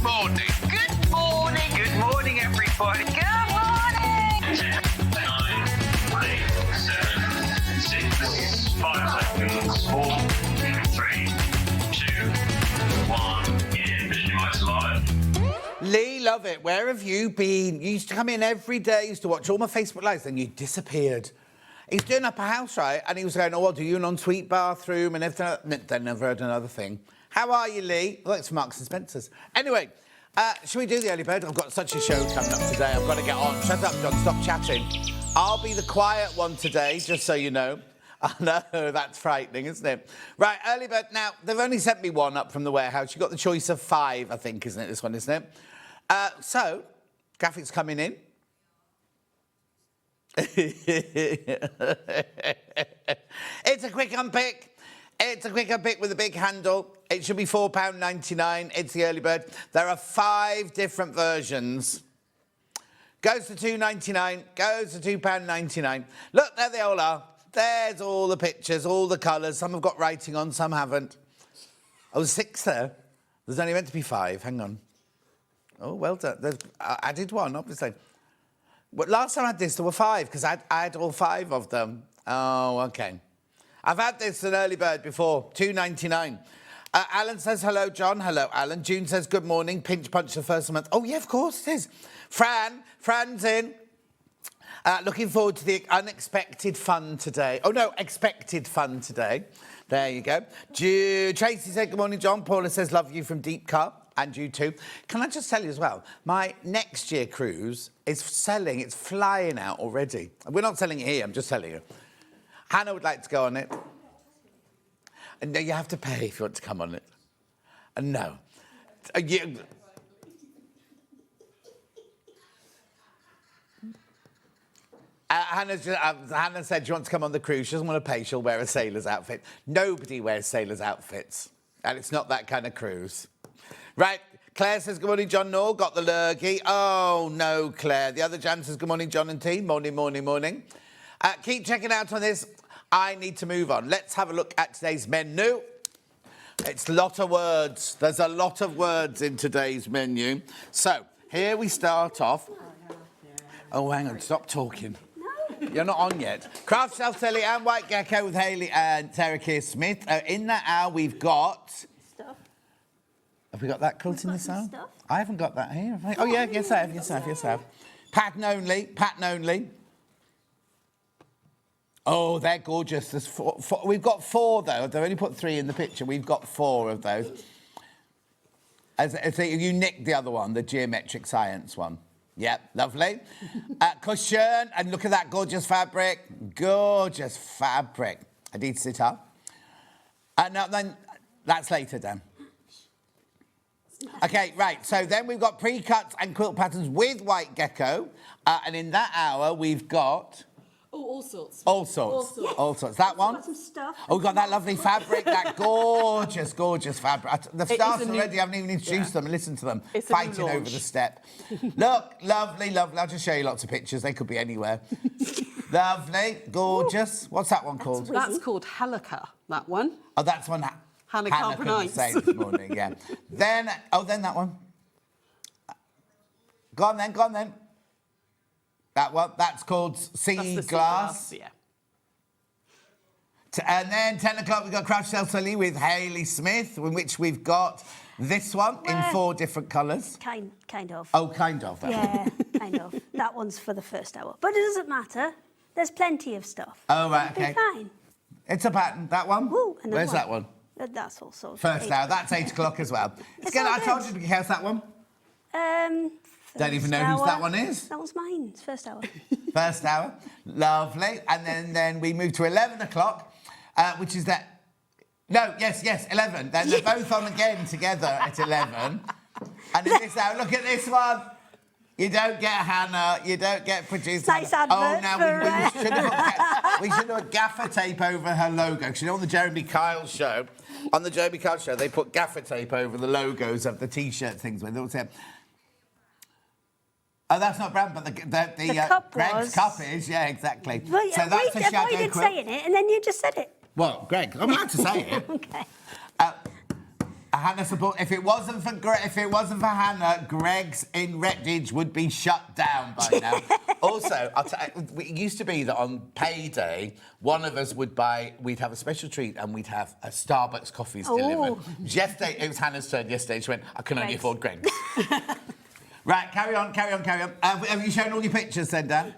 morning. Good morning. Good morning, everybody. Good morning. 10, 9, 8, 7, 6, 5 seconds, 4, 3, 2, 1. Visualize live. Lee, love it. Where have you been? You used to come in every day, used to watch all my Facebook lives, then you disappeared. He's doing up a house, right? And he was going, oh, I'll do you an ensuite bathroom and everything. Then never heard another thing. How are you, Lee? Well, it's from Marks and Spencer's. Anyway, shall we do the early bird? I've got such a show coming up today. I've got to get on. Shut up, John. Stop chatting. I'll be the quiet one today, just so you know. I know, that's frightening, isn't it? Right, early bird. Now, they've only sent me one up from the warehouse. You've got the choice of 5, I think, isn't it? This one, isn't it? So, graphics coming in. It's a quick unpick. It's a quick unpick with a big handle. It should be £4.99. It's the early bird. There are 5 different versions. Goes to £2.99. Goes to £2.99. Look, there they all are. There's all the pictures, all the colours. Some have got writing on, some haven't. Oh, 6 there. There's only meant to be 5. Hang on. Oh, well done. I added 1, obviously. But last time I had this, there were 5, because I had all 5 of them. Oh, OK. I've had this an early bird before, £2.99. Alan says, hello, John. Hello, Alan. June says, good morning. Pinch punch the first month. Oh, yeah, of course it is. Fran's in. Looking forward to the unexpected fun today. Oh, no, expected fun today. There you go. Tracy said, good morning, John. Paula says, love you from Deep Cut. And you too. Can I just tell you as well, my next year cruise is selling. It's flying out already. We're not selling it here, I'm just telling you. Hannah would like to go on it. And no, you have to pay if you want to come on it. And no. Hannah said she wants to come on the cruise. She doesn't want to pay. She'll wear a sailor's outfit. Nobody wears sailor's outfits. And it's not that kind of cruise. Right. Claire says, good morning, John Noel. Got the lurgy. Oh, no, Claire. The other Jan says, good morning, John and T. Morning, morning, morning. Keep checking out on this. I need to move on. Let's have a look at today's menu. It's a lot of words. There's a lot of words in today's menu. So, here we start off. Oh, hang on. Stop talking. You're not on yet. Craft Shelf Telly and White Gecko with Hayley and Sara Kear-Smith. In that hour, we've got... Stuff. Have we got that quilt in this hour? Stuff. I haven't got that here. Have I? Oh, yeah, yes, I have, yes, I have, yes, I have. Pattern only, pattern only. Oh, they're gorgeous. There's 4. We've got 4, though. They've only put 3 in the picture. We've got 4 of those. You nicked the other one, the geometric science one. Yep, lovely. Cushion, and look at that gorgeous fabric. Gorgeous fabric. I need to sit up. No, then that's later, Dan. OK, right, so then we've got pre-cuts and quilt patterns with White Gecko. And in that hour, we've got... Oh, all sorts. All sorts. Yes. All sorts. That one? Got some stuff. Oh, we've got that lovely fabric, that gorgeous, gorgeous fabric. The staff already haven't even introduced them and listened to them fighting over the step. Look, lovely, lovely. I'll just show you lots of pictures. They could be anywhere. Lovely, gorgeous. What's that one called? That's called Halakha, that one. Oh, that's one Hannah couldn't pronounce. say this morning, yeah. then that one. Go on then. That one, that's called Sea Glass. Yeah. And then 10 o'clock, we've got Craft Shelf Telly with Hayley Smith, in which we've got this one in 4 different colours. Kind of. Oh, kind of. Yeah, kind of. That one's for the first hour. But it doesn't matter. There's plenty of stuff. Oh, right, OK. It'll be fine. It's a pattern. That one? Ooh, and Where's that one? That's also... First hour. That's 8 o'clock as well. I told you to guess that one. Don't even know whose that one is. That was mine. It's first hour. First hour. Lovely. And then we move to 11 o'clock, which is that... No, yes, 11. Then they're both on again together at 11. And in this hour, look at this one. You don't get Hannah. You don't get producer. Nice advert. Oh, now we should have put gaffer tape over her logo. Because you know on the Jeremy Kyle show, they put gaffer tape over the logos of the T-shirt things. When they would say, oh, that's not brand, but the cup Greg's cup is, yeah, exactly. Well, so that's a shadow avoided quilt. saying it, and then you just said it. Well, Greg, I'm allowed to say it. OK. Hannah support. If it wasn't for Hannah, Greg's in Redditch would be shut down by now. Also, it used to be that on payday, one of us we'd have a special treat and we'd have a Starbucks coffees delivered. Yesterday, it was Hannah's turn yesterday. She went, I can only afford Greg's. Right, carry on. Have you shown all your pictures then, Dan?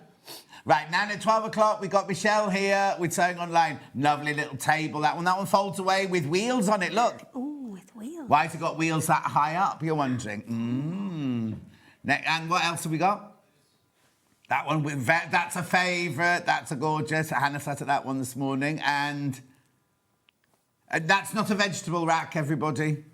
Right, now at 12 o'clock, we've got Michelle here with Sewing Online. Lovely little table, that one folds away with wheels on it, look. Oh, with wheels. Why has it got wheels that high up, you're wondering? And what else have we got? That one, that's a favourite, that's a gorgeous. Hannah sat at that one this morning, and that's not a vegetable rack, everybody.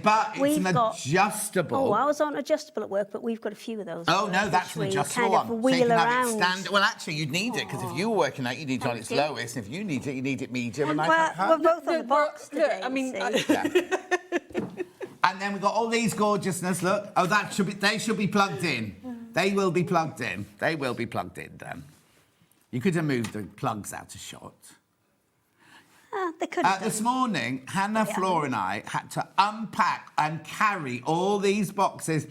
But it's adjustable. Oh, ours aren't adjustable at work, but we've got a few of those. Oh, no, that's an adjustable one. Kind of wheel around. Well, actually, you'd need it, because if you were working out, you need it on its lowest, and if you need it medium. And we're both on the box today, I mean... And then we've got all these gorgeousness, look. Oh, they should be plugged in. They will be plugged in. They will be plugged in, Dan. You could have moved the plugs out of shot. They could have this morning, Hannah, Flora and I had to unpack and carry all these boxes.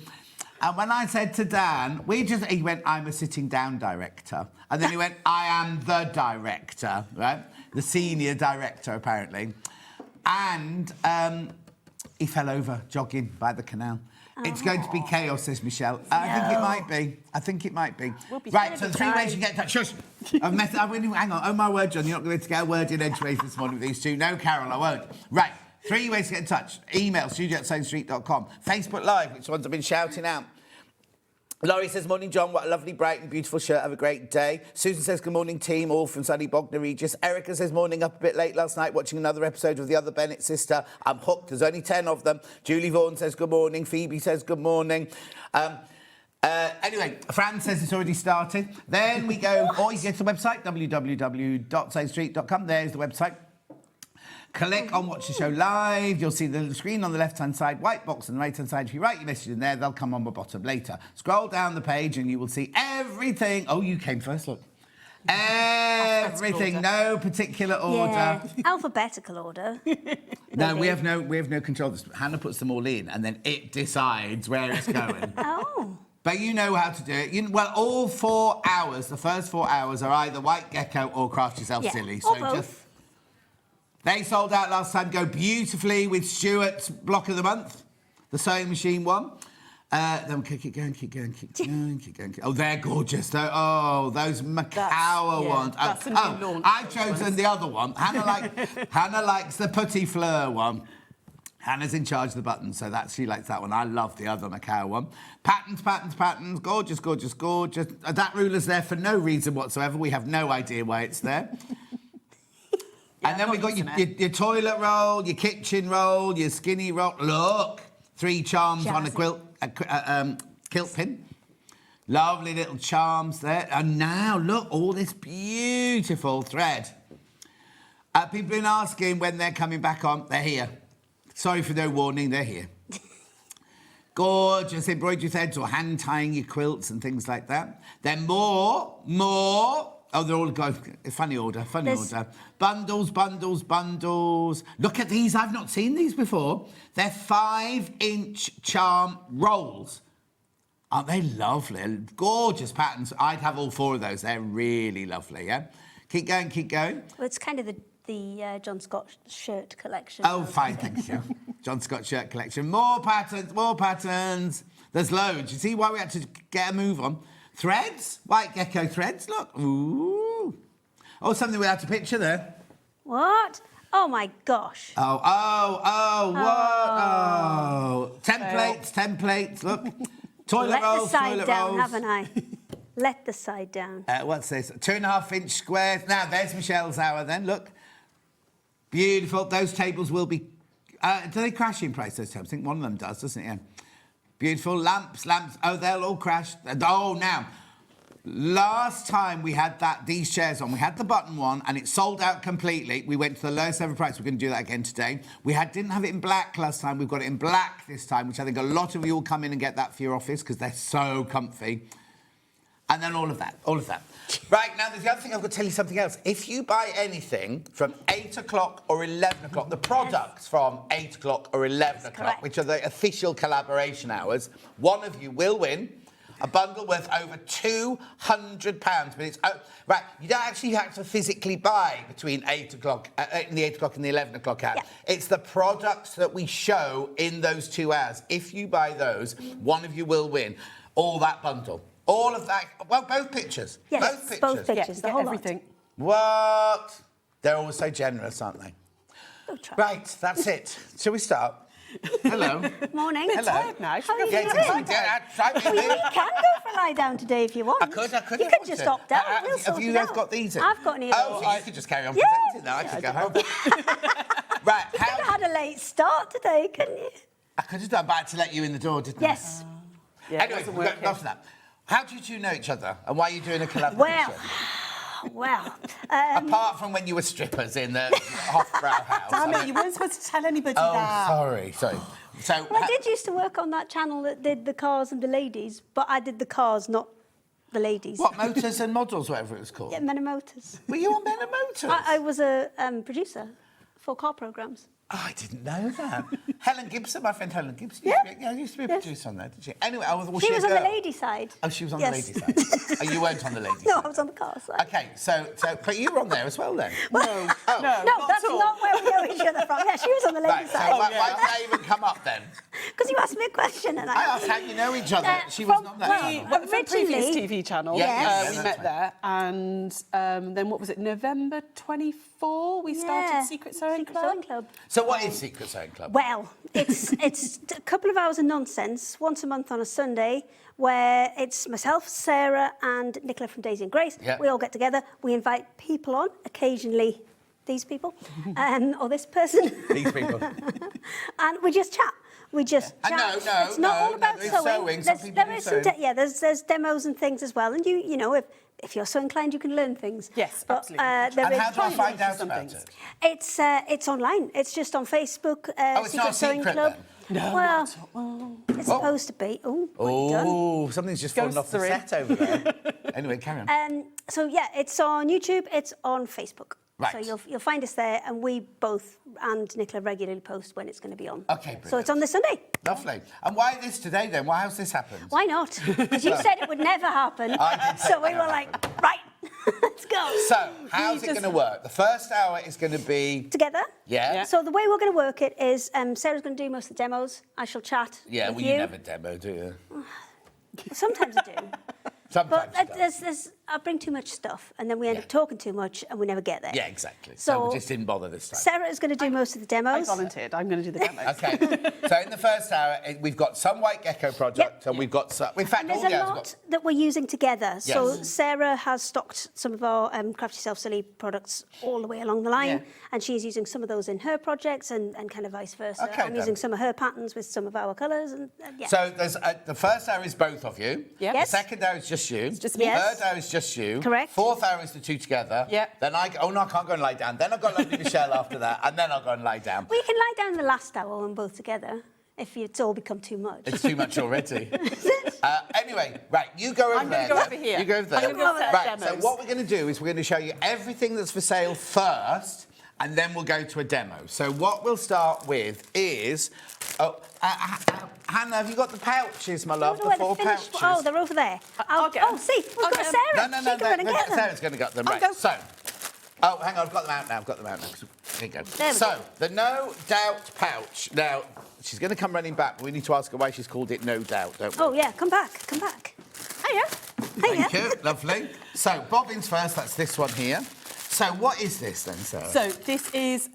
And when I said to Dan, he went, I'm a sitting down director. And then he went, I am the director, right? The senior director, apparently. And he fell over jogging by the canal. It's going to be chaos, says Michelle. I think it might be. Right, so the 3 ways you get in touch. Shush. Hang on. Oh, my word, John, you're not going to get a word in edgeways this morning with these two. No, Carol, I won't. Right, 3 ways to get in touch. Email, studio@SewingStreet.com. Facebook Live, which ones I've been shouting out. Laurie says, morning, John. What a lovely, bright and beautiful shirt. Have a great day. Susan says, good morning, team. All from sunny Bognor Regis. Erica says, morning, up a bit late last night, watching another episode of The Other Bennett Sister. I'm hooked. There's only 10 of them. Julie Vaughan says, good morning. Phoebe says, good morning. Anyway, Fran says it's already started. Then we go, or you get to the website, www.SewingStreet.com. There's the website. Click on Watch the Show Live. You'll see the screen on the left-hand side, white box on the right-hand side. If you write your message in there, they'll come on the bottom later. Scroll down the page and you will see everything. Oh, you came first, look. Everything, no particular order. Yeah, alphabetical order. No, we have no control. Hannah puts them all in and then it decides where it's going. Oh. But you know how to do it. Well, all 4 hours, the first 4 hours are either White Gecko or Craft Yourself Silly. Or both. They sold out last time. Go beautifully with Stuart's Block of the Month, the sewing machine one. Then keep going. Oh, they're gorgeous. Those Makower ones. That's a new launch. I've chosen the other one. Hannah likes the Petit Fleur one. Hannah's in charge of the buttons, so she likes that one. I love the other Makower one. Patterns. Gorgeous. That ruler's there for no reason whatsoever. We have no idea why it's there. And then we've got your toilet roll, your kitchen roll, your skinny roll. Look, 3 charms on a quilt, kilt pin. Lovely little charms there. And now, look, all this beautiful thread. People have been asking when they're coming back on. They're here. Sorry for no warning, they're here. Gorgeous embroidery threads or hand tying your quilts and things like that. Then more. Oh, they're all going. Funny order. Bundles. Look at these. I've not seen these before. They're 5-inch charm rolls. Aren't they lovely? Gorgeous patterns. I'd have all 4 of those. They're really lovely, yeah? Keep going. Well, it's kind of the John Scott shirt collection. Oh, fine, thank you. John Scott shirt collection. More patterns. There's loads. You see why we had to get a move on? Threads, White Gecko threads, look. Ooh. Oh, something we had to picture there. What? Oh, my gosh. What? Oh. Templates, look. Toilet rolls, Let the side down, haven't I? Let the side down. What's this? 2.5-inch squares. Now, there's Michelle's hour then, look. Beautiful. Those tables will be... do they crash in price, those tables? I think one of them does, doesn't it? Yeah. Beautiful. Lamps. Oh, they'll all crash. Oh, now, last time we had these chairs on, we had the button one and it sold out completely. We went to the lowest ever price. We're going to do that again today. We didn't have it in black last time. We've got it in black this time, which I think a lot of you will come in and get that for your office because they're so comfy. And then all of that. Right, now, there's the other thing, I've got to tell you something else. If you buy anything from 8 o'clock or 11 o'clock, the products from 8 o'clock or 11 o'clock, correct. which are the official collaboration hours, one of you will win a bundle worth over £200. But it's right. You don't actually have to physically buy between 8 o'clock, the 8 o'clock and the 11 o'clock hour. Yeah. It's the products that we show in those 2 hours. If you buy those, one of you will win all that bundle, all of that. Well, both pictures. Yes, both pictures. Yeah, The whole lot. everything. What? They're always so generous, aren't they? Go try. Right, that's it. Shall we start? Hello. Morning. Hello. Tired now. How are you Yeah, doing? try me. You can go for a lie down today if you want. I could. You could just opt out. We'll Have sort you it guys out. got these in? I've got any of Oh, those. so you could just carry on Yeah. presenting now. I could go home. Right, You could have had a late start today, couldn't you? I could have done back to let you in the door, didn't Yes. Yeah, it Anyway, doesn't we've work got here. enough of that. How do you two know each other, and why are you doing a collaboration? Well, Apart from when you were strippers in the Hofbrau house. Damn it, you weren't supposed to tell anybody Oh, that. sorry. So, well, I did used to work on that channel that did the cars and the ladies, but I did the cars, not the ladies. what, Motors and Models, whatever it was called? Yeah, Men and Motors. Were you on Men and Motors? I was a producer for car programmes. Oh, I didn't know that. Helen Gibson, my friend Helen Gibson, used to be a producer on there, didn't she? Anyway, was She she was a on the girl? lady side. Oh, she was on Yes. the lady side. Oh, you weren't on the lady No, side. I was on the car side. Okay, so, but you were on there as well then. No, No, not that's at all. not where we know each other from. Yeah, she was on the lady Right, so side. why did that even come up then? Because you asked me a question and I asked how you know each other. She was not that well, channel. Well, from previous Originally- TV channel, Yes. we Yes. met there, and then what was it? November 24, we started Secret Sewing Club. So what is Secret Sewing Club? Well, it's a couple of hours of nonsense once a month on a Sunday where it's myself, Sarah and Nicola from Daisy and Grace. Yeah. We all get together. We invite people on, occasionally these people, or this person. These people. And we just chat. We just chat. No, it's not all about there is sewing. sewing. Some people There do is some sewing. there's demos and things as well. And you know, if you're so inclined, you can learn things. Yes, But, absolutely. there And is- how do I find out some about things. it? It's online. It's just on Facebook. It's Secret not a Sewing secret Club. then? No, Well, not at all. it's supposed to be. Oh, what have you done? Oh, something's just fallen off the Ghosts set over there. Anyway, carry on. So yeah, it's on YouTube. It's on Facebook. Right. So you'll find us there, and we both and Nicola regularly post when it's going to be on. Okay, So brilliant. it's on this Sunday. Lovely. And why this today then? Why has this happened? Why not? Because you said it would never happen. I did say So it we would were never like, right, let's go. So, how's it going to work? The first hour is going to be... Together. Yeah? Yeah. So the way we're going to work it is Sarah's going to do most of the demos. I shall chat Yeah, with well, you never demo, do you? Sometimes I do. Sometimes But you don't. I bring too much stuff, and then we end Yeah. up talking too much, and we never get there. Yeah, exactly. So So we just didn't bother this time. Sarah is going to do most of the I demos. volunteered. I'm going to do the demos. Okay. So in the first hour, we've got some white gecko project, Yep. and we've got some... In fact, And there's all the a hours lot we've got... that we're using together. So Yes. Sarah has stocked some of our Craft Yourself Silly products all the way along the line, Yeah. and she's using some of those in her projects, and kind of vice versa. Okay, I'm then. using some of her patterns with some of our colours, and yeah. So there's the first hour is both of you. Yep. The Yes. second hour is just you. It's just me. Yes. Third hour is just you. Correct. Fourth hour is the two together. Yep. Then I can't go and lie down. Then I've got lovely Michelle after that, and then I'll go and lie down. We can lie down in the last hour when both together, if it's all become too much. It's too much already. Anyway, right, you go over I'm there. gonna go over here. You go over there. I'm gonna go set Right, so demos. what we're going to do is we're going to show you everything that's for sale first, and then we'll go to a demo. So what we'll start with is... Hannah, have you got the pouches, my love? Where The four finished- pouches? Oh, they're over there. I'll get 'em. Oh, see, we've I'll got get 'em. Sarah. No, She can run and get them. Sarah's going to get them. I'll Right, go. so... Oh, hang on, I've got them out now. Here you go. There we So, go. the No Doubt pouch. Now, she's going to come running back, but we need to ask her why she's called it No Doubt, don't we? Oh, yeah, come back. Hiya. Thank you. Lovely. So, bobbins first. That's this one here. So, what is this then, Sarah? So this is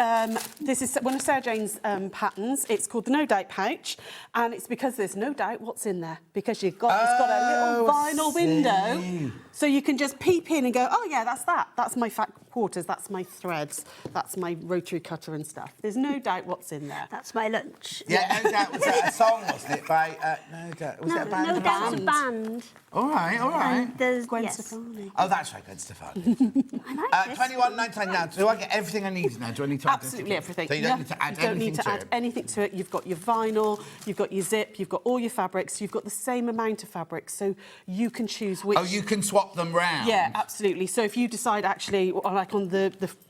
one of Sarah Jane's patterns. It's called the No Doubt pouch, and it's because there's no doubt what's in there, because it's got a little Oh, I vinyl see. window So you can just peep in and go, oh yeah, that's that. That's my fat quarters, that's my threads, that's my rotary cutter and stuff. There's no doubt what's in there. That's my lunch. Yeah, No Doubt was a song, wasn't it? By No Doubt. Was it a band? No Doubt's a band. All right. And there's Gwen yes. Stefani. Oh, that's right, Gwen Stefani. I like this. 21.99 now. Do I get everything I need now? Do I need to add Absolutely everything. So you don't need to add you don't anything need to add it? anything to it. You've got your vinyl, you've got your zip, you've got all your fabrics, you've got the same amount of fabrics, so you can choose which... Oh, you can swap them round? Yeah, absolutely. So if you decide actually, like on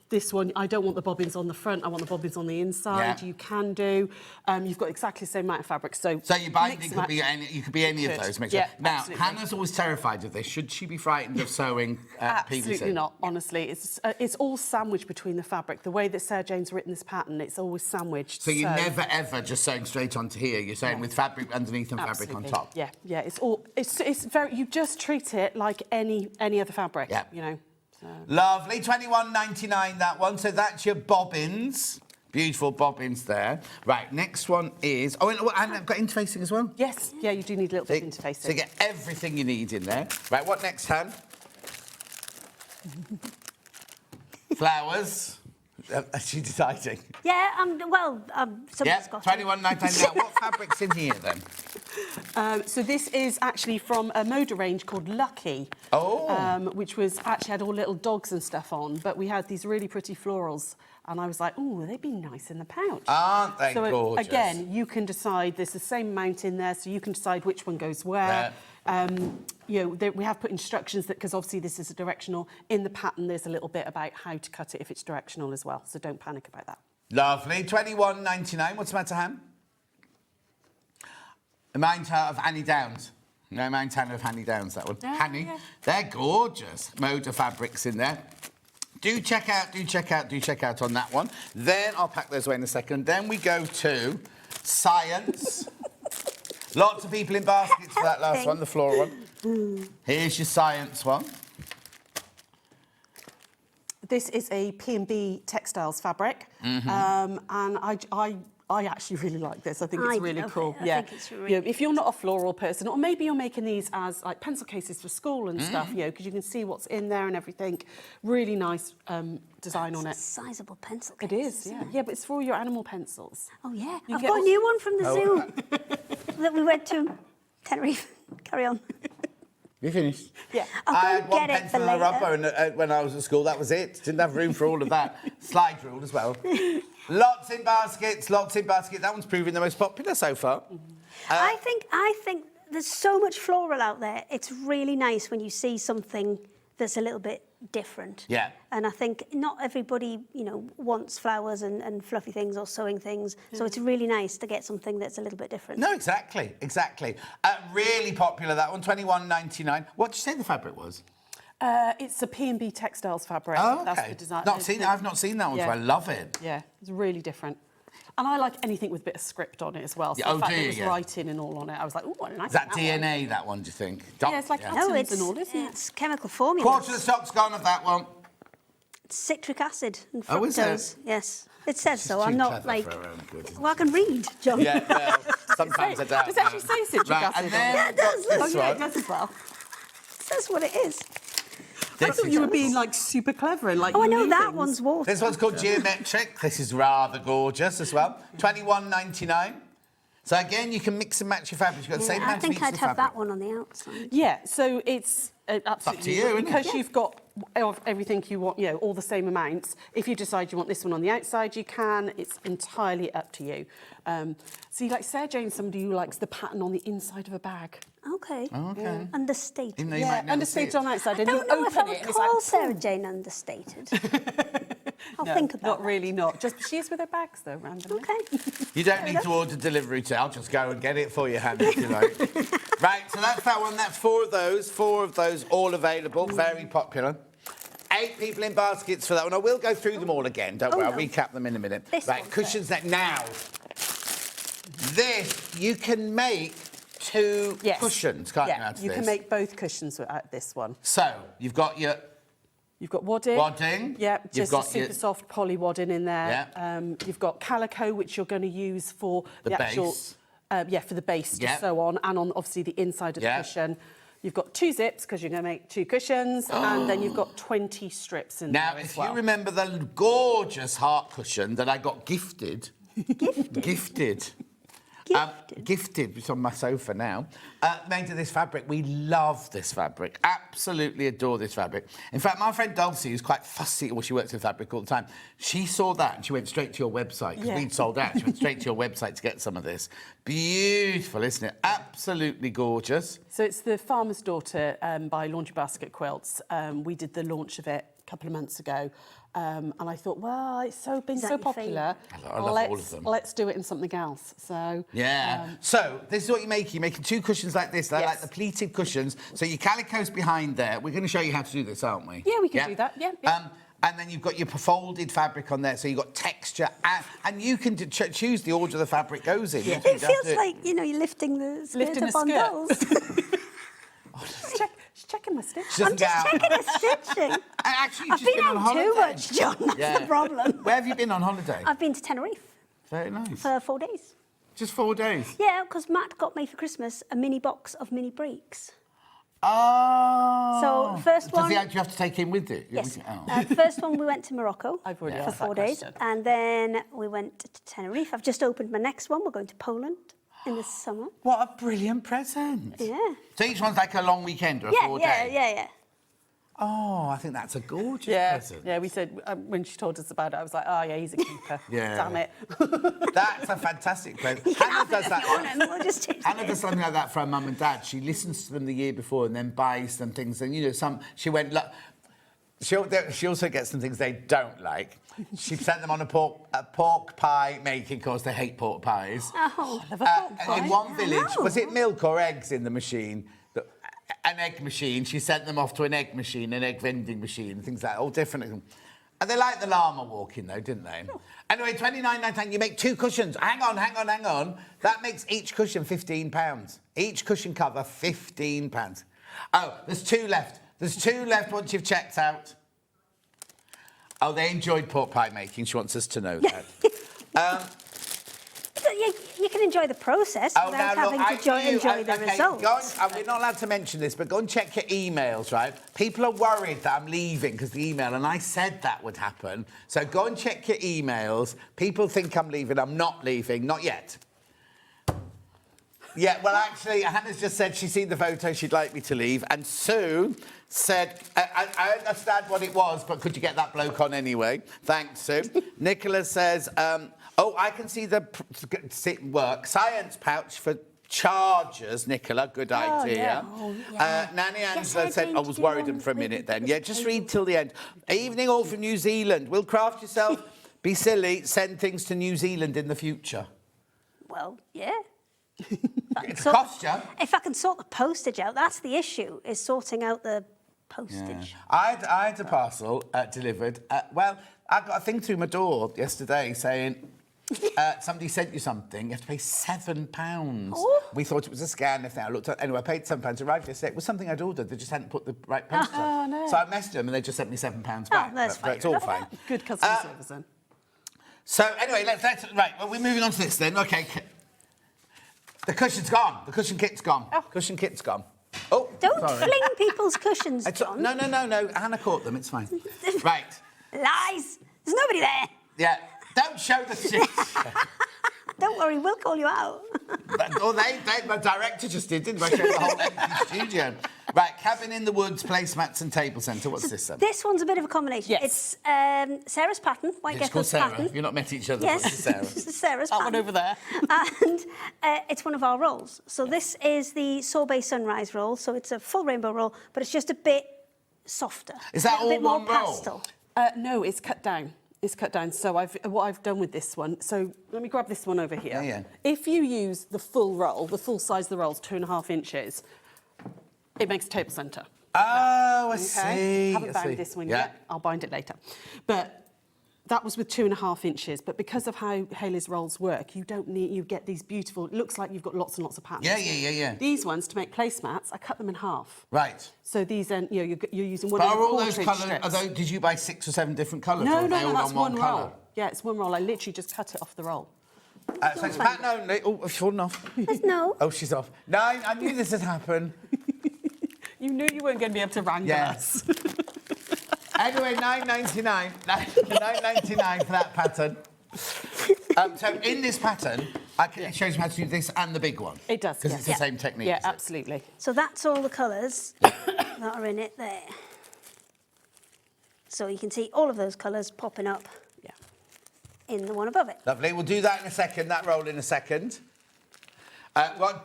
this one, I don't want the bobbins on the front, I want the bobbins on the inside, you can do. You've got exactly the same amount of fabric. So your binding could be any, you could be any of those. Yeah, now, absolutely. Hannah's always terrified of this. Should she be frightened of sewing Absolutely PVC? not, honestly. It's all sandwiched between the fabric. The way that Sarah Jane's written this pattern, it's always sandwiched. So you're never, ever just sewing straight onto here. You're sewing with fabric underneath and Absolutely. fabric on top. Yeah, yeah. It's very... You just treat it like any other fabric, Yeah. you know. So. Lovely, 21.99 that one. So that's your bobbins. Beautiful bobbins there. Right, next one is... Oh, and I've got interfacing as well. Yes, yeah, you do need a little bit of interfacing. So you get everything you need in there. Right, what next, Han? Flowers. Is she deciding? Yeah, somebody's got 21.99 now. What fabric's in here then? So this is actually from a Moda range called Lucky, which was actually had all little dogs and stuff on, but we had these really pretty florals, and I was like, oh, they'd be nice in the pouch. Aren't they gorgeous? Again, you can decide. There's the same amount in there, so you can decide which one goes where. You know, we have put instructions that, because obviously this is a directional, in the pattern there's a little bit about how to cut it if it's directional as well, so don't panic about that. Lovely. 21.99. What's the matter, Han? A mine of Annie Downs. No, mine of Hanny Downs, that one. Hanny. Yeah. They're gorgeous. Moda fabrics in there. Do check out on that one. Then I'll pack those away in a second. Then we go to Science. Lots of people in baskets for that last one, the floral one. Here's your Science one. This is a P&B textiles fabric, and I actually really like this. I think it's really cool. I think it's really if you're not a floral person, or maybe you're making these as like pencil cases for school and stuff, you know, because you can see what's in there and everything. Really nice design on it. Sizable pencil case. It is, yeah. Yeah, but it's for all your animal pencils. Oh yeah, You I've get got a all- new one from the zoo that we went to Tenerife. Carry on. You finished? Yeah. I'll I go had and one get it pencil for and a later. rubber and, when I was at school. That was it. Didn't have room for all of that. Slide rule as well. Lots in baskets. That one's proving the most popular so far. I think there's so much floral out there. It's really nice when you see something that's a little bit different. Yeah. And I think not everybody, you know, wants flowers and fluffy things or sewing things. So it's really nice to get something that's a little bit different. No, exactly. Really popular, that one, 21.99. What did you say the fabric was? It's a P&B textiles fabric. Oh, okay. That's the design. I've not seen that one, so I love it. Yeah, it's really different. And I like anything with a bit of script on it as well. So Yeah, the fact do that you? it was Yeah. writing and all on it, I was like, oh, I like Is that one. DNA, that one, do you think? Yeah, it's like No, atoms and all, isn't it? it's chemical formula. Quarter of the stock's gone of that one. It's citric acid and fructose. Oh, is it? Yes. It says so. She's I'm too not clever like... for her own good, isn't Well, I can read, John. Yeah, well, sometimes I doubt Does it actually that. say citric Right, acid and on then it? Yeah, it does, look. this Oh, yeah, one. it does as well. It says what it is. I thought you were being like super clever and like. Oh, I you know knew that things. one's water. This one's called Geometric. This is rather gorgeous as well. 21.99. So again, you can mix and match your fabrics. You've got the same I amount of think each I'd of the have fabric. that one on the outside. Yeah, so it's absolutely to you, isn't it? because you've got everything you want, you know, all the same amounts. If you decide you want this one on the outside, you can. It's entirely up to you. See, like Sarah Jane's somebody who likes the pattern on the inside of a bag. Okay. Okay. Understated. Even though you Yeah, might never understated see it. on the outside, I and you don't know if I open it, would and it's call like, Sarah Jane understated. I'll think about not that. really, not. Just she is with her bags though, randomly. Okay. You don't need to order delivery to. I'll just go and get it for you, Hannah, if you like. Right, so that's that one. That's four of those, all available, very popular. 8 people in baskets for that one. I will go through them all again. Don't worry, I'll no. recap them in a minute. This Right, one cushions next. Now, this you can make 2 Yes. cushions, can't you? Yeah, Out of you can this? make both cushions out this one. So you've got your You've got wadding. wadding. Yeah, You've just got a super your- soft poly wadding in there. Yeah. You've got calico, which you're going to use for The actual... base. for the base to Yeah. sew on, and on obviously the inside of the Yeah. cushion. You've got 2 zips because you're going to make 2 cushions, and then you've got 20 strips in Now, there if as well. you remember the gorgeous heart cushion that I got gifted. Gifted. Gifted, it's on my sofa now. Made of this fabric. We love this fabric. Absolutely adore this fabric. In fact, my friend Dulcie, who's quite fussy, well, she works with fabric all the time, she saw that and she went straight to your website because we'd sold out. She went straight to your website to get some of this. Beautiful, isn't it? Absolutely gorgeous. So it's the Farmer's Daughter by Laundry Basket Quilts. We did the launch of it a couple of months ago. And I thought, well, it's been so popular. I love all of them. Let's do it in something else. So yeah. So this is what you're making. You're making 2 cushions like this. They're like the pleated cushions. So your calico's behind there. We're going to show you how to do this, aren't we? Yeah, we can do that. Yeah. And then you've got your folded fabric on there, so you've got texture, and you can choose the order the fabric goes in. It feels like, you know, you're lifting the skirt up on dolls. She's checking my stitch. I'm just checking the stitching. Actually, I've been on out holiday. too much, John. That's the problem. Where have you been on holiday? I've been to Tenerife Very nice. for 4 days. Just 4 days? Yeah, because Matt got me for Christmas a mini box of mini breaks. Oh. So the first one... Do you have to take him with it? Yes. Oh. The first one we went to Morocco I've already for asked that 4 days. question. And then we went to Tenerife. I've just opened my next one. We're going to Poland in the summer. What a brilliant present. Yeah. So each one's like a long weekend or a 4 day? Yeah. Oh, I think that's a gorgeous present. Yeah, we said, when she told us about it, I was like, oh, yeah, he's a keeper. Yeah. Damn it. That's a fantastic present. You can Hannah have it does if that. you want it, and we'll just change Hannah it. does something like that for her mum and dad. She listens to them the year before and then buys them things. And, you know, she went... She also gets some things they don't like. She sent them on a pork pie making course. They hate pork pies. Oh, I love a pork pie. In one village, know. was it milk or eggs in the machine? An egg machine. She sent them off to an egg machine, an egg vending machine, things like that, all different. And they liked the llama walking, though, didn't they? Oh. Anyway, £29.99, you make 2 cushions. Hang on. That makes each cushion £15. Each cushion cover, £15. Oh, there's 2 left. There's 2 left once you've checked out. Oh, they enjoyed pork pie making. She wants us to know that. You can enjoy the process without having to enjoy the results. We're not allowed to mention this, but go and check your emails, right? People are worried that I'm leaving because the email, and I said that would happen. So go and check your emails. People think I'm leaving. I'm not leaving. Not yet. Yeah, well, actually, Hannah's just said she's seen the photo, she'd like me to leave. And Sue said, I understand what it was, but could you get that bloke on anyway? Thanks, Sue. Nicola says, I can see the work. Science pouch for chargers, Nicola, good idea. Nanny Angela said, I was worried for a minute then. Yeah, just read till the end. Evening all from New Zealand. Will craft yourself, be silly, send things to New Zealand in the future. Well, yeah. It's a cost you. If I can sort the postage out, that's the issue, is sorting out the postage. I had a parcel delivered. I got a thing through my door yesterday saying, somebody sent you something, you have to pay £7. Oh. We thought it was a scam. I looked at, anyway, I paid £7. It arrived yesterday. It was something I'd ordered. They just hadn't put the right poster. Oh, no. So I messaged them and they just sent me £7 back. that's but fine. it's all fine. Good customer service then. So anyway, right, well, we're moving on to this then. OK. The cushion's gone. The cushion kit's gone. Oh. Cushion kit's gone. Oh, Don't sorry. fling people's cushions, John. No. Hannah caught them. It's fine. Right. Lies. There's nobody there. Yeah. Don't show the shit. Don't worry, we'll call you out. The director just did, didn't they? The whole empty studio. Right, Cabin in the Woods, placemats and table centre. What's this then? This one's a bit of a combination. Yes. It's Sarah's pattern, White It's called Gecko's Sarah. pattern. You've not met each other, Yes, but it's Sarah. this is Sarah's That pattern. one over there. And it's one of our rolls. So this is the Sorbet Sunrise roll. So it's a full rainbow roll, but it's just a bit softer. Is that a bit all more one roll? pastel. No, it's cut down. It's cut down. So what I've done with this one, so let me grab this one over here. Yeah. If you use the full roll, the full size of the roll is 2.5 inches, it makes a table centre. Oh, I see. Haven't bound this one yet. I'll bind it later. But that was with 2.5 inches. But because of how Hayley's rolls work, you get these beautiful, it looks like you've got lots and lots of patterns. Yeah. These ones, to make placemats, I cut them in half. Right. So these, you're using one But of the are all those quarter-inch colours, strips. did you buy 6 or 7 different colours? No, or are they all that's on one roll. colour? Yeah, it's one roll. I literally just cut it off the roll. So it's pattern only. Oh, I've fallen off. No. Oh, she's off. No, I knew this would happen. You knew you weren't going to be able to wrangle Yeah. us. Anyway, £9.99. £9.99 for that pattern. So in this pattern, it shows you how to do this and the big one. It does, because yes. it's the same technique. Yeah, is it? absolutely. So that's all the colours that are in it there. So you can see all of those colours popping up Yeah. in the one above it. Lovely. We'll do that in a second. That roll in a second.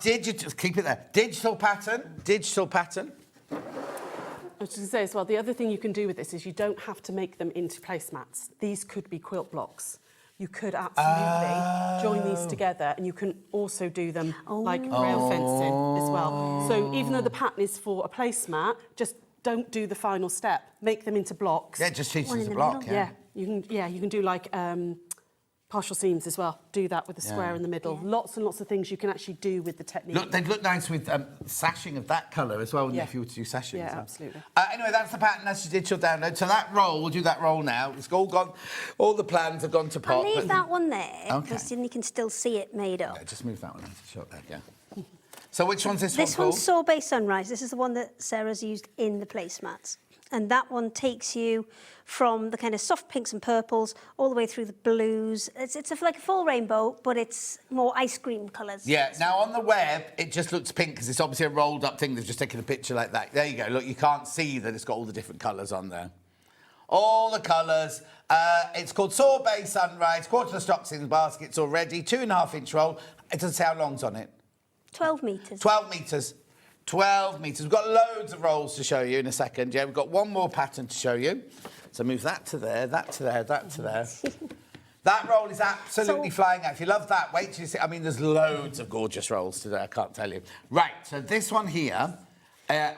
Digital? Keep it there. Digital pattern. Digital pattern. I was just going to say as well, the other thing you can do with this is you don't have to make them into placemats. These could be quilt blocks. You could absolutely join these together, and you can also do them like rail fencing as well. So even though the pattern is for a placemat, just don't do the final step. Make them into blocks. Yeah, just teach One us in a the block. middle. Yeah. You can do like partial seams as well. Do that with a square in the middle. Yeah. Lots and lots of things you can actually do with the technique. Look, they'd look nice with sashing of that colour as well, wouldn't Yeah. they, if you were to do sashing? Yeah, as well? absolutely. Anyway, that's the pattern. That's your digital download. So that roll, we'll do that roll now. It's all gone. All the plans have gone to pot. I'll leave but- that one there, Okay. because then you can still see it made up. Yeah, just move that one out of shot there, yeah. So which one's this, This one one's called? Sorbet Sunrise. This is the one that Sarah's used in the placemats. And that one takes you from the kind of soft pinks and purples all the way through the blues. It's like a full rainbow, but it's more ice cream colours. Yeah, now on the web, it just looks pink because it's obviously a rolled up thing. They've just taken a picture like that. There you go. Look, you can't see that it's got all the different colours on there. All the colours. It's called Sorbet Sunrise, quarter the stocks in the baskets already, 2.5-inch roll. It doesn't say how long's on it. 12 metres. 12 metres. 12 metres. We've got loads of rolls to show you in a second. Yeah, we've got one more pattern to show you. So move that to there, that to there, that to there. That roll is absolutely flying out. If you love that, wait till you see. I mean, there's loads of gorgeous rolls today, I can't tell you. Right, so this one here,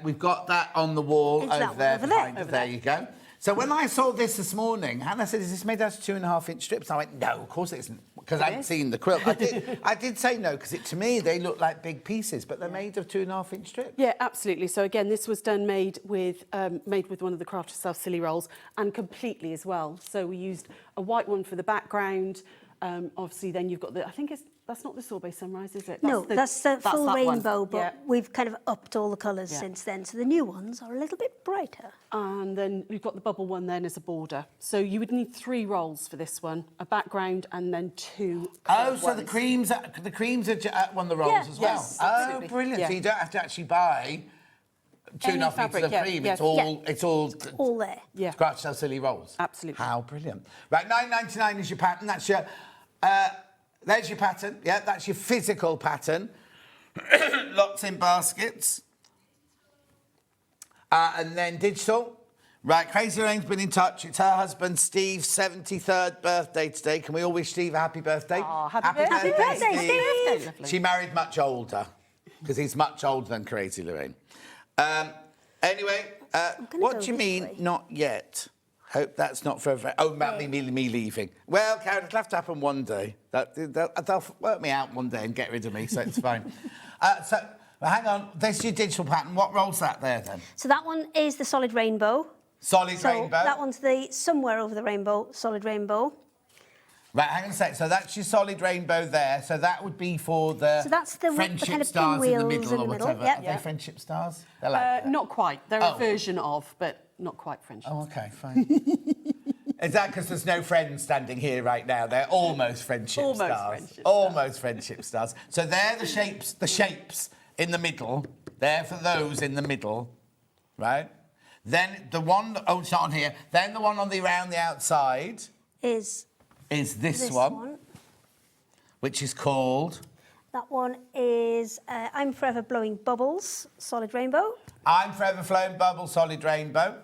we've got that on the wall It's that over one there. over there. Behind it. There you go. So when I saw this morning, Hannah said, is this made out of 2.5-inch strips? I went, no, of course it isn't, because I hadn't seen the quilt. I did say no, because to me, they look like big pieces, but they're made of 2.5-inch strips. Yeah, absolutely. So again, this was made with one of the Craft Yourself silly rolls, and completely as well. So we used a white one for the background. Obviously, then you've got that's not the Sorbet Sunrise, is it? No, that's the full that one. rainbow, but Yeah. we've kind of upped all the colours Yeah. since then. So the new ones are a little bit brighter. And then we've got the bubble one then as a border. So you would need 3 rolls for this one, a background and then 2 Oh, coloured so ones. the creams are one of the rolls Yeah, as well. yes, Oh, absolutely. brilliant. Yeah. So you don't have to actually buy 2.5 fabric, metres of yeah, cream. yeah. It's all All there. Yeah. Scratch Yourself silly rolls. Absolutely. How brilliant. Right, £9.99 is your pattern. That's your... there's your pattern. Yeah, that's your physical pattern. Lots in baskets. And then digital. Right, Crazy Lorraine's been in touch. It's her husband Steve's 73rd birthday today. Can we all wish Steve a happy birthday? Oh, happy birthday, Happy birthday, Steve. Lovely. She married much older, because he's much older than Crazy Lorraine. Anyway, what go do you this mean, way. not yet? Hope that's not forever. Oh, about me leaving. Well, Karen, it'll have to happen one day. They'll work me out one day and get rid of me, so it's fine. Well, hang on. This is your digital pattern. What roll's that there, then? So that one is the solid rainbow. Solid So rainbow. that one's the somewhere over the rainbow, solid rainbow. Right, hang on a sec. So that's your solid rainbow there. So that would be for the, So that's the friendship kind of stars in the pinwheels middle in or the middle, whatever. yep. Are Yeah. they friendship stars? They're like that. Not quite. They're Oh. a version of, but not quite French. Oh, okay, fine. Is that because there's no friends standing here right now? They're almost friendship Almost stars. friendship Almost friendship stars. So they're the shapes in the middle. They're for those in the middle, right? Then the one, it's not on here. Then the one around the outside Is is this this one, one. which is called That one is I'm Forever Blowing Bubbles, solid rainbow. I'm Forever Flowing Bubble, solid rainbow.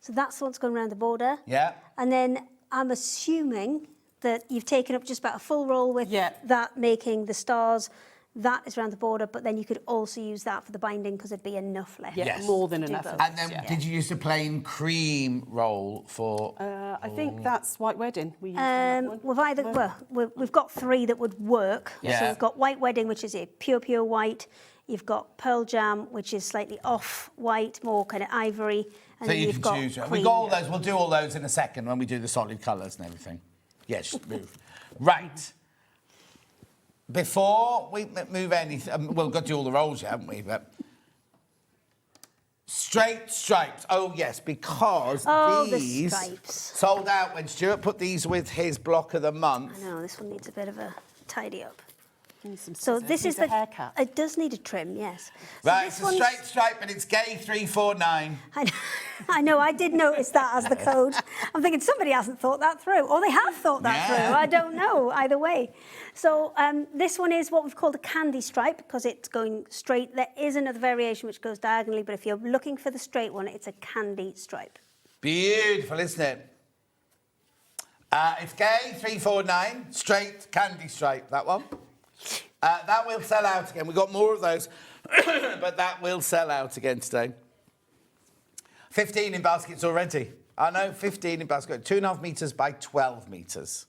So that's the one that's going around the border. Yeah. And then I'm assuming that you've taken up just about a full roll with Yeah. that, making the stars. That is around the border, but then you could also use that for the binding because there'd be enough left. Yeah, Yes. more than to do enough. both. of And this, then yeah. did you use the plain cream roll for... I think that's White Wedding. We used on that one. We've got 3 that would work. Yeah. So we've got White Wedding, which is a pure white. You've got Pearl Jam, which is slightly off white, more kind of ivory. And So then you you've can got choose. cream. We've got all those. We'll do all those in a second when we do the solid colours and everything. Yes, move. Right. Before we move anything, we've got to do all the rolls, haven't we? But Straight stripes. Oh, yes, because Oh, these the stripes. sold out when Stuart put these with his block of the month. I know, this one needs a bit of a tidy up. Need some So scissors. this Needs is a haircut. It does need a trim, yes. So Right, this it's a one's- straight stripe, and it's gay 349. I know, I did notice that as the code. I'm thinking somebody hasn't thought that through, or they have thought that Yeah. through. I don't know, either way. So this one is what we've called a candy stripe because it's going straight. There is another variation which goes diagonally, but if you're looking for the straight one, it's a candy stripe. Beautiful, isn't it? It's gay 349, straight candy stripe, that one. That will sell out again. We've got more of those, but that will sell out again today. 15 in baskets already. I know, 15 in basket. 2.5 metres by 12 metres.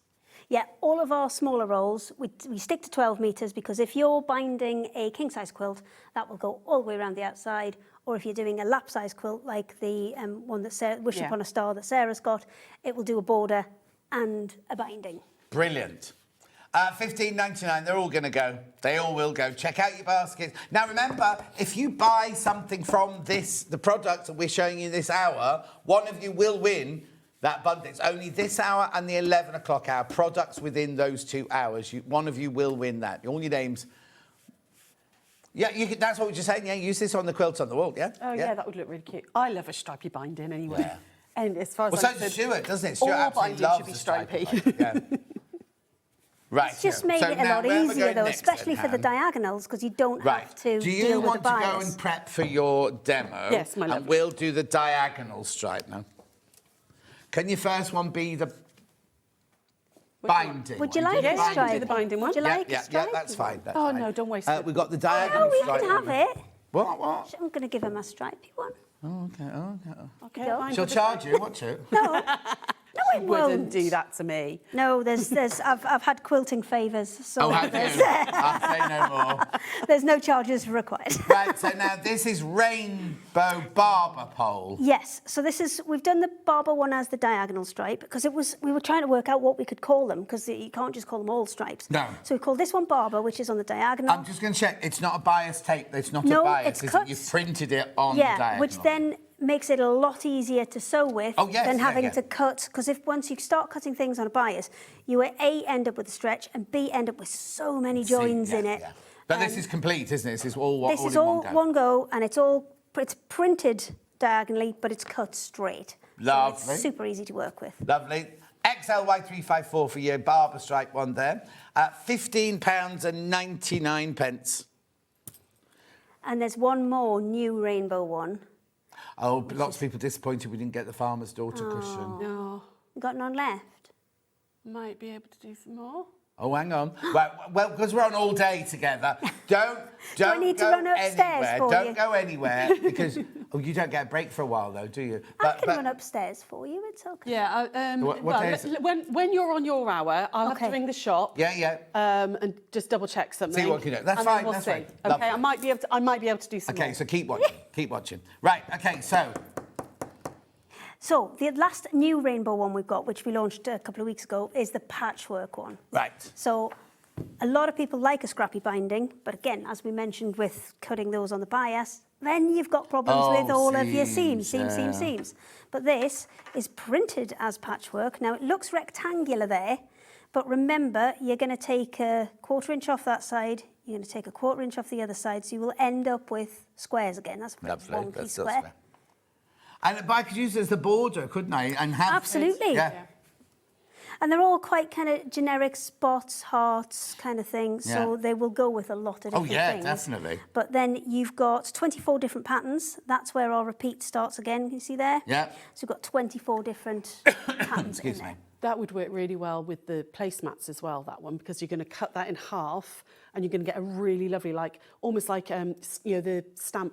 Yeah, all of our smaller rolls, we stick to 12 metres because if you're binding a king-size quilt, that will go all the way around the outside. Or if you're doing a lap-size quilt, like the one that Wish Upon a Star that Sarah's got, it will do a border and a binding. Brilliant. $15.99, they're all going to go. They all will go. Check out your baskets. Now, remember, if you buy something from the product that we're showing you this hour, one of you will win that bundle. It's only this hour and the 11 o'clock hour. Products within those 2 hours. One of you will win that. All your names. Yeah, that's what we're just saying. Yeah, use this on the quilts on the wall, yeah? Oh, yeah, that would look really cute. I love a stripy binding anyway. Yeah. And as far as Well, so I'm does concerned, Stuart, doesn't it? Stuart all absolutely binding loves should be the stripy. binding, yeah. Right. It's just yeah. made So it a now lot where we're easier, going though, next especially then, for the Han? diagonals, because you don't Right. have to Do you deal with want the to go bias. and prep for your demo? Yes, my And lovely. we'll do the diagonal stripe now. Can your first one be the binding? Would you one? like Yeah, a you can stripe? do the binding one. Would you Yeah, like yeah, a stripe? that's fine. That's Oh, fine. no, don't waste it. We've got the Oh, diagonal we stripe. can have it. What? I'm going to give him a stripy one. Oh, okay. Okay, Go. mine She'll would- charge you, watch it. No, it wouldn't won't. do that to me. No, I've had quilting favours, so Oh, have you? I'll say no more. there's no charges required. Right, so now this is Rainbow Barber Pole. Yes, so we've done the barber one as the diagonal stripe because we were trying to work out what we could call them because you can't just call them all stripes. No. So we called this one barber, which is on the diagonal. I'm just going to check. It's not a bias tape. It's not No, a bias. it's is it? cut. You've printed it on the diagonal. Which then makes it a lot easier to sew with Oh, yes, than yeah, having yeah. to cut. Because once you start cutting things on a bias, you A, end up with a stretch, and B, end up with so many joins See, in yeah, it. yeah. But this is complete, isn't it? This is all This is in all one go. and it's printed diagonally, but it's cut straight. So Lovely. it's super easy to work with. Lovely. XLY354 for your barber stripe one there. £15.99. And there's one more new rainbow one. Oh, but lots of people disappointed we didn't get the farmer's daughter cushion. No, Got none left? might be able to do some more. Oh, hang on. Well, because we're on all day together, don't I need to go run upstairs anywhere. for Don't you? go anywhere because you don't get a break for a while though, do you? I can run upstairs for you, it's okay. Yeah, What day is it? when you're on your hour, I'll have Okay. to ring the shop. Yeah. And just double check something. See what you can do. That's and then fine, We'll that's see. fine. Okay, Lovely. I might be able to do some Okay, more. so keep watching. Keep watching. Right. Okay. So So the last new rainbow one we've got, which we launched a couple of weeks ago, is the patchwork one. right. So a lot of people like a scrappy binding, but again, as we mentioned with cutting those on the bias, then you've got problems with all of your seams. But this is printed as patchwork. Now, it looks rectangular there, but remember, you're going to take a 1/4 inch off that side, you're going to take a 1/4 inch off the other side, so you will end up with squares again. That's a Lovely. wonky That's still square. square. And I could use it as the border, couldn't I? And have Absolutely. Yeah. And they're all quite kind of generic spots, hearts kind of things, so Yeah. they will go with a lot of different things. Definitely. But then you've got 24 different patterns. That's where our repeat starts again. You see there? Yeah. So we've got 24 different patterns in Excuse there. me. That would work really well with the placemats as well, that one, because you're going to cut that in half and you're going to get a really lovely, almost like, the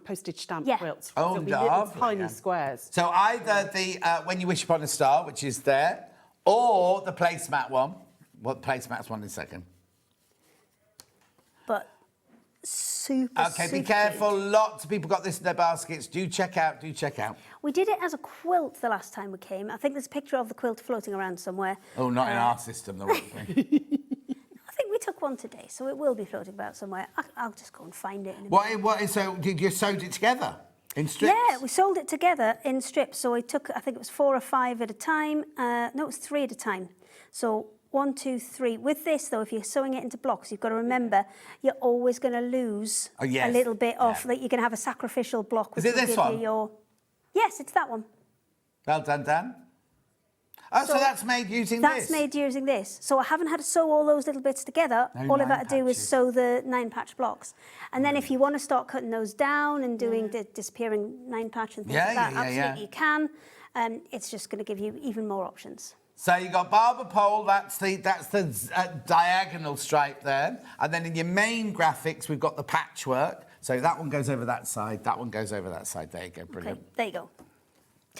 postage stamp Yeah. quilts. Oh, It'll be little lovely, tiny yeah. squares. So either the When You Wish Upon a Star, which is there, or the placemat one. What placemat's one in a second? But super, Okay, be super careful. cute. Lots of people got this in their baskets. Do check out. We did it as a quilt the last time we came. I think there's a picture of the quilt floating around somewhere. Oh, not in our system, though. won't we? I think we took one today, so it will be floating about somewhere. I'll just go and find it in a minute. What is so? Did you sewed it together? In strips? Yeah, we sold it together in strips. So I took, I think it was 4 or 5 at a time. No, it was 3 at a time. So 1, 2, 3. With this, though, if you're sewing it into blocks, you've got to remember you're always going to lose a little bit off. That you're going to have a sacrificial block. Is it this one? Yes, it's that one. Well done, Dan. Oh, so that's made using this? That's made using this. So I haven't had to sew all those little bits together. All I've had to do is sew the 9-patch blocks. And then if you want to start cutting those down and doing the disappearing 9-patch and things like that, absolutely you can. It's just going to give you even more options. So you've got barber pole, that's the diagonal stripe there. And then in your main graphics, we've got the patchwork. So that one goes over that side, that one goes over that side. There you go, brilliant. Okay, there you go.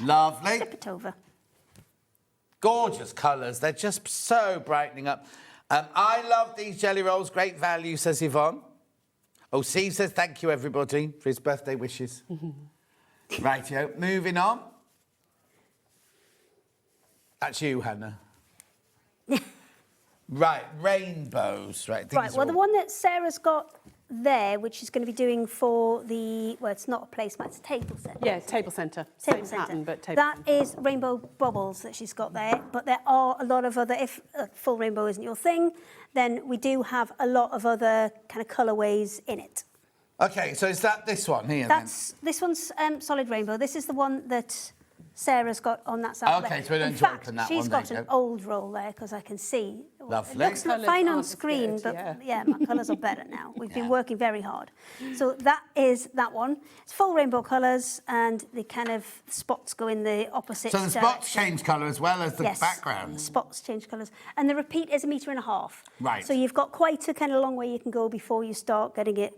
Lovely. Flip it over. Gorgeous colours. They're just so brightening up. I love these jelly rolls. Great value, says Yvonne. Oh, Steve says thank you, everybody, for his birthday wishes. Rightio. Moving on. That's you, Hannah. Right, rainbows. Right, Well, the one that Sarah's got there, which is going to be doing for the, well, it's not a placemat, it's a table centre. Yeah, table centre. Table Same pattern, centre. but table That centre. is rainbow bubbles that she's got there, but there are a lot of other, if a full rainbow isn't your thing, then we do have a lot of other kind of colourways in it. Okay, so is that this one here This one's solid rainbow. This is the one that Sarah's got on that side. Okay, so we don't In fact, open that she's one. got There you an go. old roll there because I can see. Lovely. It looks Colours fine on aren't screen, good, but yeah, my colours are better now. We've been working very hard. So that is that one. It's full rainbow colours and the kind of spots go in the opposite So the spots change colour as well as the background. The spots change colours. And the repeat is 1.5 meters. Right. So you've got quite a kind of long way you can go before you start getting it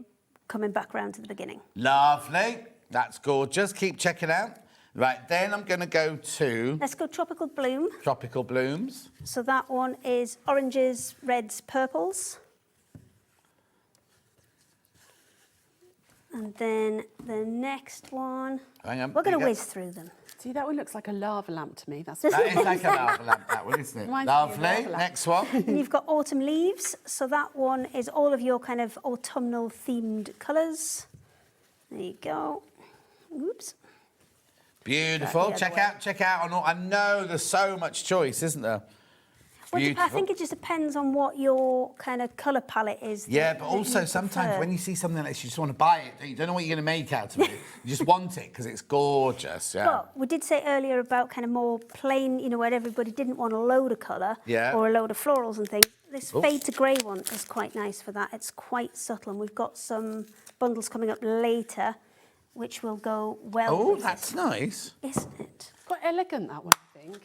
coming back round to the beginning. Lovely. That's gorgeous. Keep checking out. Right, then I'm going to go to... Let's go Tropical Bloom. Tropical Blooms. So that one is oranges, reds, purples. And then the next one... Hang on. We're going to you go. whiz through them. See, that one looks like a lava lamp to me. That's That is like a lava lamp, that one, isn't it? Reminds me of Lovely. lava lamp. Next one. And you've got autumn leaves. So that one is all of your kind of autumnal themed colours. There you go. Oops. Beautiful. the other Check out. I know there's so much choice, isn't there? Well, Beautiful. I think it just depends on what your kind of colour palette is. Yeah, that but you also sometimes prefer. when you see something like this, you just want to buy it. You don't know what you're going to make out of it. You just want it because it's gorgeous. Yeah. Well, we did say earlier about kind of more plain, you know, where everybody didn't want a load of colour or a load of florals and things. This fade to grey one is quite nice for that. It's quite subtle, and we've got some bundles coming up later, which will go well. Oh, with that's this, nice. isn't it? quite elegant, that one, I think.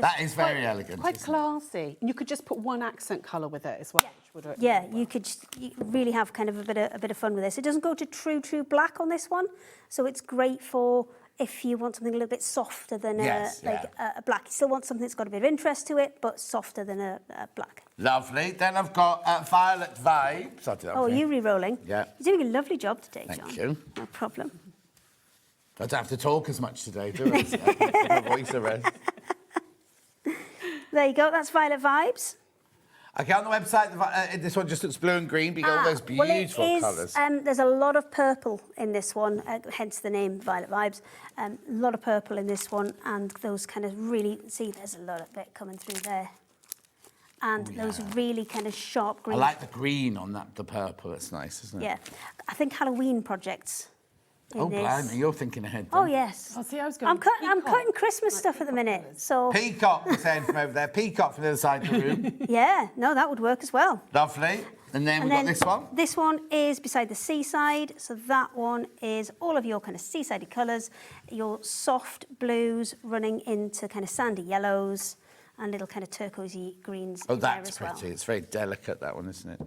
That is very elegant. Quite isn't it? classy. And you could just put one accent colour with it as well. Which would Yeah, you could you really have kind of a bit of fun with this. It doesn't go to true black on this one, so it's great for if you want something a little bit softer than a black. You still want something that's got a bit of interest to it, but softer than a black. Lovely. Then I've got Violet Vibes. Oh, you re-rolling? Yeah. You're doing a lovely job today, John. Thank you. No problem. I don't have to talk as much today, do I? My voice arrest. There you go. That's Violet Vibes. Okay, on the website, this one just looks blue and green, but you got all those beautiful colours. There's a lot of purple in this one, hence the name Violet Vibes. A lot of purple in this one, and those kind of really, see, there's a lot of it coming through there. And those really kind of sharp green. I like the green on the purple. It's nice, isn't it? Yeah. I think Halloween projects. Oh, blimey, you're thinking ahead. Then. Oh, yes. Oh, see, I was going I'm cutting Christmas stuff at the minute, so... Peacock, we're saying from over there. Peacock from the other side of the room. Yeah, no, that would work as well. Lovely. And then we've got this one. This one is beside the seaside. So that one is all of your kind of seasidey colours, your soft blues running into kind of sandy yellows and little kind of turquoisey greens Oh, in there that's as well. pretty. It's very delicate, that one, isn't it?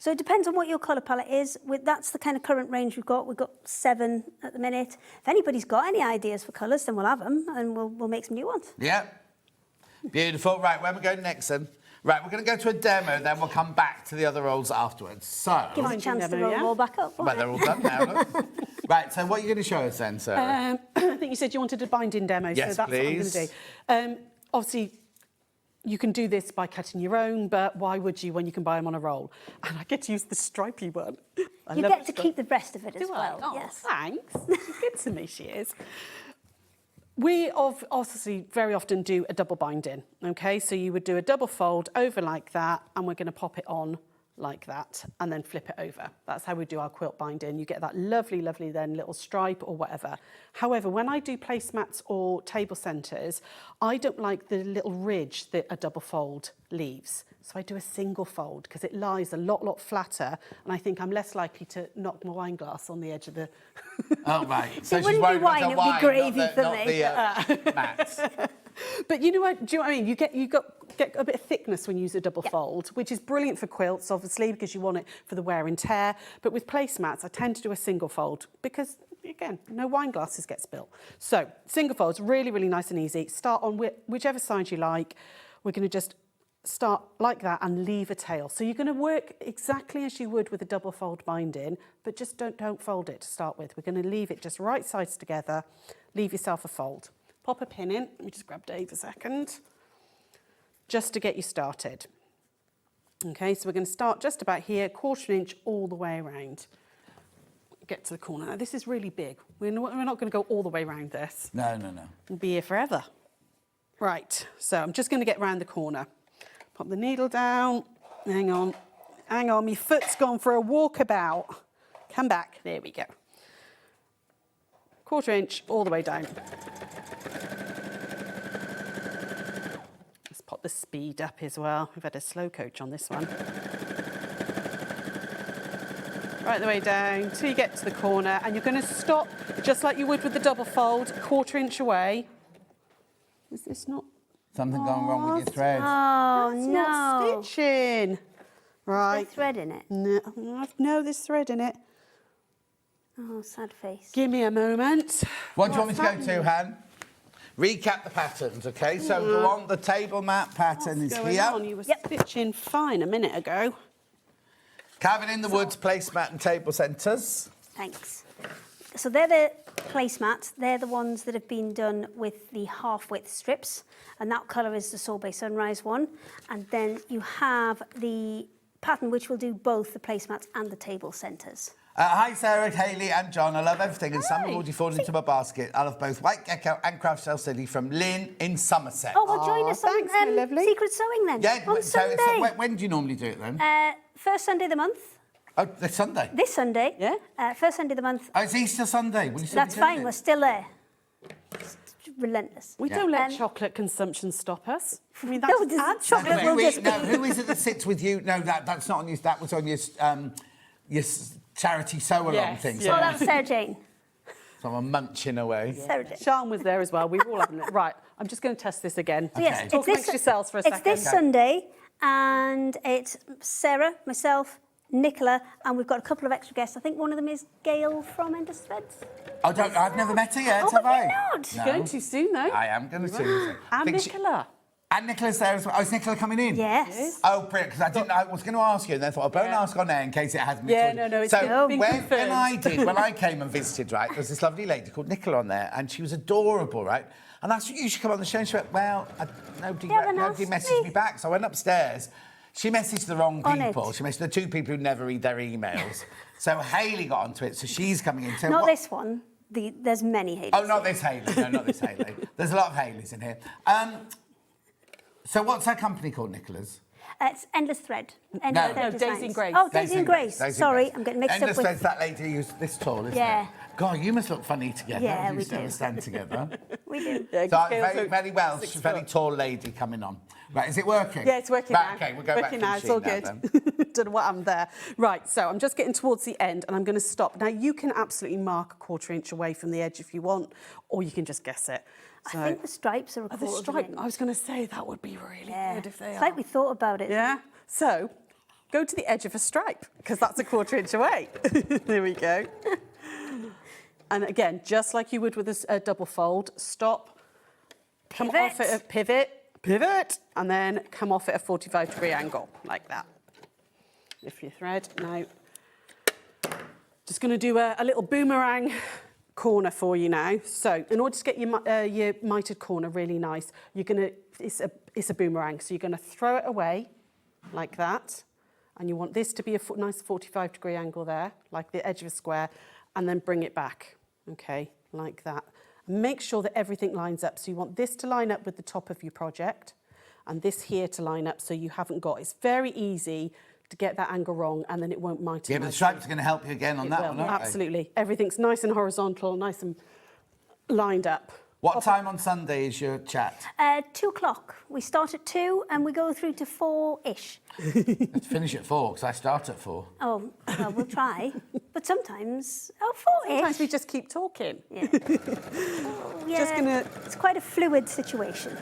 So it depends on what your colour palette is. That's the kind of current range we've got. We've got 7 at the minute. If anybody's got any ideas for colours, then we'll have them and we'll make some new ones. Yeah. Beautiful. Right, where are we going next then? Right, we're going to go to a demo, then we'll come back to the other rolls afterwards. So... Give us a chance to roll them all back up. Well, they're all done now, look. Right, so what are you going to show us then, Sarah? I think you said you wanted a binding demo, Yes, so that's please. what I'm going to do. Obviously, you can do this by cutting your own, but why would you when you can buy them on a roll? And I get to use the stripy one. I You love get it. to keep the rest of it as Do I? well. Oh, Yes. thanks. She's good to me, she is. We obviously very often do a double binding, okay? So you would do a double fold over like that, and we're going to pop it on like that, and then flip it over. That's how we do our quilt binding. You get that lovely, lovely then little stripe or whatever. However, when I do placemats or table centres, I don't like the little ridge that a double fold leaves. So I do a single fold because it lies a lot flatter, and I think I'm less likely to knock my wine glass on the edge of the... Oh, right. So It wouldn't be wine, it would be gravy for me. Mats. But you know what? Do you know what I mean? You get a bit of thickness when you use a double fold, which is brilliant for quilts, obviously, because you want it for the wear and tear. But with placemats, I tend to do a single fold because, again, no wine glasses get spilt. So single folds, really, really nice and easy. Start on whichever side you like. We're going to just start like that and leave a tail. So you're going to work exactly as you would with a double fold binding, but just don't fold it to start with. We're going to leave it just right sides together. Leave yourself a fold. Pop a pin in. Let me just grab Dave a second, just to get you started. Okay, so we're going to start just about here, 1/4 inch all the way around. Get to the corner. Now, this is really big. We're not going to go all the way around this. No. We'll be here forever. Right, so I'm just going to get round the corner. Pop the needle down. Hang on. My foot's gone for a walkabout. Come back. There we go. 1/4 inch all the way down. Let's pop the speed up as well. We've had a slow coach on this one. Right the way down till you get to the corner, and you're going to stop just like you would with the double fold, 1/4 inch away. Is this not? Something going wrong with your thread. Oh, It's no. not stitching. Right. There's thread in it. No, there's thread in it. Oh, sad face. Give me a moment. What do you want me to go to, Han? Recap the patterns, okay? So go on, the table mat pattern is Going here. on? You were stitching fine a minute ago. Cabin in the Woods, placemat and table centres. Thanks. So they're the placemats. They're the ones that have been done with the half-width strips, and that colour is the Sorbet Sunrise one. And then you have the pattern which will do both the placemats and the table centres. Hi, Sarah, Hayley and John. I love everything, and some have already fallen into my basket. I love both White Gecko and Craft Shell City from Lynn in Somerset. Oh, well, join us thanks, my on lovely. Secret Sewing then, Yeah, on Sunday. when do you normally do it then? First Sunday of the month, Oh, this Sunday. this Sunday. Yeah. First Sunday of the month. Oh, it's Easter Sunday. Will you still That's be doing fine, it? we're still there. It's relentless. We don't let Um, chocolate consumption stop us. I mean, that No, just just adds chocolate to it. will just be... Who is it that sits with you? No, that's not on your. That was on your charity sew along Yes, thing. yeah. Oh, that's Sarah Jane. So I'm munching away. Sarah Jane. Sean was there as well. We were all having it. Right, I'm just going to test this again. So yes, Okay. Talk amongst yourselves for a it's second. this Sunday, and it's Sarah, myself, Nicola, and we've got a couple of extra guests. I think one of them is Gail from Endless Threads. I've never met her yet, Oh, have have I? you not? You're going too soon, though. I am going to. And Nicola. And Nicola's there as well. Oh, is Nicola coming in? Yes. Oh, brilliant, because I was going to ask you, and then I thought, I better ask on air in case it hasn't been Yeah, sorted. no, it's so been when confirmed. when I came and visited, right, there was this lovely lady called Nicola on there, and she was adorable, right? And I said, you should come on the show. And she went, well, nobody messaged me back. So I went upstairs. She messaged the wrong On people. it. She messaged the two people who never read their emails. So Hayley got onto it, so she's coming in. So Not this one. There's many Haleys. Oh, not this Hayley. No, not this Hayley. There's a lot of Haleys in here. So what's her company called, Nicola's? It's Endless Thread. No, Thread Daisy Designs. and Grace. Oh, Daisy and Grace. Sorry, I'm getting mixed Endless up with... Thread's that lady who's this tall, isn't Yeah. it? God, you must look funny together. Yeah, you we never do. stand together. We do. Yeah, So I'm Gail's very, very well. She's a very 6 tall lady coming on. Right, is it working? Yeah, it's working right, now. Okay, we'll go working back now. to It's the all machine good. now, then. Don't know what happened there. Right, so I'm just getting towards the end, and I'm going to stop. Now you can absolutely mark a 1/4 inch away from the edge if you want, or you can just guess it. So, I think the stripes are a the quarter of an stripe. inch. I was going to say that would be really good if they It's are. like we thought about it. Yeah. So go to the edge of a stripe because that's a 1/4 inch away. There we go. And again, just like you would with a double fold, stop, come off at a pivot, and then come off at a 45-degree angle, like that. Lift your thread. Now, just going to do a little boomerang corner for you now. So, in order to get your mitered corner really nice, you're going to, it's a boomerang, so you're going to throw it away, like that, and you want this to be a nice 45-degree angle there, like the edge of a square, and then bring it back, okay, like that. Make sure that everything lines up. So you want this to line up with the top of your project, and this here to line up so you haven't got, it's very easy to get that angle wrong, and then it won't mite. Yeah, but the stripes are going to help you again on that one, aren't they? Absolutely. Everything's nice and horizontal, nice and lined up. What time on Sunday is your chat? 2 o'clock. We start at 2 and we go through to 4-ish. Let's finish at 4, because I start at 4. Oh, well, we'll try. But sometimes, 4-ish. Sometimes we just keep talking. Yeah. Yeah, Just gonna it's quite a fluid situation.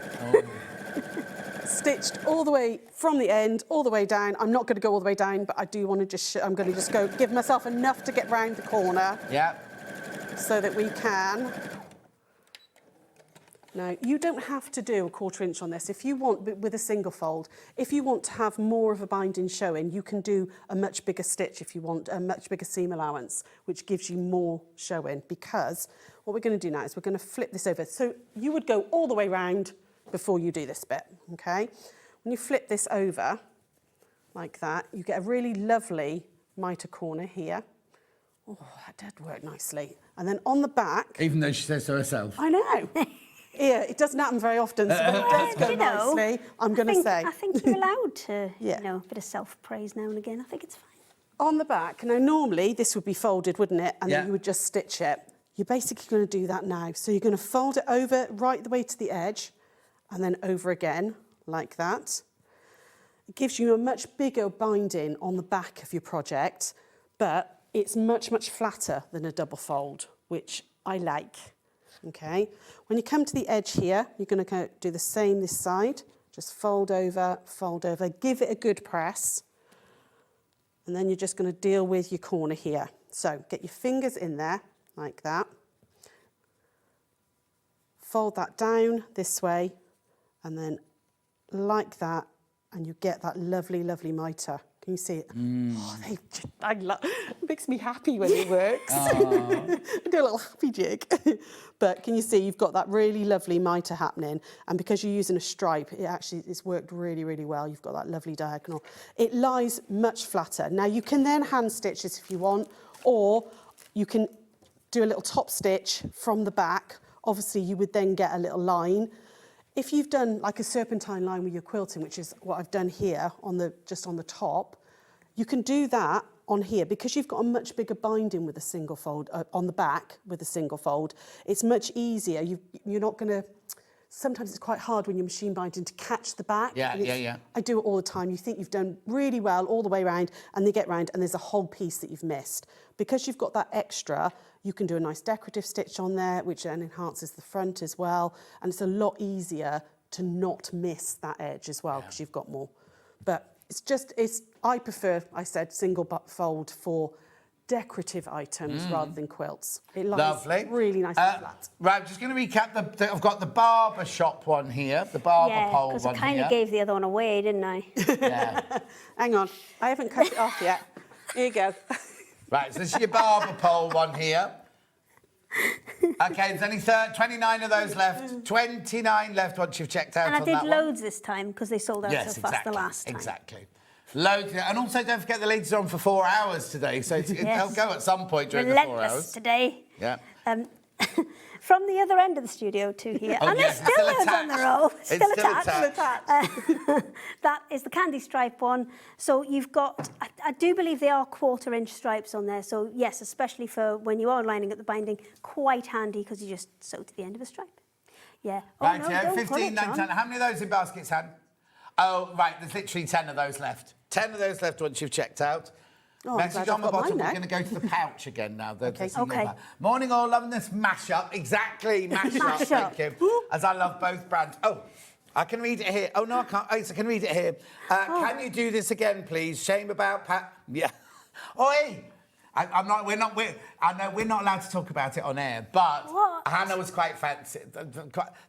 stitched all the way from the end, all the way down. I'm not going to go all the way down, but I do want to just, I'm going to just go, give myself enough to get round the corner. Yeah. So that we can. Now, you don't have to do a 1/4 inch on this. If you want, with a single fold, if you want to have more of a binding showing, you can do a much bigger stitch if you want, a much bigger seam allowance, which gives you more showing, because what we're going to do now is we're going to flip this over. So you would go all the way round before you do this bit, okay? When you flip this over, like that, you get a really lovely mitre corner here. Oh, that did work nicely. And then on the back... Even though she says so herself. I know. Yeah, it doesn't happen very often, so when it does go nicely, I'm going to say... I think you're allowed to, Yeah. you know, a bit of self-praise now and again. I think it's fine. On the back, now normally this would be folded, wouldn't it? And Yeah. then you would just stitch it. You're basically going to do that now. So you're going to fold it over right the way to the edge and then over again, like that. It gives you a much bigger binding on the back of your project, but it's much, much flatter than a double fold, which I like. Okay, when you come to the edge here, you're going to do the same this side. Just fold over, give it a good press. And then you're just going to deal with your corner here. So get your fingers in there, like that. Fold that down this way, and then like that, and you get that lovely, lovely mitre. Can you see it? Oh, it makes me happy when it works. I do a little happy jig. But can you see you've got that really lovely mitre happening, and because you're using a stripe, it's worked really, really well. You've got that lovely diagonal. It lies much flatter. Now you can then hand stitch this if you want, or you can do a little top stitch from the back. Obviously you would then get a little line. If you've done like a serpentine line with your quilting, which is what I've done here just on the top, you can do that on here because you've got a much bigger binding with a single fold on the back with a single fold. It's much easier. You're not going to. Sometimes it's quite hard when you're machine binding to catch the back. Yeah. I do it all the time. You think you've done really well all the way around, and they get round, and there's a whole piece that you've missed. Because you've got that extra, you can do a nice decorative stitch on there, which then enhances the front as well. And it's a lot easier to not miss that edge as well, because you've got more. But I prefer, I said, single fold for decorative items rather than quilts. It lies really nice and flat. Right, I'm just going to recap. I've got the barber shop one here, the barber pole one here. because I kind of gave the other one away, didn't I? Yeah. Hang on, I haven't cut it off yet. Here you go. Right, so this is your barber pole one here. Okay, there's only 29 of those left. 29 left once you've checked out And on I that did one. loads this time because they sold out so fast the last time. Exactly. Loads. And also, don't forget the ladies are on for 4 hours today, so they'll go at some point during the 4 Relentless hours. today. Yeah. From the other end of the studio to here. Oh, and yes, there's still loads on the roll. Still attached. That is the candy stripe one. So you've got, I do believe they are 1/4 inch stripes on there. So yes, especially for when you are lining up the binding, quite handy because you just sew to the end of a stripe. Yeah. Right, no, yeah, don't pull 15, it, 19. John. How many of those in baskets, Han? Oh, right, there's literally 10 of those left. 10 of those left once you've checked out. Oh, I'm Message glad on the I've got bottom. mine We're now. going to go to the pouch again now. Okay. Okay. Morning all, loving this mash-up. Exactly, mash-up. Thank you. As I love both brands. Oh, I can read it here. Oh, no, I can't. Oh, yes, I can read it here. Can you do this again, please? Shame about Pat. Yeah. Oi! I know we're not allowed to talk about it on air, but What? Hannah was quite fancy.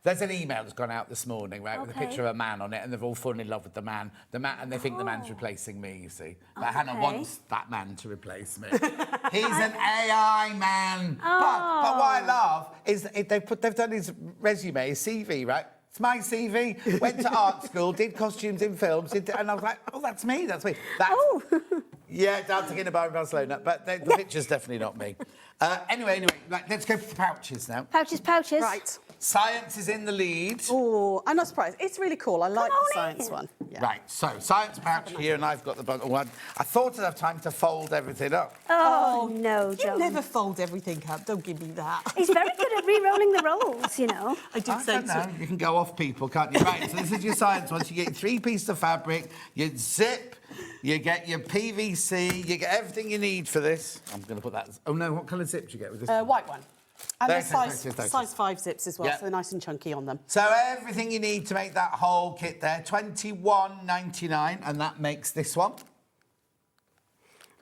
There's an email that's gone out this morning, right, with a Okay. picture of a man on it, and they've all fallen in love with the man, and they think the man's replacing me, you see. But Hannah Okay. wants that man to replace me. He's an AI man. But what I love is they've done his resume, his CV, right? It's my CV. Went to art school, did costumes in films, and I was like, oh, that's me. That's, yeah, dancing in a bar in Barcelona, but the picture's definitely not me. Anyway, right, let's go for the pouches now. Pouches. Right. Science is in the lead. Oh, I'm not surprised. It's really cool. I like the science one. Yeah. Right, so science pouch here, and I've got the bottom one. I thought I'd have time to fold everything up. Oh, no, John. You never fold everything up. Don't give me that. He's very good at re-rolling the rolls, you know. I did I say don't know. You can go off people, can't you? Right, so this is your science one. So you get 3 pieces of fabric, you zip, you get your PVC, you get everything you need for this. I'm going to put that... Oh, no, what colour zip do you get with this? White one. And they're Thanks. size 5 zips as well, Yeah. so they're nice and chunky on them. So everything you need to make that whole kit there, $21.99, and that makes this one.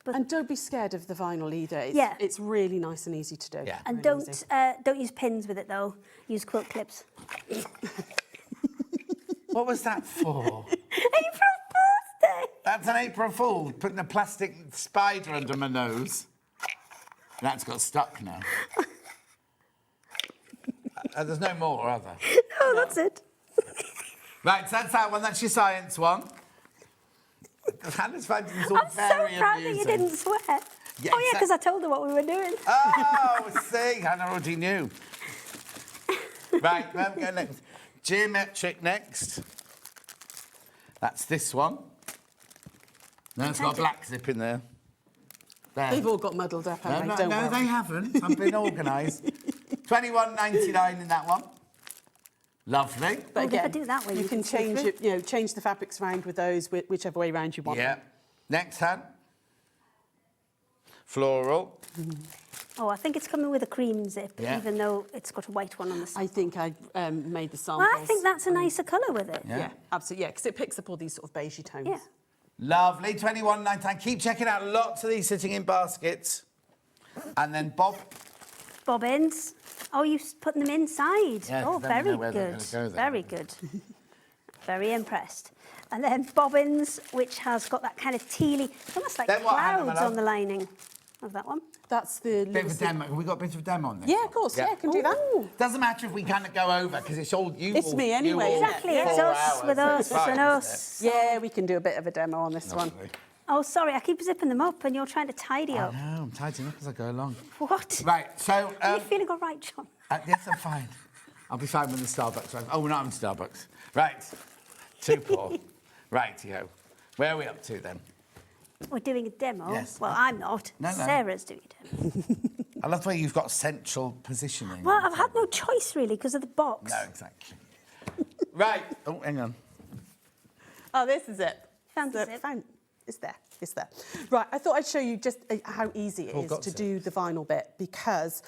And don't be scared of the vinyl either. It's really nice and easy to do. Yeah. And Really easy. don't use pins with it, though. Use quilt clips. What was that for? April birthday! That's an April Fool, putting a plastic spider under my nose. That's got stuck now. There's no more, are there? No, that's it. Right, so that's that one. That's your science one. Hannah's finding this all I'm so very proud amusing. that you didn't sweat. Yeah, Oh, yeah, because I told her what we were doing. Oh, see, Hannah already knew. Right, where we go next? Geometric next. That's this one. No, it's got a black zip in there. There. They've all got muddled up, haven't they? Don't No, worry. they haven't. I've been organised. $21.99 in that one. Lovely. But if I again, do that way, you you can can see change through. it, change the fabrics around with those, whichever way around you want. Yeah. Next hand. Floral. Oh, I think it's coming with a cream zip, Yeah. even though it's got a white one on the side. I think I made the samples. Well, I think that's a nicer colour with it. Yeah, absolutely. Yeah, because it picks up all these sort of beigey tones. Yeah. Lovely. $21.99. Keep checking out lots of these sitting in baskets. And then Bobbins. Oh, you're putting them inside. Yeah, oh, then we very know where they're good. gonna go then. Very good. Very impressed. And then bobbins, which has got that kind of tealy, almost like Then what, Hannah, my clouds love? on the lining of that one. That's the... bit of a demo. Have we got a bit of a demo on this? Yeah, of course. Yeah, I can do that. Ooh. Doesn't matter if we can't go over because it's all you. It's me anyway, you all isn't it? Exactly, Yeah. it's 4 us hours, with so us it's fine, and isn't us. Yeah, we can do a bit of a demo on this it? one. Lovely. Oh, sorry, I keep zipping them up and you're trying to tidy up. No, I'm tidying up as I go along. What? Right, so... Are you feeling all right, John? yes, I'm fine. I'll be fine when the Starbucks arrives. Oh, we're not having Starbucks. Right. Too poor. Rightio. Where are we up to then? We're doing a demo. Yes. Well, I'm not. No. Sarah's doing a demo. I love the way you've got central positioning. Well, I've had no choice, really, because of the box. No, exactly. Right. Oh, hang on. Oh, this is it. Found the zip. It's there. It's there. Right, I thought I'd show you just how easy it Oh, is got to zip. do the vinyl bit because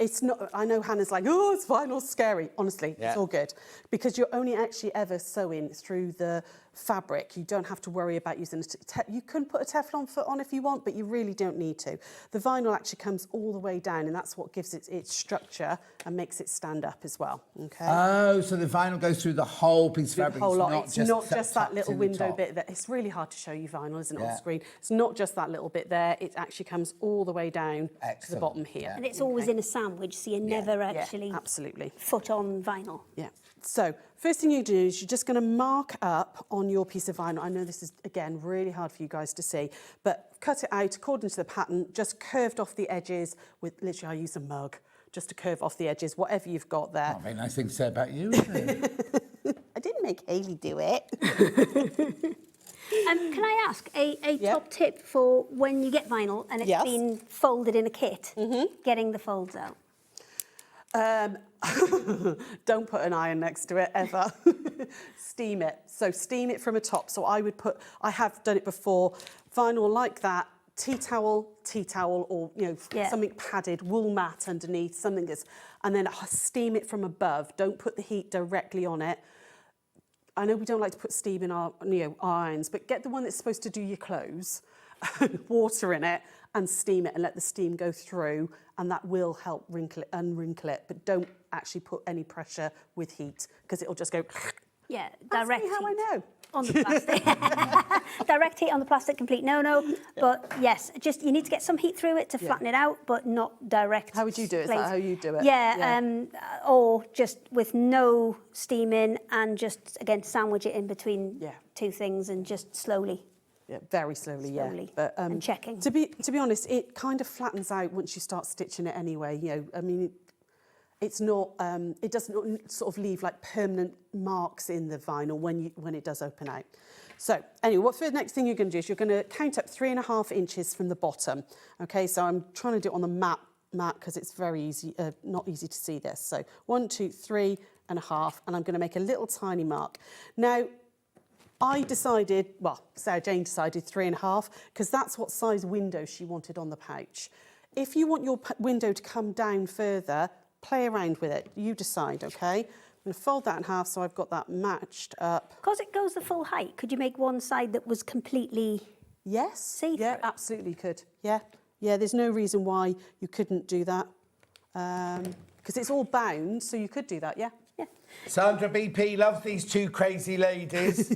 it's not... I know Hannah's like, oh, it's vinyl scary. Honestly, Yeah. it's all good because you're only actually ever sewing through the fabric. You don't have to worry about using you can put a Teflon foot on if you want, but you really don't need to. The vinyl actually comes all the way down and that's what gives it its structure and makes it stand up as well, okay? Oh, so the vinyl goes through the whole piece of The fabric. whole lot. It's not tucked just that little in the window top. bit that it's really hard to show you vinyl, isn't it, Yeah. on screen? It's not just that little bit there. It actually comes all the way down to the Excellent. bottom here. And it's always in a sandwich, so you never actually absolutely. foot on vinyl. Yeah. So first thing you do is you're just going to mark up on your piece of vinyl. I know this is, again, really hard for you guys to see, but cut it out according to the pattern, just curved off the edges with, literally, I use a mug just to curve off the edges, whatever you've got there. Not a very nice thing to say about you, is it? I didn't make Hayley do it. Can I ask a top tip for when you get vinyl and it's Yes. been folded in a kit, getting the folds out? Don't put an iron next to it ever. Steam it. So steam it from a top. So I have done it before, vinyl like that, tea towel, or something padded, wool mat underneath, something that's, and then steam it from above. Don't put the heat directly on it. I know we don't like to put steam in our irons, but get the one that's supposed to do your clothes, water in it, and steam it, and let the steam go through, and that will help unwrinkle it. But don't actually put any pressure with heat because it'll just go. Yeah, Ask direct me how I heat. know. on the plastic. Direct heat on the plastic, complete no-no. But yes, just you need to get some heat through it to flatten it out, but not direct. How would you do it? Is that how you do it? Yeah, or just with no steam in and just, again, sandwich it in between two things and just slowly. Yeah, very slowly, yeah. But, and checking. To be honest, it kind of flattens out once you start stitching it anyway. You know, I mean, it's not. It doesn't sort of leave like permanent marks in the vinyl when it does open out. So anyway, what for the next thing you're going to do is you're going to count up 3.5 inches from the bottom. Okay, so I'm trying to do it on the mat because it's very easy, not easy to see this. So 1, 2, 3.5, and I'm going to make a little tiny mark. Now, I decided, well, Sarah Jane decided 3.5 because that's what size window she wanted on the pouch. If you want your window to come down further, play around with it. You decide, okay? I'm going to fold that in half so I've got that matched up. Because it goes the full height, could you make one side that was completely see-through? Yeah, absolutely could. Yeah, there's no reason why you couldn't do that. Because it's all bound, so you could do that, yeah. Sandra BP loves these two crazy ladies.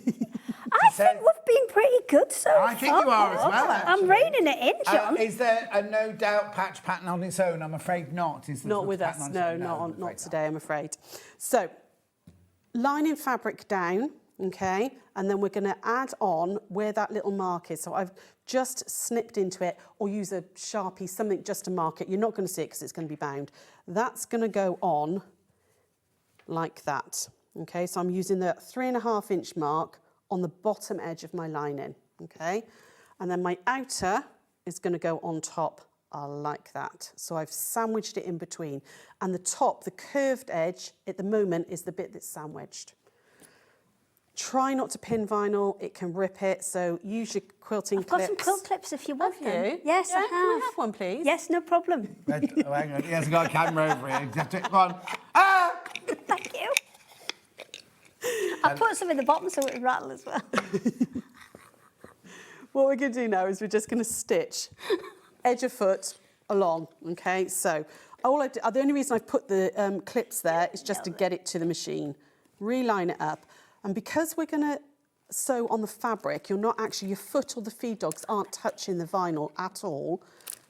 I think we've been pretty good so far. I think you are as well, actually. I'm reining it in, John. Is there a no doubt patch pattern on its own? I'm afraid not. Is there Not with us, no, not today, I'm afraid. So, lining fabric down, okay, and then we're going to add on where that little mark is. So I've just snipped into it, or use a Sharpie, something just to mark it. You're not going to see it because it's going to be bound. That's going to go on like that. Okay, so I'm using the 3.5 inch mark on the bottom edge of my lining, okay? And then my outer is going to go on top like that. So I've sandwiched it in between. And the top, the curved edge, at the moment, is the bit that's sandwiched. Try not to pin vinyl, it can rip it, so use your quilting clips. I've got some quilt clips if you want Have them. you? Yes, Yeah, I have. Can I have one, please? Yes, no problem. Oh, hang on. He hasn't got a camera over here. Go on. Ah! Thank you. I put some in the bottom so it would rattle as well. What we're going to do now is we're just going to stitch edge of foot along, okay? So the only reason I've put the clips there is just to get it to the machine. Reline it up. And because we're going to sew on the fabric, your foot or the feed dogs aren't touching the vinyl at all.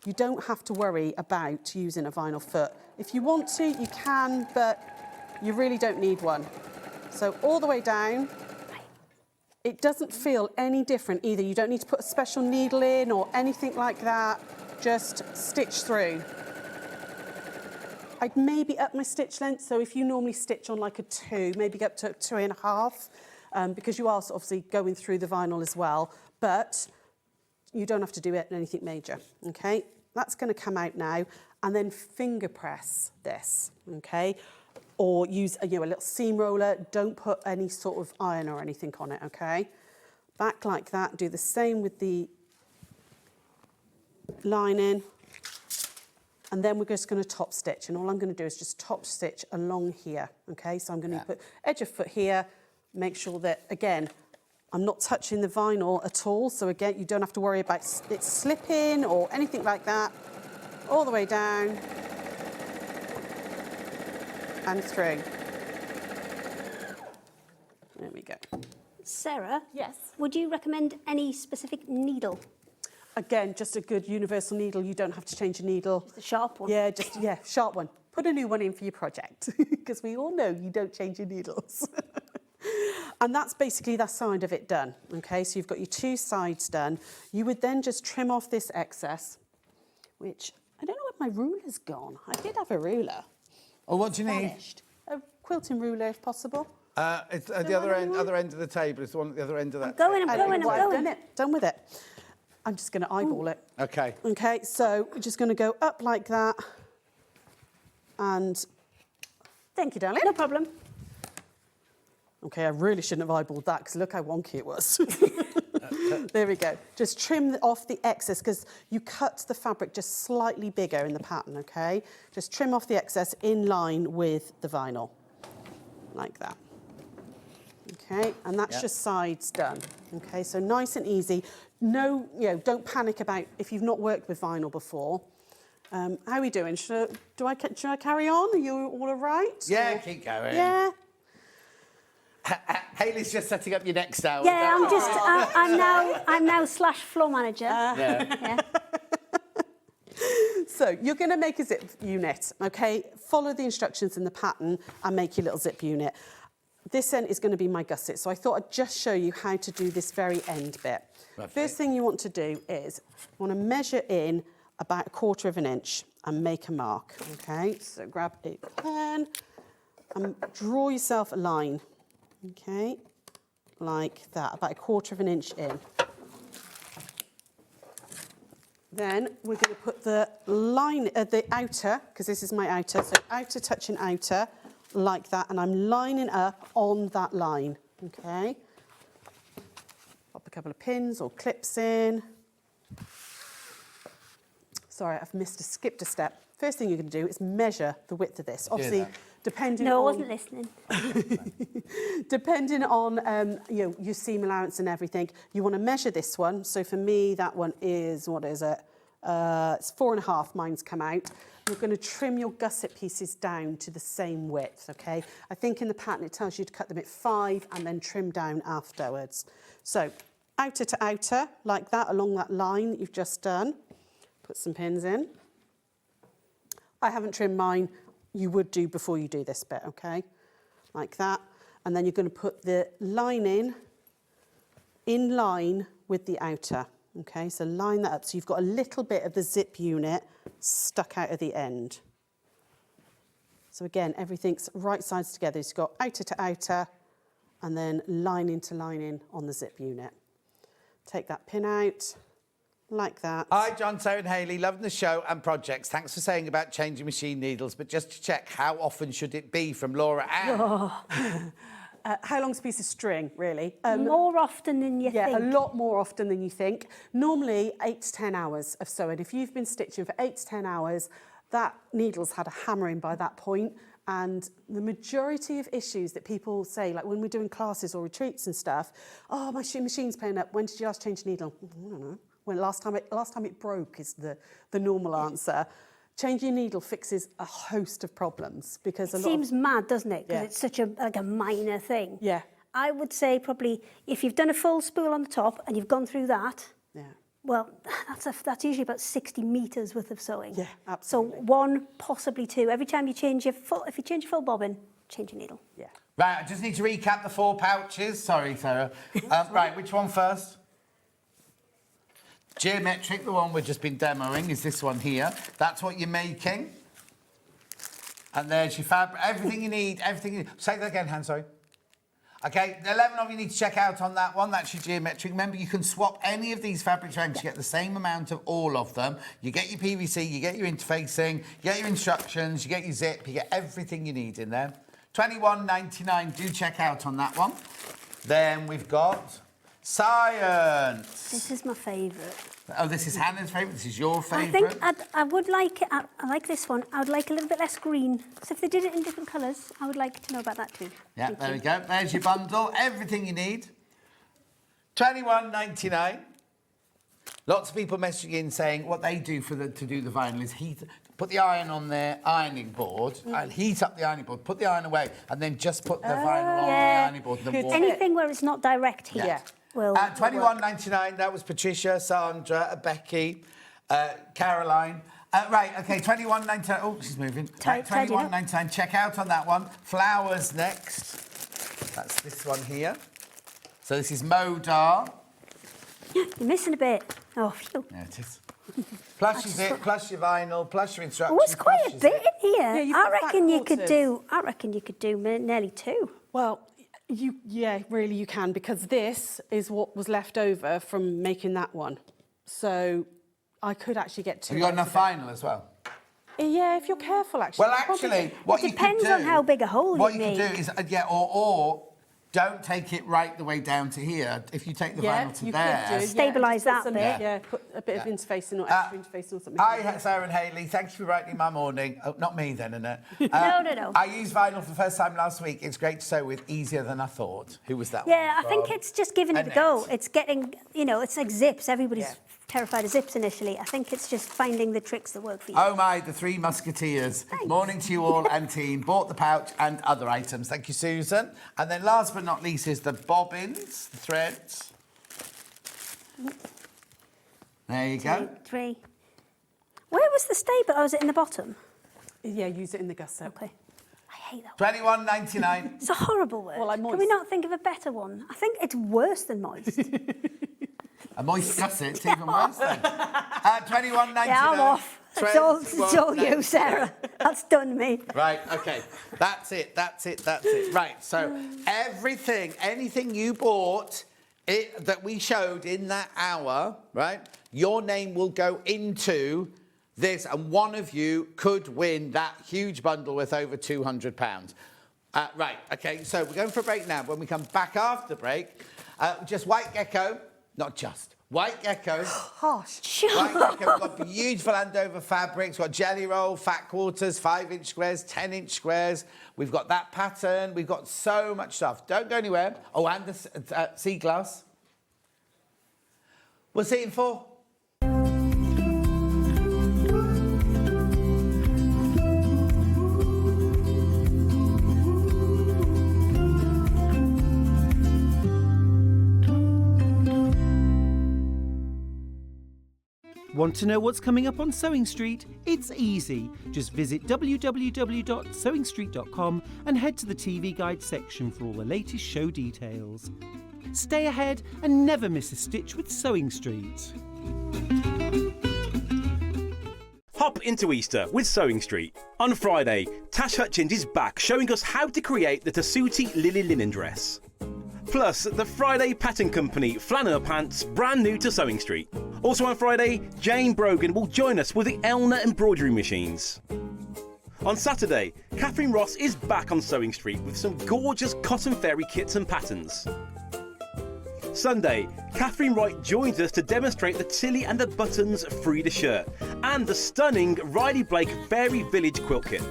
You don't have to worry about using a vinyl foot. If you want to, you can, but you really don't need one. So all the way down. It doesn't feel any different either. You don't need to put a special needle in or anything like that. Just stitch through. I'd maybe up my stitch length. So if you normally stitch on like a 2, maybe get up to 2.5, because you are obviously going through the vinyl as well. But you don't have to do anything major, okay? That's going to come out now. And then finger press this, okay? Or use a little seam roller. Don't put any sort of iron or anything on it, okay? Back like that. Do the same with the lining. And then we're just going to top stitch. And all I'm going to do is just top stitch along here, okay? So I'm going to put edge of foot here. Make sure that, again, I'm not touching the vinyl at all. So again, you don't have to worry about it slipping or anything like that. All the way down. And through. There we go. Sarah? Yes? Would you recommend any specific needle? Again, just a good universal needle. You don't have to change a needle. Just a sharp one? Yeah, sharp one. Put a new one in for your project because we all know you don't change your needles. And that's basically that side of it done. Okay, so you've got your 2 sides done. You would then just trim off this excess, which I don't know where my ruler's gone. I did have a ruler. Oh, what do you need? A quilting ruler, if possible. It's at the other end of the table. It's the one at the other end of that. I'm going. Done with it. I'm just going to eyeball it. Okay. Okay, so we're just going to go up like that. And thank you, darling. No problem. Okay, I really shouldn't have eyeballed that because look how wonky it was. There we go. Just trim off the excess because you cut the fabric just slightly bigger in the pattern, okay? Just trim off the excess in line with the vinyl, like that. Okay, and that's your sides done. Okay, so nice and easy. No, don't panic about if you've not worked with vinyl before. How are we doing? Should I carry on? Are you all right? Yeah, keep going. Yeah. Hayley's just setting up your next hour. Yeah, I'm now slash floor manager. Yeah. So you're going to make a zip unit, okay? Follow the instructions in the pattern and make your little zip unit. This end is going to be my gusset, so I thought I'd just show you how to do this very end bit. Lovely. First thing you want to do is you want to measure in about 1/4 of an inch and make a mark, okay? So grab a pen and draw yourself a line, okay? Like that, about 1/4 of an inch in. Then we're going to put the line, the outer, because this is my outer, so outer touching outer, like that, and I'm lining up on that line, okay? Pop a couple of pins or clips in. Sorry, I've skipped a step. First thing you're going to do is measure the width of this. Obviously, depending on... No, I wasn't listening. Depending on your seam allowance and everything, you want to measure this one. So for me, that one is, what is it? It's 4.5, mine's come out. You're going to trim your gusset pieces down to the same width, okay? I think in the pattern it tells you to cut them at 5 and then trim down afterwards. So outer to outer, like that, along that line that you've just done. Put some pins in. I haven't trimmed mine. You would do before you do this bit, okay? Like that. And then you're going to put the lining in line with the outer, okay? So line that up. So you've got a little bit of the zip unit stuck out of the end. So again, everything's right sides together. So you've got outer to outer and then lining to lining on the zip unit. Take that pin out. Like that. Hi, John, Sarah and Hayley, loving the show and projects. Thanks for saying about changing machine needles, but just to check, how often should it be from Laura Ann? Oh. How long's a piece of string, really? More often than you think. Yeah, a lot more often than you think. Normally 8 to 10 hours of sewing. If you've been stitching for 8 to 10 hours, that needle's had a hammering by that point. And the majority of issues that people say, like when we're doing classes or retreats and stuff, oh, my machine's playing up. When did you last change the needle? I don't know. When last time it broke is the normal answer. Changing your needle fixes a host of problems because it seems mad, doesn't it? Because it's such a minor thing. Yeah. I would say probably if you've done a full spool on the top and you've gone through that. Yeah. Well, that's usually about 60 metres worth of sewing. Yeah, absolutely. So 1, possibly 2. Every time you change your full bobbin, change your needle. Yeah. Right, I just need to recap the 4 pouches. Sorry, Sarah. Right, which one first? Geometric, the one we've just been demoing, is this one here. That's what you're making. And there's your fabric, everything you need, everything you need. Say that again, Han, sorry. Okay, the 11 of you need to check out on that one. That's your geometric. Remember, you can swap any of these fabric ranks. You get the same amount of all of them. You get your PVC, you get your interfacing, you get your instructions, you get your zip, you get everything you need in there. $21.99, do check out on that one. Then we've got Science. This is my favourite. Oh, this is Hannah's favourite. This is your favourite. I think I would like it. I like this one. I would like a little bit less green. So if they did it in different colours, I would like to know about that too. Yeah, there we go. There's your bundle. Everything you need. $21.99. Lots of people messaging in saying what they do to do the vinyl is put the iron on their ironing board and heat up the ironing board, put the iron away, and then just put the vinyl on the ironing board. And then anything where it's not direct heat. Yeah. Will $21.99. That was Patricia, Sandra, Becky, Caroline. Right, okay, $21.99. Oh, she's moving. $21.99. Check out on that one. Flowers next. That's this one here. So this is Modar. You're missing a bit. Oh, phew. There it is. Plus your zip, plus your vinyl, plus your instructions. Oh, it's quite a bit in here. Yeah, I reckon you could do nearly 2. Well, really you can, because this is what was left over from making that one. So I could actually get 2. Have you got enough vinyl as well? Yeah, if you're careful, actually. Well, actually, what you could do... Depends on how big a hole you make. What you could do is, or don't take it right the way down to here. If you take the vinyl to there... Could do, stabilise that bit. Yeah, put a bit of interfacing or extra interfacing or something. Hi, Sarah and Hayley. Thank you for writing my morning. Oh, not me then, innit? No. I used vinyl for the first time last week. It's great to sew with, easier than I thought. Who was that Yeah, one? I think it's just giving it a go. It's getting, it's like zips. Everybody's terrified of zips initially. I think it's just finding the tricks that work for you. Oh my, the Three Musketeers. Thanks. Morning to you all and team. Bought the pouch and other items. Thank you, Susan. And then last but not least is the bobbins, the threads. There you go. 2, 3. Where was the staple? Oh, was it in the bottom? Yeah, use it in the gusset. Okay. I hate that one. £21.99. It's a horrible word. Well, I'm Can we moist. not think of a better one? I think it's worse than moist. A moist gusset, it's even worse then. £21.99. Yeah, I'm off. It's all you, Sarah. That's done me. Right, okay. That's it. Right, so anything you bought that we showed in that hour, right, your name will go into this, and one of you could win that huge bundle worth over £200. Right, okay, so we're going for a break now. When we come back after the break, just white gecko, not just, white gecko. Harsh. White gecko, we've got beautiful Andover fabrics, we've got jelly roll, fat quarters, 5-inch squares, 10-inch squares. We've got that pattern, we've got so much stuff. Don't go anywhere. Oh, and the sea glass. We'll see you in 4. Want to know what's coming up on Sewing Street? It's easy. Just visit www.sewingstreet.com and head to the TV Guide section for all the latest show details. Stay ahead and never miss a stitch with Sewing Street. Hop into Easter with Sewing Street. On Friday, Tash Hutchins is back showing us how to create the Tessuti Lily linen dress. Plus, the Friday Pattern Company flannel pants, brand new to Sewing Street. Also on Friday, Jane Brogan will join us with the Elna embroidery machines. On Saturday, Catherine Ross is back on Sewing Street with some gorgeous cotton fairy kits and patterns. Sunday, Catherine Wright joins us to demonstrate the Tilly and the Buttons Frida shirt and the stunning Riley Blake Fairy Village quilt kit.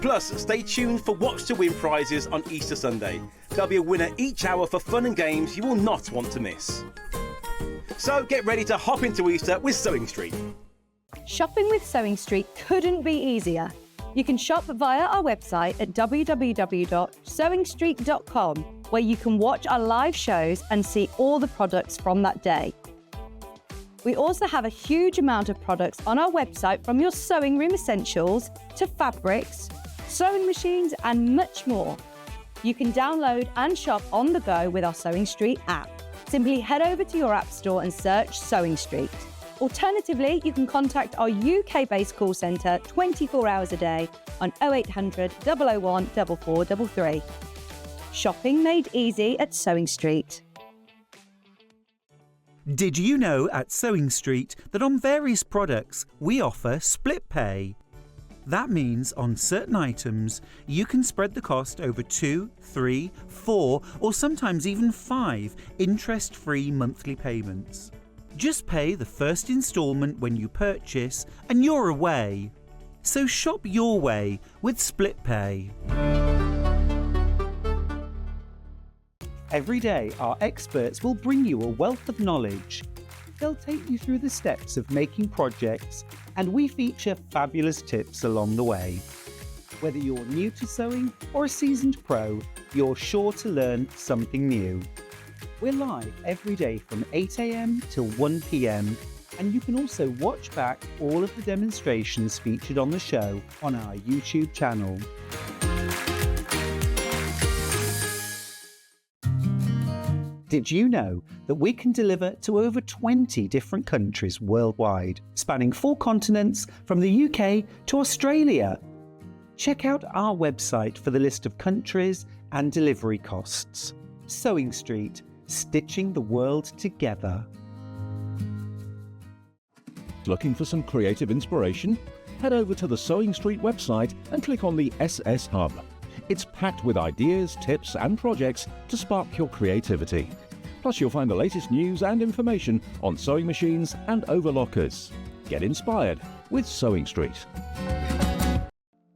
Plus, stay tuned for Watch to Win prizes on Easter Sunday. There'll be a winner each hour for fun and games you will not want to miss. So get ready to hop into Easter with Sewing Street. Shopping with Sewing Street couldn't be easier. You can shop via our website at www.sewingstreet.com, where you can watch our live shows and see all the products from that day. We also have a huge amount of products on our website, from your sewing room essentials to fabrics, sewing machines and much more. You can download and shop on the go with our Sewing Street app. Simply head over to your app store and search Sewing Street. Alternatively, you can contact our UK-based call centre 24 hours a day on 0800 001 4433. Shopping made easy at Sewing Street. Did you know at Sewing Street that on various products we offer split pay? That means on certain items you can spread the cost over 2, 3, 4 or sometimes even 5 interest-free monthly payments. Just pay the first instalment when you purchase and you're away. So shop your way with split pay. Every day, our experts will bring you a wealth of knowledge. They'll take you through the steps of making projects, and we feature fabulous tips along the way. Whether you're new to sewing or a seasoned pro, you're sure to learn something new. We're live every day from 8 a.m. till 1 p.m, and you can also watch back all of the demonstrations featured on the show on our YouTube channel. Did you know that we can deliver to over 20 different countries worldwide, spanning 4 continents from the UK to Australia? Check out our website for the list of countries and delivery costs. Sewing Street, stitching the world together. Looking for some creative inspiration? Head over to the Sewing Street website and click on the SS Hub. It's packed with ideas, tips and projects to spark your creativity. Plus you'll find the latest news and information on sewing machines and overlockers. Get inspired with Sewing Street.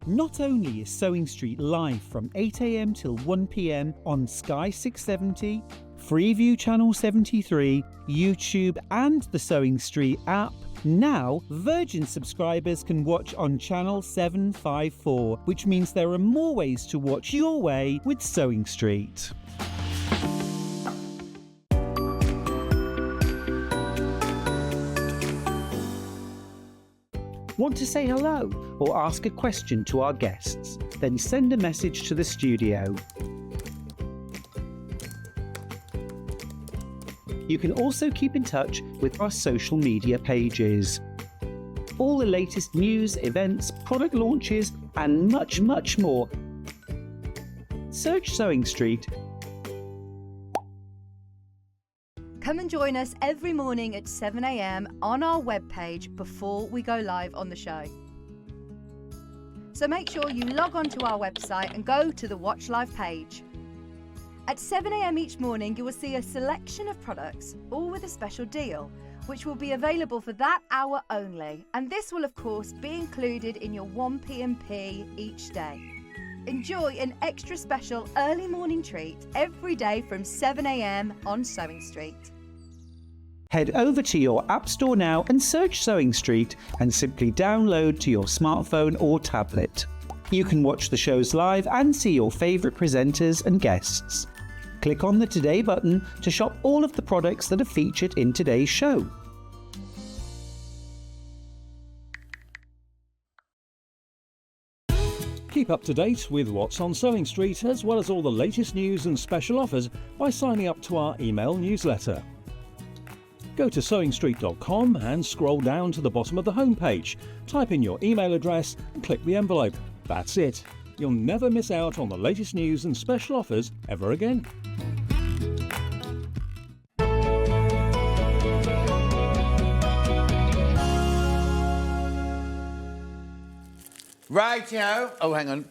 Not only is Sewing Street live from 8 a.m. till 1 p.m. on Sky 670, Freeview Channel 73, YouTube and the SewingStreet app. Now, Virgin subscribers can watch on Channel 754, which means there are more ways to watch your way with SewingStreet. Want to say hello or ask a question to our guests? Then send a message to the studio. You can also keep in touch with our social media pages. All the latest news, events, product launches, and much, much more. Search SewingStreet. Come and join us every morning at 7 a.m. on our webpage before we go live on the show. So make sure you log on to our website and go to the Watch Live page. At 7 a.m. each morning, you will see a selection of products, all with a special deal, which will be available for that hour only. And this will, of course, be included in your 1p&p each day. Enjoy an extra special early morning treat every day from 7 a.m. on SewingStreet. Head over to your App Store now and search SewingStreet and simply download to your smartphone or tablet. You can watch the shows live and see your favourite presenters and guests. Click on the Today button to shop all of the products that are featured in today's show. Keep up to date with what's on SewingStreet, as well as all the latest news and special offers by signing up to our email newsletter. Go to SewingStreet.com and scroll down to the bottom of the homepage. Type in your email address and click the envelope. That's it. You'll never miss out on the latest news and special offers ever again. Rightio. Oh, hang on.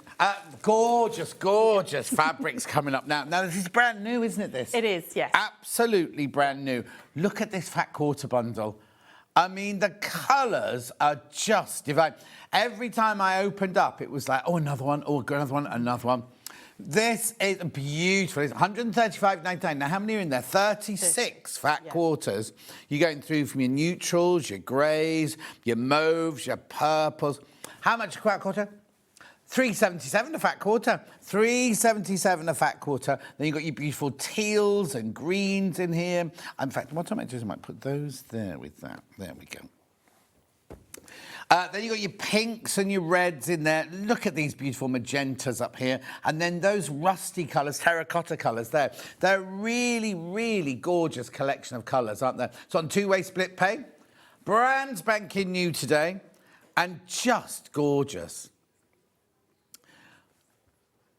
Gorgeous, gorgeous fabrics coming up now. Now, this is brand new, isn't it, this? It is, yes. Absolutely brand new. Look at this fat quarter bundle. I mean, the colours are just divine. Every time I opened up, it was like, oh, another one, oh, another one, another one. This is beautiful. It's $135.99. Now, how many are in there? 36 fat quarters. You're going through from your neutrals, your greys, your mauves, your purples. How much a fat quarter? $3.77 a fat quarter. $3.77 a fat quarter. Then you've got your beautiful teals and greens in here. In fact, what I might do is I might put those there with that. There we go. Then you've got your pinks and your reds in there. Look at these beautiful magentas up here. And then those rusty colours, terracotta colours there. They're a really, really gorgeous collection of colours, aren't they? It's on two-way split pay. Brand spanking new today. And just gorgeous.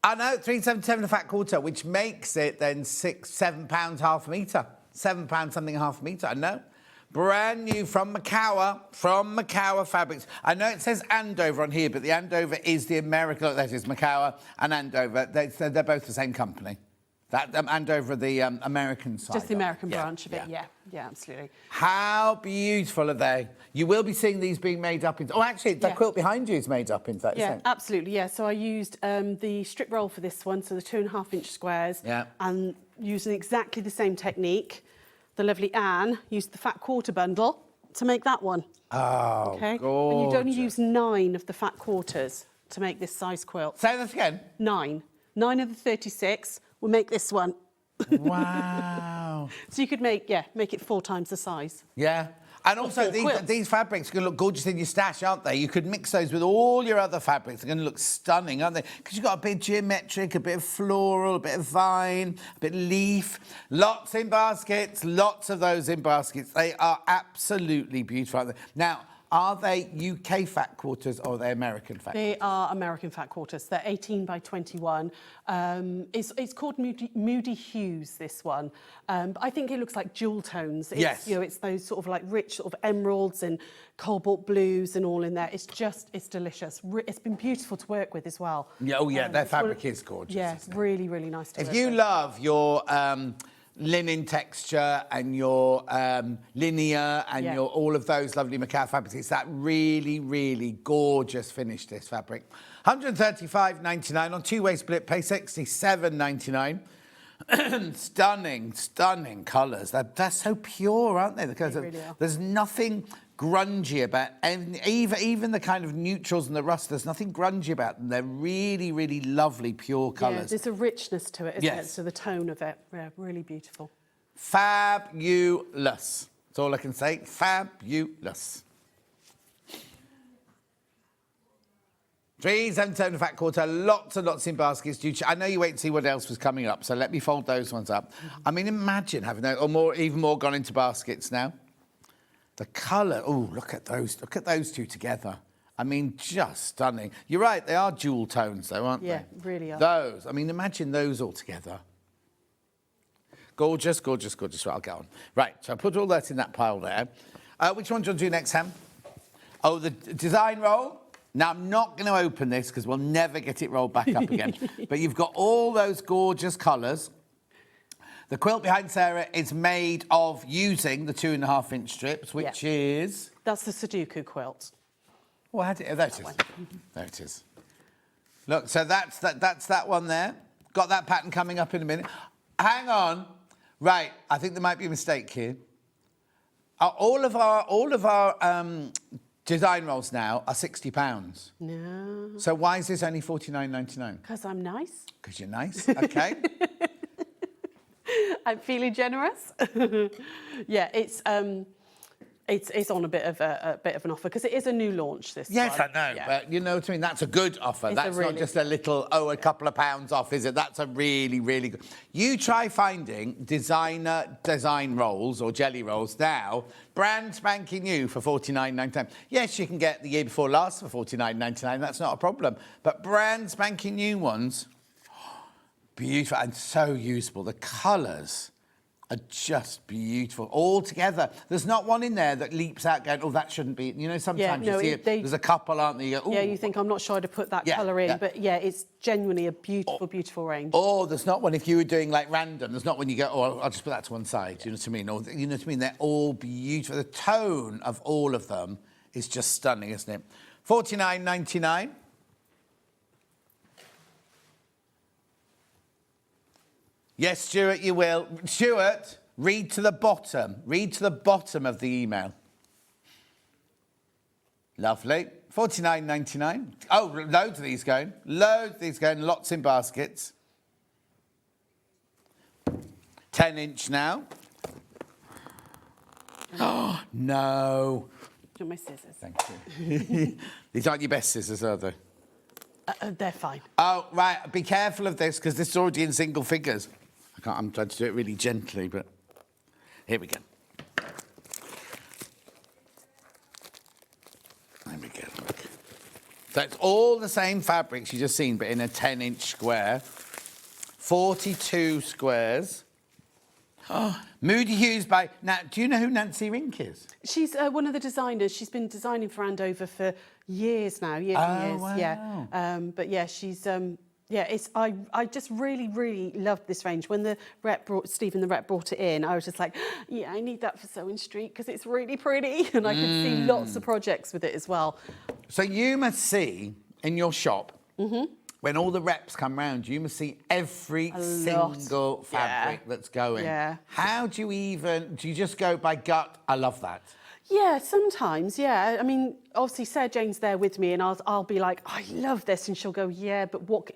I know, $3.77 a fat quarter, which makes it then £7 half a metre. £7 something half a metre, I know. Brand new from Makower Fabrics. I know it says Andover on here, but the Andover is the American, look, that is Makower and Andover. They're both the same company. That Andover, the American side. Just the American branch of it, yeah, absolutely. How beautiful are they? You will be seeing these being made up in... Oh, actually, the quilt behind you is made up in that. Yeah, absolutely, yeah. So I used the strip roll for this one, so the 2.5-inch squares. Yeah. And using exactly the same technique. The lovely Anne used the fat quarter bundle to make that one. Oh, okay? gorgeous. And you'd only use 9 of the fat quarters to make this size quilt. Say that again. 9. 9 of the 36 will make this one. Wow. So you could make it 4 times the size. Yeah. And also, these fabrics are going to look gorgeous in your stash, aren't they? You could mix those with all your other fabrics. They're going to look stunning, aren't they? Because you've got a bit geometric, a bit of floral, a bit of vine, a bit of leaf. Lots in baskets, lots of those in baskets. They are absolutely beautiful, aren't they? Now, are they UK fat quarters or are they American fat quarters? They are American fat quarters. They're 18 by 21. It's called Moody Hues, this one. But I think it looks like jewel tones. Yes. You know, it's those sort of like rich sort of emeralds and cobalt blues and all in there. It's delicious. It's been beautiful to work with as well. Yeah, oh yeah, their fabric is gorgeous. Yeah, really, really nice to work with. If you love your linen texture and your linear and your all of those lovely Makower fabrics, it's that really, really gorgeous finish, this fabric. $135.99 on two-way split pay, $67.99. Stunning, stunning colours. They're so pure, aren't they? Because They really are. there's nothing grungy about, and even the kind of neutrals and the rust, there's nothing grungy about them. They're really, really lovely, pure Yeah, colours. there's a richness to it, isn't Yes. it? So the tone of it, yeah, really beautiful. Fabulous. That's all I can say. Fabulous. 377 fat quarter, lots and lots in baskets. I know you wait to see what else was coming up, so let me fold those ones up. I mean, imagine having those, or more, even more gone into baskets now. The colour, oh, look at those two together. I mean, just stunning. You're right, they are jewel tones though, aren't they? Yeah, really are. Those, I mean, imagine those all together. Gorgeous, gorgeous, gorgeous. Right, I'll get on. Right, so I put all that in that pile there. Which one do you want to do next, Ham? Oh, the design roll. Now, I'm not going to open this because we'll never get it rolled back up again. But you've got all those gorgeous colours. The quilt behind Sarah is made of using the 2.5-inch strips, which is... That's the Sudoku quilt. Oh, there it is. There it is. Look, so that's that one there. Got that pattern coming up in a minute. Hang on. Right, I think there might be a mistake here. All of our design rolls now are £60. No. So why is this only $49.99? Because I'm nice. Because you're nice, okay. I'm feeling generous. Yeah, it's on a bit of an offer because it is a new launch. This Yes, one. I know, Yeah. but you know what I mean? That's a good offer. It's That's a really not just a little, a couple of pounds off, is it? That's a really, really good... You try finding designer design rolls or jelly rolls now, brand spanking new for $49.99. Yes, you can get the year before last for $49.99. That's not a problem. But brand spanking new ones, beautiful and so usable. The colours are just beautiful all together. There's not one in there that leaps out going, oh, that shouldn't be. You know, sometimes you see it, there's a couple, aren't there? You go, ooh. Yeah, you think, I'm not sure I'd have put that colour in, but yeah, it's genuinely a beautiful, beautiful range. Or there's not one, if you were doing like random, there's not one you go, oh, I'll just put that to one side, you know what I mean? Or, you know what I mean? They're all beautiful. The tone of all of them is just stunning, isn't it? $49.99. Yes, Stuart, you will. Stuart, read to the bottom. Read to the bottom of the email. Lovely. $49.99. Oh, loads of these going. Loads of these going. Lots in baskets. 10-inch now. Oh, no. Do you want my scissors? Thank you. These aren't your best scissors, are they? They're fine. Oh, right. Be careful of this, because this is already in single figures. I'm trying to do it really gently, but here we go. There we go. Look. So it's all the same fabrics you just seen, but in a 10-inch square. 42 squares. Oh, Moody Hues by... Now, do you know who Nancy Rink is? She's one of the designers. She's been designing for Andover for years now, years and years. Wow. Yeah. But yeah, she's... yeah, I just really, really loved this range. When the Stephen the rep brought it in, I was just like, yeah, I need that for SewingStreet because it's really pretty. And I could see lots of projects with it as well. So you must see in your shop, when all the reps come round, you must see every single fabric that's going. Yeah. How do you just go by gut? I love that. Yeah, sometimes, yeah. I mean, obviously, Sarah Jane's there with me and I'll be like, I love this. And she'll go, yeah, but what...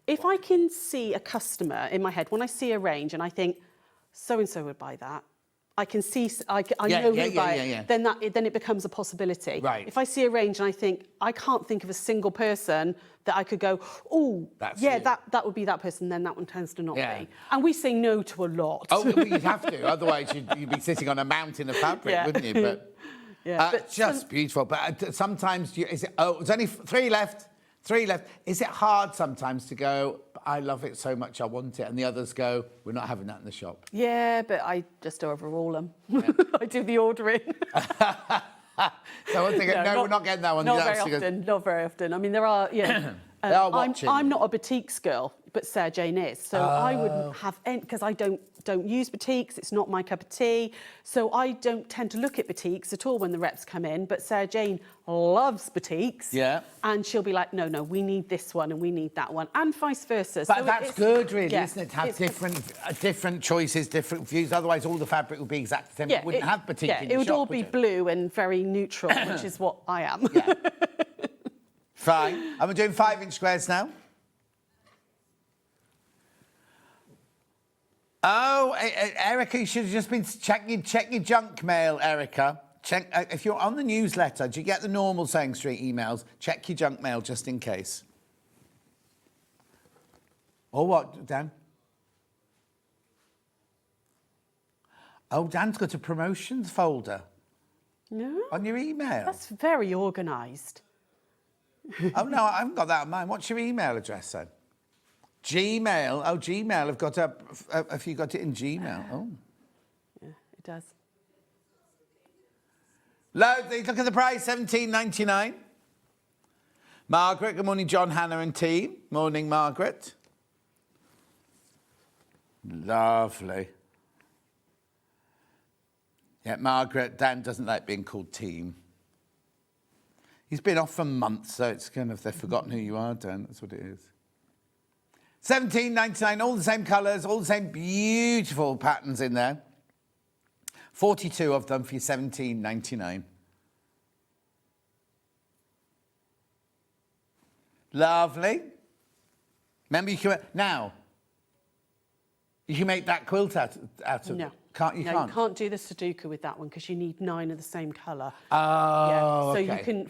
If I can see a customer in my head, when I see a range and I think, so-and-so would buy that, I can see, I know who would buy it, then it becomes a possibility. Right. If I see a range and I think, I can't think of a single person that I could go, oh, yeah, that would be that person, then that one tends to not be. And we say no to a lot. Oh, well, you'd have to. Otherwise, you'd be sitting on a mountain of fabric, wouldn't you? But, but just beautiful. But sometimes, there's only 3 left. 3 left. Is it hard sometimes to go, I love it so much, I want it, and the others go, we're not having that in the shop? Yeah, but I just overrule them. Yeah. I do the ordering. So one thing, no, we're not getting that one. Not very often. Not very often. I mean, there are, I'm not a boutiques girl. but Sarah Jane is. So I wouldn't have any, because I don't use batiks. It's not my cup of tea. So I don't tend to look at batiks at all when the reps come in. But Sarah Jane loves batiks. Yeah. And she'll be like, no, we need this one and we need that one, and vice versa. But So that's good, really, yeah, isn't it? To have different choices, different views. Otherwise, all the fabric would be exactly the same. Yeah, You wouldn't have batik in it your would shop, all be would you? blue and very neutral, which is what I am. Yeah. Fine. And we're doing 5-inch squares now. Oh, Erica, you should have just been check your junk mail, Erica. Check if you're on the newsletter. Do you get the normal SewingStreet emails? Check your junk mail just in case. Or what, Dan? Oh, Dan's got a promotions folder. No. On your email. That's very organised. Oh no, I haven't got that on mine. What's your email address then? Gmail. Oh, Gmail. I've got have you got it in Gmail? Oh. Yeah, it does. Look at the price, $17.99. Margaret, good morning, John, Hannah and team. Morning, Margaret. Lovely. Yeah, Margaret, Dan doesn't like being called team. He's been off for months, so it's kind of, they've forgotten who you are, Dan. That's what it is. $17.99, all the same colours, all the same beautiful patterns in there. 42 of them for your $17.99. Lovely. Remember, you can make that quilt out of No. You You can't do the Sudoku with that one because you need 9 of the same colour. Oh, yeah. So okay. you can,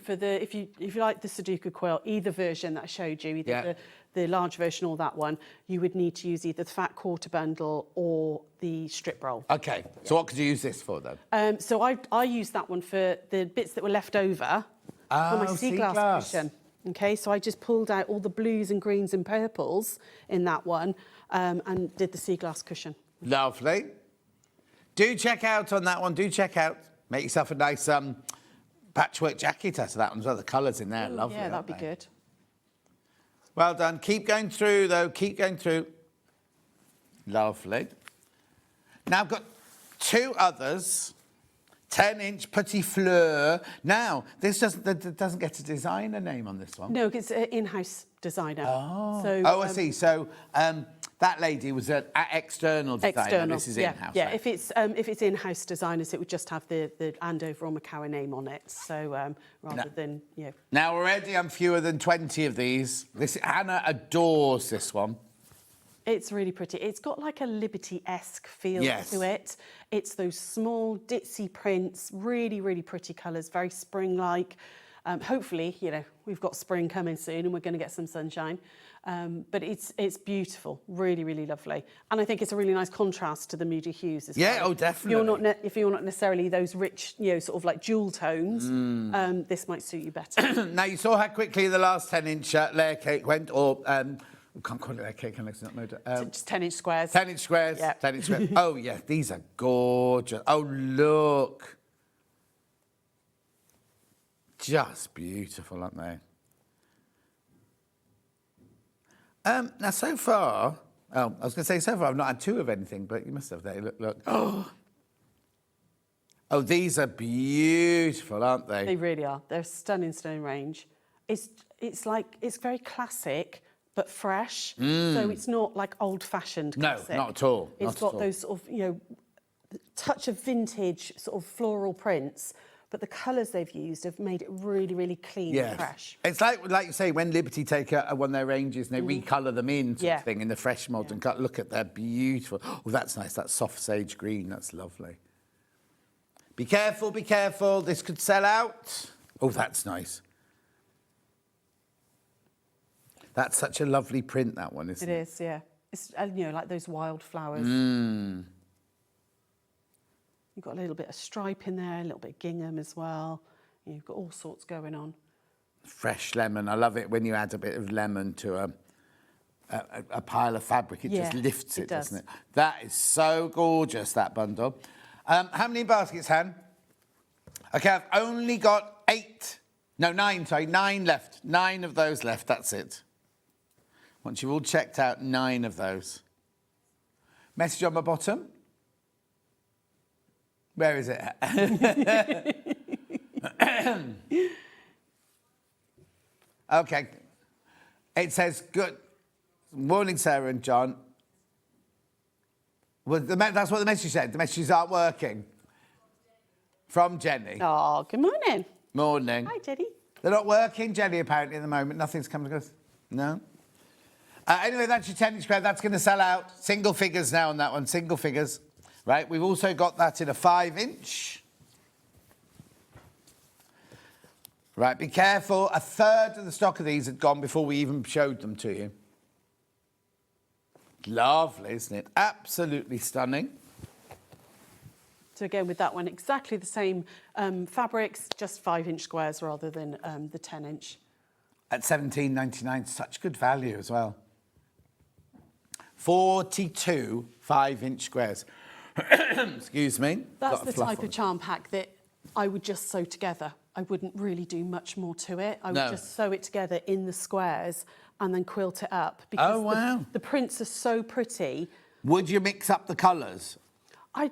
if you like the Sudoku quilt, either version that I showed you, either the large version or that one, you would need to use either the fat quarter bundle or the strip roll. Okay. So what could you use this for then? So I used that one for the bits that were left over for my sea glass cushion. Okay, so I just pulled out all the blues and greens and purples in that one and did the sea glass cushion. Lovely. Do check out on that one. Do check out. Make yourself a nice patchwork jacket out of that one as well. The colours in there, lovely. Yeah, that'd be good. Well done. Keep going through, though. Keep going through. Lovely. Now I've got 2 others. 10-inch Petit Fleur. Now, this doesn't get a designer name on this one. No, it's an in-house designer. Oh, So, I see. So that lady was an external designer. External. This is in-house. Yeah, right? if it's in-house designers, it would just have the Andover or Makower name on it. So rather than, Now, already I'm fewer than 20 of these. Hannah adores this one. It's really pretty. It's got like a Liberty-esque feel to it. It's those small ditzy prints, really, really pretty colours, very spring-like. Hopefully, we've got spring coming soon and we're going to get some sunshine. But it's beautiful, really, really lovely. And I think it's a really nice contrast to the Moody Hues as well. Yeah, oh, definitely. If you're not necessarily those rich, sort of like jewel tones, this might suit you better. Now, you saw how quickly the last 10-inch layer cake went, or... I can't call it layer cake, it's not mode. Just 10-inch squares. 10-inch squares, yeah. 10-inch squares. Oh, yeah, these are gorgeous. Oh, look. Just beautiful, aren't they? Now, so far... Oh, I was going to say, so far I've not had 2 of anything, but you must have. There. Look. Oh, these are beautiful, aren't they? They really are. They're a stunning range. It's very classic, but fresh. So it's not like old-fashioned classic. No, not at all. It's got those sort of, touch of vintage sort of floral prints, but the colours they've used have made it really, really clean and fresh. It's like you say, when Liberty take one of their ranges and they recolour them in sort of thing in the fresh modern cut. Look at that, beautiful. Oh, that's nice. That soft sage green. That's lovely. Be careful, be careful. This could sell out. Oh, that's nice. That's such a lovely print, that one, isn't it? It is, yeah. It's, like those wildflowers. You've got a little bit of stripe in there, a little bit of gingham as well. You've got all sorts going on. Fresh lemon. I love it when you add a bit of lemon to a pile of fabric. It just lifts it, doesn't it? That is so gorgeous, that bundle. How many baskets, Han? OK, I've only got 9 left. 9 of those left, that's it. Once you've all checked out 9 of those. Message on my bottom. Where is it? Okay. It says, good morning, Sarah and John. Well, that's what the message said. The messages aren't working. From Jenny. Oh, good morning. Morning. Hi, Jenny. They're not working, Jenny, apparently, at the moment. Nothing's coming to us. No? Anyway, that's your 10-inch square. That's going to sell out. Single figures now on that one. Single figures. Right, we've also got that in a 5-inch. Right, be careful. A third of the stock of these had gone before we even showed them to you. Lovely, isn't it? Absolutely stunning. So again, with that one, exactly the same fabrics, just 5-inch squares rather than the 10-inch. At £17.99, such good value as well. 42 5-inch squares. Excuse me. That's the type of charm pack that I would just sew together. I wouldn't really do much more to it. I would just sew it together in the squares and then quilt it up. Because the prints are so pretty. Would you mix up the colours? I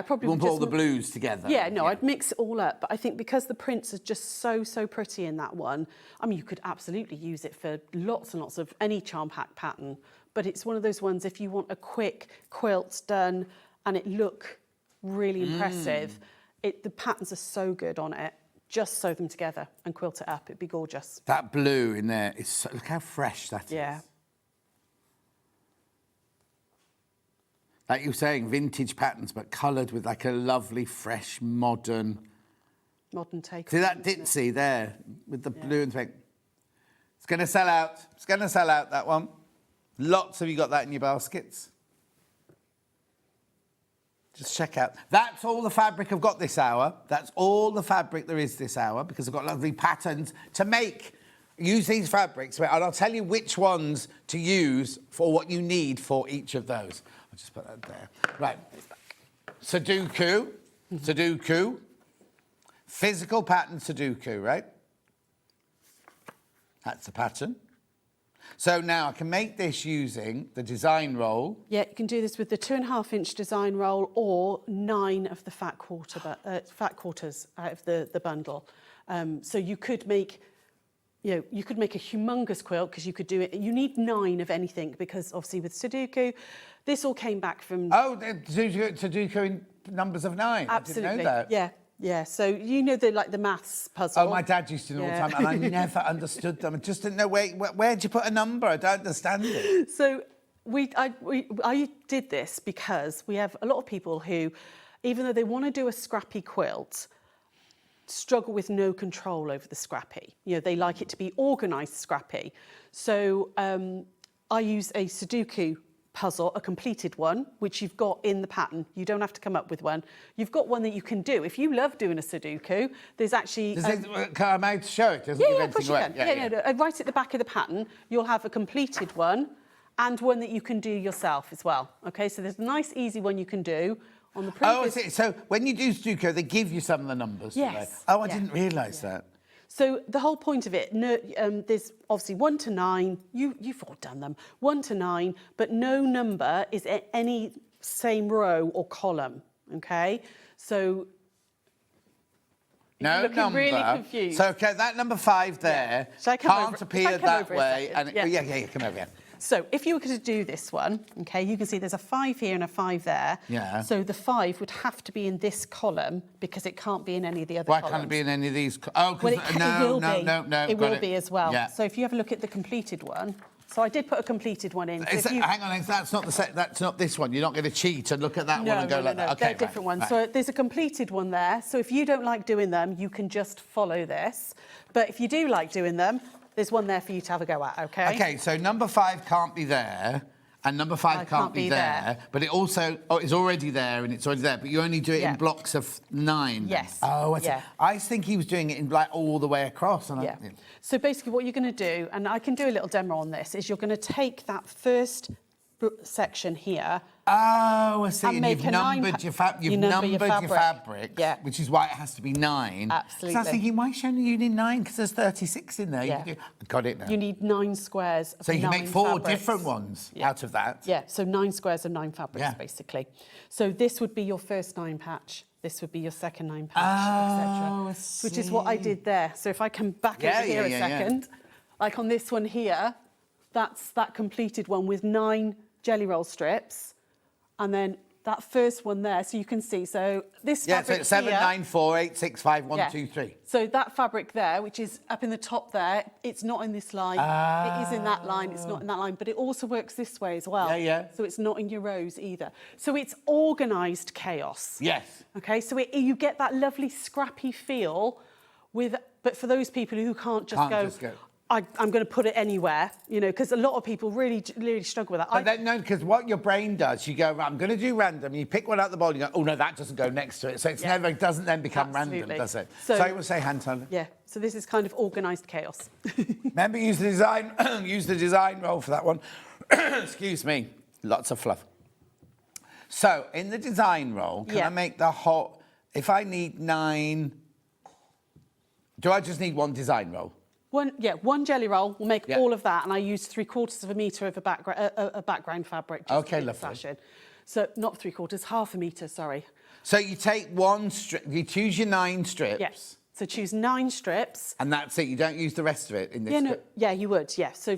probably would put all the blues together. Yeah, no, I'd mix it all up. But I think because the prints are just so pretty in that one, I mean, you could absolutely use it for lots and lots of any charm pack pattern. But it's one of those ones, if you want a quick quilt done and it look really impressive, the patterns are so good on it. Just sew them together and quilt it up. It'd be gorgeous. That blue in there is so, look how fresh that is. Yeah. Like you were saying, vintage patterns, but coloured with like a lovely, fresh, modern take. See that ditzy there with the blue and pink? It's going to sell out. It's going to sell out, that one. Lots of you got that in your baskets. Just check out. That's all the fabric I've got this hour. That's all the fabric there is this hour because I've got lovely patterns to make. Use these fabrics, and I'll tell you which ones to use for what you need for each of those. I'll just put that there. Right. Sudoku. Sudoku. Physical pattern Sudoku, right? That's the pattern. So now I can make this using the design roll. Yeah, you can do this with the 2.5-inch design roll or 9 of the fat quarters out of the bundle. So you could make, you could make a humongous quilt because you could do it. You need 9 of anything because obviously with Sudoku, this all came back from. Oh, Sudoku in numbers of 9. Absolutely. I didn't know that. Yeah. Yeah, so you know the maths puzzle. Oh, my dad used to do it all the time, and I never understood them. I just didn't know where'd you put a number? I don't understand it. So I did this because we have a lot of people who, even though they want to do a scrappy quilt, struggle with no control over the scrappy. They like it to be organised scrappy. So I use a Sudoku puzzle, a completed one, which you've got in the pattern. You don't have to come up with one. You've got one that you can do. If you love doing a Sudoku, there's actually... Can I show it? Of course you can. Right at the back of the pattern, you'll have a completed one and one that you can do yourself as well. Okay, so there's a nice, easy one you can do on the previous... Oh, so when you do Sudoku, they give you some of the numbers, yes. Do they? Oh, I didn't realise that. So the whole point of it, there's obviously 1 to 9. You've all done them. 1 to 9, but no number is at any same row or column. Okay, so no you're looking number. Really confused. So okay, that number 5 there can't appear that way. And come over here. So if you were going to do this one, okay, you can see there's a 5 here and a 5 there. Yeah. So the 5 would have to be in this column because it can't be in any of the other columns. Why can't it be in any of these? Oh, because no. It will be as well. Yeah. So if you have a look at the completed one, so I did put a completed one in. Hang on, that's not this one. You're not going to cheat and look at that one and go like that. Okay, they're different ones. Right. So there's a completed one there. So if you don't like doing them, you can just follow this. But if you do like doing them, there's one there for you to have a go at, okay? Okay, so number 5 can't be there, and number 5 can't be there. But it also, it's already there, and it's already there, but you only do it in blocks of 9. Yes. Oh, I think he was doing it in like all the way across. And So basically what you're going to do, and I can do a little demo on this, is you're going to take that first section here. Oh, I see. And And make you've a nine numbered pa- your fabric. you You've number numbered your your fabric. fabrics, Yeah. which is why it has to be 9. Absolutely. So I was thinking, why is she only using 9? Because there's 36 in there. Yeah. You could do... Got it now. You need 9 squares of So you can 9 make 4 fabrics. different ones out of that. Yeah, so 9 squares of 9 fabrics, Yeah. basically. So this would be your first 9 patch. This would be your second 9 patch, Oh, I etc. Which is what I did there. So if I come back Yeah, over here yeah, a yeah, yeah. second, like on this one here, that's that completed one with 9 jelly roll strips, and then that first one there, so you can see. So this Yeah, so fabric it's 7, here, 9, 4, 8, 6, 5, 1, yeah. 2, 3. So that fabric there, which is up in the top there, it's not in this line. It is in that line. It's not in that line, but it also works this way as well. Yeah, yeah. So it's not in your rows either. So it's organised chaos. Yes. Okay, so you get that lovely scrappy feel with, but for those people who can't just go. I'm going to put it anywhere, you know, because a lot of people really struggle with that. But then, no, because what your brain does, you go, I'm going to do random. You pick one out the bowl, you go, oh no, that doesn't go next to it. So it's never, it doesn't then become random, does it? So you will say hand tone. Yeah. So this is kind of organised chaos. Remember, use the design, use the design roll for that one. Excuse me, lots of fluff. So in the design roll, can I make the whole? If I need 9, do I just need 1 design roll? One jelly roll will make all of that, and I use 3/4 of a metre of a background fabric. Just Okay, to lovely. fashion. So not 3/4, half a metre. Sorry. So you take 1 strip, you choose your 9 strips. Yes. So choose 9 strips. And that's it. You don't use the rest of it in this. Yeah, you would. Yeah. So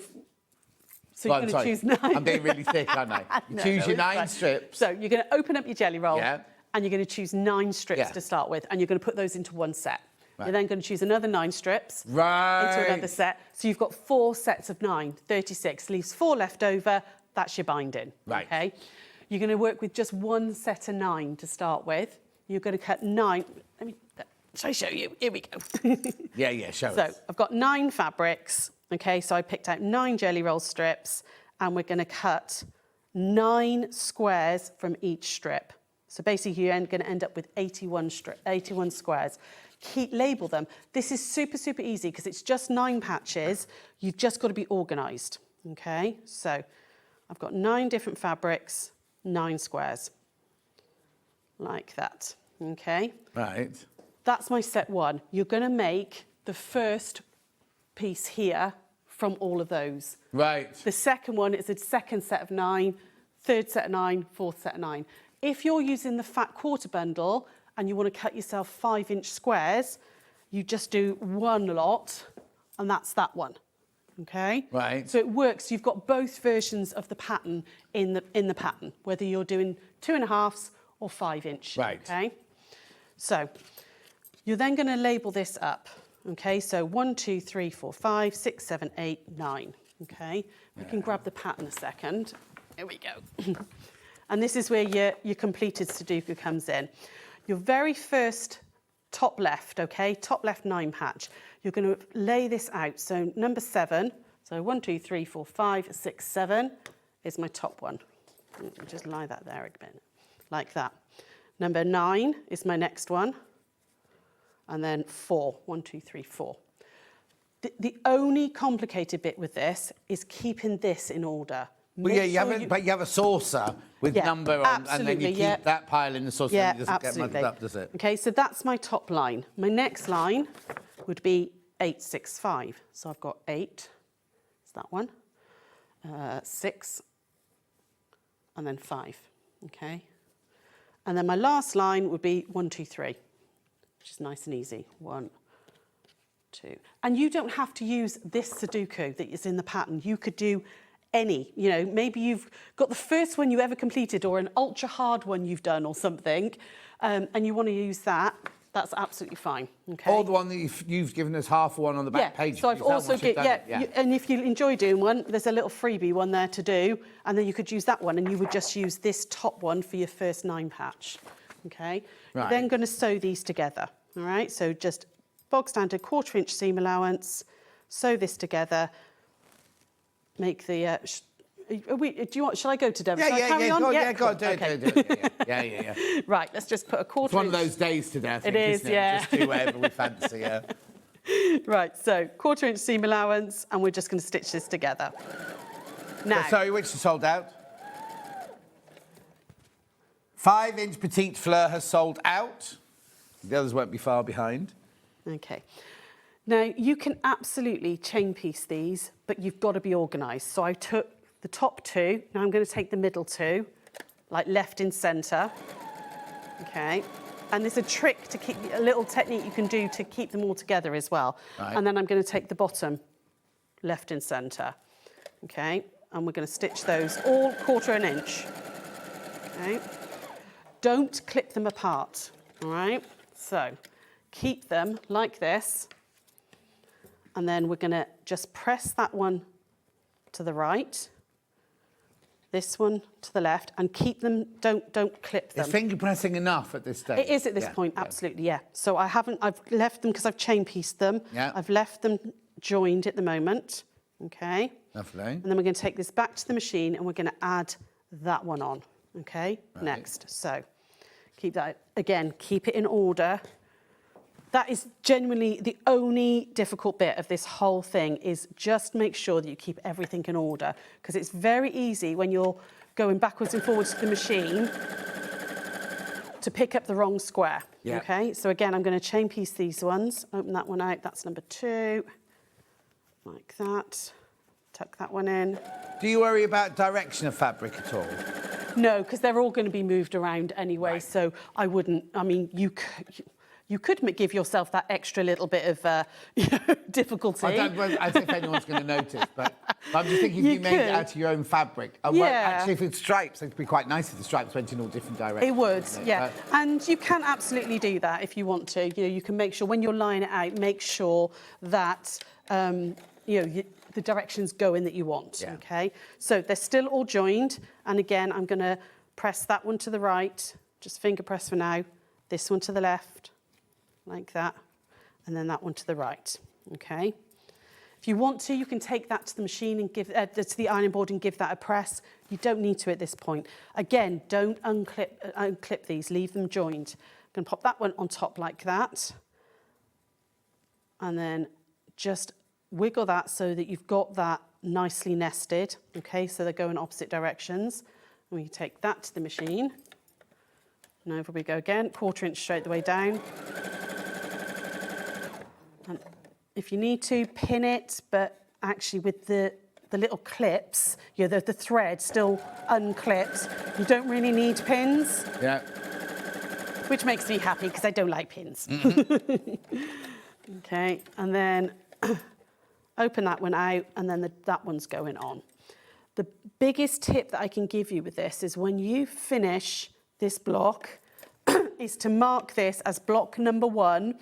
Well, you're going to choose 9. I'm being really thick, aren't I? You choose your 9 strips. So you're going to open up your jelly roll, Yeah. and you're going to choose 9 strips to start with, and you're going to put those into one set. Right. You're then going to choose another 9 strips into Right. another set. So you've got 4 sets of 9, 36. Leaves 4 left over. That's your binding. Right. Okay. You're going to work with just 1 set of 9 to start with. You're going to cut 9. Shall I show you? Here we go. Yeah, show us. So I've got 9 fabrics. Okay, so I picked out 9 jelly roll strips, and we're going to cut 9 squares from each strip. So basically, you're going to end up with 81 squares. Label them. This is super, super easy because it's just 9 patches. You've just got to be organised. Okay, so I've got 9 different fabrics, 9 squares, like that. Okay. Right. That's my set 1. You're going to make the first piece here from all of those. Right. The second one is a second set of 9, third set of 9, fourth set of 9. If you're using the fat quarter bundle and you want to cut yourself 5-inch squares, you just do 1 lot, and that's that one. Okay? Right. So it works. You've got both versions of the pattern in the pattern, whether you're doing 2.5s or 5-inch. Right. Okay? So you're then going to label this up. Okay, so 1, 2, 3, 4, 5, 6, 7, 8, 9. Okay, we can grab the pattern a second. Here we go. And this is where your completed Sudoku comes in. Your very first top left, okay, top left 9 patch, you're going to lay this out. So number 7, so 1, 2, 3, 4, 5, 6, 7 is my top one. Just lie that there a bit, like that. Number 9 is my next one. And then 4, 1, 2, 3, 4. The only complicated bit with this is keeping this in order. Well, yeah, you have a saucer with number on, and then you keep that pile in the saucer, and it doesn't get muddled up, does it? Okay, so that's my top line. My next line would be 8, 6, 5. So I've got 8, it's that one, 6, and then 5, okay? And then my last line would be 1, 2, 3. Which is nice and easy. 1, 2. And you don't have to use this Sudoku that is in the pattern. You could do any, you know, maybe you've got the first one you ever completed or an ultra hard one you've done or something, and you want to use that, that's absolutely fine. Okay. Or the one that you've given us half one on the back page. So I've also and if you enjoy doing one, there's a little freebie one there to do, and then you could use that one, and you would just use this top one for your first 9 patch. Okay. Right. You're then going to sew these together. All right. So just bog standard 1/4-inch seam allowance. Sew this together. Make the. Shall I go to Devon? Yeah, Go on, do it. Yeah. Right. Let's just put a 1/4. It's one of those days today. I think, It is, isn't yeah. Just do whatever we fancy. Yeah. Right. So 1/4-inch seam allowance, and we're just going to stitch this together. Now. Sorry, which is sold out? 5-inch petite fleur has sold out. The others won't be far behind. Okay. Now, you can absolutely chain piece these, but you've got to be organised. So I took the top 2. Now I'm going to take the middle 2, like left in centre. Okay. And there's a trick to keep, a little technique you can do to keep them all together as well. Right. And then I'm going to take the bottom, left in centre. Okay. And we're going to stitch those all 1/4 inch. Okay. Don't clip them apart. All right. So keep them like this. And then we're going to just press that one to the right. This one to the left, and keep them, don't clip them. Is finger pressing enough at this stage? It is at this point, absolutely, yeah. So I've left them, because I've chain pieced them. Yeah. I've left them joined at the moment, okay? Lovely. And then we're going to take this back to the machine, and we're going to add that one on, okay? Right. Next, so keep that, again, keep it in order. That is genuinely the only difficult bit of this whole thing, is just make sure that you keep everything in order, because it's very easy when you're going backwards and forwards to the machine to pick up the wrong square. Yeah. Okay, so again, I'm going to chain piece these ones. Open that one out, that's number 2, like that. Tuck that one in. Do you worry about direction of fabric at all? No, because they're all going to be moved around anyway, Right. so I wouldn't, I mean, you could give yourself that extra little bit of difficulty. I don't know as if anyone's going to notice, but I'm just thinking if you made it out of your own fabric. Yeah. Actually, if it's stripes, it'd be quite nice if the stripes went in all different directions. It would, wouldn't it? yeah. And you can absolutely do that if you want to. You know, you can make sure when you're lining it out, make sure that the directions go in that you want. Yeah. Okay. So they're still all joined, and again, I'm going to press that one to the right. Just finger press for now. This one to the left, like that, and then that one to the right. Okay. If you want to, you can take that to the machine and give to the ironing board and give that a press. You don't need to at this point. Again, don't unclip these, leave them joined. I'm going to pop that one on top like that, and then just wiggle that so that you've got that nicely nested. Okay, so they're going opposite directions. And we take that to the machine. And over we go again, 1/4 inch straight the way down. And if you need to, pin it, but actually with the little clips, the thread still unclipped, you don't really need pins. Yeah. Which makes me happy, because I don't like pins. Okay, and then open that one out, and then that one's going on. The biggest tip that I can give you with this is when you finish this block, is to mark this as block number 1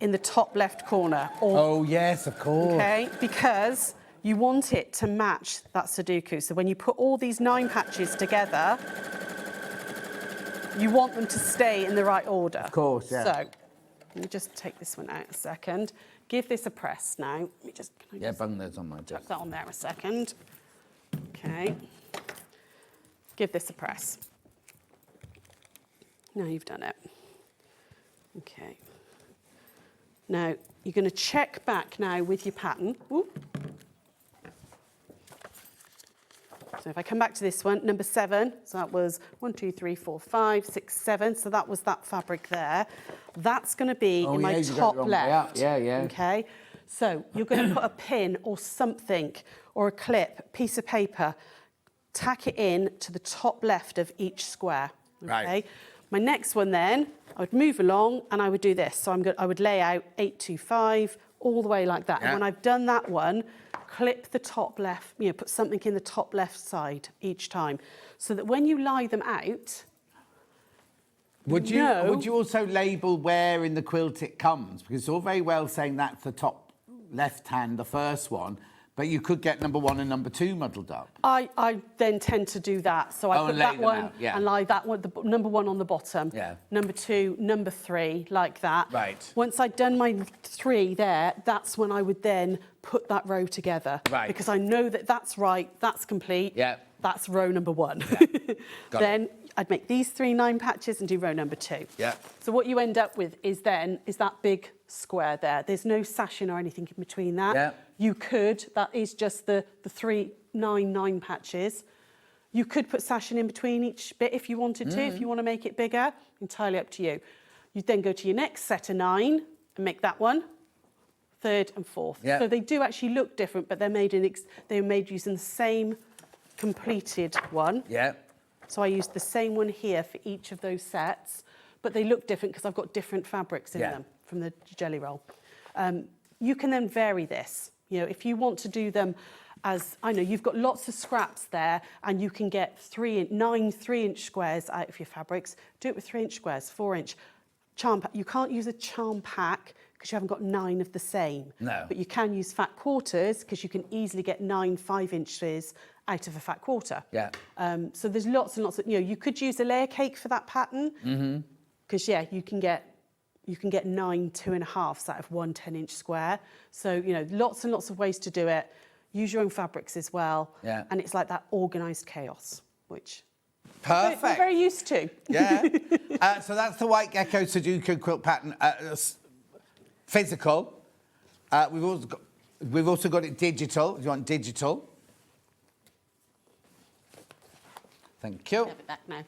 in the top left corner. Oh, yes, of course. Okay, because you want it to match that Sudoku. So when you put all these 9 patches together, you want them to stay in the right order. Of course, yeah. So let me just take this one out a second. Give this a press now. Let me just, Bung those on my chuck desk. that on there a second. Okay. Give this a press. Now you've done it. Okay. Now, you're going to check back now with your pattern. Ooh. So if I come back to this one, number 7, so that was 1, 2, 3, 4, 5, 6, 7. So that was that fabric there. That's going to be in my top left. Yeah. Okay. So you're going to put a pin or something, or a clip, piece of paper, tack it in to the top left of each square. Okay. Right. My next one then, I would move along and I would do this. So I would lay out 8, 2, 5, all the way like that. Yeah. And when I've done that one, clip the top left, put something in the top left side each time, so that when you lie them out, Would you also label where in the quilt it comes? Because it's all very well saying that's the top left hand, the first one, but you could get number 1 and number 2 muddled up. I then tend to do that. So I put that one and lie that one, the number 1 on the bottom. Yeah. Number 2, number 3, like that. Right. Once I'd done my 3 there, that's when I would then put that row together. Right. Because I know that that's right, that's complete. Yeah. That's row number 1. Yeah. Then I'd make these 3 9 patches and do row number 2. Yeah. So what you end up with is that big square there. There's no sashing or anything in between that. Yeah. You could, that is just the 3 9 9 patches. You could put sashing in between each bit if you wanted to, if you want to make it bigger, entirely up to you. You then go to your next set of 9 and make that one, 3rd and 4th. Yeah. So they do actually look different, but they're made using the same completed one. Yeah. So I used the same one here for each of those sets, but they look different because I've got different fabrics in them from the jelly roll. You can then vary this. You know, if you want to do them as, I know you've got lots of scraps there and you can get 9 3-inch squares out of your fabrics. Do it with 3-inch squares, 4-inch. Charm pack. You can't use a charm pack because you haven't got 9 of the same. No. But you can use fat quarters because you can easily get 9 5-inches out of a fat quarter. Yeah. So there's lots and lots of, you know, you could use a layer cake for that pattern. Because, you can get 9 2.5s out of 1 10-inch square. So, you know, lots and lots of ways to do it. Use your own fabrics as well. Yeah. And it's like that organised chaos, which Perfect. we're very used to. Yeah. So that's the white Gecko Sudoku quilt pattern. Physical. We've also got it digital. If you want digital. Thank you. Have it back now.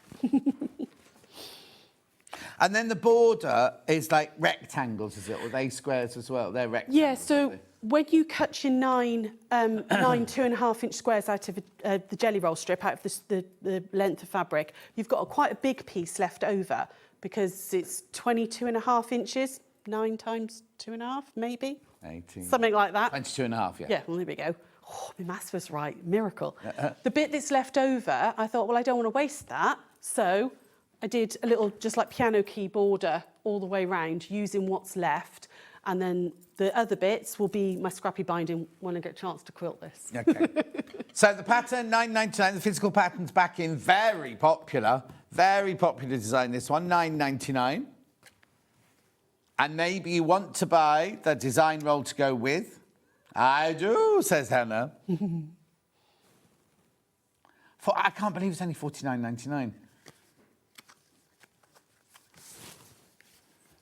And then the border is like rectangles, is it? Or are they squares as well? They're rectangles. Yeah, so when you cut your 9 2.5-inch squares out of the jelly roll strip, out of the length of fabric, you've got quite a big piece left over because it's 22.5 inches, 9 times 2.5, maybe? 18. Something like that. 22.5, yeah. Yeah, well, there we go. Oh, my maths was right, miracle. The bit that's left over, I thought, well, I don't want to waste that, so I did a little, just like piano key border all the way round using what's left. And then the other bits will be my scrappy binding when I get a chance to quilt this. Okay. So the pattern, $9.99, the physical pattern's back in, very popular design, this one, $9.99. And maybe you want to buy the design roll to go with. I do, says Hannah. I can't believe it's only $49.99.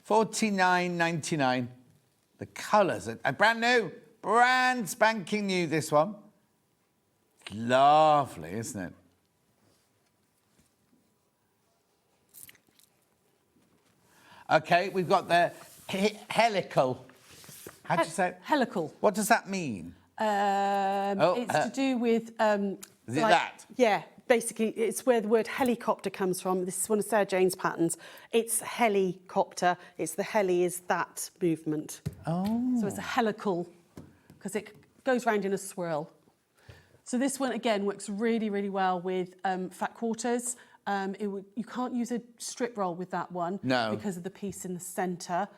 $49.99. The colours are brand new, brand spanking new, this one. Lovely, isn't it? Okay, we've got the helical. How do you say it? Helical. What does that mean? It's to do with... is it that? Yeah, basically, it's where the word helicopter comes from. This is one of Sarah Jane's patterns. It's helicopter. It's the heli is that movement. Oh. So it's a helical, because it goes round in a swirl. So this one, again, works really, really well with fat quarters. You can't use a strip roll with that one. No. Because of the piece in the centre.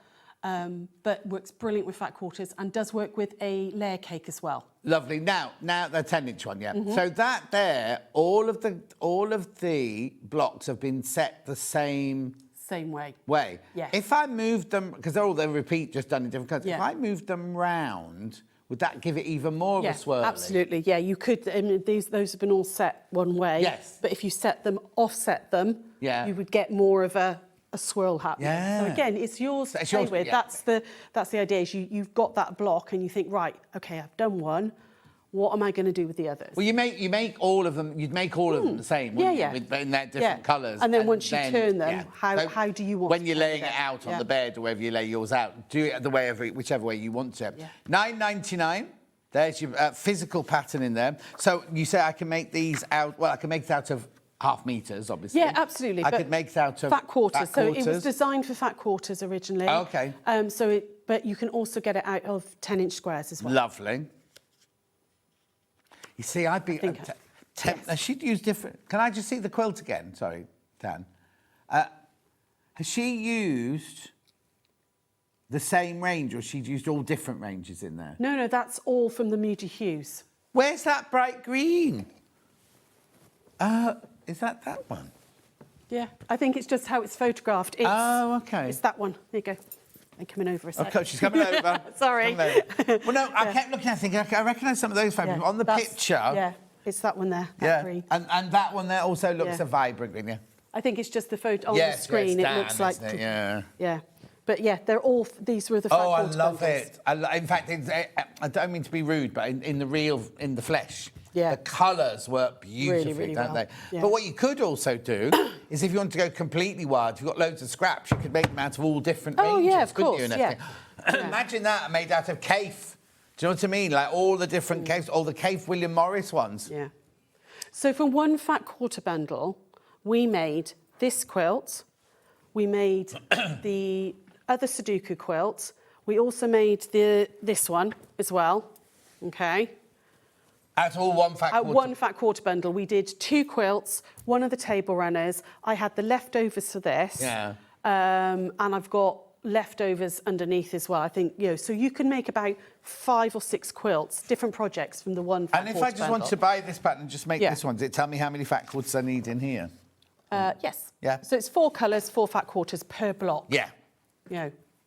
But works brilliant with fat quarters and does work with a layer cake as well. Lovely. Now the 10-inch one, yeah. So that there, all of the blocks have been set the same way. Yeah. Yes. If I moved them, because they're all the repeat, just done in different colours. Yeah. If I moved them round, would that give it even more of a swirl? Absolutely. Yeah, you could. I mean, those have been all set one way. Yes. But if you offset them, yeah, you would get more of a swirl happening. Yeah. So again, it's yours to play with. Yeah. That's the idea. Is you've got that block and you think, right, okay, I've done one. What am I going to do with the others? Well, you make all of them. You'd make all of them the same, wouldn't you? In their different colours. And then once you turn them, how do you want? When you're laying it out on the bed or wherever you lay yours out, do it whichever way you want to. Yeah. $9.99. There's your physical pattern in there. So you say I can make these out. Well, I can make it out of half meters, obviously. Yeah, absolutely. I could make it out of fat quarters. So it was designed for fat quarters originally. Okay. But you can also get it out of 10-inch squares as well. Lovely. You see, I'd be... She'd use different... Can I just see the quilt again? Sorry, Dan. Has she used the same range or she'd used all different ranges in there? No, that's all from the Moody Hues. Where's that bright green? Is that one? Yeah, I think it's just how it's photographed. Okay. It's that one. There you go. I'm coming over a second. Okay, she's coming over. Sorry. Well, no, I kept looking, I think, I recognise some of those fabrics. On the picture... Yeah, it's that one there, that green. And that one there also looks a vibrant green, yeah? I think it's just the photo on the screen. It looks like... it? Yeah. Yeah. But yeah, they're all... These were the fat quarter I love bundles. it. In fact, I don't mean to be rude, but in the flesh, The colours work beautifully, really don't well. they? Yeah. But what you could also do is if you want to go completely wild, if you've got loads of scraps, you could make them out of all different ranges, yeah, of couldn't course, you, and yeah. everything? Imagine that made out of Cafe. Do you know what I mean? Like all the different Cafes, all the Cafe William Morris ones. Yeah. So for one fat quarter bundle, we made this quilt, we made the other Sudoku quilt, we also made this one as well, okay? At all one fat quarter? At one fat quarter bundle, we did 2 quilts, one of the table runners. I had the leftovers for this. Yeah. And I've got leftovers underneath as well. I think, so you can make about 5 or 6 quilts, different projects from the one fat And if quarter I just bundle. want to buy this pattern and just make this one, does it tell me how many fat quarters I need in here? Yes. Yeah. So it's 4 colours, 4 fat quarters per block. Yeah.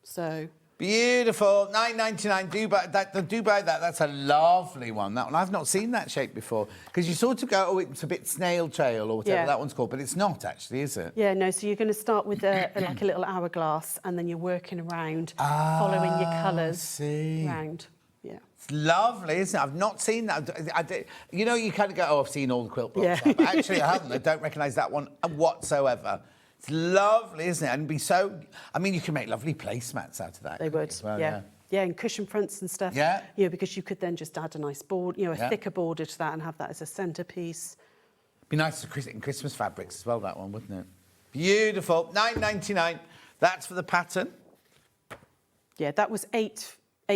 So... Beautiful, £9.99. Do buy that. Do buy that. That's a lovely one. That one. I've not seen that shape before because you sort of go, oh, it's a bit snail trail or whatever that one's called, but it's not actually, is it? Yeah, no. So you're going to start with like a little hourglass, and then you're working around, following your colours round. Yeah. It's lovely, isn't it? I've not seen that. You kind of go, oh, I've seen all the quilt blocks. But actually, I haven't. I don't recognise that one whatsoever. It's lovely, isn't it? And be so... I mean, you can make lovely placemats out of that. They would, as well, yeah, and cushion fronts and stuff. Yeah. Because you could then just add a nice board, a thicker border to that and have that as a centrepiece. Be nice in Christmas fabrics as well, that one, wouldn't it? Beautiful. £9.99. That's for the pattern. Yeah, that was 8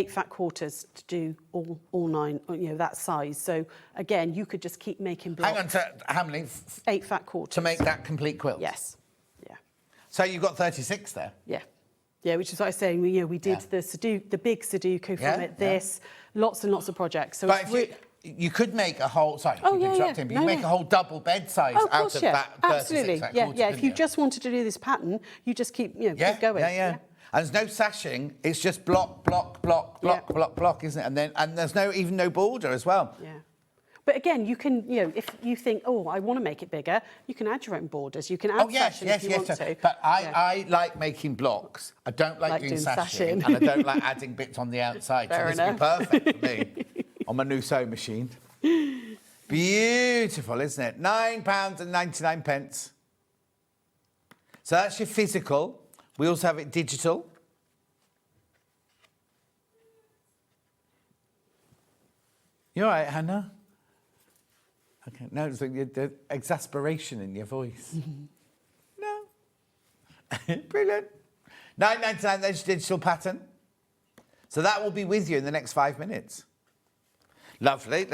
fat quarters to do all 9, that size. So, again, you could just keep making blocks. Hang on to how many? 8 fat quarters. To make that complete quilt? Yes. Yeah. So you've got 36 there? Yeah. Yeah, which is what I was saying. We did the big Sudoku from it, lots and lots of projects. So but you could make a whole... Sorry, but you could make a whole double bed size out of that 36 absolutely. fat Yeah, quarter, if you just wanted to do this pattern, you just keep, keep going. Yeah. And there's no sashing, it's just block, isn't it? And there's even no border as well. Yeah. But again, you can, if you think, oh, I want to make it bigger, you can add your own borders. You can add sashing if you want to. But I like making blocks. I don't like doing sashing. And I don't like adding bits on the outside. Fair so this would be perfect for me on my new sewing machine. Beautiful, isn't it? £9.99. So that's your physical. We also have it digital. You all right, Hannah? Okay, no, it's like the exasperation in your voice. No. Brilliant. £9.99, there's your digital pattern. So that will be with you in the next 5 minutes. Lovely.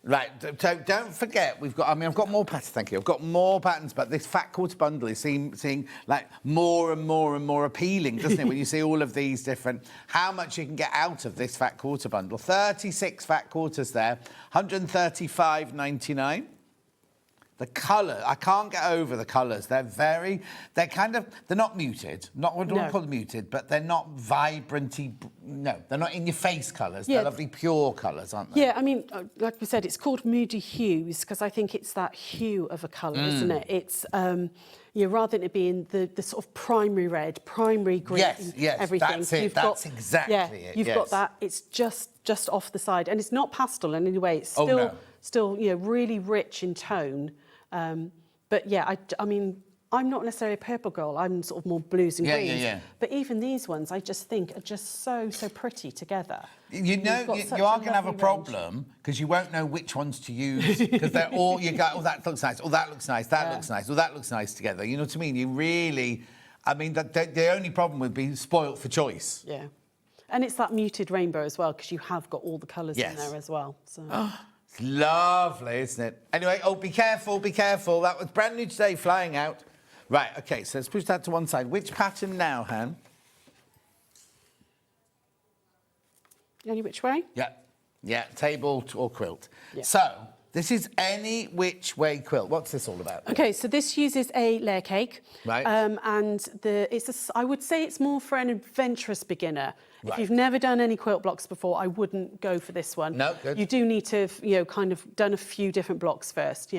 Right, so don't forget, I've got more patterns, thank you. I've got more patterns, but this fat quarter bundle is seeing like more and more appealing, doesn't it, when you see all of these different... How much you can get out of this fat quarter bundle. 36 fat quarters there, £135.99. The colour, I can't get over the colours. They're not muted. I don't call them muted, but they're not vibranty. No, they're not in your face colours. Yeah. They're lovely pure colours, aren't they? Yeah, I mean, like we said, it's called Moody Hues because I think it's that hue of a colour, isn't it? It's rather than it being the sort of primary red, primary green, everything. That's it. That's exactly it. You've got that. It's just off the side, and it's not pastel in any way. It's still really rich in tone. But yeah, I mean, I'm not necessarily a purple girl. I'm sort of more blues and greens. Yeah. But even these ones, I just think are just so pretty together. You are going to have a problem because you won't know which ones to use because they're all, you go, oh, that looks nice, oh, that looks nice, that looks nice, oh, that looks nice together. You know what I mean? You really, the only problem would be spoilt for choice. Yeah. And it's that muted rainbow as well because you have got all the colours in there as well. So. It's lovely, isn't it? Anyway, be careful. That was brand new today, flying out. Right, OK, so let's push that to one side. Which pattern now, Han? Any which way? Yeah, table or quilt. Yeah. So, this is any which way quilt. What's this all about? OK, so this uses a layer cake. Right. And I would say it's more for an adventurous beginner. Right. If you've never done any quilt blocks before, I wouldn't go for this one. No, good. You do need to have, kind of done a few different blocks first,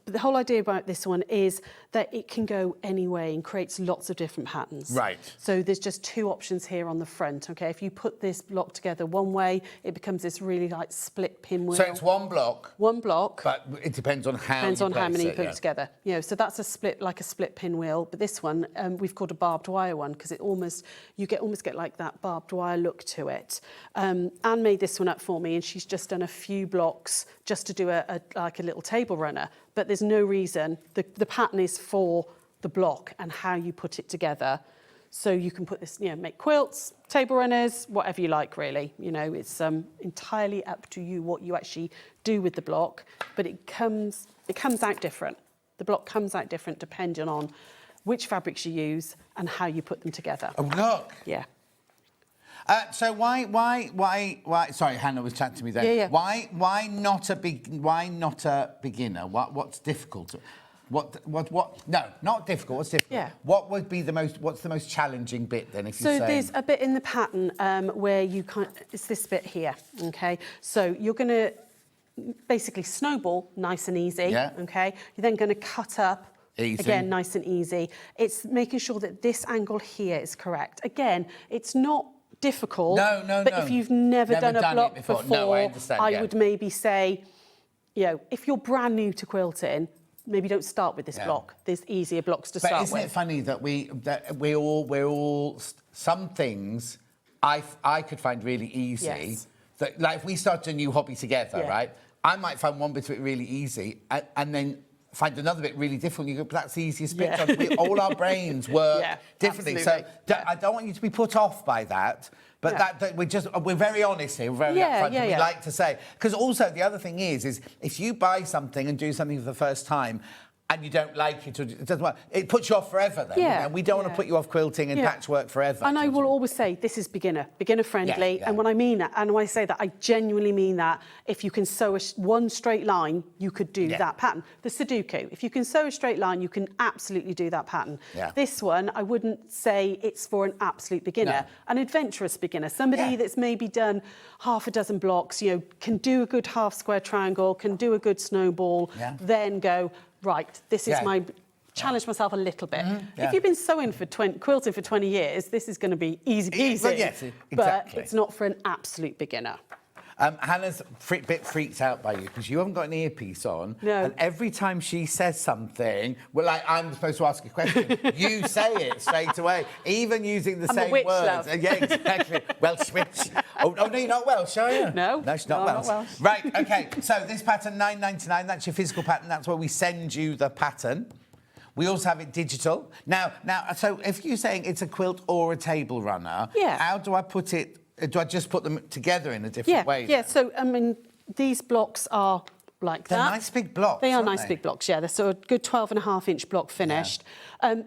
But the whole idea about this one is that it can go any way and creates lots of different patterns. Right. So there's just 2 options here on the front, okay? If you put this block together one way, it becomes this really like split pinwheel. So it's one block. One block. But it depends on how Depends on how many you put yeah. together. You know, so that's a split, like a split pinwheel. But this one, we've called a barbed wire one because it almost get like that barbed wire look to it. Anne made this one up for me, and she's just done a few blocks just to do like a little table runner. But there's no reason. The pattern is for the block and how you put it together. So you can put this, you know, make quilts, table runners, whatever you like, really. You know, it's entirely up to you what you actually do with the block. But it comes out different. The block comes out different depending on which fabrics you use and how you put them together. Oh, look. Yeah. So why? Sorry, Hannah was chatting to me there. Yeah. Why not a beginner? What's difficult? No, not difficult. What's difficult? Yeah. What's the most challenging bit then? If you're saying... there's a bit in the pattern where it's this bit here. Okay. So you're going to basically snowball, nice and easy. Yeah. Okay. You're then going to cut up. Easy. Again, nice and easy. It's making sure that this angle here is correct. Again, it's not difficult. No. But if you've never done a block before, no, I understand. I would maybe say, you know, if you're brand new to quilting, maybe don't start with this block. There's easier blocks to start with. But isn't it funny that we're all some things I could find really easy. Yes. That, like, if we start a new hobby together, Yeah. right? I might find one bit of it really easy, and then find another bit really difficult. You go, but that's the easiest bit. Yeah. All our brains work differently. Absolutely. So I don't want you to be put off by that. But that we're very honest here, we're very upfront, and we like to say. Because also the other thing is if you buy something and do something for the first time and you don't like it, or it doesn't work, it puts you off forever then. Yeah. And we don't want to put you off quilting and patchwork forever. And I will always say, this is beginner friendly. Yeah. And when I mean that, and when I say that, I genuinely mean that. If you can sew one straight line, you could do that pattern. The Sudoku, if you can sew a straight line, you can absolutely do that pattern. Yeah. This one, I wouldn't say it's for an absolute beginner, an adventurous beginner, somebody that's maybe done half a dozen blocks, you know, can do a good half square triangle, can do a good snowball, then go, right, this is my... Challenge myself a little bit. If you've been quilting for 20 years, this is going to be easy peasy. Well, yes, exactly. But it's not for an absolute beginner. Hannah's a bit freaked out by you because you haven't got an earpiece on. No. And every time she says something, well, like I'm supposed to ask a question, you say it straight away, even using the same a witch, words. love. Yeah, exactly. Welsh witch. Oh, no, you're not Welsh, are you? No. No, she's not Welsh. Not Welsh. Right, OK. So this pattern, £9.99, that's your physical pattern. That's where we send you the pattern. We also have it digital. Now, so if you're saying it's a quilt or a table runner, how do I put it? Do I just put them together in a different way? Yeah, so, I mean, these blocks are like They're that. nice big blocks, They are aren't nice they? big blocks, yeah. They're sort of good 12.5-inch block finished.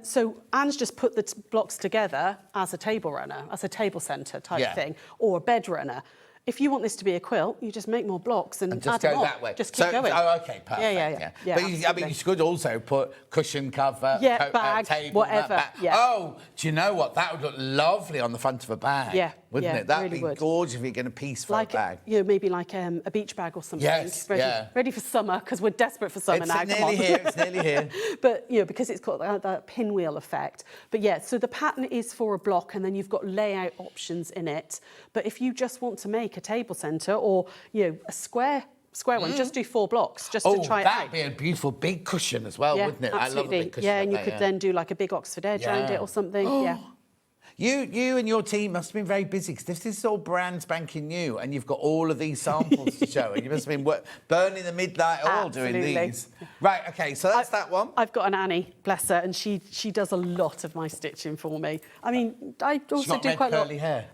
So Anne's just put the blocks together as a table runner, as a table centre type thing, or a bed runner. If you want this to be a quilt, you just make more blocks and just add go them that on. way. Just keep going. Oh, OK, perfect. Yeah, But I mean, you could also put cushion cover, bag, table, whatever. Bag. Yeah. Oh, do you know what? That would look lovely on the front of a bag, wouldn't it? That'd really be would. gorgeous if you're going to piece for a bag. You know, maybe like a beach bag or something. Yes, ready for summer, because we're desperate for summer now. It's nearly here, it's nearly here. But, you know, because it's got that pinwheel effect. But, yeah, so the pattern is for a block, and then you've got layout options in it. But if you just want to make a table centre or, you know, a square one, just do 4 blocks just to try it out. That'd be a beautiful big cushion as well, wouldn't it? Absolutely. I love a big cushion. Yeah, and you could then do like a big Oxford edge around it or something. You and your team must have been very busy because this is all brand spanking new, and you've got all of these samples to show, and you must have been burning the midnight oil doing these. Right, OK, so that's that one. I've got an Annie, bless her, and she does a lot of my stitching for me. I mean, I also do quite a lot. Curly hair.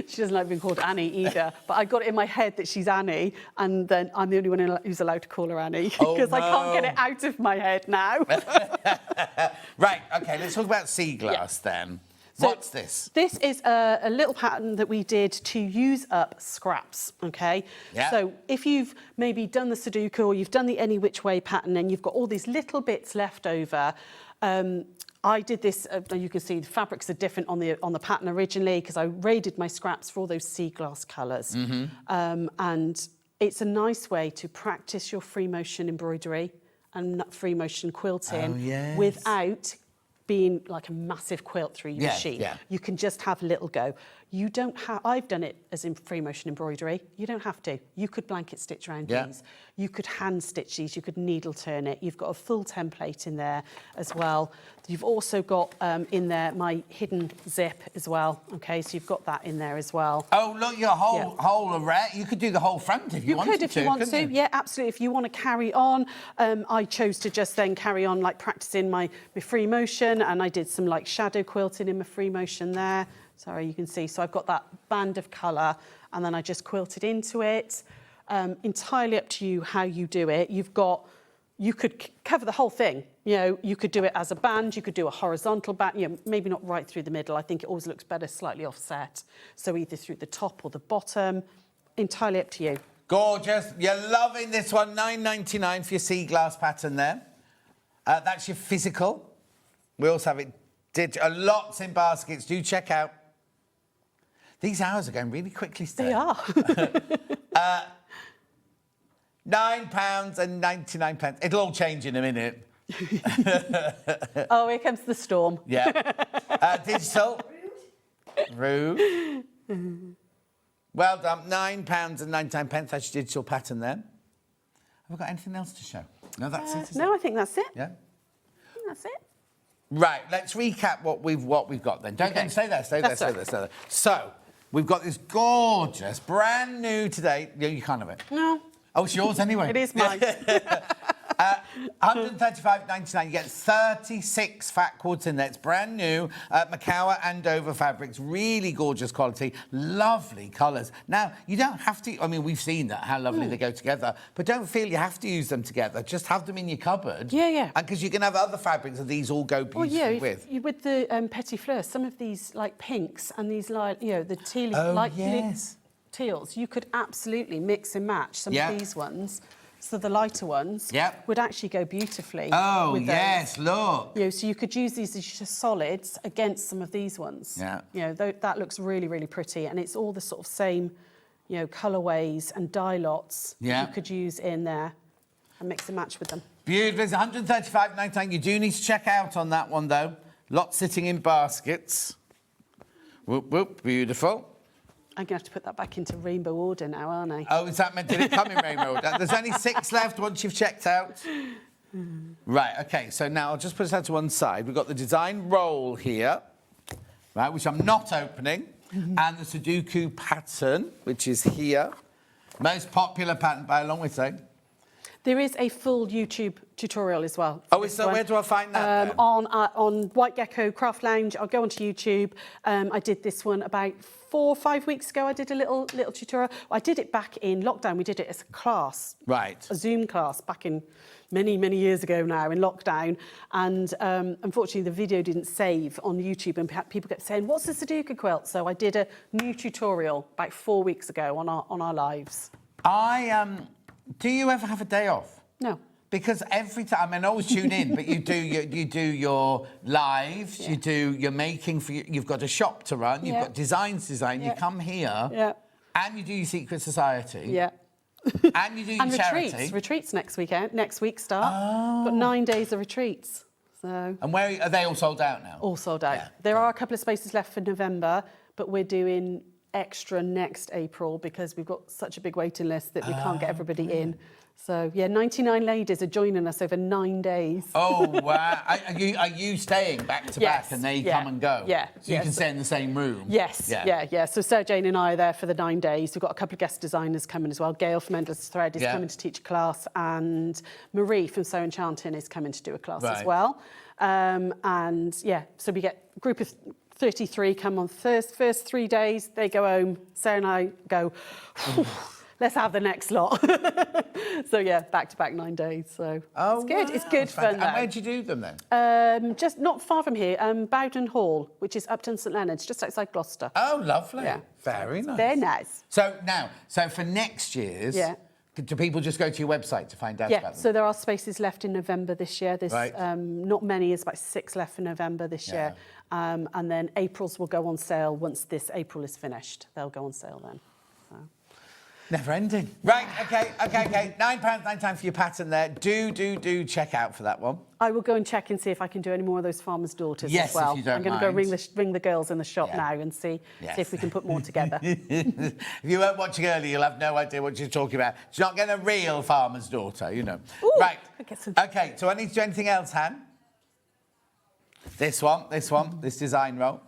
She doesn't like being called Annie either, but I got it in my head that she's Annie, and then I'm the only one who's allowed to call her Annie because I can't get it out of my head now. Right, OK, let's talk about sea glass then. So what's this? This is a little pattern that we did to use up scraps, OK? Yeah. So if you've maybe done the Sudoku or you've done the any which way pattern and you've got all these little bits left over, I did this, you can see the fabrics are different on the pattern originally because I raided my scraps for all those sea glass colours. And it's a nice way to practice your free motion embroidery and free motion quilting Oh, yes. without being like a massive quilt through your machine. Yeah. You can just have a little go. You don't have, I've done it as in free motion embroidery. You don't have to. You could blanket stitch around these. You could hand stitch these. You could needle turn it. You've got a full template in there as well. You've also got in there my hidden zip as well. Okay, so you've got that in there as well. Oh, look, your whole array. You could do the whole front if you wanted to. You could if you want to. Yeah, absolutely. If you want to carry on. I chose to just then carry on like practicing my free motion, and I did some like shadow quilting in my free motion there. Sorry, you can see. So I've got that band of colour, and then I just quilted into it. Entirely up to you how you do it. You could cover the whole thing. You know, you could do it as a band. You could do a horizontal band. You know, maybe not right through the middle. I think it always looks better slightly offset. So either through the top or the bottom. Entirely up to you. Gorgeous. You're loving this one. £9.99 for your sea glass pattern there. That's your physical. We also have it lots in baskets. Do check out. These hours are going really quickly, Steph. They are. £9.99. It'll all change in a minute. Oh, here comes the storm. Yeah. Digital. Rude. Well done. £9.99. That's your digital pattern there. Have we got anything else to show? No, that's it. No, I think that's it. Yeah. That's it. Right, let's recap what we've got then. Don't stay there, stay there. So, we've got this gorgeous, brand new today. You can't have it. No. Oh, it's yours anyway. It is mine. £135.99. You get 36 fat cords in there. It's brand new. Makower Andover fabrics. Really gorgeous quality. Lovely colours. Now, you don't have to... I mean, we've seen that, how lovely they go together. But don't feel you have to use them together. Just have them in your cupboard. Yeah, yeah. And because you can have other fabrics that these all go beautifully with. With the petit fleur, some of these, like, pinks and these, like, you know, the teal... Oh, like, yes. Teals, you could absolutely mix and match some of these ones. So the lighter ones would actually go beautifully. Oh, with yes, look. You know, so you could use these as just solids against some of these ones. Yeah. You know, that looks really, really pretty. And it's all the sort of same, you know, colourways and dye lots that you could use in there and mix and match with them. Beautiful. It's £135.99. You do need to check out on that one, though. Lots sitting in baskets. Whoop, whoop. Beautiful. I'm going to have to put that back into rainbow order now, aren't I? Oh, is that meant? Did it come in rainbow order? There's only 6 left once you've checked out. Right, OK, so now I'll just put it out to one side. We've got the design roll here, right, which I'm not opening, and the Sudoku pattern, which is here. Most popular pattern by a long way, say. There is a full YouTube tutorial as well. Oh, so where do I find that? On White Gecko Craft Lounge. I'll go onto YouTube. I did this one about 4 or 5 weeks ago. I did a little tutorial. I did it back in lockdown. We did it as a class. Right. A Zoom class back in many, many years ago now in lockdown. And unfortunately, the video didn't save on YouTube and people kept saying, what's the Sudoku quilt? So I did a new tutorial about 4 weeks ago on our lives. Do you ever have a day off? No. Because every time, I always tune in, but you do your lives, you do your making for you've got a shop to run, you've got designs to design, you come here, and you do your secret society, and you do your charity. Retreats next week start. Got 9 days of retreats. So. And where are they all sold out now? All sold out. Yeah. There are a couple of spaces left for November, but we're doing extra next April because we've got such a big waiting list that we can't get everybody in. So, yeah, 99 ladies are joining us over 9 days. Oh, wow. Are you staying back to back and they come and go? Yeah. So you can stay in the same room? Yes, yeah. So Sarah Jane and I are there for the 9 days. We've got a couple of guest designers coming as well. Gail from Endless Thread is coming to teach a class, and Marie from Sew Enchanting is coming to do a class as well. So we get a group of 33 come on first 3 days. They go home. Sarah and I go, let's have the next lot. So, yeah, back-to-back 9 days. So it's good. It's good fun, though. And where do you do them, then? Just not far from here, Bowden Hall, which is Upton St Leonard's, just outside Gloucester. Oh, lovely. Yeah. Very nice. Very nice. So for next year's... Yeah. Do people just go to your website to find out about them? Yeah, so there are spaces left in November this year. There's not many, there's about 6 left for November this year. And then April's will go on sale once this April is finished. They'll go on sale then. So. Never ending. Right, okay. £9.99 for your pattern there. Do check out for that one. I will go and check and see if I can do any more of those farmers' daughters Yes, as well. if you don't I'm going to mind. go ring the girls in the shop now and see if we can put more together. If you weren't watching earlier, you'll have no idea what she's talking about. She's not getting a real farmer's daughter, you know. Ooh, right. some... Okay, do I need to do anything else, Han? This one, this design roll.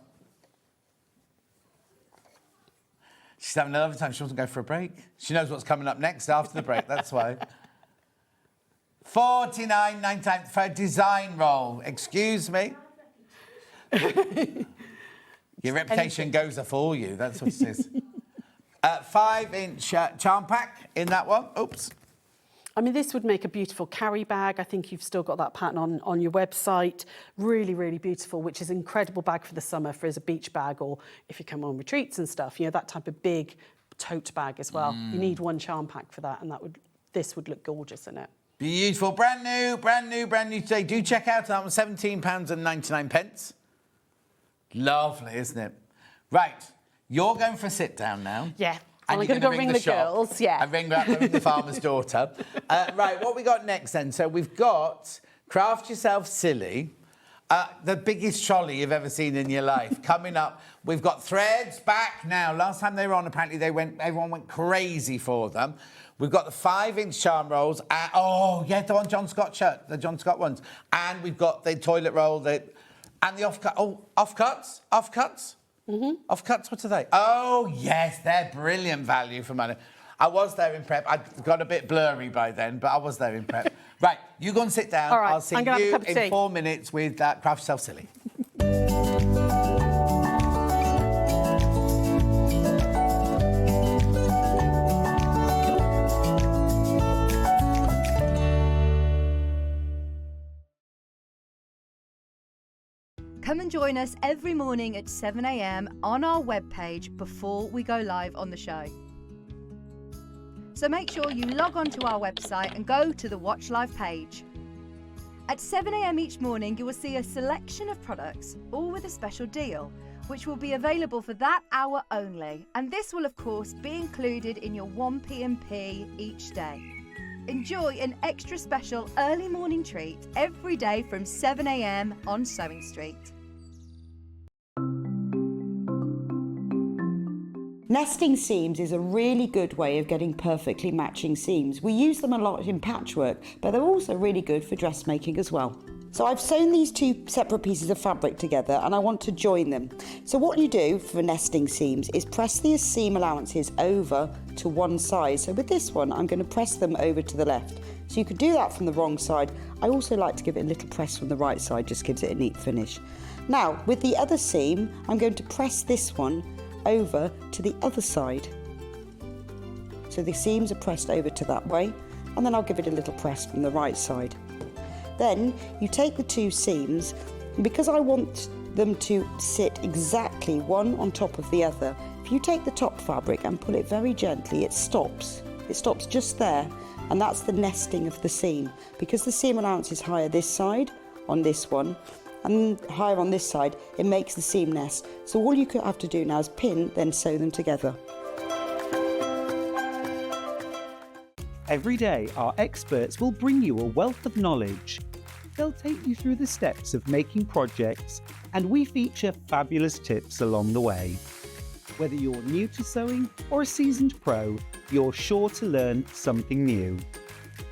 She's having a lovely time. She wants to go for a break. She knows what's coming up next after the break, that's why. £49.99 for a design roll. Excuse me. Your reputation goes for you, that's what it is. 5-inch charm pack in that one. Oops. I mean, this would make a beautiful carry bag. I think you've still got that pattern on your website. Really, really beautiful, which is an incredible bag for the summer for as a beach bag or if you come on retreats and stuff, you know, that type of big tote bag as well. You need one charm pack for that, and this would look gorgeous in it. Beautiful, brand new today. Do check out that one, £17.99. Lovely, isn't it? Right, you're going for a sit down now. Yeah. And I'm going to go ring the girls, yeah. And ring the farmer's daughter. Right, what we got next then? So we've got Craft Yourself Silly, the biggest trolley you've ever seen in your life. Coming up, we've got threads back now. Last time they were on, apparently everyone went crazy for them. We've got the 5-inch charm rolls. Oh, yeah, the one John Scott shirt, the John Scott ones. And we've got the toilet roll, and the offcut. Oh, offcuts? Mm-hmm. Offcuts, what are they? Oh, yes, they're brilliant value for money. I was there in prep. I got a bit blurry by then, but I was there in prep. Right, you go and sit down. All right, I'll see you in 4 minutes with Craft Yourself Silly. Come and join us every morning at 7 a.m. on our webpage before we go live on the show. So make sure you log on to our website and go to the Watch Live page. At 7 a.m. each morning, you will see a selection of products, all with a special deal, which will be available for that hour only. And this will, of course, be included in your 1 p.m.P each day. Enjoy an extra special early morning treat every day from 7 a.m. on SewingStreet. Nesting seams is a really good way of getting perfectly matching seams. We use them a lot in patchwork, but they're also really good for dressmaking as well. So I've sewn these two separate pieces of fabric together and I want to join them. So what you do for nesting seams is press the seam allowances over to one side. So with this one, I'm going to press them over to the left. So you could do that from the wrong side. I also like to give it a little press from the right side, just gives it a neat finish. Now, with the other seam, I'm going to press this one over to the other side. So the seams are pressed over to that way, and then I'll give it a little press from the right side. Then you take the two seams, and because I want them to sit exactly one on top of the other, if you take the top fabric and pull it very gently, it stops. It stops just there, and that's the nesting of the seam. Because the seam allowance is higher this side on this one, and higher on this side, it makes the seam nest. So all you have to do now is pin, then sew them together. Every day, our experts will bring you a wealth of knowledge. They'll take you through the steps of making projects, and we feature fabulous tips along the way. Whether you're new to sewing or a seasoned pro, you're sure to learn something new.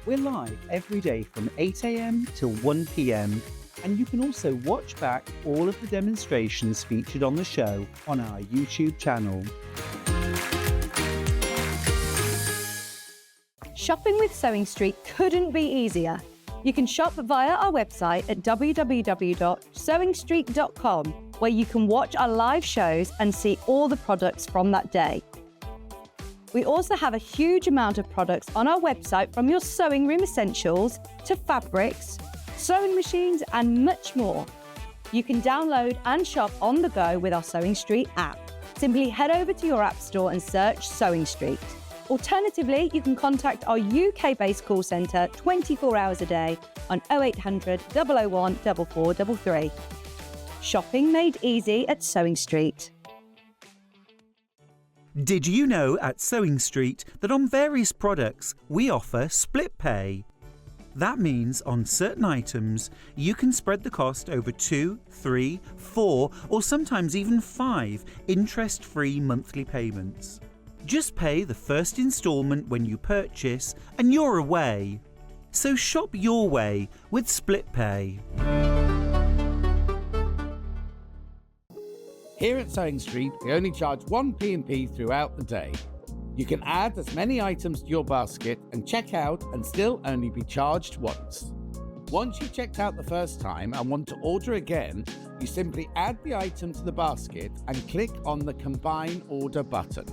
We're live every day from 8 a.m. till 1 p.m. and you can also watch back all of the demonstrations featured on the show on our YouTube channel. Shopping with SewingStreet couldn't be easier. You can shop via our website at www.sewingstreet.com, where you can watch our live shows and see all the products from that day. We also have a huge amount of products on our website, from your sewing room essentials to fabrics, sewing machines and much more. You can download and shop on the go with our SewingStreet app. Simply head over to your app store and search SewingStreet. Alternatively, you can contact our UK-based call centre 24 hours a day on 0800 001 4433. Shopping made easy at SewingStreet. Did you know at SewingStreet that on various products we offer split pay? That means on certain items you can spread the cost over 2, 3, 4 or sometimes even 5 interest-free monthly payments. Just pay the first instalment when you purchase and you're away. So shop your way with split pay. Here at SewingStreet, we only charge one P&P throughout the day. You can add as many items to your basket and check out and still only be charged once. Once you've checked out the first time and want to order again, you simply add the item to the basket and click on the Combine Order button.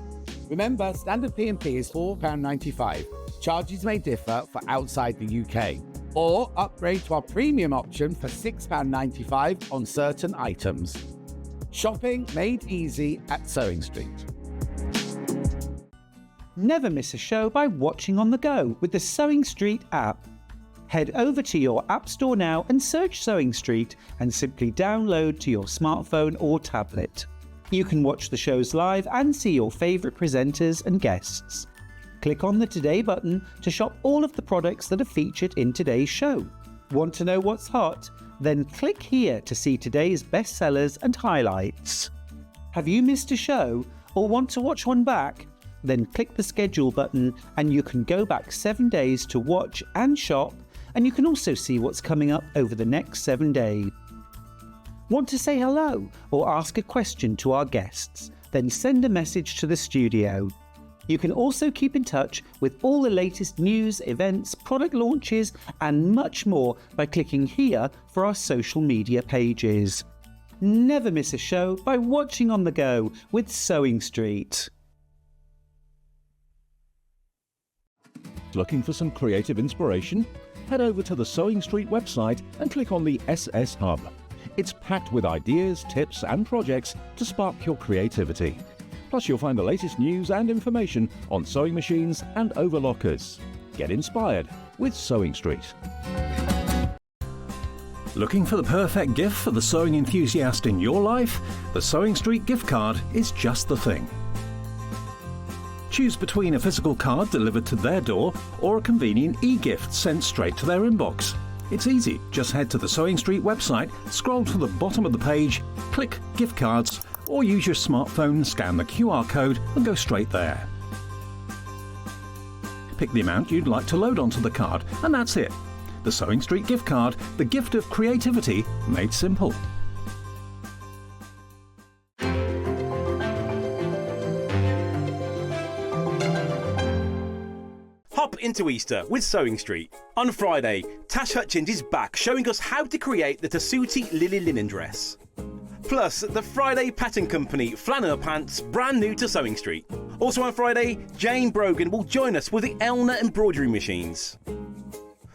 Remember, standard P&P is £4.95. Charges may differ for outside the UK. Or upgrade to our premium option for £6.95 on certain items. Shopping made easy at SewingStreet. Never miss a show by watching on the go with the SewingStreet app. Head over to your app store now and search SewingStreet and simply download to your smartphone or tablet. You can watch the shows live and see your favourite presenters and guests. Click on the Today button to shop all of the products that are featured in today's show. Want to know what's hot? Then click here to see today's bestsellers and highlights. Have you missed a show or want to watch one back? Then click the schedule button and you can go back 7 days to watch and shop, and you can also see what's coming up over the next 7 days. Want to say hello or ask a question to our guests? Then send a message to the studio. You can also keep in touch with all the latest news, events, product launches and much more by clicking here for our social media pages. Never miss a show by watching on the go with SewingStreet. Looking for some creative inspiration? Head over to the SewingStreet website and click on the SS Hub. It's packed with ideas, tips and projects to spark your creativity. Plus you'll find the latest news and information on sewing machines and overlockers. Get inspired with SewingStreet. Looking for the perfect gift for the sewing enthusiast in your life? The SewingStreet gift card is just the thing. Choose between a physical card delivered to their door or a convenient e-gift sent straight to their inbox. It's easy. Just head to the SewingStreet website, scroll to the bottom of the page, click Gift Cards, or use your smartphone, scan the QR code and go straight there. Pick the amount you'd like to load onto the card, and that's it. The SewingStreet gift card, the gift of creativity made simple. Hop into Easter with SewingStreet. On Friday, Tash Hutchins is back showing us how to create the Tessuti Lily linen dress. Plus, the Friday Pattern Company flannel pants, brand new to SewingStreet. Also on Friday, Jane Brogan will join us with the Elna embroidery machines.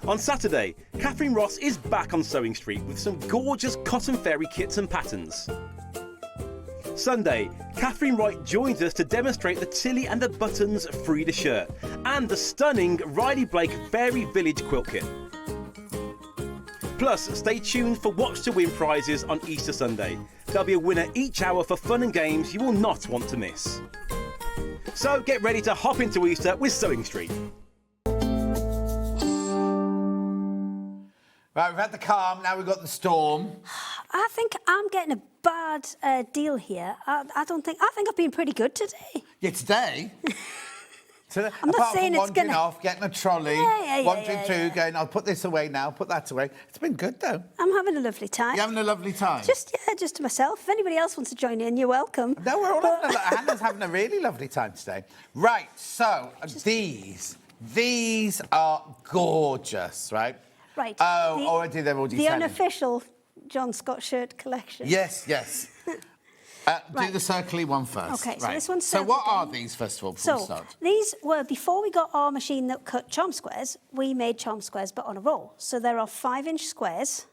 On Saturday, Catherine Ross is back on SewingStreet with some gorgeous cotton fairy kits and patterns. Sunday, Catherine Wright joins us to demonstrate the Tilly and the Buttons Frida shirt and the stunning Riley Blake Fairy Village quilt kit. Plus, stay tuned for Watch to Win prizes on Easter Sunday. There'll be a winner each hour for fun and games you will not want to miss. So get ready to hop into Easter with SewingStreet. Right, we've had the calm, now we've got the storm. I think I'm getting a bad deal here. I think I've been pretty good today. Yeah, today? I'm not saying it's wandering gonna... off, getting a trolley, wandering through, going, I'll put this away now, put that away. It's been good, though. I'm having a lovely time. You're having a lovely time? Just to myself. If anybody else wants to join in, you're welcome. No, we're all Hannah's having a really lovely time today. Right, so these are gorgeous, right? Right. Oh, already they're already the unofficial John Scott shirt collection. Yes. Do the circly one first. Okay, so right. this one's So what are these, first of all, before we start? These were, before we got our machine that cut charm squares, we made charm squares, but on a roll. So there are 5-inch squares.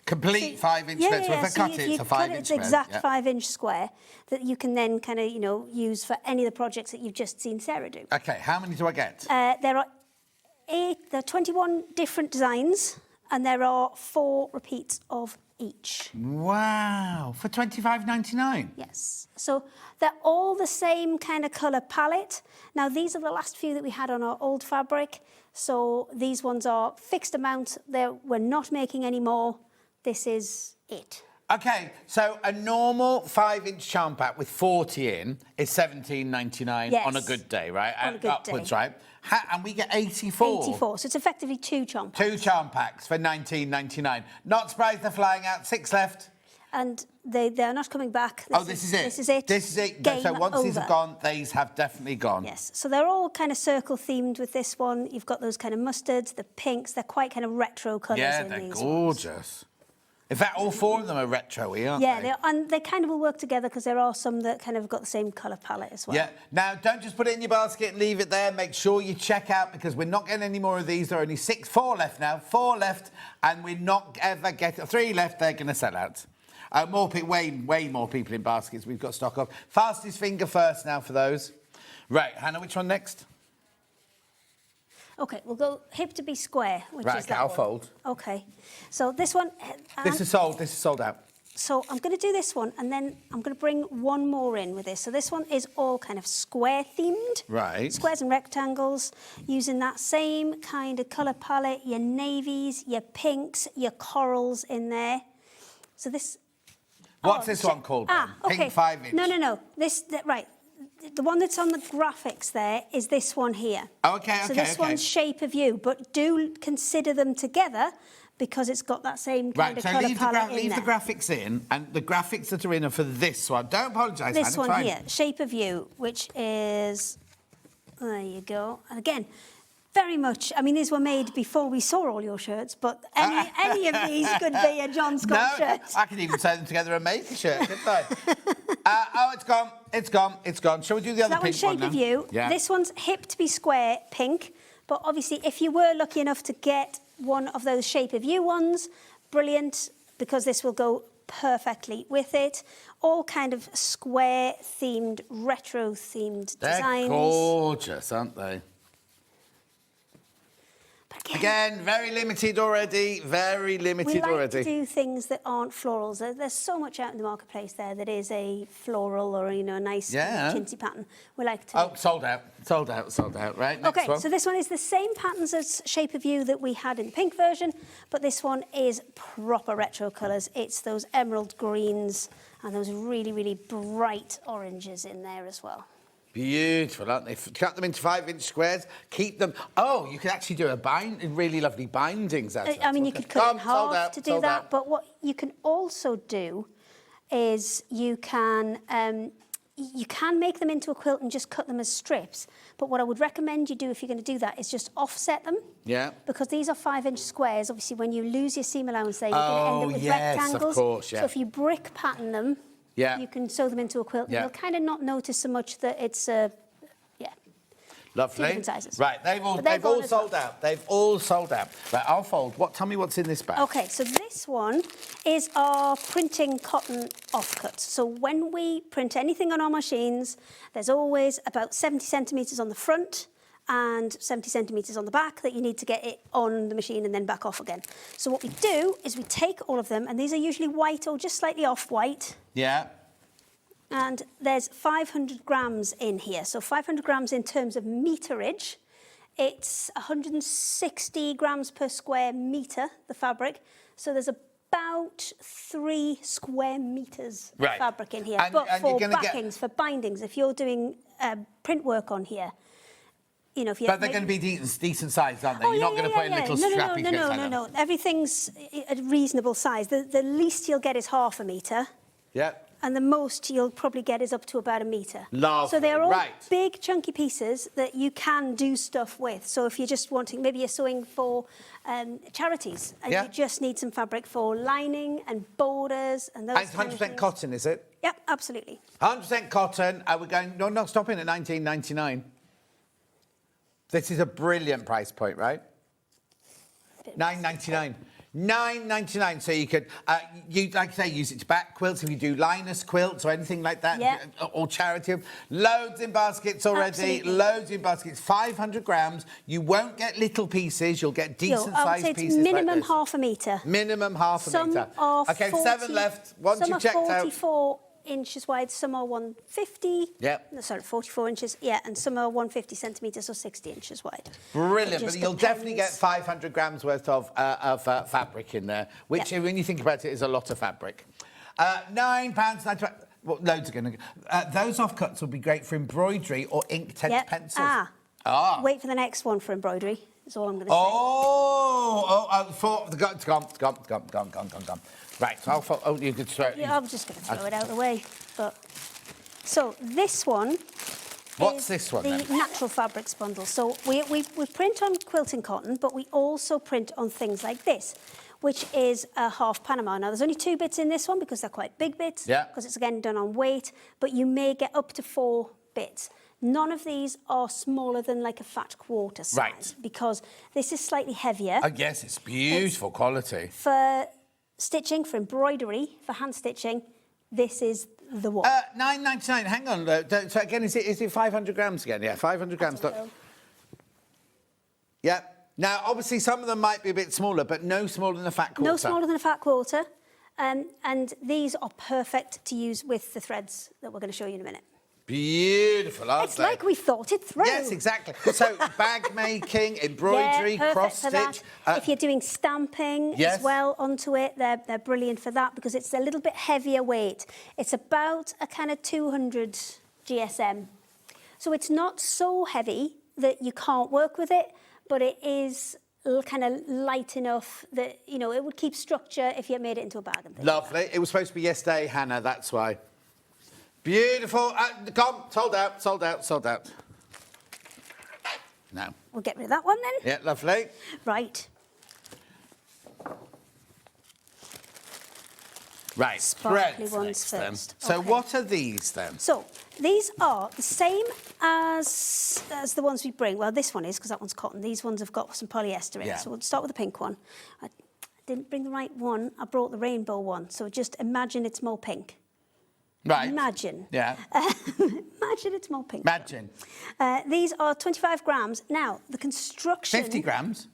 Complete 5-inch squares. So if I cut it, it's a 5-inch square. It's exact 5-inch square that you can then kind of, use for any of the projects that you've just seen Sarah do. Okay, how many do I get? There are 21 different designs and there are 4 repeats of each. Wow, for $25.99. Yes, so they're all the same kind of colour palette. Now, these are the last few that we had on our old fabric, so these ones are fixed amount. We're not making any more. This is it. Okay, so a normal 5-inch charm pack with 40 in is $17.99 Yes. on a good day, right? On a good upwards, day. right? And we get 84. 84, so it's effectively 2 charm packs. 2 charm packs for $19.99. Not surprised they're flying out. 6 left. And they're not coming back. This is it. This is it. This is it. Game So once these over. have gone, these have definitely gone. Yes, so they're all kind of circle themed with this one. You've got those kind of mustards, the pinks. They're quite kind of retro colours Yeah, in they're these gorgeous. In fact, all 4 of them are retro-y, aren't Yeah, they? and they kind of will work together because there are some that kind of got the same colour palette as well. Yeah. Now, don't just put it in your basket and leave it there. Make sure you check out because we're not getting any more of these. There are only 4 left now. 4 left, and we're not ever getting 3 left. They're going to sell out. Way more people in baskets. We've got stock of. Fastest finger first now for those. Right, Hannah, which one next? Okay, we'll go hip to be square, which Right, is okay, that I'll one. fold. Okay, so this one... This is sold. This is sold out. So I'm going to do this one, and then I'm going to bring one more in with this. So this one is all kind of square themed. Right. Squares and rectangles, using that same kind of colour palette, your navies, your pinks, your corals in there. So this... What's this one called then? Okay. Pink 5-inch? No. Right. The one that's on the graphics there is this one here. Okay, So this one's shape of you, but do consider them together because it's got that same kind Right, of so colour leave palette in the there. graphics in, and the graphics that are in are for this one. Don't apologise, This Hannah, one fine. here, shape of you, which is, there you go. And again, very much, I mean, these were made before we saw all your shirts, but any of these could be a John Scott shirt. I could even sew them together and make a shirt, couldn't I? Oh, it's gone. It's gone. It's gone. Shall we do the other That one's pink one shape of now? you. Yeah. This one's hip to be square pink, but obviously if you were lucky enough to get one of those shape of you ones, brilliant, because this will go perfectly with it. All kind of square themed, retro themed They're designs. gorgeous, aren't they? Again, very limited already. Very limited We like already. to do things that aren't florals. There's so much out in the marketplace there that is a floral or, you know, a nice chintzy pattern. We like to... Oh, sold out. Sold out. Sold out. Right, next Okay, one. so this one is the same patterns as Shape of You that we had in the pink version, but this one is proper retro colours. It's those emerald greens and those really, really bright oranges in there as well. Beautiful, aren't they? Cut them into 5-inch squares. Keep them. Oh, you could actually do really lovely bindings out of that. I mean, you could cut it in half to do that, but what you can also do is you can make them into a quilt and just cut them as strips. But what I would recommend you do if you're going to do that is just offset them. Yeah. Because these are 5-inch squares. Obviously, when you lose your seam allowance there, you're going to end up with rectangles. Of course, yeah. So if you brick pattern them, you can sew them into a quilt. Yeah. And you'll kind of not notice so much that it's Lovely. 2 different sizes. Right, they've all sold out. They've all sold out. Right, I'll fold. Tell me what's in this bag. Okay, so this one is our printing cotton offcut. So when we print anything on our machines, there's always about 70 centimetres on the front and 70 centimetres on the back that you need to get it on the machine and then back off again. So what we do is we take all of them, and these are usually white or just slightly off-white. Yeah. And there's 500 grams in here. So 500 grams in terms of meterage. It's 160 grams per square metre, the fabric. So there's about 3 square metres of fabric in here. But for backings, for bindings, if you're doing print work on here, you know, if you... But they're going to be decent size, aren't they? You're not going to put in little scrappy bits like that. No. Everything's a reasonable size. The least you'll get is half a metre. Yeah. And the most you'll probably get is up to about a metre. Lovely. So they're all big, chunky pieces that you can do stuff with. So if you're just wanting, maybe you're sewing for charities, and you just need some fabric for lining and borders and those. And it's 100% cotton, is it? Yep, absolutely. 100% cotton. We're going. No, not stopping at $19.99. This is a brilliant price point, right? $9.99. £9.99. So you could, you like I say, use it to back quilts if you do Linus quilts or anything like that, or charity. Loads in baskets already. Absolutely. Loads in baskets. 500 grams. You won't get little pieces. You'll get decent I would sized say it's pieces. minimum like this. half a metre. Minimum half a Some metre. are Okay, 40, 7 left. Once some you've are checked 44 inches wide, some are 150. Yep. No, sorry, 44 inches. Yeah, and some are 150 centimetres or 60 inches wide. Brilliant, It but just you'll definitely get depends. 500 grams worth of fabric in there, which, when you think about it, is a lot of fabric. £9.95. Well, loads are going to go. Those offcuts will be great for embroidery or inked pencils. Wait for the next one for embroidery. That's all I'm going to say. Gone. Right, so you could throw it. Yeah, I'm just going to throw it out of the way. But so this one. What's is this one the then? natural fabrics bundle. So we print on quilting cotton, but we also print on things like this, which is a half Panama. Now, there's only 2 bits in this one because they're quite big bits, because it's, again, done on weight, but you may get up to 4 bits. None of these are smaller than like a fat quarter size, because this is slightly heavier. Oh, yes, it's beautiful quality. For stitching, for embroidery, for hand stitching, this is the one. £9.99. Hang on. So again, is it 500 grams again? Yeah, 500 grams. Yeah. Now, obviously, some of them might be a bit smaller, but no smaller than a fat quarter. No smaller than a fat quarter. And these are perfect to use with the threads that we're going to show you in a minute. Beautiful, aren't It's they? like we thought it through. Yes, exactly. So bag making, embroidery, cross stitch. If you're doing stamping as well onto it, they're brilliant for that because it's a little bit heavier weight. It's about a kind of 200 GSM. So it's not so heavy that you can't work with it, but it is kind of light enough that, you know, it would keep structure if you made it into a bag and things. Lovely. It was supposed to be yesterday, Hannah, that's why. Beautiful. Gone. Sold out. No. We'll get rid of that one then. Yeah, lovely. Right. Right, Sparkly threads ones next first. then. So Okay. what are these then? So these are the same as the ones we bring. Well, this one is because that one's cotton. These ones have got some polyester in. Yeah. So we'll start with the pink one. I didn't bring the right one. I brought the rainbow one. So just imagine it's more pink. Right. Imagine. Yeah. Imagine it's more pink. Imagine. These are 25 grams. Now, the construction... 50 grams?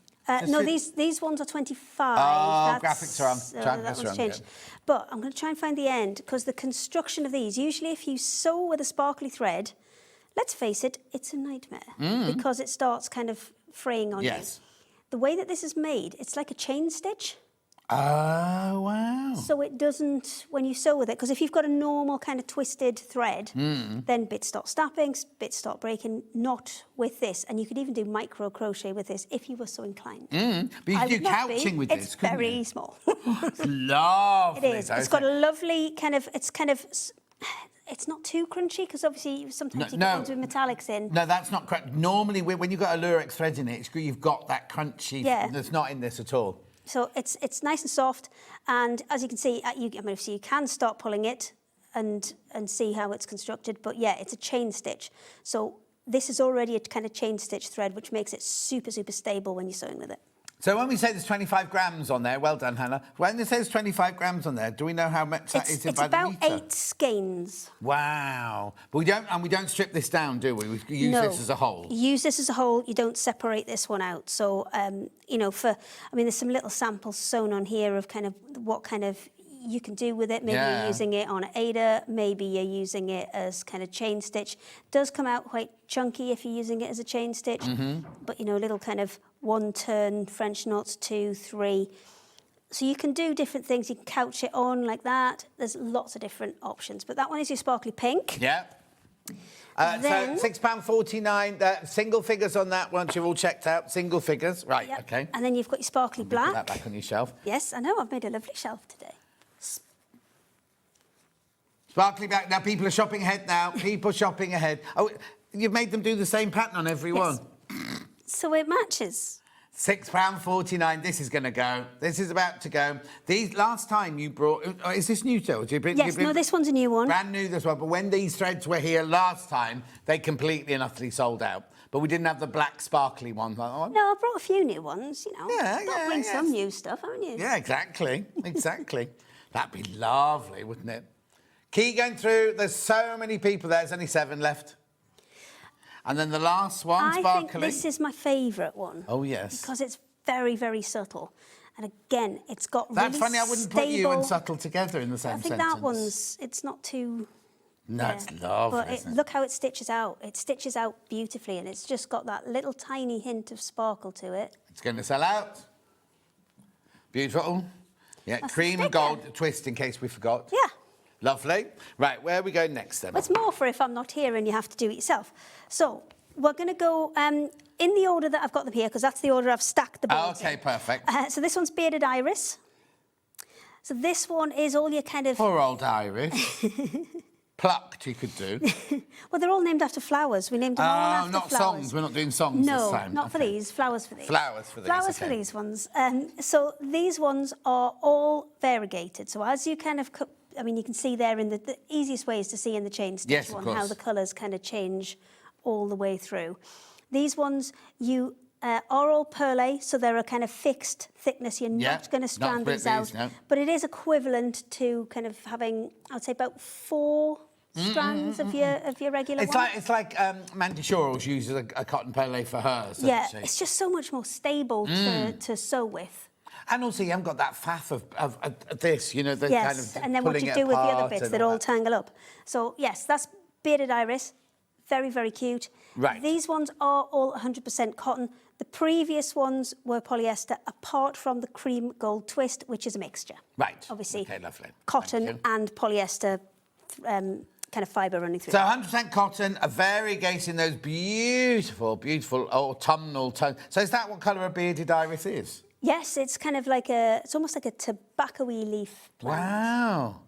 No, these ones are 25. Oh, graphics are on. That one's changed. But I'm going to try and find the end, because the construction of these, usually if you sew with a sparkly thread, let's face it, it's a nightmare, because it starts kind of fraying on you. The way that this is made, it's like a chain stitch. Oh, wow. So it doesn't, when you sew with it, because if you've got a normal kind of twisted thread, then bits start snapping, bits start breaking, not with this. And you could even do micro crochet with this if you were so inclined. But you could do couching with this, couldn't you? It's very small. It's lovely. It is. It's got a lovely kind of, it's not too crunchy, because obviously sometimes you get ones with metallics in. No, that's not correct. Normally, when you've got a lurex thread in it, you've got that crunchy that's not in this at all. So it's nice and soft, and as you can see, you can start pulling it and see how it's constructed. But yeah, it's a chain stitch. So this is already a kind of chain stitch thread, which makes it super, super stable when you're sewing with it. So when we say there's 25 grams on there, well done, Hannah. When it says 25 grams on there, do we know how much that is by the metre? It's about 8 skeins. Wow. But we don't strip this down, do we? We use this as a whole. Use this as a whole. You don't separate this one out. So, you know, there's some little samples sewn on here of kind of what kind of you can do with it. Maybe you're using it on an Ada. Maybe you're using it as kind of chain stitch. Does come out quite chunky if you're using it as a chain stitch. But, you know, little kind of 1 turn French knots, 2, 3. So you can do different things. You can couch it on like that. There's lots of different options. But that one is your sparkly pink. Yeah. So £6.49. Single figures on that once you've all checked out. Single figures. Right, OK. And then you've got your sparkly black. Put that back on your shelf. Yes, I know. I've made a lovely shelf today. Sparkly black. Now, people are shopping ahead now. People shopping ahead. Oh, you've made them do the same pattern on every one. So it matches. £6.49. This is going to go. This is about to go. These last time you brought. Is this new still? Yes, no, this one's a new one. Brand new, this one. But when these threads were here last time, they completely and utterly sold out. but we didn't have the black sparkly one. No, I brought a few new ones, you know. Yeah, Got to bring some new stuff, haven't you? Yeah, exactly. Exactly. That'd be lovely, wouldn't it? Keep going through. There's so many people there. There's only 7 left. And then the last one, sparkly. I think this is my favourite one. Oh, yes. Because it's very, very subtle. And again, it's got That's really funny, I wouldn't put you stable- and subtle together in the same sentence. I think that one's, it's not too... No, it's lovely, But isn't it? look how it stitches out. It stitches out beautifully, and it's just got that little tiny hint of sparkle to it. It's going to sell out. Beautiful. Yeah, That's cream the and gold twist in case we forgot. Yeah. Lovely. Right, where are we going next then? Well, it's more for if I'm not here and you have to do it yourself. So we're going to go in the order that I've got them here, because that's the order I've stacked the boards Okay, in. perfect. So this one's Bearded Iris. So this one is all your kind of... Poor old Iris. Plucked, you could do. Well, they're all named after flowers. We named them all after not flowers. songs. We're not doing songs No, this time. not for these. Flowers for these. Flowers for these, Flowers for okay. these ones. So these ones are all variegated. So as you kind of... I mean, you can see there in the easiest way is to see in the chain stitch Yes, of one course. how the colours kind of change all the way through. These ones, you are all perlé, so they're a kind of fixed thickness. You're not going to strand split these out. these, no. But it is equivalent to kind of having, I would say, about 4 strands of your regular It's one. like Mandy Shorels uses a cotton pellet for hers, doesn't Yeah, she? it's just so much more stable to sew with. And also, you haven't got that faff of this, you know, the Yes, kind of and then what pulling you it do with the other apart bits and that all all tangle up. So, yes, that's Bearded Iris. Very, very cute. Right. These ones are all 100% cotton. The previous ones were polyester, apart from the cream gold twist, which is a mixture. Right. Obviously, Okay, lovely. Thank cotton you. and polyester kind of fibre running through. So 100% cotton, a variegated in those beautiful, beautiful autumnal tones. So is that what colour a Bearded Iris is? Yes, it's kind of like it's almost like a tobacco-y leaf plant. Wow.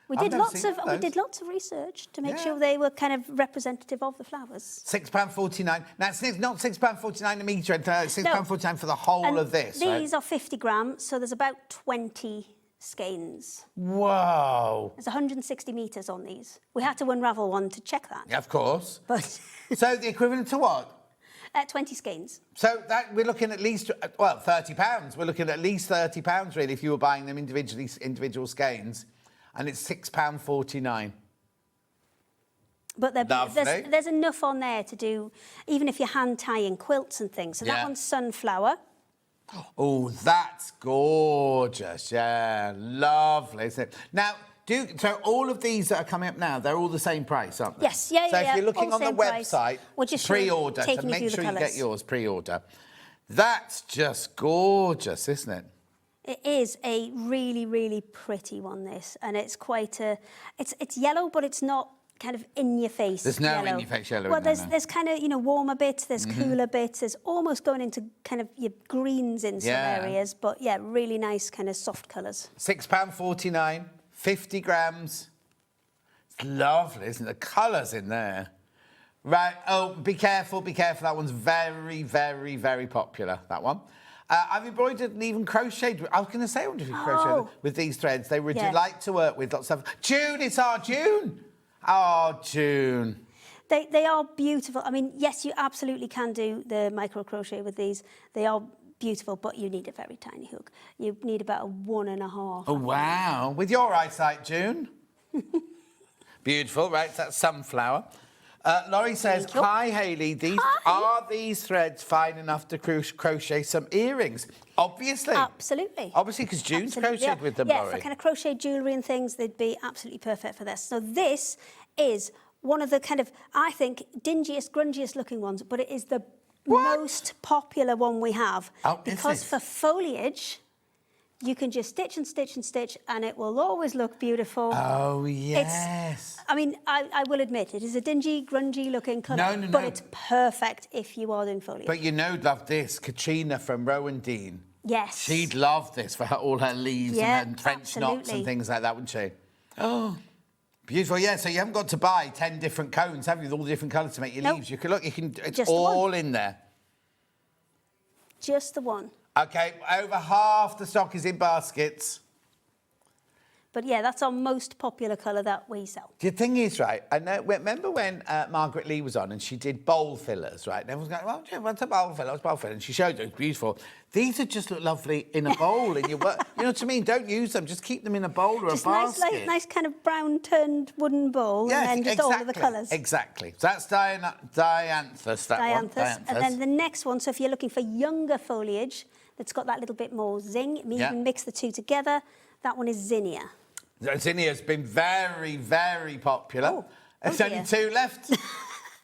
We I've did never lots seen of those. lots of research to make sure they were kind of representative of the flowers. £6.49. Now, it's not £6.49 a metre, it's £6.49 for the whole And of this, these right? are 50 grams, so there's about 20 skeins. Whoa. There's 160 metres on these. We had to unravel one to check that. Yeah, of course. But So the equivalent to what? 20 skeins. So that we're looking at least, well, £30. We're looking at least £30 really if you were buying them individual skeins, and it's £6.49. But Lovely. there's enough on there to do, even if you're hand tying quilts and things. So that Yeah. one's Sunflower. Oh, that's gorgeous. Yeah, lovely. Isn't it? Now, so all of these that are coming up now, they're all the same price, aren't they? Yes, yeah, So yeah, if you're looking all on the same price. website, We're just pre-order, so taking you make through the sure you get colours. yours pre-order. That's just gorgeous, isn't it? It is a really, really pretty one, this. And it's quite a... It's yellow, but it's not kind of in-your-face There's no yellow. in-your-face yellow Well, in there, there's no. there's kind of, warmer bits, there's cooler bits, there's almost going into kind of your greens in some Yeah. areas, but yeah, really nice kind of soft colours. £6.49, 50 grams. It's lovely, isn't it? The colours in there. Right, oh, be careful, be careful. That one's very, very, very popular, that one. I've embroidered and even crocheted. I was going to say, I wonder if you crocheted with these threads. They were a Yeah. delight to work with. Lots of June, it's our June. Oh, June. They are beautiful. I mean, yes, you absolutely can do the micro crochet with these. They are beautiful, but you need a very tiny hook. You need about a 1.5. Oh, wow. With your eyesight, June. Beautiful, right, that's sunflower. Laurie says, hi, Hayley, are these threads fine enough to crochet some earrings? Obviously. Absolutely. Obviously, because June's crocheted with them, Yeah, Laurie. for kind of crochet jewellery and things, they'd be absolutely perfect for this. So this is one of the kind of, I think, dingiest, grungiest looking ones, but it is the most popular one we have. Oh, is because it? for foliage, you can just stitch and stitch and stitch, and it will always look beautiful. Oh, yes. I mean, I will admit, it is a dingy, grungy looking colour, No. but it's perfect if you are doing foliage. But you know, love this, Katrina from Rowan Dean. Yes. She'd love this for all her leaves Yeah, and French knots absolutely. and things like that, wouldn't she? Oh, beautiful. Yeah, so you haven't got to buy 10 different cones, have you, with all the different colours to make your Nope. leaves. You can look, it's Just the one. all in there. Just the one. Okay, over half the stock is in baskets. But yeah, that's our most popular colour that we sell. The thing is, right, I know, remember when Margaret Lee was on and she did bowl fillers, right? And everyone's going, well, yeah, what's a bowl filler? What's a bowl filler? And she showed it, it's beautiful. These would just look lovely in a bowl in your work. You know what I mean? Don't use them, just keep them in a bowl or just a basket. Nice kind of brown turned wooden bowl, Yes, and then just all of the colours. Exactly. So that's dianthus, that one. Dianthus. And then the next one, so if you're looking for younger foliage that's got that little bit more zing, you can mix the two together. That one is zinnia. Zinnia's been very, very popular. There's only 2 left.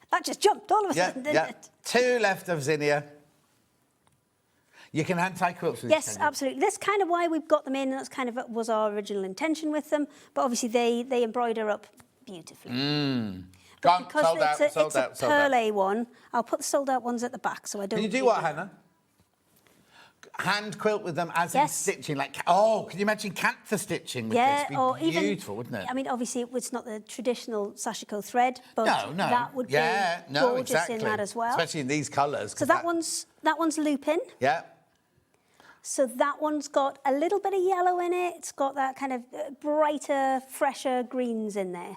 That just jumped all of a sudden, didn't it? 2 left of zinnia. You can hand tie quilts with Yes, absolutely. That's kind of why we've got them in, and that's kind of was our original intention with them. But obviously they embroider up beautifully. But because it's a perle one, I'll put the sold out ones at the back so I don't... Can you do what, Hannah? Hand quilt with them as in stitching, like, can you imagine cantha stitching with this? It'd be beautiful, wouldn't it? I mean, obviously, it's not the traditional sashiko thread, but no. that would be gorgeous in that as well. Especially in these colours. So that one's lupin. Yeah. So that one's got a little bit of yellow in it. It's got that kind of brighter, fresher greens in there.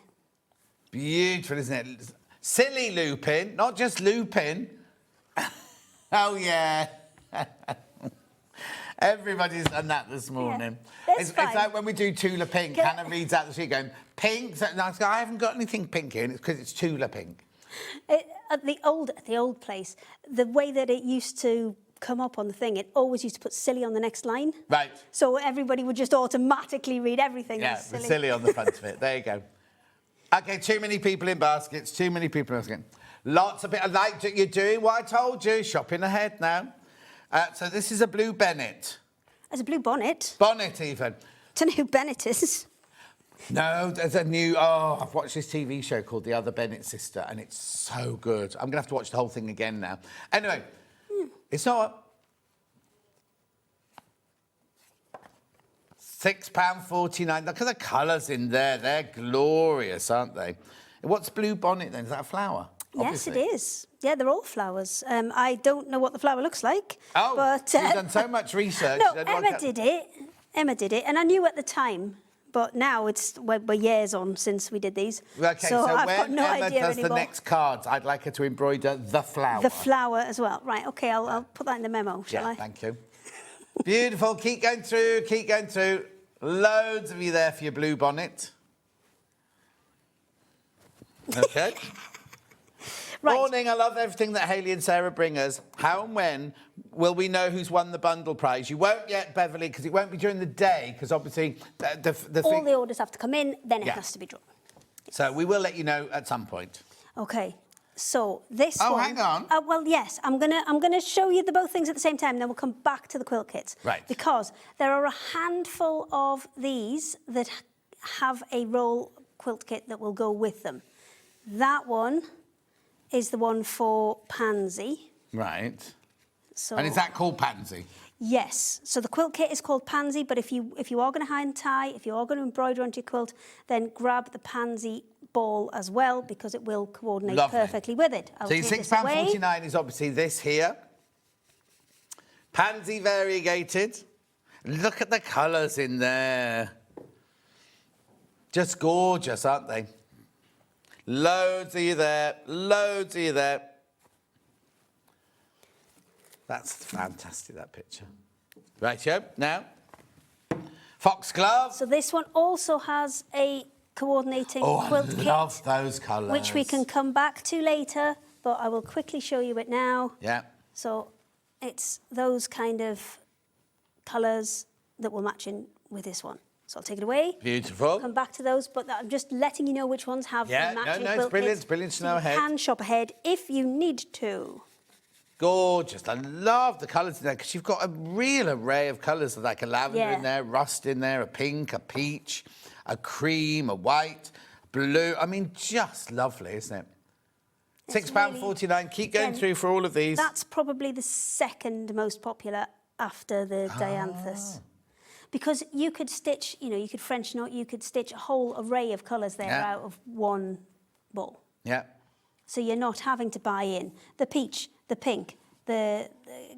Beautiful, isn't it? Silly lupin, not just lupin. Oh, yeah. Everybody's done that this morning. Yeah, it's like when we do Tula Pink, Hannah reads out the sheet going, pink. And I go, I haven't got anything pink here, and it's because it's Tula Pink. At the old place, the way that it used to come up on the thing, it always used to put silly on the next line. Right. So everybody would just automatically read everything as silly. Yeah, silly on the front of it. There you go. OK, too many people in baskets, too many people in baskets. Lots of it. I like that you're doing what I told you, shopping ahead now. So this is a blue Bennett. There's a blue bonnet. Bonnet, even. Don't know who Bennett is. No, there's a new... I've watched this TV show called The Other Bennett Sister, and it's so good. I'm going to have to watch the whole thing again now. Anyway, it's not... £6.49. Look at the colours in there. They're glorious, aren't they? What's blue bonnet, then? Is that a flower? Yes, it is. Yeah, they're all flowers. I don't know what the flower looks like. Oh, but, you've done so much research. No, Emma did it. Emma did it, and I knew at the time, but now we're years on since we did these. Okay, so I've when got no Emma idea does anymore. the next cards, I'd like her to embroider the flower. The flower as well. Right, OK, I'll put that in the memo, shall I? Thank you. Beautiful. Keep going through, keep going through. Loads of you there for your blue bonnet. OK. Right. Morning, I love everything that Hayley and Sarah bring us. How and when will we know who's won the bundle prize? You won't yet, Beverly, because it won't be during the day, because obviously all the orders have to come in, then it has to be drawn. So we will let you know at some point. OK, so this one... Oh, hang on. Well, yes, I'm gonna show you the both things at the same time, then we'll come back to the quilt kits. Right. Because there are a handful of these that have a roll quilt kit that will go with them. That one is the one for Pansy. Right. So, and is that called Pansy? Yes. So the quilt kit is called Pansy, but if you are going to hand tie, if you are going to embroider onto your quilt, then grab the Pansy ball as well, because it will coordinate perfectly with it. So your £6.49 is obviously this here. Pansy variegated. Look at the colours in there. Just gorgeous, aren't they? Loads of you there. Loads of you there. That's fantastic, that picture. Rightio, now. Foxglove. So this one also has a coordinating quilt kit. I love those colours. Which we can come back to later, but I will quickly show you it now. Yeah. So it's those kind of colours that will match in with this one. So I'll take it away. Beautiful. Come back to those, but I'm just letting you know which ones have the matching quilt it's brilliant. kits. It's brilliant to know ahead. You can shop ahead if you need to. Gorgeous. I love the colours in there, because you've got a real array of colours, like a lavender in there, rust in there, a pink, a peach, a cream, a white, blue. I mean, just lovely, isn't it? £6.49. Really, keep going through for all of these. That's probably the second most popular after the dianthus. Because you could stitch, you could French knot, you could stitch a whole array of colours there out of one ball. Yeah. So you're not having to buy in the peach, the pink, the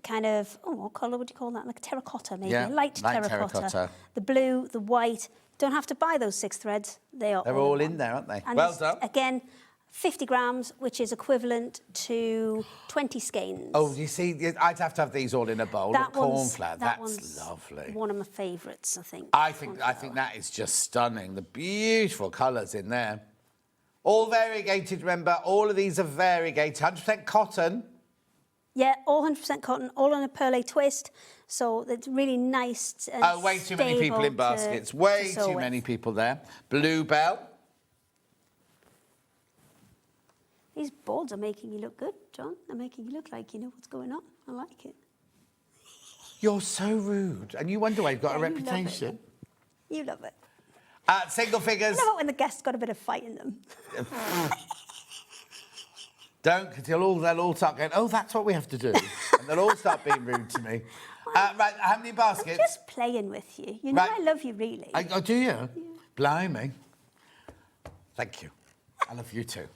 kind of, what colour would you call that? Like terracotta, maybe. Yeah, Light light terracotta. terracotta. The blue, the white. Don't have to buy those 6 threads. They're all in in there, aren't they? And Well it's, done. Again, 50 grams, which is equivalent to 20 skeins. Oh, you see, I'd have to have these all in a bowl of corn flour. That's one's lovely. One of my favourites, I think. I think that is just stunning. The beautiful colours in there. All variegated, remember, all of these are variegated, 100% cotton. Yeah, all 100% cotton, all on a perlé twist. So it's really nice and way too many people in baskets. Way too many people there. Bluebell. These boards are making you look good, John. They're making you look like you know what's going on. I like it. You're so rude. And you wonder why you've got a Yeah, you love it. reputation. You love it. Single figures. I love it when the guests got a bit of fight in them. Don't, because they'll all start going, oh, that's what we have to do. And they'll all start being rude to me. Right, how many baskets? I'm just playing with you. You know I love you, really. Oh, do you? Yeah. Blimey. Thank you. I love you too.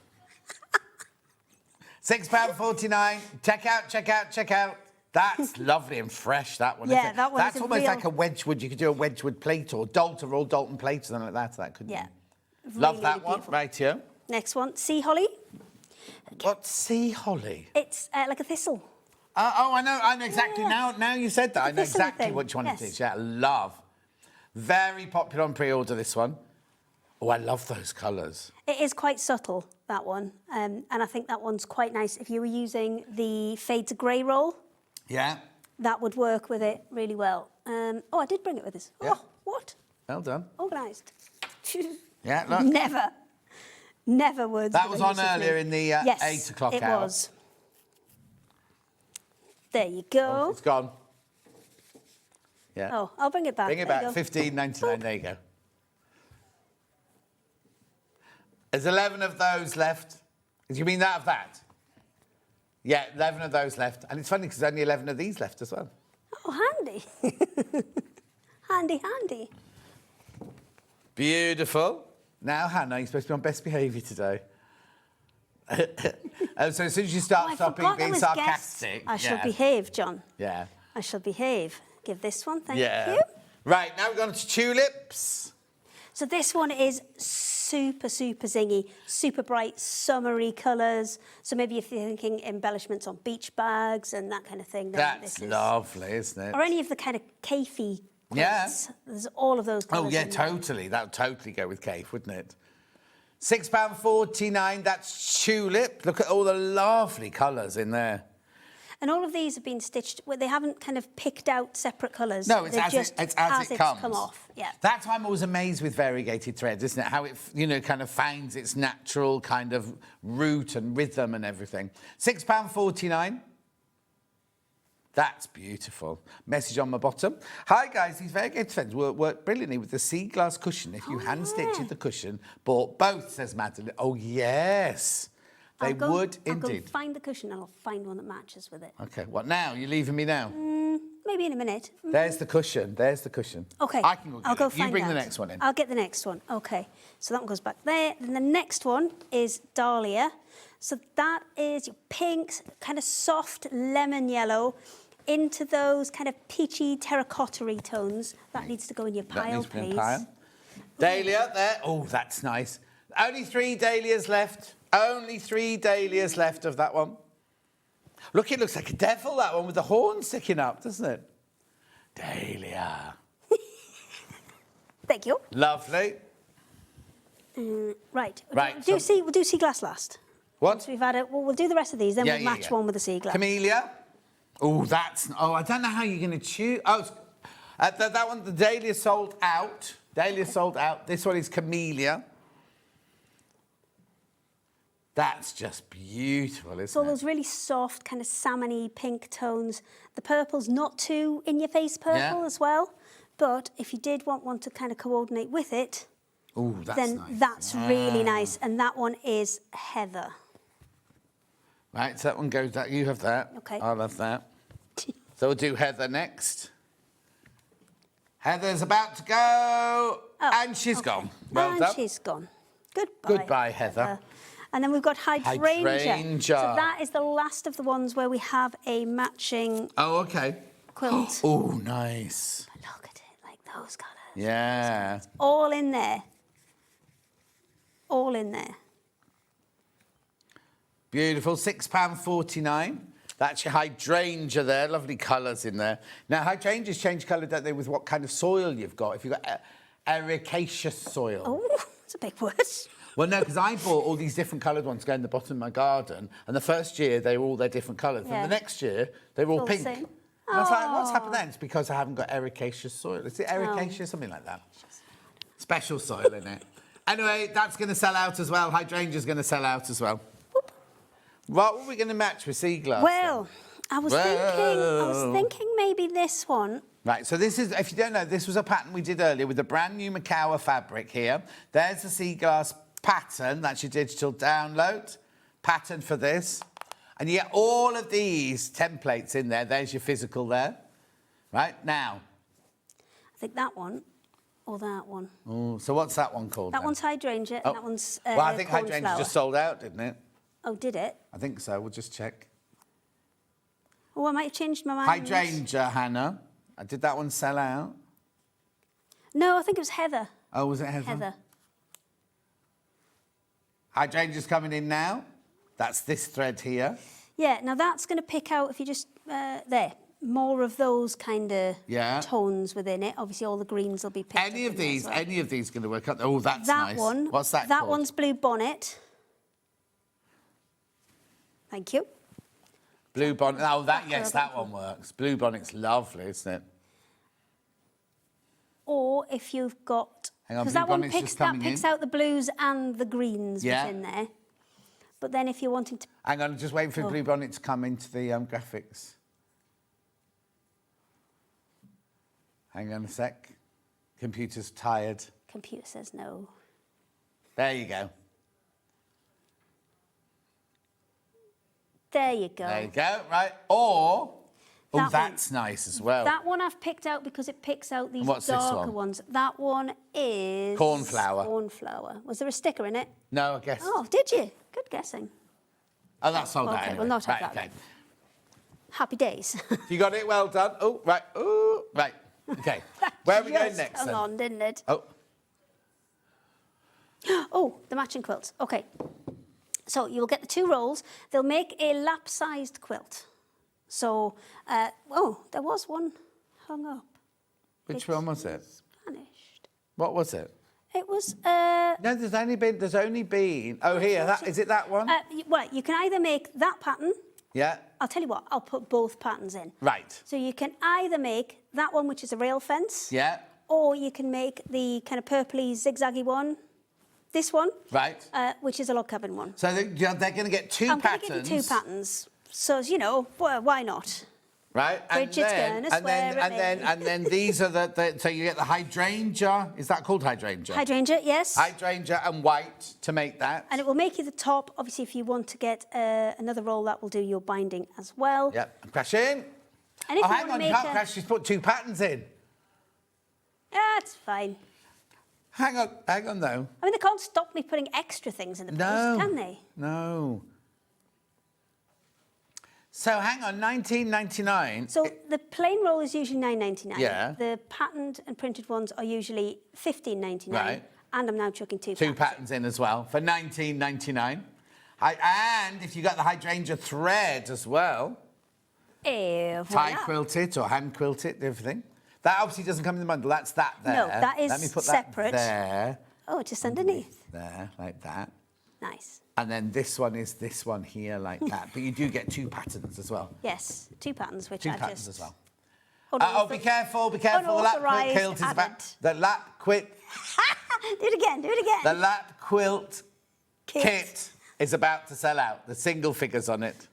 £6.49. Check out, check out, check out. That's lovely and fresh, that one. Yeah, isn't it? that one That's is a almost real- like a Wedgwood. You could do a Wedgwood plate or Dalton plate or something like that. That could Yeah. be. Love Really, that really one. beautiful. Right here. Next one, sea holly. What's sea holly? It's like a thistle. I know exactly. Yeah. Now you said that, I know thistle exactly thing. which one Yes. it is. Yeah, love. Very popular on pre-order, this one. Oh, I love those colours. It is quite subtle, that one. And I think that one's quite nice. If you were using the fade to grey roll, Yeah. that would work with it really well. I did bring it with us. Yeah. Oh, what? Well done. Organised. Yeah, look. Never words. That with was a on use of earlier me. in the Yes, 8 o'clock it hour. was. There you go. It's gone. Yeah. Oh, I'll bring it back. Bring it There back. you go. $15.99. There you go. There's 11 of those left. Do you mean that of that? Yeah, 11 of those left. And it's funny because there's only 11 of these left as well. Oh, handy. handy. Beautiful. Now, Hannah, you're supposed to be on best behaviour today. So as soon as you start I stopping forgot there being was sarcastic... guests. I shall behave, John. Yeah. I shall behave. Give this one, thank Yeah. you. Right, now we've gone to tulips. So this one is super zingy, super bright, summery colours. So maybe if you're thinking embellishments on beach bags and that kind of thing, then That's this is... lovely, isn't it? Or any of the kind of cafey Yeah. quilts. There's all of those colours Oh, yeah, in there. totally. That would totally go with cave, wouldn't it? £6.49, that's tulip. Look at all the lovely colours in there. And all of these have been stitched, well, they haven't kind of picked out separate colours. No, it's They're as, just it's as it comes. come off. Yeah. That's why I'm always amazed with variegated threads, isn't it? How it, kind of finds its natural kind of root and rhythm and everything. £6.49. That's beautiful. Message on my bottom. Hi, guys. These variegated threads work brilliantly with the sea glass cushion. If you hand-stitched the cushion, bought both, says Madeline. Oh, yes. They would I'll go indeed. find the cushion and I'll find one that matches with it. OK, what now? You're leaving me now? Maybe in a minute. There's the cushion. There's the cushion. OK. I can go get I'll go it. find You bring that. the next one in. I'll get the next one. OK. So that one goes back there. And the next one is Dahlia. So that is your pinks, kind of soft lemon yellow, into those kind of peachy terracotta-y tones. That needs to go in your That pile, needs to be in please. pile. Dahlia there. Oh, that's nice. Only 3 dahlias left. Only 3 dahlias left of that one. Look, it looks like a devil, that one, with the horn sticking up, doesn't it? Dahlia. Thank you. Lovely. Right. Right, We'll so- do sea glass last. What? Once we've had it, we'll do the rest of these, then Yeah, we'll yeah, match yeah. one with the sea glass. Camellia. Oh, that's... Oh, I don't know how you're going to choose... Oh, that one, the dahlia sold out. Dahlia sold out. This one is camellia. That's just beautiful, isn't So it? those really soft, kind of salmon-y pink tones. The purple's not too in-your-face purple Yeah. as well. But if you did want one to kind of coordinate with it, Oh, that's then nice. that's really nice. And that one is heather. Right, so that one goes... That you have that. Okay. I'll have that. So we'll do Heather next. Heather's about to go, and she's gone. Well and done. she's gone. Goodbye. Goodbye, Heather. And then we've got hydrangea. Hydrangea. So that is the last of the ones where we have a matching Oh, okay. quilt. Oh, nice. But look at it, like those colours. Yeah. All in there. All in there. Beautiful. £6.49. That's your hydrangea there. Lovely colours in there. Now, hydrangeas change colour, don't they, with what kind of soil you've got. If you've got ericaceous soil. Oh, that's a big word. Well, no, because I bought all these different coloured ones to go in the bottom of my garden, and the first year they were all their different colours, Yeah. and the next year they were all All pink. the same. And I was like, what's happened then? It's because I haven't got ericaceous soil. Is it ericaceous? Oh. Something like that. Special soil in it. Anyway, that's going to sell out as well. Hydrangea's going to sell out as well. What were we going to match with sea glass? Well, I was thinking maybe this one. Right, so this is, if you don't know, this was a pattern we did earlier with the brand new Makower fabric here. There's the sea glass pattern. That's your digital download. Pattern for this. And you get all of these templates in there. There's your physical there. Right, now. I think that one or that one. Oh, so what's that one called That then? one's hydrangea and that one's Well, I think hydrangea cornflower. just sold out, didn't it? Oh, did it? I think so. We'll just check. Oh, I might have changed my mind. Hydrangea, Hannah. Did that one sell out? No, I think it was heather. Oh, was it heather? Heather. Hydrangea's coming in now. That's this thread here. Yeah, now that's going to pick out, if you just, there, more of those kind of tones within it. Obviously, all the greens will be picked up. Any of these going to work out. Oh, that's that nice. One, What's that That called? one's Blue Bonnet. Thank you. Blue bonnet. Oh, that, yes, that one works. Blue bonnet's lovely, isn't it? Or if you've got... Hang on, because Blue that one Bonnet's picks, just coming in. out the blues and the greens within there. But then if you're wanting to... Hang on, just waiting for Blue Bonnet to come into the graphics. Hang on a sec. Computer's tired. Computer says no. There you go. There you go. There you go, right. Or... Oh, That that's nice as well. That one I've picked out because it picks out these what's this darker one? ones. That one is... Cornflower. Cornflower. Was there a sticker in it? No, I guess. Oh, did you? Good guessing. Oh, that's sold out Okay, anyway. we'll not have right, that okay. Happy days. You got it, well done. Oh, right. Oh, right. Okay. Where are we going next Come then? on, didn't it? Oh. Oh, the matching quilts. Okay. So you'll get the two rolls. They'll make a lap-sized quilt. So, oh, there was one hung up. Which one was it? Vanished. What was it? It was... No, there's only been... Oh, here. Is it that one? Well, you can either make that pattern. Yeah. I'll tell you what, I'll put both patterns in. Right. So you can either make that one, which is a rail fence. Yeah. Or you can make the kind of purpley, zigzaggy one. This one. Right. Which is a log cabin one. So they're going to get two patterns. I'm going to give you two patterns. So, you know, why not? Right. Bridget's gonna swear at me. And then these are so you get the hydrangea. Is that called hydrangea? Hydrangea, yes. Hydrangea and white to make that. And it will make you the top. Obviously, if you want to get another roll, that will do your binding as well. Yep. Crash in. And if you hang want on, to you make can't crash. She's put two patterns in. That's fine. Hang on though. I mean, they can't stop me putting extra things in the post, can they? No. So hang on, $19.99. So the plain roll is usually $9.99. Yeah. The patterned and printed ones are usually $15.99. Right. And I'm now chucking two patterns in as well for $19.99. And if you got the hydrangea thread as well, tie quilt it or hand quilt it, everything. That obviously doesn't come in the bundle. That's that there. No, that is Let me put separate. That there. Oh, just underneath. There, like that. Nice. And then this one is this one here, like that. But you do get two patterns as well. Yes, two patterns, which Two I patterns just... as well. Be careful, be careful. The lap quilt is about... The lap quilt... Do it again. The lap quilt kit is about to sell out. The single figures on it.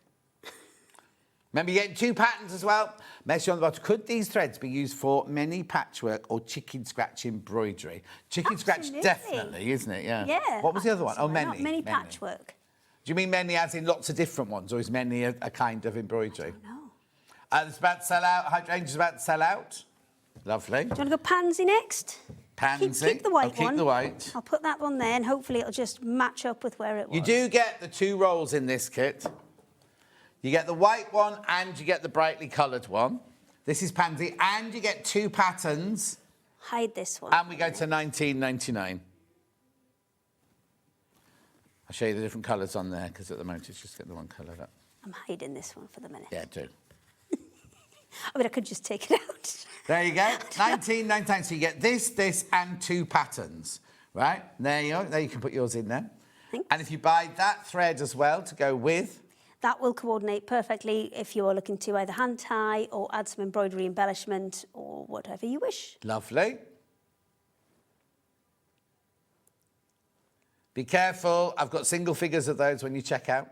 Remember, you're getting two patterns as well. Message on the bottom. Could these threads be used for mini patchwork or chicken scratch embroidery? Chicken scratch, definitely, isn't it? Yeah. Yeah. What was the other one? Oh, Not many. mini patchwork. Do you mean many as in lots of different ones, or is many a kind of embroidery? No. It's about to sell out. Hydrangea's about to sell out. Lovely. Do you want to go pansy next? Pansy. Keep the white I'll one. keep the white. I'll put that one there, and hopefully it'll just match up with where it was. You do get the 2 rolls in this kit. You get the white one and you get the brightly coloured one. This is Pansy, and you get 2 patterns. Hide this one. And we go to £19.99. I'll show you the different colours on there, because at the moment it's just get the one colour up. I'm hiding this one for the minute. Yeah, do. I mean, I could just take it out. There you go, £19.99. So you get this, and 2 patterns, right? There you go. There you can put yours in there. Thanks. And if you buy that thread as well to go with, That will coordinate perfectly if you are looking to either hand tie or add some embroidery embellishment or whatever you wish. lovely. Be careful. I've got single figures of those when you check out.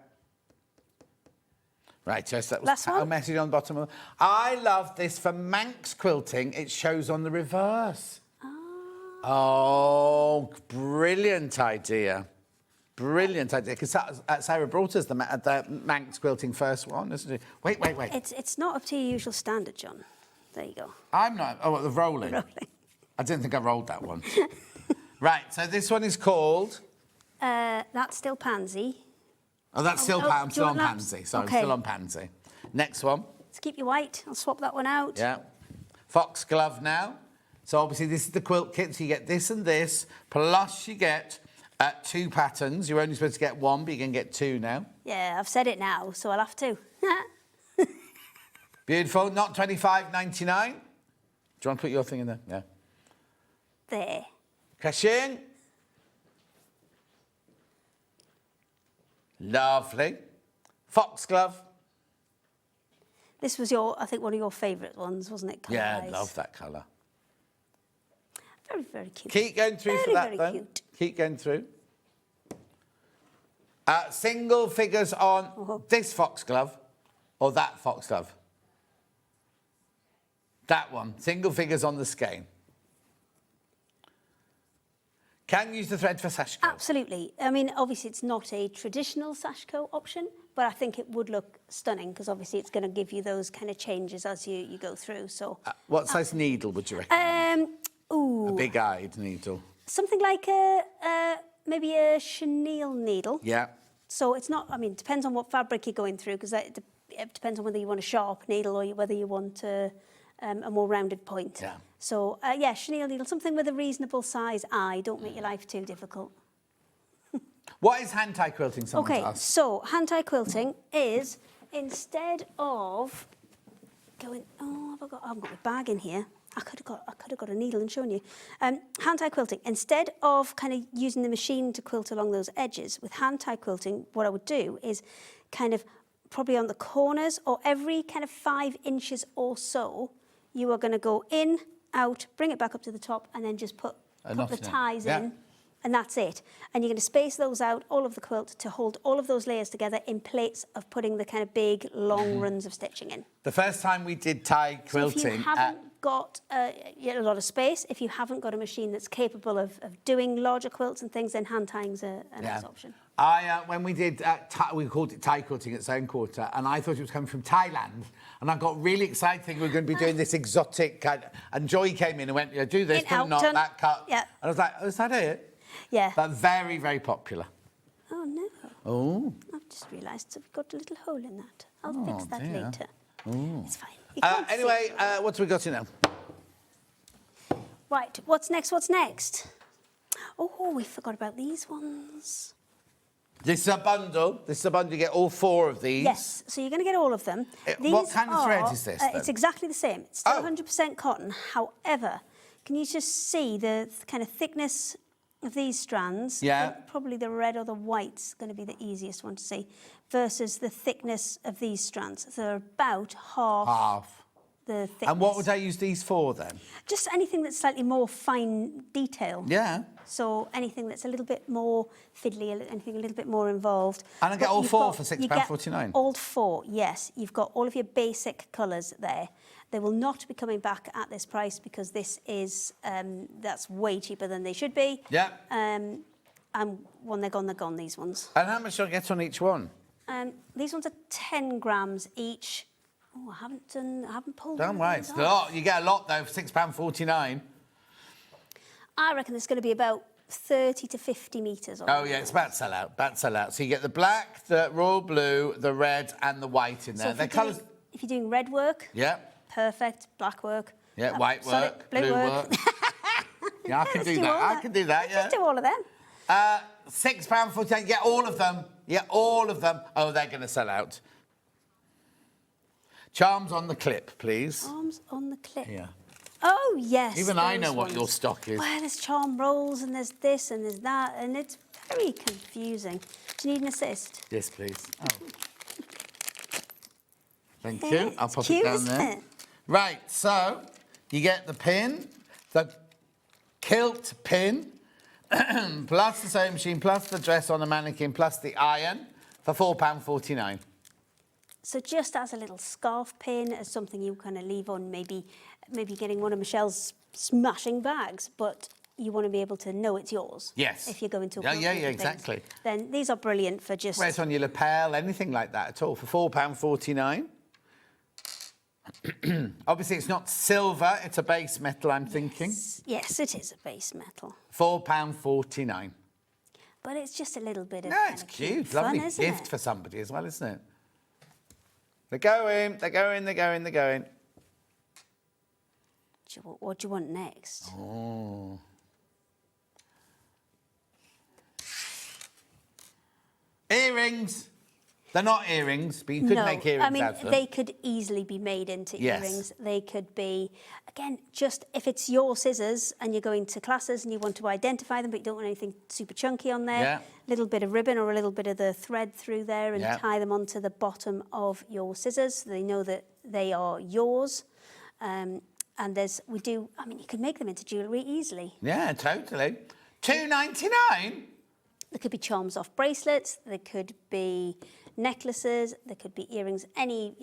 Right, Jess, that was Last one. a message on the bottom of. I love this for Manx quilting. It shows on the reverse. Oh, brilliant idea. Brilliant idea. Because Sarah brought us the Manx quilting first one, isn't it? Wait. It's not up to your usual standard, John. There you go. I'm not. Oh, the rolling. I didn't think I rolled that one. Right, so this one is called. That's still Pansy. Oh, that's still do still you on want Pansy. Sorry, Okay. still on Pansy. Next one. To keep you white, I'll swap that one out. Yeah. Foxglove now. So obviously this is the quilt kit. So you get this and this, plus you get 2 patterns. You're only supposed to get 1, but you can get 2 now. Yeah, I've said it now, so I'll have to. Beautiful. Not £25.99. Do you want to put your thing in there? Yeah. There. Cashin. Lovely. Foxglove. This was I think, one of your favourite ones, wasn't it? Yeah, colour-wise? love that colour. Very, very cute. Keep going through for that, Very though. cute. Keep going through. Single figures on this foxglove or that foxglove? That one. Single figures on the skein. Can use the thread for sashiko. Absolutely. I mean, obviously, it's not a traditional sashiko option, but I think it would look stunning because obviously it's going to give you those kind of changes as you go through. So, What size needle would you recommend? A big-eyed needle. Something like maybe a chenille needle. Yeah. So it's not. I mean, it depends on what fabric you're going through because it depends on whether you want a sharp needle or whether you want a more rounded point. Yeah. So yeah, chenille needle, something with a reasonable size eye. Don't make your life too difficult. What is hand-tie quilting? Someone Okay, asked. so hand-tie quilting is instead of going. Oh, I haven't got my bag in here. I could have got a needle and shown you. Hand-tie quilting. Instead of kind of using the machine to quilt along those edges, with hand-tie quilting, what I would do is kind of probably on the corners or every kind of 5 inches or so, you are going to go in, out, bring it back up to the top, and then just put the ties in. And that's it. And you're going to space those out, all of the quilt, to hold all of those layers together in place of putting the kind of big, long runs of stitching in. The first time we did tie quilting... So if you haven't got a lot of space, if you haven't got a machine that's capable of doing larger quilts and things, then hand tying's a nice option. When we did, we called it tie quilting at Zone Quarter, and I thought it was coming from Thailand, and I got really excited thinking we were going to be doing this exotic kind of, and Joy came in and went, yeah, do this, put a knot, that cut. Yeah. And I was like, oh, is that it? Yeah. But very, very popular. Oh, no. Oh. I've just realised I've got a little hole in that. I'll fix that dear. later. Oh. It's fine. You can't see Anyway, it. what have we got in now? Right, what's next? Oh, we forgot about these ones. This is a bundle. You get all 4 of these. Yes, so you're going to get all of them. What kind of thread is this, then? It's exactly the same. It's still 100% cotton. However, can you just see the kind of thickness of these strands? Yeah. Probably the red or the white's going to be the easiest one to see, versus the thickness of these strands. So they're about half. The thickness. And what would I use these for, then? Just anything that's slightly more fine detail. Yeah. So anything that's a little bit more fiddly, anything a little bit more involved. And I get But all you've 4 got- for you get £6.49? all 4, yes. You've got all of your basic colours there. They will not be coming back at this price because this is, that's way cheaper than they should be. Yeah. And when they're gone, these ones. And how much do I get on each one? These ones are 10 grams each. Oh, I haven't pulled Damn one of right. these It's a off. lot. You get a lot, though, for £6.49. I reckon it's going to be about 30 to 50 metres. Oh, yeah, it's about to sell out. So you get the black, the royal blue, the red, and the white in there. So if you're doing red work, yeah, perfect. Black work, yeah, white work, blue work. Yeah, I can do that. I can do that. Yeah, just do all of them. £6.49. Get all of them. Yeah, all of them. Oh, they're going to sell out. Charms on the clip, please. Charms on the clip. Yeah. Oh, yes. Even I know what your stock is. Well, there's charm rolls and there's this and there's that, and it's very confusing. Do you need an assist? Yes, please. Oh. Thank Yeah, you. I'll it's pop cute, it down isn't there. it? Right, so you get the pin, the kilt pin, plus the sewing machine, plus the dress on the mannequin, plus the iron for £4.49. So just as a little scarf pin, as something you kind of leave on, maybe getting one of Michelle's smashing bags, but you want to be able to know it's yours. Yes. If you're going to Yeah, exactly. Then these are brilliant for just... Wear it on your lapel, anything like that at all, for £4.49. Obviously, it's not silver, it's a base metal, I'm thinking. Yes, it is a base metal. £4.49. But it's just a little bit of No, it's cute. fun, Lovely isn't gift it? for somebody as well, isn't it? They're going. What do you want next? Oh. Earrings. They're not earrings, but you could make earrings out of them. They could easily be made into Yes. earrings. They could be, again, just if it's your scissors and you're going to classes and you want to identify them, but you don't want anything super chunky on there, Yeah. a little bit of ribbon or a little bit of the thread through there and Yeah. tie them onto the bottom of your scissors so they know that they are yours. And you could make them into jewellery easily. Yeah, totally. £2.99? There could be charms off bracelets, there could be necklaces, there could be earrings, any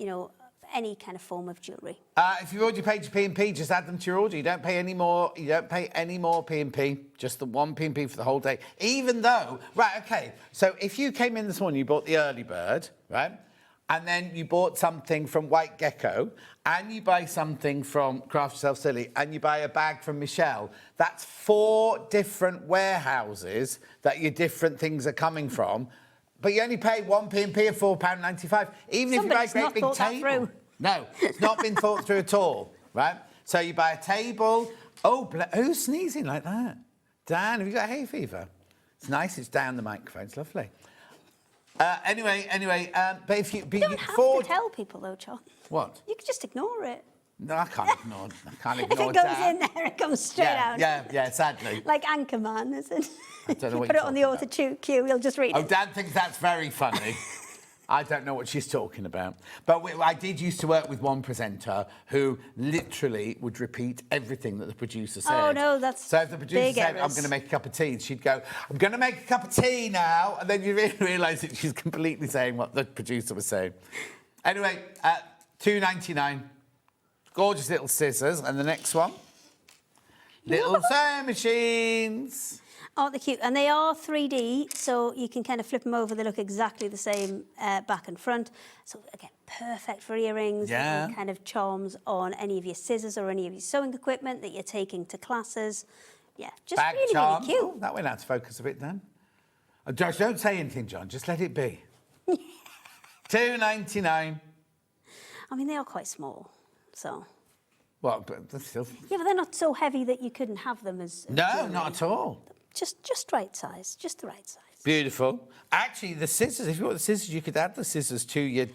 kind of form of jewellery. If you've already paid your P&P, just add them to your order. You don't pay any more. You don't pay any more P&P. Just the one P&P for the whole day. Even though, right? Okay. So if you came in this morning, you bought the early bird, right? And then you bought something from White Gecko, and you buy something from Craft Yourself Silly, and you buy a bag from Michelle. That's 4 different warehouses that your different things are coming from. But you only pay one P&P of £4.95. Even if you buy a great big table. No, it's not been thought through at all, right? So you buy a table. Oh, who's sneezing like that? Dan, have you got hay fever? It's nice. It's down the microphone. It's lovely. Anyway, but if you... You don't have to tell people, though, John. What? You can just ignore it. No, I can't ignore If it goes in there, it comes straight out. Yeah, sadly. Like Anchorman, isn't it? I don't know what Put you're it on the talking auto cue, he'll just read Oh, it. Dan thinks that's very funny. I don't know what she's talking about. But I did used to work with one presenter who literally would repeat everything that the producer said. Oh, no, that's So if the producer big said, I'm errors. going to make a cup of tea, she'd go, I'm going to make a cup of tea now. And then you really realise that she's completely saying what the producer was saying. Anyway, £2.99. Gorgeous little scissors. And the next one? Little sewing machines. Aren't they cute? And they are 3D, so you can kind of flip them over. They look exactly the same back and front. So, again, perfect for earrings and kind of charms on any of your scissors or any of your sewing equipment that you're taking to classes. Yeah, just Bag really, charm. really cute. Oh, that went out to focus a bit, Dan. Oh, Josh, don't say anything, John. Just let it be. £2.99. I mean, they are quite small, so... Well, but they're still... Yeah, but they're not so heavy that you couldn't have them as No, jewellery. not at all. Just right size, just the right size. Beautiful. Actually, the scissors, if you want the scissors, you could add the scissors to your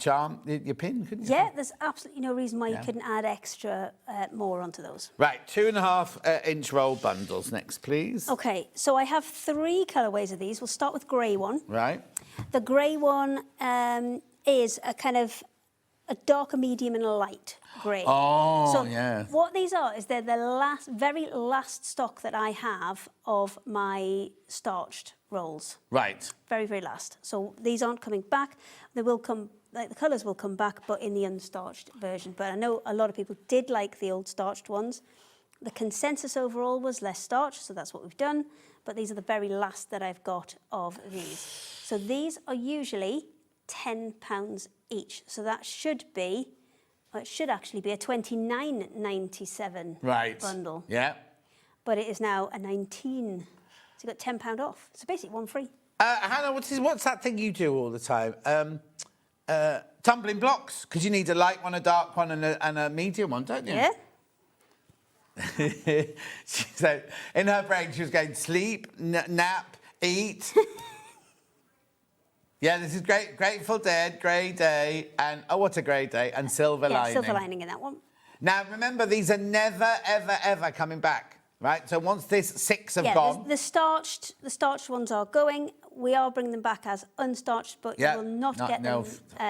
your pin, couldn't you? Yeah, there's absolutely no reason why you couldn't add extra more onto those. Right, 2.5 inch roll bundles next, please. Okay, so I have 3 colourways of these. We'll start with grey one. Right. The grey one is a kind of a darker medium and a light grey. Oh, so yeah. What these are is they're the very last stock that I have of my starched rolls. Right. Very, very last. So these aren't coming back. They will come, like the colours will come back, but in the unstarched version. But I know a lot of people did like the old starched ones. The consensus overall was less starch, so that's what we've done. But these are the very last that I've got of these. So these are usually £10 each. So that should be, well, it should actually be a £29.97 right. bundle. Yeah. but it is now a 19. So you got £10 off. So basically one free. Hannah, what's that thing you do all the time? Tumbling blocks, because you need a light one, a dark one, and a medium one, don't you? Yeah. She said, in her brain, she was going sleep, nap, eat. Yeah, this is great. Grateful Dead, Grey Day, and oh, what a great day, and Silver Lining. Silver Lining in that one. Now, remember, these are never, ever, ever coming back, right? So once this 6 have gone... The starched ones are going. We are bringing them back as unstarched, but you will not get them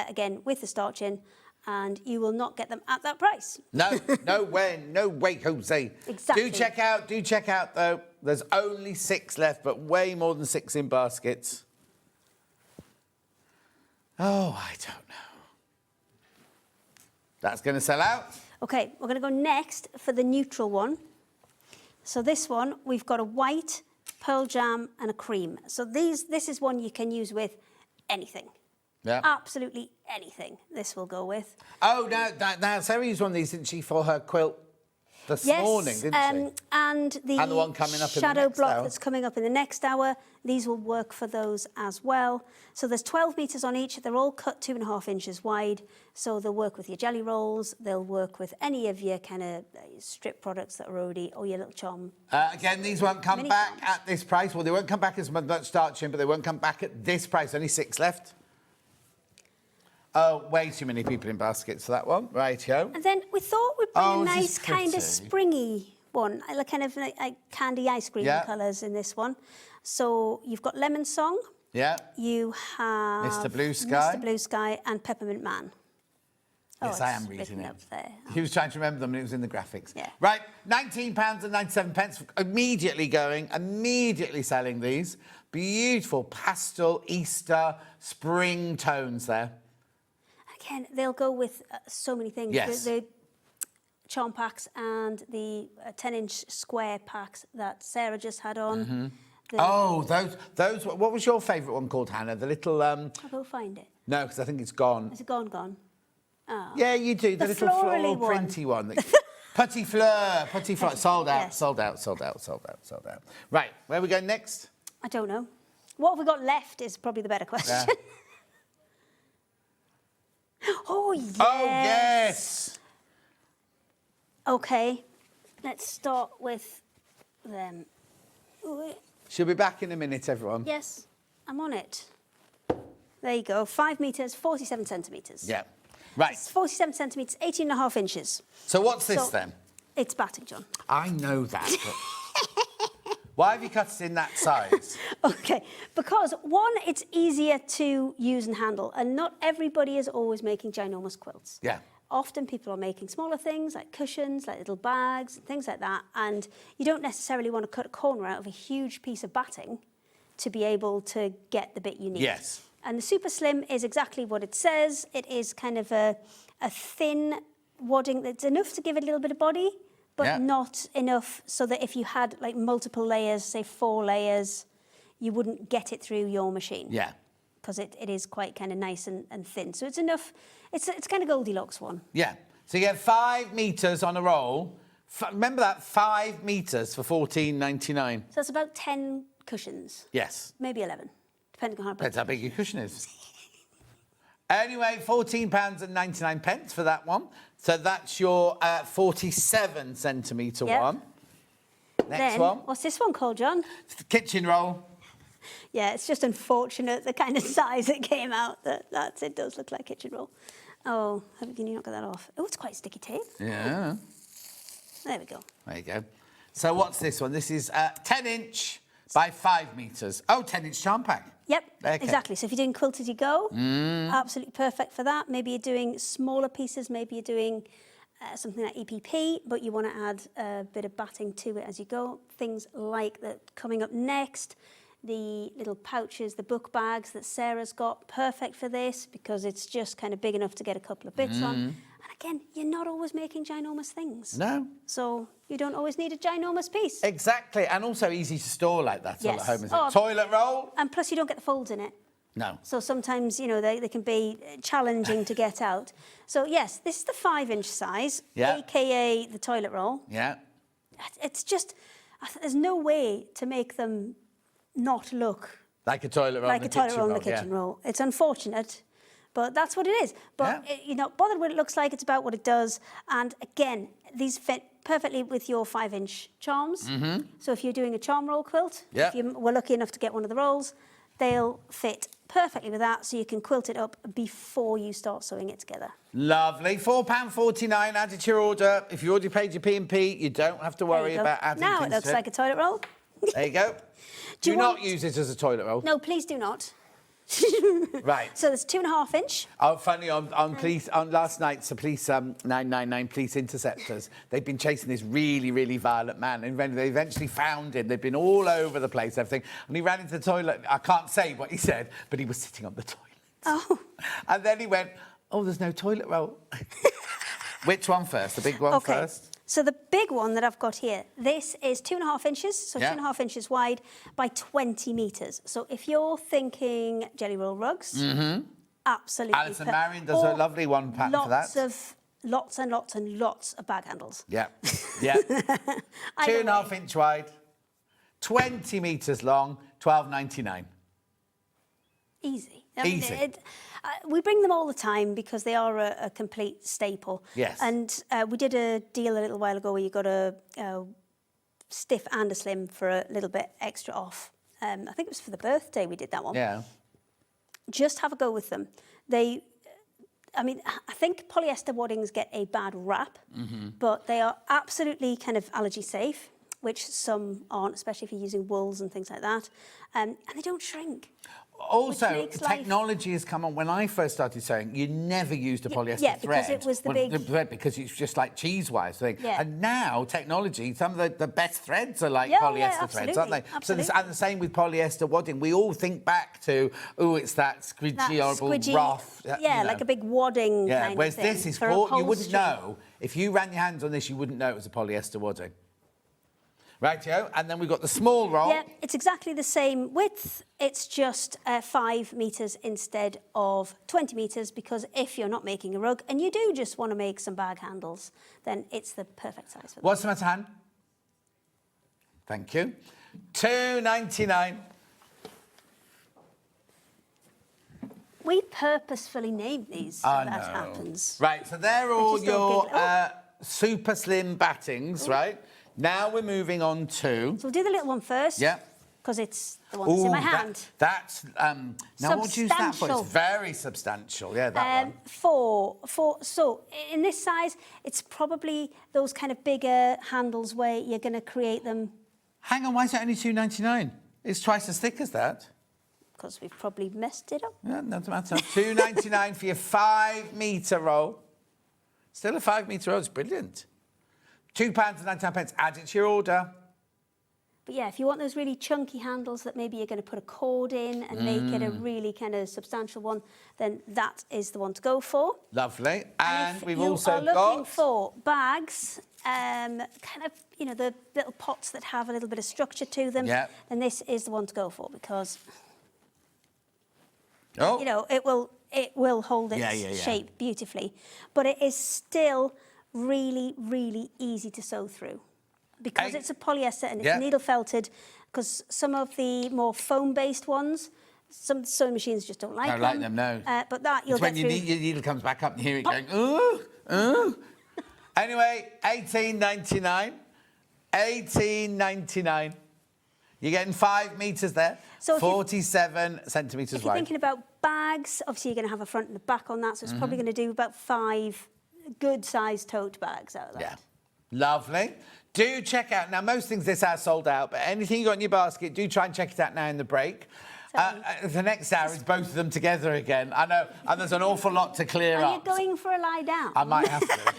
again with the starch in, and you will not get them at that price. No, no way, Jose. Exactly. Do check out, though. There's only 6 left, but way more than 6 in baskets. Oh, I don't know. That's going to sell out. Okay, we're going to go next for the neutral one. So this one, we've got a white, pearl jam, and a cream. So this is one you can use with anything. Yeah. Absolutely anything this will go with. Oh, now Sarah used one of these, didn't she, for her quilt this morning, didn't she? And the one coming up in the shadow next block hour. that's coming up in the next hour, these will work for those as well. So there's 12 metres on each. They're all cut 2.5 inches wide. So they'll work with your jelly rolls. They'll work with any of your kind of strip products that are already, or your little charm. Again, these won't come back at this price. Well, they won't come back as much starch in, but they won't come back at this price. Only 6 left. Oh, way too many people in baskets for that one. Right-o. And then we thought we'd bring a this nice is kind of pretty. springy one, like kind of like candy ice cream colours in this one. So you've got Lemon Song. Yeah. You have Mr. Blue Sky. Mr. Blue Sky and Peppermint Man. Yes, I am reading it. Up there. He was trying to remember them and it was in the graphics. Yeah. Right, £19.97. Immediately going, immediately selling these. Beautiful pastel Easter spring tones there. Again, they'll go with so many things. Yes. The charm packs and the 10-inch square packs that Sarah just had on. Mm-hmm. Oh, those. What was your favourite one called, Hannah? The little... I'll go find it. No, because I think it's gone. Is it gone? Oh. Yeah, you do. The little floral printy one. Petit fleur. Sold out, yes. sold out. Right, where are we going next? I don't know. What have we got left is probably the better question. Yeah. Oh, yes. Oh, yes. Okay, let's start with them. She'll be back in a minute, everyone. Yes, I'm on it. There you go. 5 metres, 47 centimetres. Yeah. Right. It's 47 centimetres, 18.5 inches. So what's this then? It's batting, John. I know that. But why have you cut it in that size? Okay, because one, it's easier to use and handle, and not everybody is always making ginormous quilts. Yeah. Often people are making smaller things like cushions, like little bags, and things like that, and you don't necessarily want to cut a corner out of a huge piece of batting to be able to get the bit you need. Yes. And the Super Slim is exactly what it says. It is kind of a thin wadding that's enough to give it a little bit of body, but not enough so that if you had like multiple layers, say 4 layers, you wouldn't get it through your machine. Yeah. Because it is quite kind of nice and thin. So it's enough, it's kind of Goldilocks one. Yeah. So you get 5 metres on a roll. Remember that, 5 metres for £14.99. So that's about 10 cushions. Yes. Maybe 11, depending on how big. Depends how big your cushion is. Anyway, £14.99 for that one. So that's your 47 centimetre one. Next one. What's this one called, John? It's the kitchen roll. Yeah, it's just unfortunate the kind of size it came out. It does look like kitchen roll. Oh, can you not get that off? Oh, it's quite sticky tape. Yeah. There we go. There you go. So what's this one? This is 10-inch by 5 metres. Oh, 10-inch charm pack. Yep, okay. Exactly. So if you're doing quilt as you go, absolutely perfect for that. Maybe you're doing smaller pieces. Maybe you're doing something like EPP, but you want to add a bit of batting to it as you go. Things like that coming up next. The little pouches, the book bags that Sarah's got, perfect for this because it's just kind of big enough to get a couple of bits on. And again, you're not always making ginormous things. No. So you don't always need a ginormous piece. Exactly, and also easy to store like that all at home, isn't Oh, it? Toilet roll? And plus you don't get the folds in it. No. So sometimes, you know, they can be challenging to get out. So yes, this is the 5-inch size, aka the toilet roll. Yeah. It's just... there's no way to make them not look Like a toilet roll like in a the toilet kitchen roll in roll. the kitchen yeah. roll. It's unfortunate, but that's what it is. But you're not bothered what it looks like. It's about what it does. And again, these fit perfectly with your 5-inch charms. So if you're doing a charm roll quilt, if you were lucky enough to get one of the rolls, they'll fit perfectly with that, so you can quilt it up before you start sewing it together. Lovely. £4.49 added to your order. If you already paid your P&P, you don't have to worry about adding Now it things looks to like a toilet roll. There you go. Do not use it as a toilet roll. No, please do not. Right. So there's 2.5 inch. Oh, funny, on last night, so police 999 police interceptors, they've been chasing this really, really violent man, and they eventually found him. They've been all over the place, everything, and he ran into the toilet. I can't say what he said, but he was sitting on the toilet. Oh. And then he went, oh, there's no toilet roll. Which one first? The big one first? So the big one that I've got here, this is 2.5 inches, so 2.5 inches wide by 20 metres. So if you're thinking jelly roll rugs, absolutely. Alison Marion does a lovely one pattern for that. Lots and lots and lots of bag handles. Yeah, yeah. 2.5 inch wide, 20 metres long, £12.99. Easy. Easy. We bring them all the time because they are a complete staple. Yes. And we did a deal a little while ago where you got a stiff and a slim for a little bit extra off. I think it was for the birthday we did that one. Yeah. Just have a go with them. I think polyester waddings get a bad rap, but they are absolutely kind of allergy safe, which some aren't, especially if you're using wools and things like that. And they don't shrink. Also, technology has come on. When I first started sewing, you never used a polyester thread. Yeah, because it was the thread, because it's just like cheese-wise thing. Yeah. And now, technology, some of the best threads are like Yeah, polyester threads, aren't they? Absolutely. So and the same with polyester wadding. We all think back to, it's that squidgy, horrible, rough. Yeah, like a big wadding kind whereas of thing. this is for you wouldn't upholstery. know. If you ran your hands on this, you wouldn't know it was a polyester wadding. Rightio, and then we've got the small roll. Yeah, it's exactly the same width. It's just 5 metres instead of 20 metres, because if you're not making a rug and you do just want to make some bag handles, then it's the perfect size for them. What's the matter, Han? Thank you. £2.99. We purposefully named these so I that know. happens. Right, so they're all just don't your super slim battings, right? Now we're moving on to... So we'll do the little one first. Yeah. Because it's the one that's in my hand. That's... now, what do you use that for? It's very substantial. Yeah, that one. So in this size, it's probably those kind of bigger handles where you're going to create them. Hang on, why is it only £2.99? It's twice as thick as that. Because we've probably messed it up. Yeah, doesn't matter. £2.99 for your 5 metre roll. Still a 5 metre roll. It's brilliant. £2.99. Add it to your order. But yeah, if you want those really chunky handles that maybe you're going to put a cord in and make it a really kind of substantial one, then that is the one to go for. Lovely. And we've you also are looking got... for bags, kind of, the little pots that have a little bit of structure to them. Yeah. Then this is the one to go for, because, Oh. it will hold its shape beautifully. But it is still really, really easy to sew through. Because it's a polyester and it's needle felted, because some of the more foam-based ones, some sewing machines just don't like them. Don't like them, no. But that you'll it's when get through. your needle comes back up and you hear it going, ooh, ooh. Anyway, £18.99. £18.99. You're getting 5 metres there, So 47 centimetres If you're wide. thinking about bags, obviously you're going to have a front and a back on that, so it's probably going to do about 5 good-sized tote bags out of that. Yeah. Lovely. Do check out, now most things this hour sold out, but anything you got in your basket, do try and check it out now in the break. The next hour is both of them together again. I know, and there's an awful lot to clear Are up. you going for a lie down? I might have to.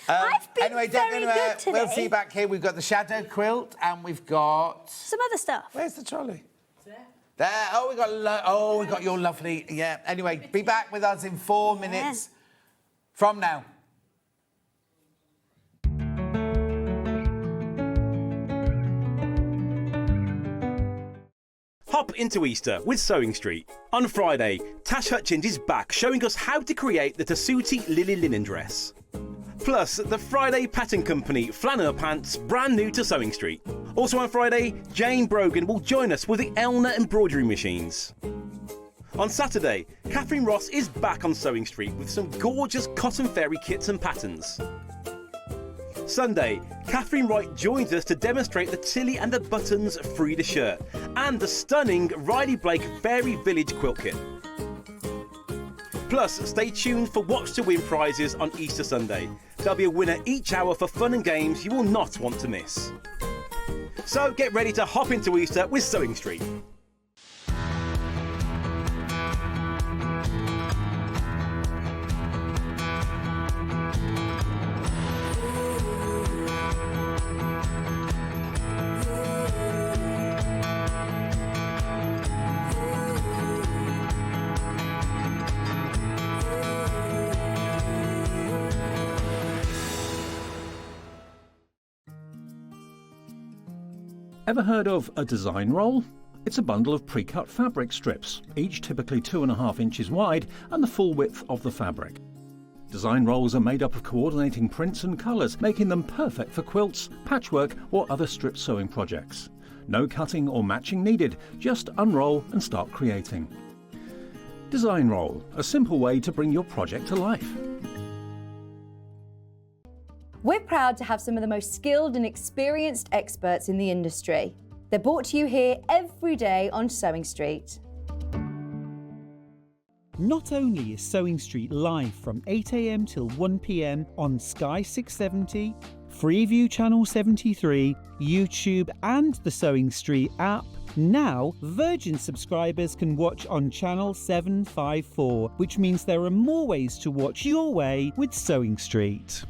I've been anyway, very good today. We'll see you back here. We've got the shadow quilt, and we've got... Some other stuff. Where's the trolley? There. Oh, we got your lovely... Yeah. Anyway, be back with us in 4 minutes from now. Hop into Easter with SewingStreet. On Friday, Tash Hutchins is back showing us how to create the Tessuti Lily linen dress. Plus, the Friday Pattern Company flannel pants, brand new to SewingStreet. Also on Friday, Jane Brogan will join us with the Elna embroidery machines. On Saturday, Catherine Ross is back on SewingStreet with some gorgeous cotton fairy kits and patterns. Sunday, Catherine Wright joins us to demonstrate the Tilly and the Buttons Frida shirt and the stunning Riley Blake Fairy Village quilt kit. Plus, stay tuned for Watch to Win prizes on Easter Sunday. There'll be a winner each hour for fun and games you will not want to miss. So get ready to hop into Easter with SewingStreet. Ever heard of a design roll? It's a bundle of pre-cut fabric strips, each typically 2.5 inches wide and the full width of the fabric. Design rolls are made up of coordinating prints and colours, making them perfect for quilts, patchwork or other strip sewing projects. No cutting or matching needed, just unroll and start creating. Design roll, a simple way to bring your project to life. We're proud to have some of the most skilled and experienced experts in the industry. They're brought to you here every day on SewingStreet. Not only is SewingStreet live from 8 AM till 1 PM on Sky 670, Freeview Channel 73, YouTube and the SewingStreet app, now Virgin subscribers can watch on Channel 754, which means there are more ways to watch your way with SewingStreet.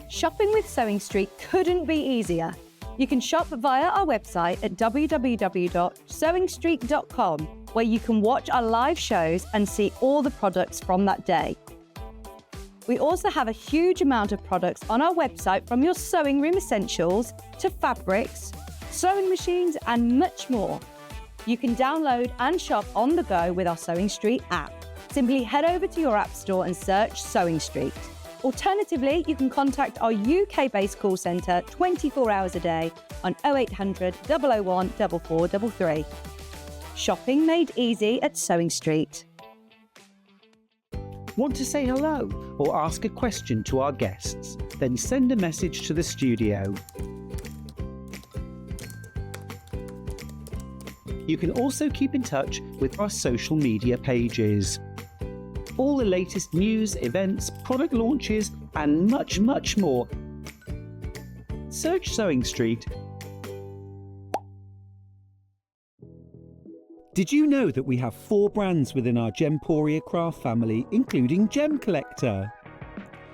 Shopping with SewingStreet couldn't be easier. You can shop via our website at www.sewingstreet.com, where you can watch our live shows and see all the products from that day. We also have a huge amount of products on our website, from your sewing room essentials to fabrics, sewing machines and much more. You can download and shop on the go with our SewingStreet app. Simply head over to your app store and search SewingStreet. Alternatively, you can contact our UK-based call centre 24 hours a day on 0800 001 4433. Shopping made easy at SewingStreet. Want to say hello or ask a question to our guests? Then send a message to the studio. You can also keep in touch with our social media pages. All the latest news, events, product launches, and much, much more. Search SewingStreet. Did you know that we have 4 brands within our Gemporia craft family, including Gem Collector?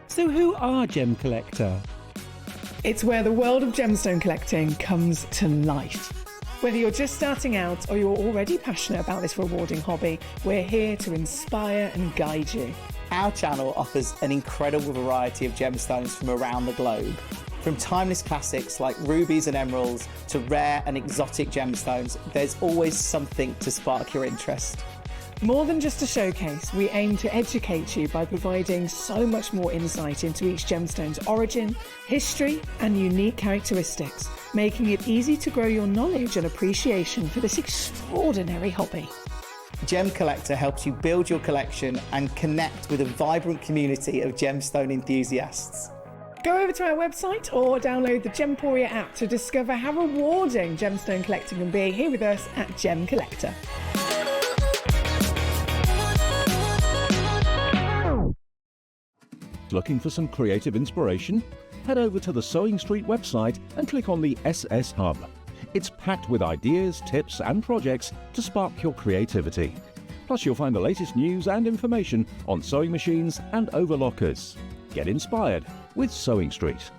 So who are Gem Collector? It's where the world of gemstone collecting comes to life. Whether you're just starting out or you're already passionate about this rewarding hobby, we're here to inspire and guide you. Our channel offers an incredible variety of gemstones from around the globe. From timeless classics like rubies and emeralds to rare and exotic gemstones, there's always something to spark your interest. More than just a showcase, we aim to educate you by providing so much more insight into each gemstone's origin, history, and unique characteristics, making it easy to grow your knowledge and appreciation for this extraordinary hobby. Gem Collector helps you build your collection and connect with a vibrant community of gemstone enthusiasts. Go over to our website or download the Gemporia app to discover how rewarding gemstone collecting can be here with us at Gem Collector. Looking for some creative inspiration? Head over to the SewingStreet website and click on the SS Hub. It's packed with ideas, tips and projects to spark your creativity. Plus you'll find the latest news and information on sewing machines and overlockers. Get inspired with SewingStreet.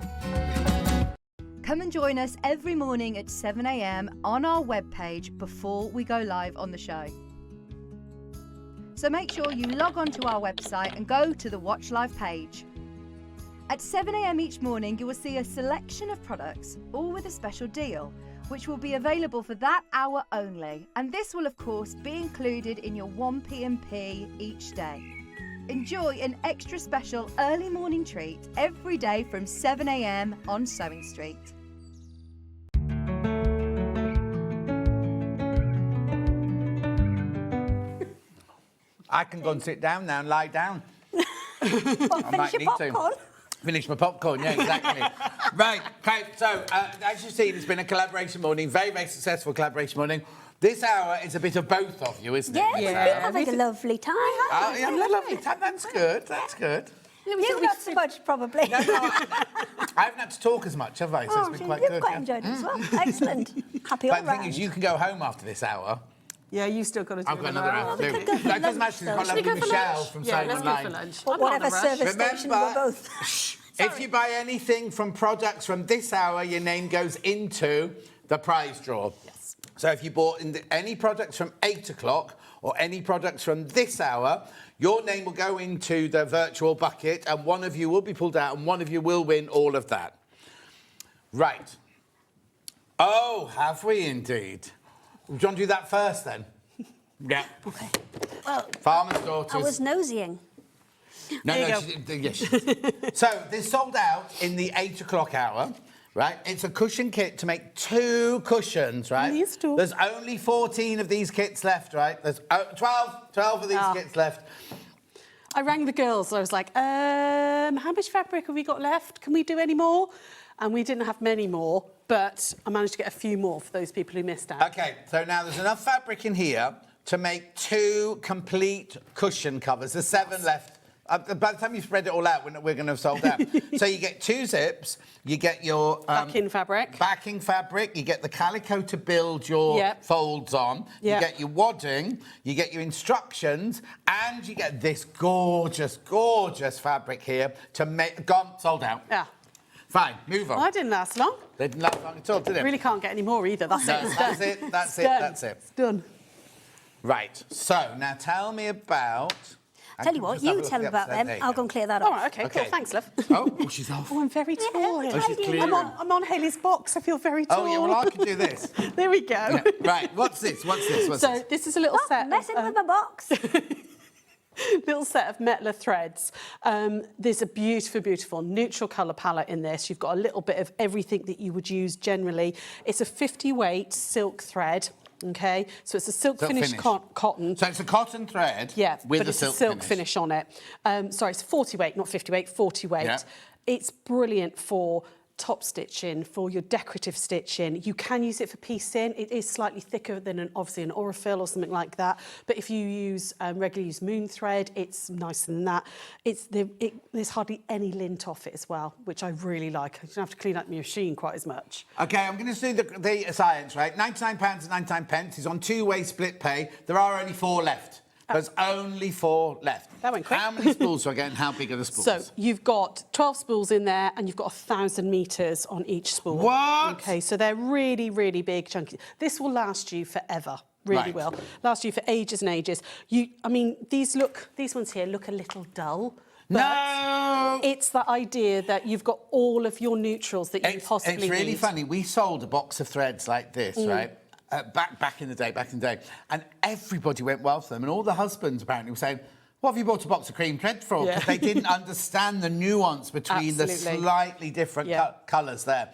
Come and join us every morning at 7 AM on our webpage before we go live on the show. So make sure you log on to our website and go to the Watch Live page. At 7 AM each morning, you will see a selection of products, all with a special deal, which will be available for that hour only. And this will, of course, be included in your 1 P&P each day. Enjoy an extra special early morning treat every day from 7 a.m. on Sewing Street. I can go and sit down now and lie down. Well, finish your popcorn. Finish my popcorn, yeah, exactly. Right, okay, so as you've seen, it's been a collaboration morning, very, very successful collaboration morning. This hour is a bit of both of you, isn't it? Yes, we've been having a lovely time. Oh, yeah, a lovely time, that's good, that's good. You've not so much, probably. No, I haven't had to talk as much, have I? So it's been quite you've good. quite enjoyed it as well. Excellent. Happy all But the thing round. is, you can go home after this hour. Yeah, you've still got to do I've got another hour to do. could go for No, it doesn't lunch, matter, it's though. got lovely Michelle from Yeah, Sewing let's go Online. for lunch. Or I'm not in a whatever rush. service station we're both. If you buy anything from products from this hour, your name goes into the prize draw. Yes. So if you bought any products from 8 o'clock or any products from this hour, your name will go into the virtual bucket and one of you will be pulled out and one of you will win all of that. Right. Oh, have we indeed? Do you want to do that first then? Yeah. Okay. Well, Farmer's Daughters. I was nosying. No, There you no, yes. So this sold out in the 8 o'clock hour, right? It's a cushion kit to make 2 cushions, right? These 2. There's only 14 of these kits left, right? There's 12 of these kits left. I rang the girls. I was like, how much fabric have we got left? Can we do any more? And we didn't have many more, but I managed to get a few more for those people who missed out. Okay, so now there's enough fabric in here to make 2 complete cushion covers. There's 7 left. By the time you spread it all out, we're going to have sold out. So you get 2 zips, you get your... backing fabric. Backing fabric, you get the calico to build your folds on, you get your wadding, you get your instructions, and you get this gorgeous, gorgeous fabric here to make... Gone, sold out. Yeah. Fine, move on. Well, I didn't last long. They didn't last long at all, did it? Really can't get any more either. That's No, it. It's that's done. it, that's It's it, done. that's it. It's done. Right, so now tell me about... Tell you what, you tell me about them. I'll go and clear that up. All right, okay, cool. Thanks, love. Oh, she's off. Oh, I'm very tall. she's clearing. I'm on Hayley's box. I feel very tall. Oh, yeah, well, I can do this. There we go. Yeah. Right, what's this? What's this? What's So this? this is a little set. Messing with my box. Little set of Metler threads. There's a beautiful, beautiful neutral colour palette in this. You've got a little bit of everything that you would use generally. It's a 50 weight silk thread. Okay, so it's a silk finish cotton. So it's a cotton thread with but a it's silk, a silk finish on it. Sorry, it's 40 weight, not 50 weight, 40 weight. Yeah. It's brilliant for top stitching, for your decorative stitching. You can use it for piecing. It is slightly thicker than obviously an Aurifil or something like that. But if you use regularly use moon thread, it's nicer than that. There's hardly any lint off it as well, which I really like. I don't have to clean up my machine quite as much. Okay, I'm going to do the science, right? £99.99 is on 2-way split pay. There are only 4 left. There's only 4 left. That went quick. How many spools do I get and how big are the spools? So you've got 12 spools in there and you've got 1,000 metres on each spool. What? Okay, so they're really, really big, chunky. This will last you forever. Really Right. will. Last you for ages and ages. I mean, these ones here look a little dull. But No! It's the idea that you've got all of your neutrals that you possibly need. It's really funny. We sold a box of threads like this, right? Back in the day, and everybody went well for them, and all the husbands apparently were saying, "What have you bought a box of cream thread for?" Because they didn't understand the nuance between the slightly different colours there.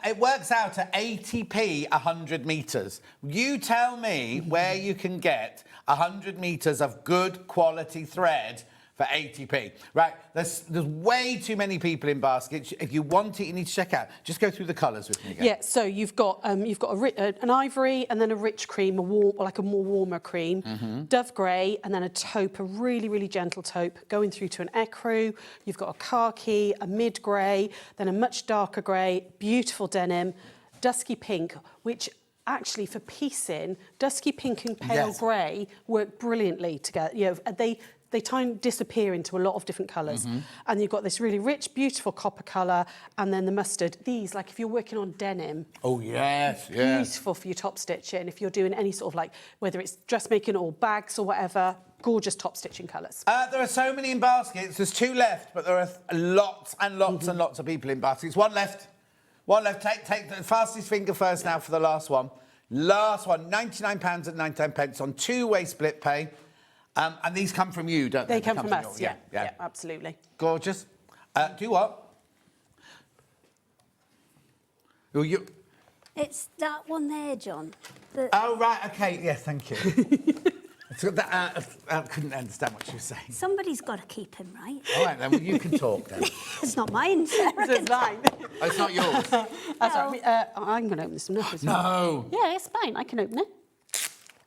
It works out at 80p 100 metres. You tell me where you can get 100 metres of good quality thread for 80p. Right, there's way too many people in baskets. If you want it, you need to check out. Just go through the colours with me again. Yeah, so you've got an ivory and then a rich cream, like a more warmer cream, dove grey, and then a taupe, a really, really gentle taupe, going through to an ecru. You've got a khaki, a mid grey, then a much darker grey, beautiful denim, dusky pink, which actually for piecing, dusky pink and pale grey work brilliantly together. You know, they try and disappear into a lot of different colours. And you've got this really rich, beautiful copper colour, and then the mustard. These, like if you're working on denim, oh yes, beautiful for your top stitching. If you're doing any sort of like, whether it's dressmaking or bags or whatever, gorgeous top stitching colours. There are so many in baskets. There's 2 left, but there are lots and lots and lots of people in baskets. 1 left. 1 left. Take the fastest finger first now for the last one. Last one, £99.99 on 2-way split pay. And these come from you, don't they? They come from us, you. yeah, absolutely. Gorgeous. Do what? Oh, you... It's that one there, John. Oh, right, OK. Yes, thank you. I couldn't understand what you were saying. Somebody's got to keep him, right? All right, then, well, you can talk, then. It's not mine, Sarah. It's mine. Oh, it's not yours? That's all right. I'm going to open this one up as well. No. Yeah, it's fine. I can open it.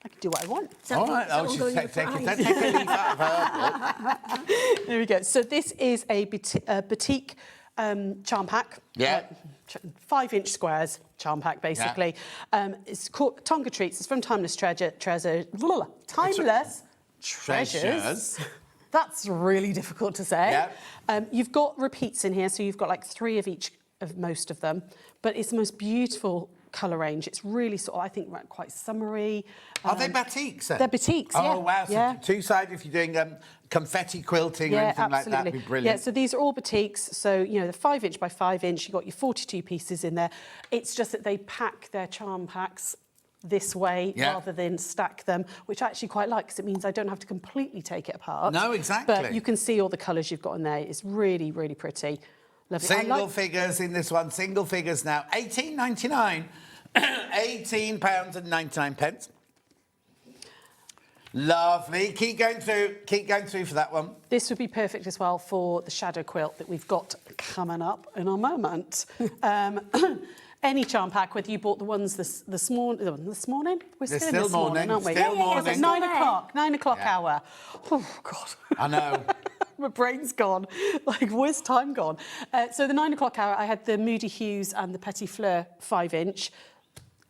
I can do what I want. All right. Oh, she's taking a leaf out of her book. There we go. So this is a batik charm pack. Yeah. 5-inch squares charm pack, basically. Yeah. It's called Tonga Treats. It's from Timeless Treasures. That's really difficult to say. Yeah. You've got repeats in here, so you've got like 3 of each of most of them. But it's the most beautiful colour range. It's really sort of, I think, quite summery. Are they batiks then? They're batiks, Oh, wow. So two-sided, if you're doing confetti quilting or anything like that, would be brilliant. Yeah, so these are all batiks. So, you know, they're 5-inch by 5-inch. You've got your 42 pieces in there. It's just that they pack their charm packs this way rather than stack them, which I actually quite like because it means I don't have to completely take it apart. No, exactly. But you can see all the colours you've got in there. It's really, really pretty. Lovely. Single figures in this one. Single figures now. £18.99. £18.99. Lovely. Keep going through for that one. This would be perfect as well for the shadow quilt that we've got coming up in a moment. Any charm pack, whether you bought the ones this morning. We're still in this morning, aren't we? Still morning. It's 9 o'clock. 9 o'clock hour. Oh God. I know. My brain's gone. Like, where's time gone? So the 9 o'clock hour, I had the Moody Hues and the Petit Fleur 5-inch.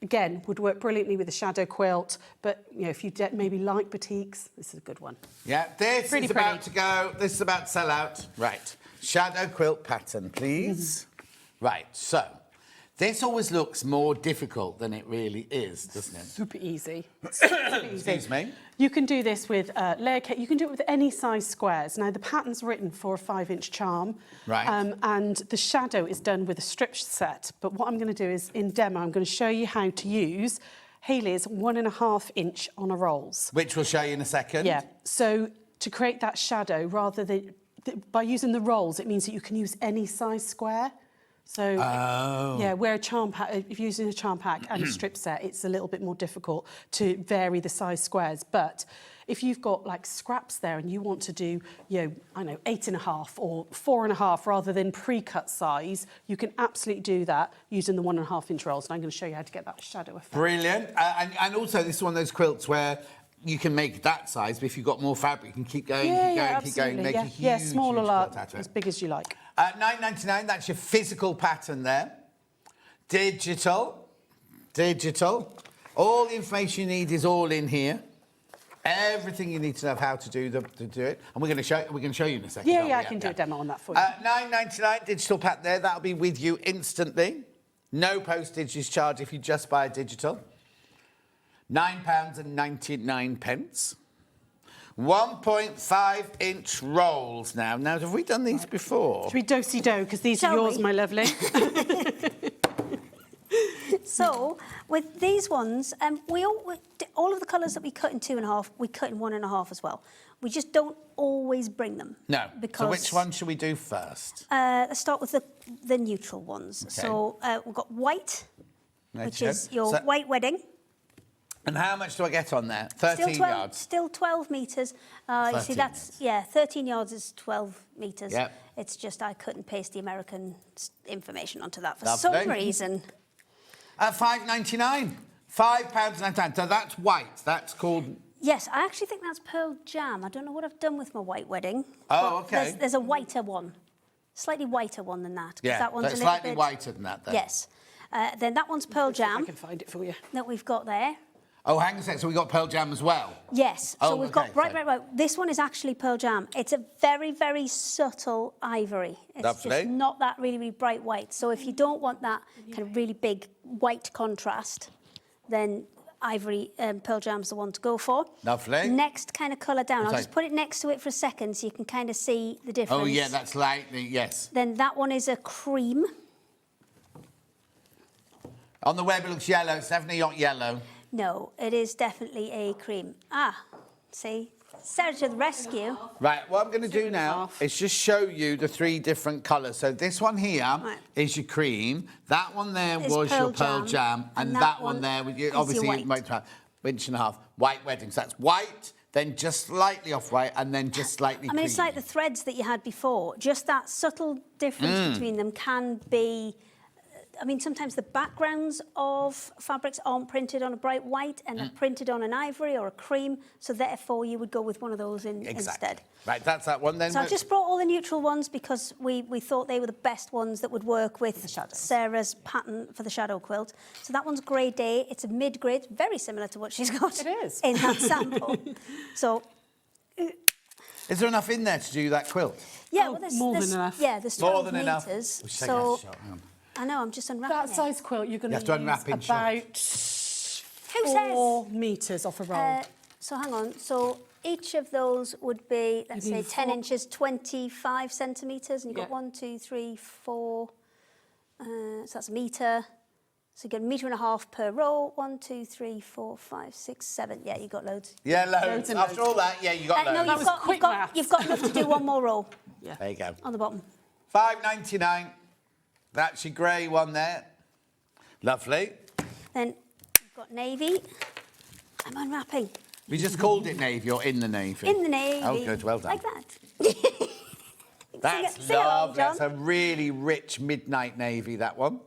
Again, would work brilliantly with the shadow quilt, but you know, if you maybe like batiks, this is a good one. Yeah, this is about to go. This is about to sell out. Right, shadow quilt pattern, please. Right, so this always looks more difficult than it really is, doesn't it? Super easy. Excuse me. You can do this with layer cake. You can do it with any size squares. Now, the pattern's written for a 5-inch charm. Right. And the shadow is done with a strip set. But what I'm going to do is, in demo, I'm going to show you how to use Hayley's 1.5-inch on a rolls. Which we'll show you in a second. Yeah. So to create that shadow, rather than... by using the rolls, it means that you can use any size square. So, yeah, where a charm pack, if you're using a charm pack and a strip set, it's a little bit more difficult to vary the size squares. But if you've got like scraps there and you want to do, you know, I know, 8.5 or 4.5 rather than pre-cut size, you can absolutely do that using the 1.5-inch rolls. And I'm going to show you how to get that shadow effect. Brilliant. And also, this is one of those quilts where you can make that size, but if you've got more fabric, you can keep going, keep going, make a huge, smaller huge lot, quilt out of it. as big as you like. £9.99, that's your physical pattern there. Digital. All the information you need is all in here. Everything you need to know of how to do it, and we're going to show you in a second. Yeah, I can do a demo on that for you. £9.99 digital pattern there. That'll be with you instantly. No postage is charged if you just buy a digital. £9.99. 1.5-inch rolls now. Now, have we done these before? Should we do-si-do, because these are yours, my lovely. So, with these ones, all of the colours that we cut in 2.5, we cut in 1.5 as well. We just don't always bring them. No. Because, so which one should we do first? Let's start with the neutral ones. Okay. So we've got white, which is your white wedding. And how much do I get on there? 13 yards? Still 12 metres. You see, that's, 13 yards is 12 metres. Yep. It's just I cut and paste the American information onto that for some reason. £5.99. £5.99. So that's white. That's called... Yes, I actually think that's pearl jam. I don't know what I've done with my white wedding. Oh, OK. There's a whiter one. Slightly whiter one than that. Yeah, that one's so slightly whiter than that, then. Yes. Then that one's pearl jam. I can find it for you. That we've got there. Oh, hang on a sec. So we've got pearl jam as well? Yes. So we've got bright. This one is actually pearl jam. It's a very, very subtle ivory. It's just not that really, really bright white. So if you don't want that kind of really big white contrast, then ivory pearl jam's the one to go for. Lovely. Next kind of colour down. I'll just put it next to it for a second so you can kind of see the difference. Oh, yeah, that's lightly, yes. Then that one is a cream. On the web, it looks yellow. It's definitely not yellow. No, it is definitely a cream. Ah, see? Sarah to the rescue. Right, what I'm going to do now is just show you the 3 different colours. So this one here is your cream. That one there was your pearl jam. And that one there, obviously, you might try inch and a half. White wedding. So that's white, then just slightly off-white, and then just slightly I mean, it's like the threads that you had before. Just that subtle difference between them can be... I mean, sometimes the backgrounds of fabrics aren't printed on a bright white and are printed on an ivory or a cream, so therefore you would go with one of those instead. Right, that's that one then. So I've just brought all the neutral ones because we thought they were the best ones that would work with Sarah's pattern for the shadow quilt. So that one's Grey Day. It's a mid-grade, very similar to what she's got in that sample. So... Is there enough in there to do that quilt? Yeah, well, there's more than enough. Yeah, there's 12 meters. So... I know, I'm just unwrapping that size quilt, you're going to use unwrap in about 4 metres off a roll. So hang on. So each of those would be, let's say, 10 inches, 25 centimetres. And you've got 1, 2, 3, 4. So that's a metre. So you get a metre and a half per row. 1, 2, 3, 4, 5, 6, 7. Yeah, you got loads. Yeah, loads. After all that, yeah, you got loads. No, you've got enough to do one more row. Yeah. There you go. On the bottom. $5.99. That's your grey one there. Lovely. Then you've got navy. I'm unwrapping. We just called it navy or in the navy? In the navy. Oh, good. Well done. Like that. That's lovely. That's a really rich midnight navy, that one.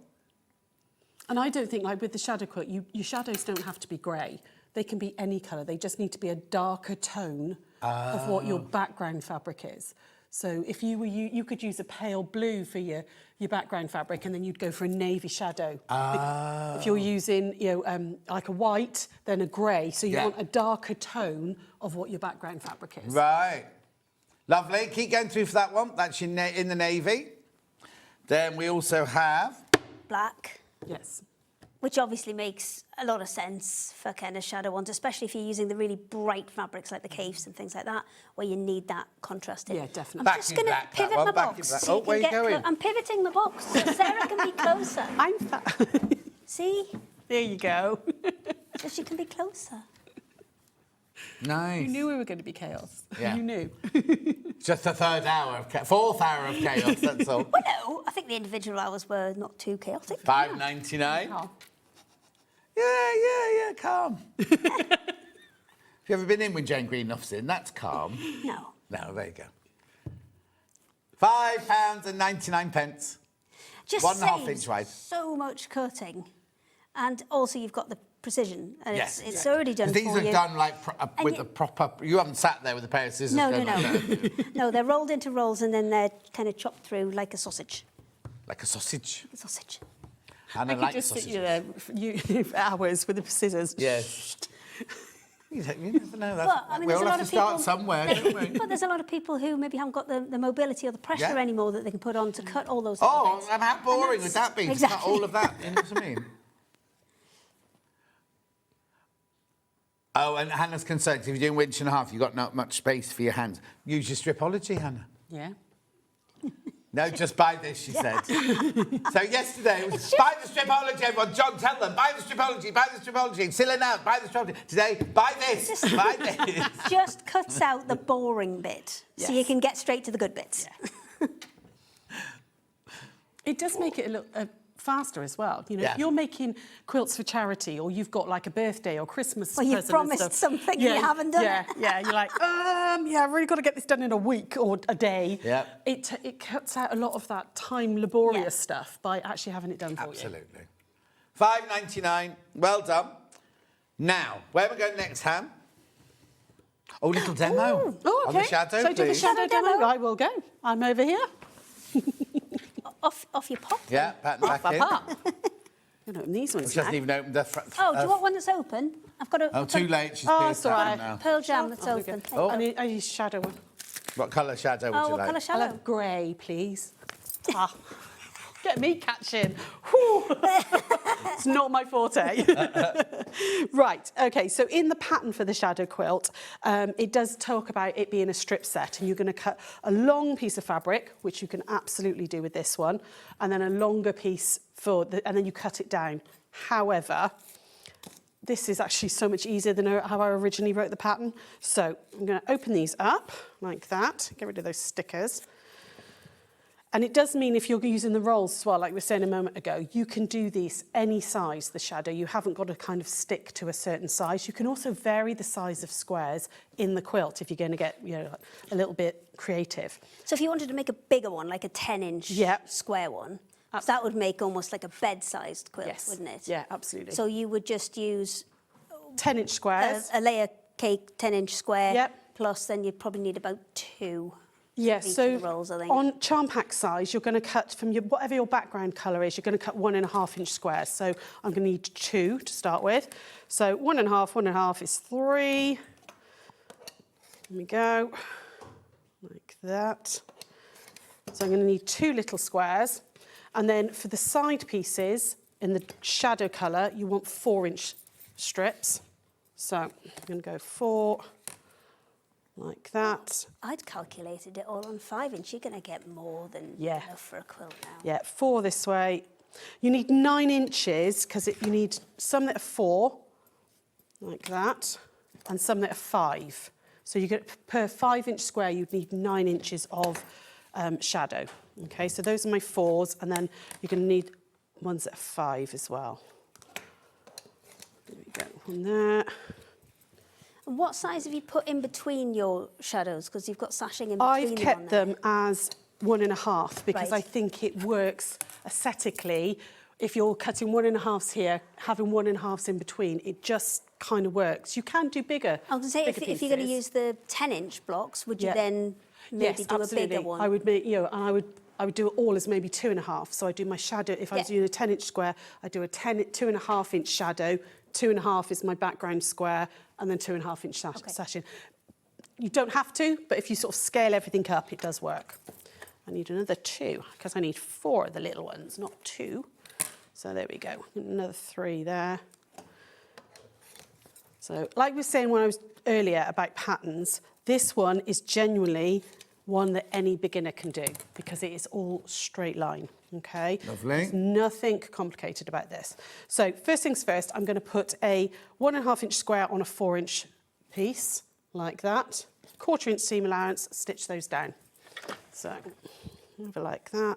And I don't think, like with the shadow quilt, your shadows don't have to be grey. They can be any colour. They just need to be a darker tone of what your background fabric is. So if you were, you could use a pale blue for your background fabric, and then you'd go for a navy shadow. If you're using, like a white, then a grey. So you want a darker tone of what your background fabric is. Right. Lovely. Keep going through for that one. That's your in the navy. Then we also have... Black. Yes. Which obviously makes a lot of sense for kind of shadow ones, especially if you're using the really bright fabrics like the caves and things like that, where you need that contrast in. Yeah, definitely. I'm just going to pivot my box. Oh, where are you going? I'm pivoting the box so Sarah can be closer. See? There you go. So she can be closer. Nice. You knew we were going to be chaos. Yeah. You knew. Just the fourth hour of chaos, that's all. Well, no, I think the individual hours were not too chaotic. $5.99. Oh. Yeah, calm. Have you ever been in when Jane Greenough's in? That's calm. No. No, there you go. £5.99. Just 1.5 inch wide. So much cutting. And also you've got the precision. And yes, it's already done for you. These are done like with the proper... You haven't sat there with a pair of scissors. No. No, they're rolled into rolls and then they're kind of chopped through like a sausage. Like a sausage? Like a sausage. Hannah I could just sit you there for hours with the scissors. Yes. You never know. Well, I mean, we all have to start people, somewhere, don't we? But there's a lot of people who maybe haven't got the mobility or the pressure anymore that they can put on to cut all those little bits. And how boring would that be to cut all of that? You know what I mean? Oh, and Hannah's concerned, if you're doing winch and a half, you've got not much space for your hands. Use your stripology, Hannah. Yeah. No, just buy this, she said. So yesterday, it was buy the stripology, everyone. John, tell them, buy the stripology, buy the stripology. Silly now, buy the stripology. Today, buy this, buy this. Just cuts out the boring bit, so you can get straight to the good bits. Yeah. It does make it a little... faster as well. You know, if you're making quilts for charity, or you've got like a birthday or Christmas present, you've promised something you haven't done it. Yeah, you're like, I've really got to get this done in a week or a day. Yeah. It cuts out a lot of that time laborious stuff by actually having it done for you. Absolutely. $5.99. Well done. Now, where are we going next, Han? Oh, little demo. Oh, okay. On the shadow, so do the shadow demo. I will go. I'm over here. Off your pop. Yeah, pattern back in. You know, these ones. She hasn't even opened the... Oh, do you want one that's open? I've got a... Oh, too late. She's it's all right. now. Pearl jam that's open. Oh. I need shadow one. What colour shadow would you what like? colour shadow? I love grey, please. Get me catching. It's not my forte. Right, okay, so in the pattern for the shadow quilt, it does talk about it being a strip set, and you're going to cut a long piece of fabric, which you can absolutely do with this one, and then a longer piece and then you cut it down. However, this is actually so much easier than how I originally wrote the pattern. So I'm going to open these up like that, get rid of those stickers. And it does mean if you're using the rolls as well, like we were saying a moment ago, you can do these any size, the shadow. You haven't got to kind of stick to a certain size. You can also vary the size of squares in the quilt if you're going to get, you know, a little bit creative. So if you wanted to make a bigger one, like a 10-inch square one, that would make almost like a bed-sized quilt, wouldn't it? Yeah, absolutely. So you would just use 10-inch squares. A layer cake 10-inch square. Plus then you'd probably need about 2. Yeah, so rolls, I think. on charm pack size, you're going to cut from your, whatever your background colour is, you're going to cut 1.5-inch squares. So I'm going to need 2 to start with. So 1.5 is 3. There we go, like that. So I'm going to need 2 little squares. And then for the side pieces, in the shadow colour, you want 4-inch strips. So I'm going to go 4. Like that. I'd calculated it all on 5-inch. You're going to get more than enough for a quilt now. Yeah, 4 this way. You need 9 inches because you need some that are 4, like that, and some that are 5. So you get per 5-inch square, you'd need 9 inches of shadow. Okay, so those are my 4s, and then you're going to need ones that are 5 as well. There we go, on there. And what size have you put in between your shadows? Because you've got sashing in between I've kept them as 1.5 because I think it works aesthetically. If you're cutting 1.5s here, having 1.5s in between, it just kind of works. You can do bigger. I was going to say, if you're going to use the 10-inch blocks, would you then maybe do a bigger one? I would make, you know, and I would do it all as maybe 2.5. So I do my shadow. If I was doing a 10-inch square, I do a 2.5-inch shadow. 2.5 is my background square, and then 2.5-inch sashing. You don't have to, but if you sort of scale everything up, it does work. I need another 2, because I need 4 of the little ones, not 2. So there we go, another 3 there. So like we were saying when I was earlier about patterns, this one is genuinely one that any beginner can do because it is all straight line, okay? Lovely. There's nothing complicated about this. So first things first, I'm going to put a 1.5-inch square on a 4-inch piece, like that. 1/4-inch seam allowance, stitch those down. So, over like that.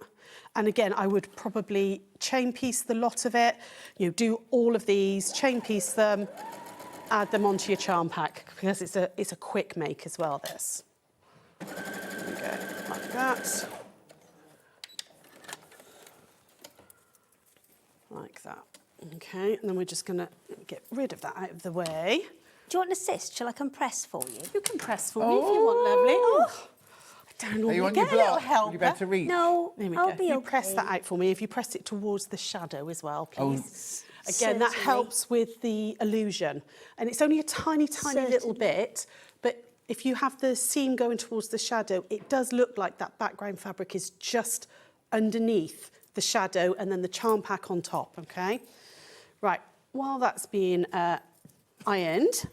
And again, I would probably chain piece the lot of it. You know, do all of these, chain piece them, add them onto your charm pack because it's a quick make as well, this. There we go, like that. Like that. Okay, and then we're just going to get rid of that out of the way. Do you want an assist? Shall I compress for you? You can press for me if you want, lovely. Oh, I don't normally get a little help. You better reach. No, I'll be You press that out for me. If you press it towards the shadow as well, please. Again, that Certainly. helps with the illusion. And it's only a tiny, tiny little bit, but if you have the seam going towards the shadow, it does look like that background fabric is just underneath the shadow and then the charm pack on top, okay? Right, while that's being ironed,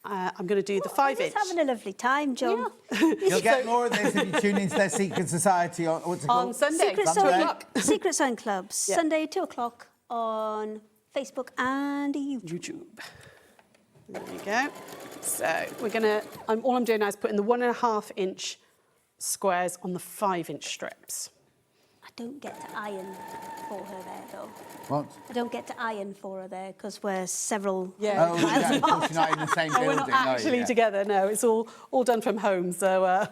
I'm going to do the 5-inch. Just having a lovely time, John. You'll get more of this if you tune into their Secret Society on, what's it called? On Sunday. Secret Sewing Club, Sunday 2 o'clock on Facebook and YouTube. There you go. So we're going to, all I'm doing now is putting the 1.5-inch squares on the 5-inch strips. I don't get to iron for her there, though. What? I don't get to iron for her there because we're several... Yeah. Oh, yeah, of course you're not in the same building. We're not actually together, no. It's all done from home, so...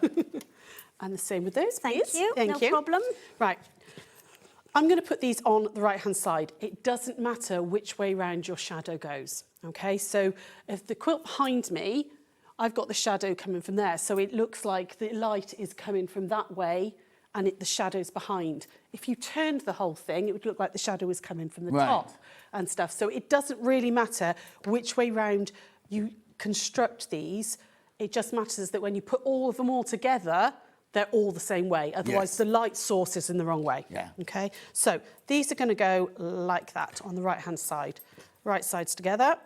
and the same with those, please. Thank you. No problem. Right. I'm going to put these on the right-hand side. It doesn't matter which way round your shadow goes, okay? So if the quilt behind me, I've got the shadow coming from there, so it looks like the light is coming from that way and the shadow's behind. If you turned the whole thing, it would look like the shadow was coming from the top and stuff. So it doesn't really matter which way round you construct these. It just matters that when you put all of them all together, they're all the same way. Otherwise, the light source is in the wrong way. Yeah. Okay? So these are going to go like that on the right-hand side. Right sides together.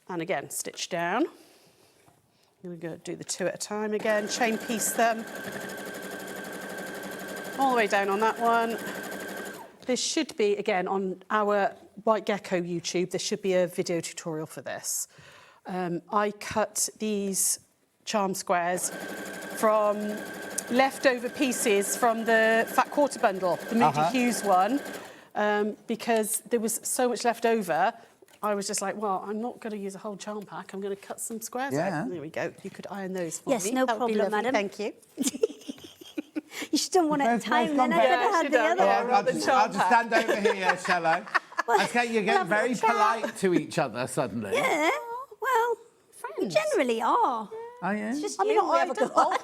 And again, stitch down. I'm going to do the 2 at a time again. Chain piece them. All the way down on that one. There should be, again, on our White Gecko YouTube, there should be a video tutorial for this. I cut these charm squares from leftover pieces from the Fat Quarter Bundle, the Moody Hues one, because there was so much left over. I was just like, well, I'm not going to use a whole charm pack. I'm going to cut some squares out. There we go. You could iron those for me. Yes, no problem, madam. Thank you. You should have won it in time, then I could have had the other one. I'll just stand over here, shall I? Okay, you're getting very polite to each other suddenly. Yeah, well, we generally are. Oh, yeah? It's just I mean, you, we have a good one.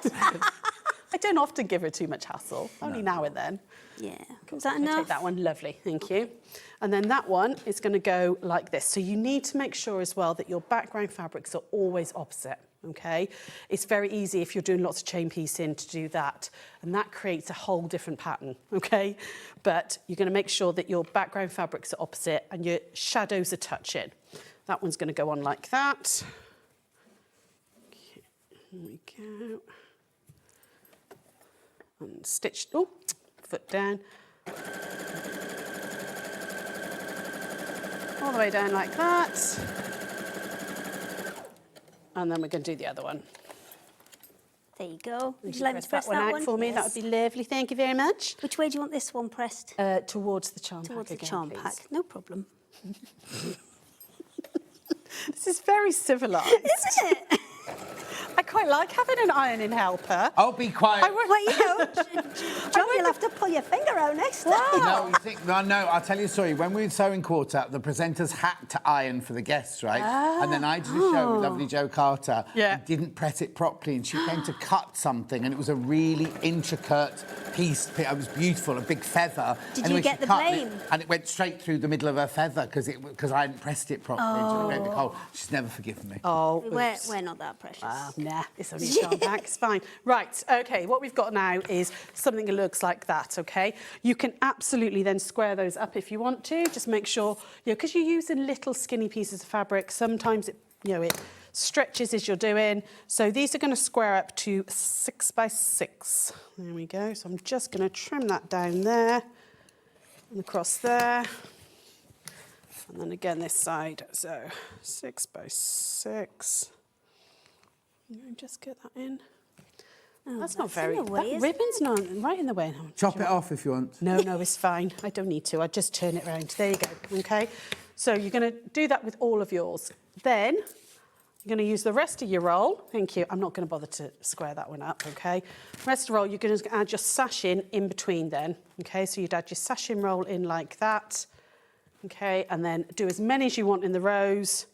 I don't often give her too much hassle, only now and then. Yeah. Is that I'll enough? take that one, lovely, thank you. And then that one is going to go like this. So you need to make sure as well that your background fabrics are always opposite, okay? It's very easy if you're doing lots of chain piecing to do that, and that creates a whole different pattern, okay? But you're going to make sure that your background fabrics are opposite and your shadows are touching. That one's going to go on like that. Okay, here we go. And stitch, oh, foot down. All the way down like that. And then we're going to do the other one. There you go. Would you like like me to press that out one? for me? Yes. That would be lovely. Thank you very much. Which way do you want this one pressed? Towards the charm Towards pack the again, charm please. pack. No problem. This is very civilised. Isn't it? I quite like having an ironing helper. Oh, be quiet. Well, you know, John, you'll have to pull your finger out next time. No, you think, no, I'll tell you a story. When we were sewing quarter, the presenters had to iron for the guests, right? And then I did a show with lovely Jo Carter and didn't press it properly, and she came to cut something, and it was a really intricate piece. It was beautiful, a big feather. Did you get the blame? And it went straight through the middle of her feather because I hadn't pressed it properly. Oh. She's never forgiven me. Oh, we're not that precious. Nah, it's only a charm pack, it's fine. Right, okay, what we've got now is something that looks like that, okay? You can absolutely then square those up if you want to. Just make sure, because you're using little skinny pieces of fabric, sometimes it, it stretches as you're doing. So these are going to square up to 6 by 6. There we go. So I'm just going to trim that down there and across there. And then again this side. So 6 by 6. Just get that in. Oh, that's not very... in the way, that isn't ribbon's not right in the way. No, Chop it off if you want. No, it's fine. I don't need to. I just turn it round. There you go. Okay. So you're going to do that with all of yours. Then you're going to use the rest of your roll. Thank you. I'm not going to bother to square that one up. Okay. Rest of the roll, you're going to add your sash in between then. Okay. So you'd add your sashing roll in like that. Okay. And then do as many as you want in the rows,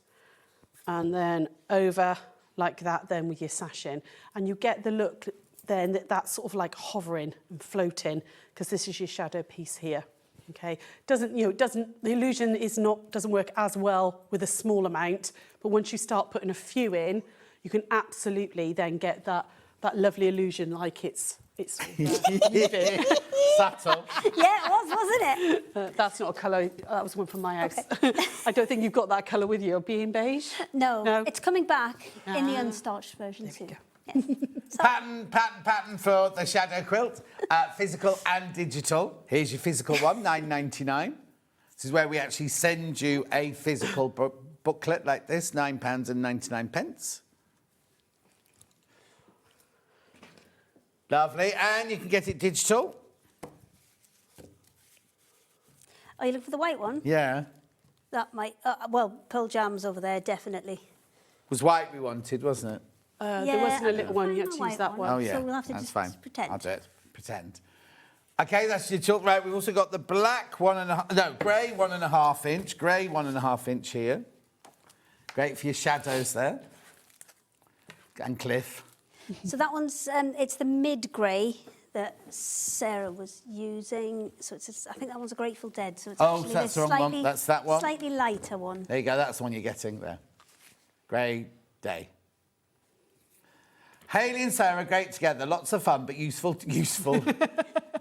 and then over like that then with your sash in, and you get the look then that's sort of like hovering and floating, because this is your shadow piece here. Okay, the illusion doesn't work as well with a small amount, but once you start putting a few in, you can absolutely then get that lovely illusion, like it's moving. Subtle. Yeah, it was, wasn't it? That's not a colour. That was one from my house. Okay. I don't think you've got that colour with you. Being beige. No, it's coming back in the unstarched version soon. Yes. Pattern for the shadow quilt, physical and digital. Here's your physical one, £9.99. This is where we actually send you a physical booklet like this, £9.99. Lovely, and you can get it digital. Oh, you look for the white one? Yeah. That might, Pearl Jam's over there, definitely. It was white we wanted, wasn't it? There wasn't a little one, you had to use that one. Oh, yeah, So we'll have to that's just fine. pretend. I'll do it, pretend. OK, that's your chalk. Right, we've also got the black grey 1.5 inch, grey 1.5 inch here. Great for your shadows there. And Cliff. So that one's, it's the mid-grey that Sarah was using. So I think that one's a Grateful Dead. So it's actually that's the wrong one. That's that one. Slightly lighter one. There you go, that's the one you're getting there. Grey Day. Hayley and Sarah, great together. Lots of fun, but useful.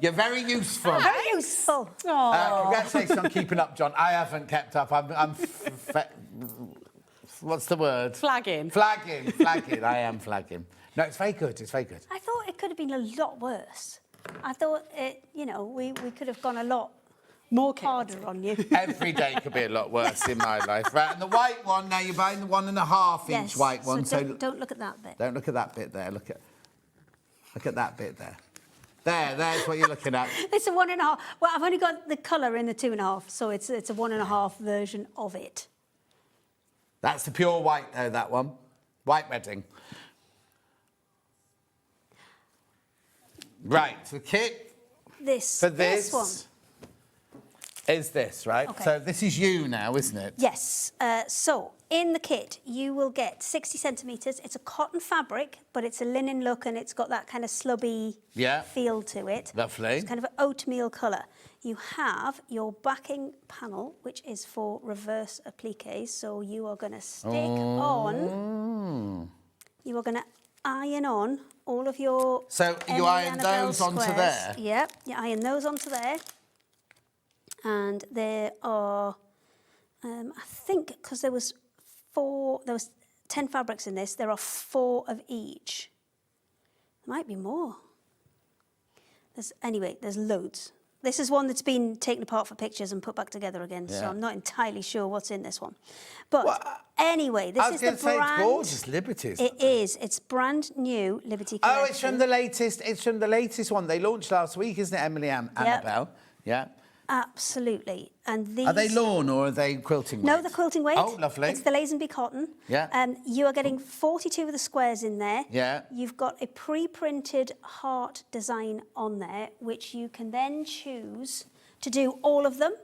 You're very useful. Very useful. Congratulations on keeping up, John. I haven't kept up. What's the word? Flagging. Flagging. I am flagging. No, it's very good. It's very good. I thought it could have been a lot worse. I thought we could have gone a lot More harder on you. Every day could be a lot worse in my life. Right, and the white one, now you're buying the 1.5 inch white one. So don't look at that bit. Don't look at that bit there. Look at that bit there. There's what you're looking at. It's a 1.5. Well, I've only got the colour in the 2.5, so it's a 1.5 version of it. That's the pure white, though, that one. White wedding. Right, the kit this for this one is this, right? Okay. So this is you now, isn't it? Yes. So in the kit, you will get 60 centimetres. It's a cotton fabric, but it's a linen look, and it's got that kind of slubby feel to it. Lovely. It's kind of an oatmeal colour. You have your backing panel, which is for reverse appliques. So you are going to stick on. You are going to iron on all of your. So you iron those onto there. Yep. You iron those onto there. And there are, I think, because there was 10 fabrics in this, there are 4 of each. There might be more. There's loads. This is one that's been taken apart for pictures and put back together again, so I'm not entirely sure what's in this one. But anyway, this is the brand. It's gorgeous, Liberty. It is. It's brand new Liberty collection. Oh, it's from the latest. It's from the latest one they launched last week, isn't it, Emily Annabelle? Yeah. Absolutely. And these... Are they lawn or are they quilting weight? No, they're quilting weight. Oh, lovely. It's the Lazenby cotton. Yeah. You are getting 42 of the squares in there. Yeah. You've got a pre-printed heart design on there, which you can then choose to do all of them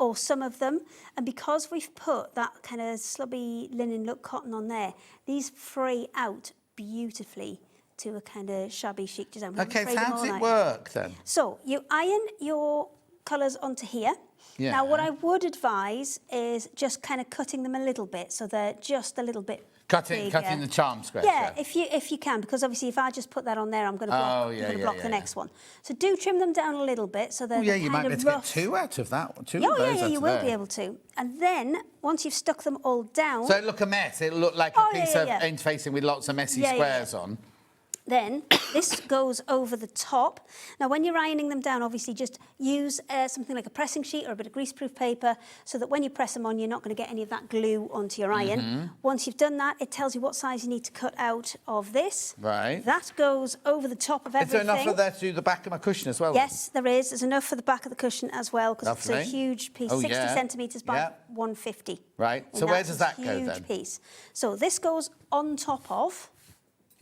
or some of them. And because we've put that kind of slubby linen look cotton on there, these fray out beautifully to a kind of shabby chic design. Okay, so how does it work then? So you iron your colours onto here. Yeah. Now, what I would advise is just kind of cutting them a little bit, so they're just a little bit Cutting the charm squares. Yeah, if you can, because obviously if I just put that on there, I'm going to block, the next one. So do trim them down a little bit, so they're you might kind be of able to rough. get 2 out of that one. 2 Yeah, of those out you of will there. be able to. And then once you've stuck them all down, So it'll look a mess. It'll look like a piece of interfacing with lots of messy squares on. Then this goes over the top. Now, when you're ironing them down, obviously just use something like a pressing sheet or a bit of greaseproof paper so that when you press them on, you're not going to get any of that glue onto your iron. Once you've done that, it tells you what size you need to cut out of this. Right. That goes over the top of everything. Is there enough of there to do the back of my cushion as well? Yes, there is. There's enough for the back of the cushion as well because it's a huge piece, 60 centimetres by 150. Right. So where does that go then? Huge piece. So this goes on top of.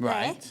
Right. There.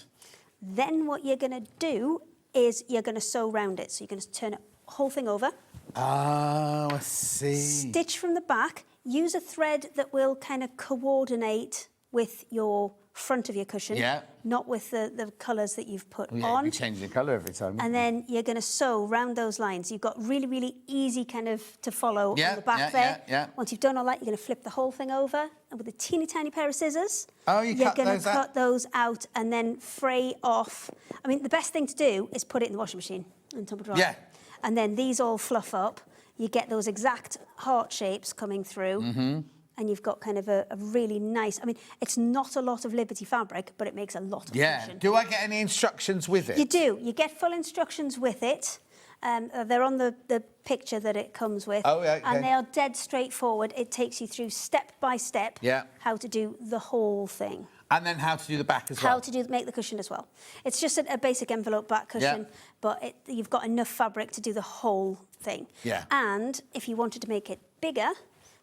Then what you're going to do is you're going to sew round it. So you're going to turn it whole thing over. Oh, I see. Stitch from the back. Use a thread that will kind of coordinate with your front of your cushion. Yeah. Not with the colours that you've put Yeah, on. you're changing the colour every time. And then you're going to sew round those lines. You've got really, really easy kind of to follow on the back there. Yeah. Once you've done all that, you're going to flip the whole thing over. And with a teeny tiny pair of scissors, you're going to cut those out and then fray off. I mean, the best thing to do is put it in the washing machine and tumble dry. Yeah. And then these all fluff up. You get those exact heart shapes coming through. And you've got kind of a really nice... I mean, it's not a lot of Liberty fabric, but it makes a lot of function. Do I get any instructions with it? You do. You get full instructions with it. They're on the picture that it comes with. Oh, yeah, okay. And they are dead straightforward. It takes you through step by step how to do the whole thing. And then how to do the back as well? How to make the cushion as well. It's just a basic envelope back cushion, but you've got enough fabric to do the whole thing. Yeah. And if you wanted to make it bigger,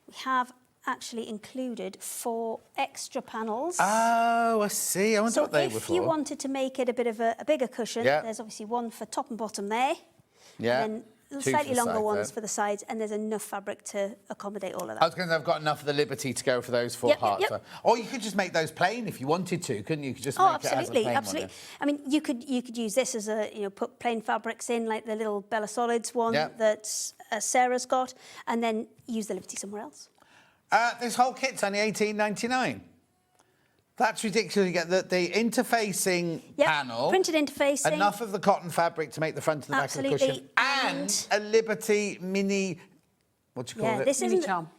we have actually included 4 extra panels. Oh, I see. I wonder what they were for. So if you wanted to make it a bit of a bigger cushion, there's obviously one for top and bottom there. Yeah. And then slightly longer ones for the sides, and there's enough fabric to accommodate all of that. I was going to say I've got enough of the Liberty to go for those 4 hearts. Or you could just make those plain if you wanted to, couldn't you? You could just make it as a plain one. I mean, you could use this as put plain fabrics in, like the little Bella Solids one that Sarah's got, and then use the Liberty somewhere else. This whole kit's only $18.99. That's ridiculous. You get the interfacing panel. Printed interfacing. Enough of the cotton fabric to make the front and the back of the cushion. And a Liberty mini... What do you call it?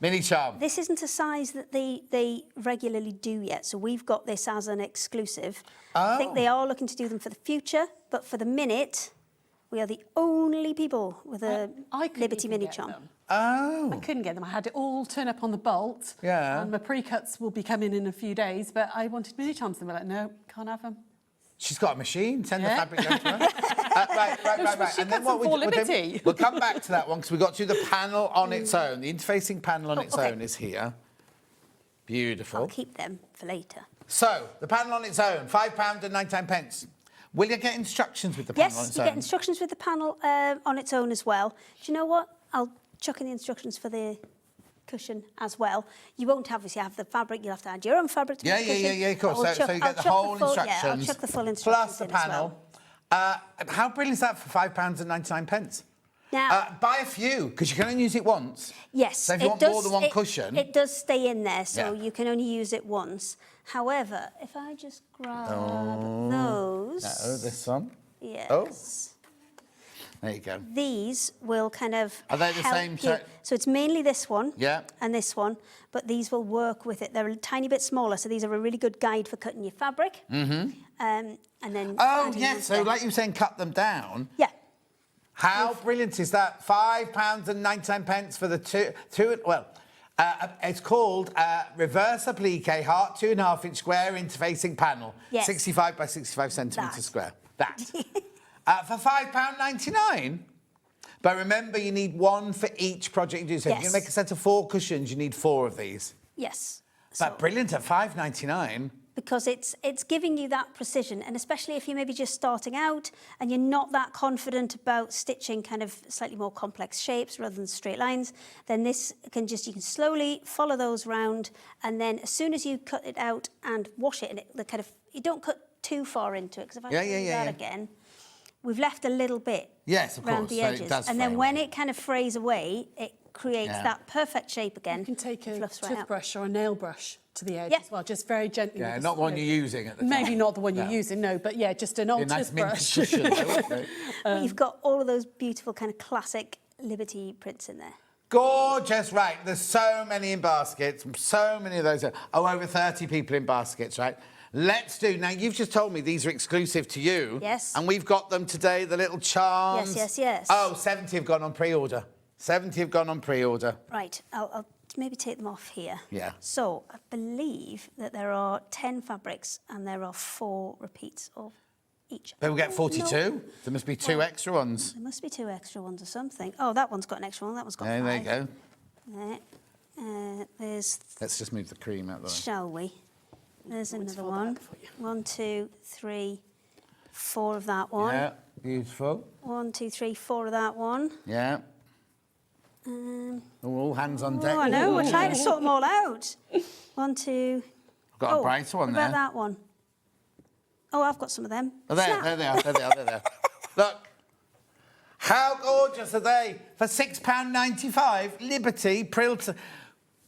Mini charm. This isn't a size that they regularly do yet, so we've got this as an exclusive. I think they are looking to do them for the future, but for the minute, We are the only people with a Liberty mini charm. Oh. I couldn't get them. I had it all turn up on the bolt. Yeah. And my pre-cuts will be coming in a few days, but I wanted mini charms. And they were like, no, can't have them. She's got a machine. Send the fabric down to her. Right. And then we'll come back to that one because we've got to do the panel on its own. The interfacing panel on its own is here. Beautiful. I'll keep them for later. So, the panel on its own, £5.99. Will you get instructions with the panel on its own? Yes, you get instructions with the panel on its own as well. Do you know what? I'll chuck in the instructions for the cushion as well. You won't obviously have the fabric, you'll have to add your own fabric to the cushion. Yeah, of course. So you get the whole instructions. Yeah, I'll chuck the full instructions plus the in as panel. well. How brilliant is that for £5.99? Now, buy a few, because you can only use it once. Yes. So if you want more than one cushion... It does stay in there, so you can only use it once. However, if I just grab those... No, this one. Yes. Oh. There you go. These will kind of Are they the same? So it's mainly this one Yeah. and this one, but these will work with it. They're a tiny bit smaller, so these are a really good guide for cutting your fabric. Mm-hmm. And then... Oh, yes, so like you were saying, cut them down. Yeah. How brilliant is that? £5.99 for the two well, it's called Reverse Applique Heart 2.5-inch square interfacing panel. Yes. 65 by 65 centimetres square. That. For £5.99. But remember, you need one for each project you do. So if you're going to make a set of 4 cushions, you need 4 of these. Yes. But brilliant at £5.99. Because it's giving you that precision, and especially if you're maybe just starting out and you're not that confident about stitching kind of slightly more complex shapes rather than straight lines, then this can just, you can slowly follow those round, and then as soon as you cut it out and wash it, and the kind of, you don't cut too far into it, because if I do that again, we've left a little bit around the edges, and then when it kind of frays away, it creates that perfect shape again. You can take a right toothbrush or a nail brush to the edge as well, just very gently. Yeah, not one you're using at the time. Maybe not the one you're using, no, but yeah, just an old toothbrush. You've got all of those beautiful kind of classic Liberty prints in there. Gorgeous, right. There's so many in baskets, so many of those. Over 30 people in baskets, right? Let's do, now you've just told me these are exclusive to you. Yes. And we've got them today, the little charms. Yes. Oh, 70 have gone on pre-order. 70 have gone on pre-order. Right, I'll maybe take them off here. Yeah. So I believe that there are 10 fabrics and there are 4 repeats of each. But we get 42. No. There must be 2 extra ones. There must be 2 extra ones or something. Oh, that one's got an extra one. That one's got 5. There you go. There's... Let's just move the cream out of the way. Shall we? There's another one. 1, 2, 3, 4 of that one. Yeah, beautiful. 1, 2, 3, 4 of that one. Yeah. All hands on deck. Oh, I know. We're trying to sort them all out. 1, 2... I've got a brighter one there. What about that one? Oh, I've got some of them. Oh, there they are. Look. How gorgeous are they? For £6.95, Liberty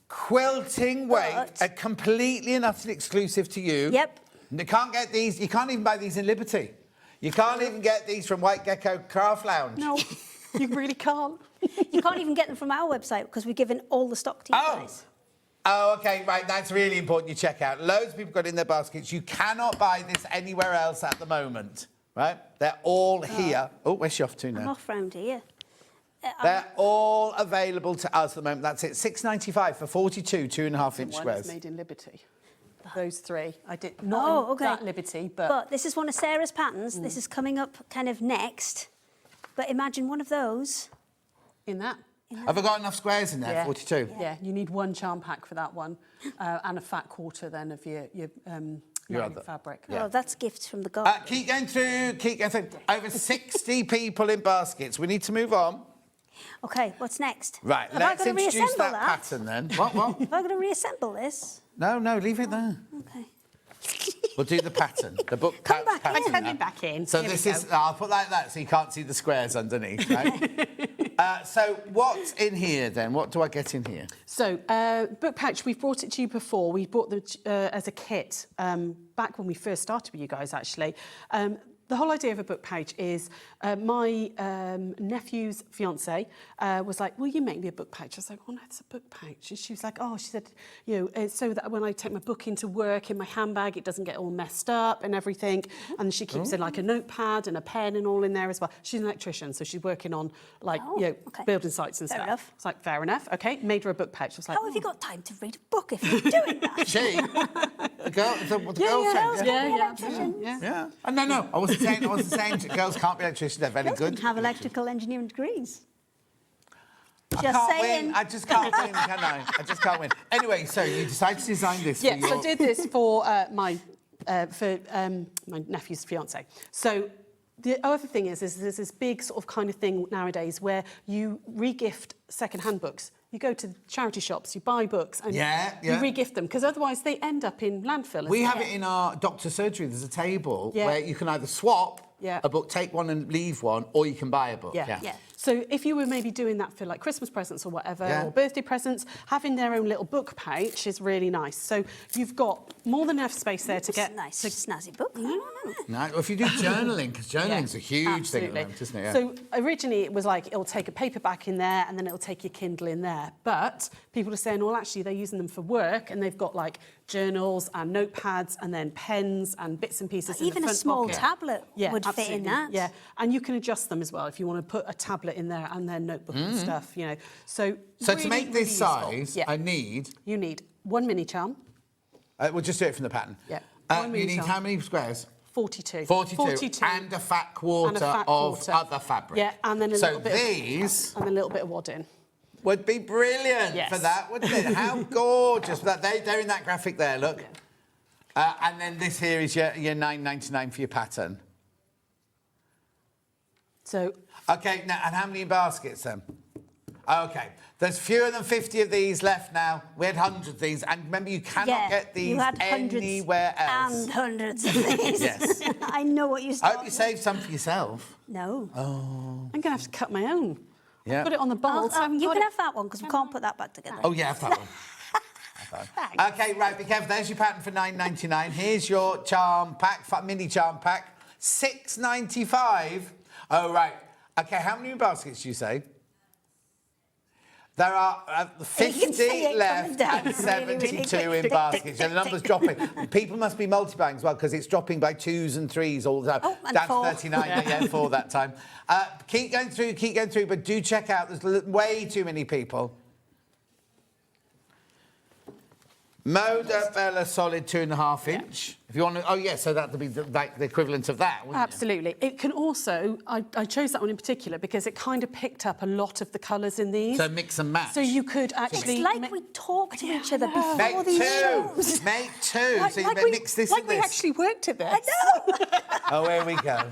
quilting weight, a completely and utterly exclusive to you. Yep. You can't get these, you can't even buy these in Liberty. You can't even get these from White Gecko Craft Lounge. No, you really can't. You can't even get them from our website because we've given all the stock to you guys. Oh, OK, right, that's really important you check out. Loads of people got it in their baskets. You cannot buy this anywhere else at the moment, right? They're all here. Oh, where's she off to now? I'm off round here. They're all available to us at the moment. That's it, £6.95 for 42 2.5-inch squares. One is made in Liberty. Those 3. I did not that Liberty, but... But this is one of Sarah's patterns. This is coming up kind of next. But imagine one of those. In that. Have I got enough squares in there, 42? Yeah, you need 1 charm pack for that one. And a fat quarter then of your fabric. Yeah. Oh, that's gifts from the garden. Keep going through. Over 60 people in baskets. We need to move on. OK, what's next? Right, let's introduce that pattern then. What? Have I got to reassemble this? No, leave it there. OK. We'll do the pattern, the book pattern. I'm coming back in. So this is, I'll put like that so you can't see the squares underneath, right? So what's in here then? What do I get in here? So, book pouch, we've brought it to you before. We brought them as a kit back when we first started with you guys, actually. The whole idea of a book pouch is my nephew's fiance was like, will you make me a book pouch? I was like, oh no, it's a book pouch. And she was like, oh, she said, you know, it's so that when I take my book into work in my handbag, it doesn't get all messed up and everything. And she keeps in like a notepad and a pen and all in there as well. She's an electrician, so she's working on like, you know, building sites and Fair stuff. enough. It's like, fair enough. Okay, made her a book pouch. I was like, How have you got time to read a book if you're doing that? She? The girlfriend? Yeah. Oh, no, I wasn't saying girls can't be electricians. They're very Girls good. can have electrical engineering degrees. I Just can't saying. win. I just can't win, can I? I just can't win. Anyway, so you decided to design this for Yes, your... I did this for my nephew's fiance. So the other thing is there's this big sort of kind of thing nowadays where you re-gift second-hand books. You go to charity shops, you buy books, and you re-gift them, because otherwise they end up in landfill. We have it in our doctor's surgery. There's a table where you can either swap a book, take one and leave one, or you can buy a book. So if you were maybe doing that for like Christmas presents or whatever, or birthday presents, having their own little book pouch is really nice. So you've got more than enough space there to get... Nice, snazzy book. No, well, if you do journaling, because journaling's a huge thing at the moment, isn't it? Yeah. So originally it was like, it'll take a paperback in there and then it'll take your Kindle in there. But people are saying, well, actually, they're using them for work and they've got like journals and notepads and then pens and bits and pieces in the front Even a small pocket. tablet would fit in that. Yeah, and you can adjust them as well if you want to put a tablet in there and then notebook and stuff, you know. So really, to make this size, I need... You need one mini charm. We'll just do it from the pattern. Yeah. You need how many squares? 42. 42. And a fat quarter of other fabric. Yeah, and then a little bit these... and a little bit of wadding. Would be brilliant for that, wouldn't it? How gorgeous. They're in that graphic there, look. And then this here is your $9.99 for your pattern. So... OK, now, and how many baskets then? OK, there's fewer than 50 of these left now. We had hundreds of these. And remember, you cannot get these anywhere else. And hundreds of these. Yes. I know what you're saying. I hope you saved some for yourself. No. Oh. I'm going to have to cut my own. Yeah. Put it on the bowl. You can have that one, because we can't put that back together. Oh, yeah, have that one. OK, right, be careful. There's your pattern for $9.99. Here's your charm pack, mini charm pack, $6.95. Oh, right. OK, how many baskets do you say? There are 50 left and 72 in baskets. And the number's dropping. People must be multiplying as well, because it's dropping by 2s and 3s all the time. Oh, and down 4. to 39, yeah, 4 that time. Keep going through, but do check out. There's way too many people. Moda Bella Solid 2.5 inch. If you want to, oh yeah, so that would be like the equivalent of that, wouldn't Absolutely. It can also, I chose that one in particular because it kind of picked up a lot of the colours in these. So mix and match. So you could actually... It's like we talk to each other before Make these two. shows. Make two. So you mix this and this. Like we actually worked at this. I know. Oh, here we go.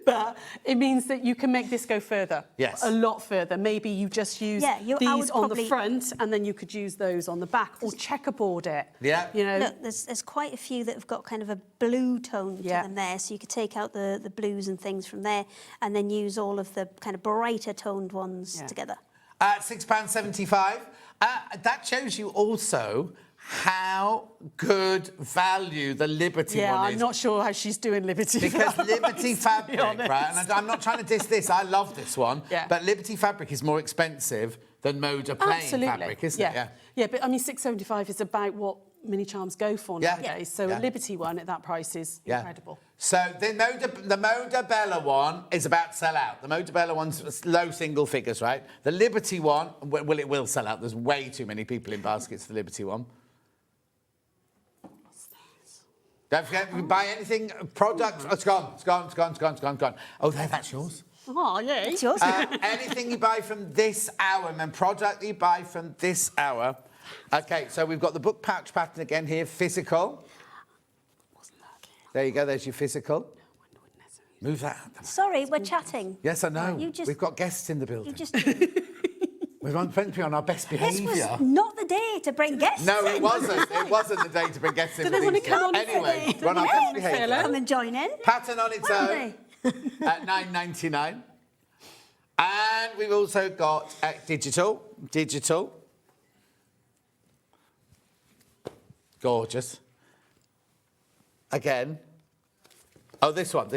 But it means that you can make this go further. Yes. A lot further. Maybe you just use these on the front and then you could use those on the back or checkerboard it. Yeah. You know. Look, there's quite a few that have got kind of a blue tone to them there, so you could take out the blues and things from there and then use all of the kind of brighter toned ones together. £6.75. That shows you also how good value the Liberty one is. Yeah, I'm not sure how she's doing Liberty. Because Liberty fabric, right? And I'm not trying to diss this. I love this one. Yeah. But Liberty fabric is more expensive than Moda plain fabric, isn't it? Yeah. Yeah, but I mean, $6.75 is about what mini charms go for nowadays. So a Liberty one at that price is incredible. So the Moda Bella one is about to sell out. The Moda Bella one's low single figures, right? The Liberty one, well, it will sell out. There's way too many people in baskets for the Liberty one. Don't forget, you can buy anything, product... Oh, it's gone. Oh, that's yours. Oh, yeah. It's yours. Anything you buy from this hour, and product you buy from this hour. OK, so we've got the book pouch pattern again here, physical. There you go, there's your physical. Move that out. Sorry, we're chatting. Yes, I know. We've got guests in the building. We're meant to be on our best behaviour. This was not the day to bring guests. No, it wasn't. It wasn't the day to bring guests in. Do they want to come on? Anyway, we're on our best behaviour. Come and join in. Pattern on its own at $9.99. And we've also got digital. Gorgeous. Again, Oh, this one.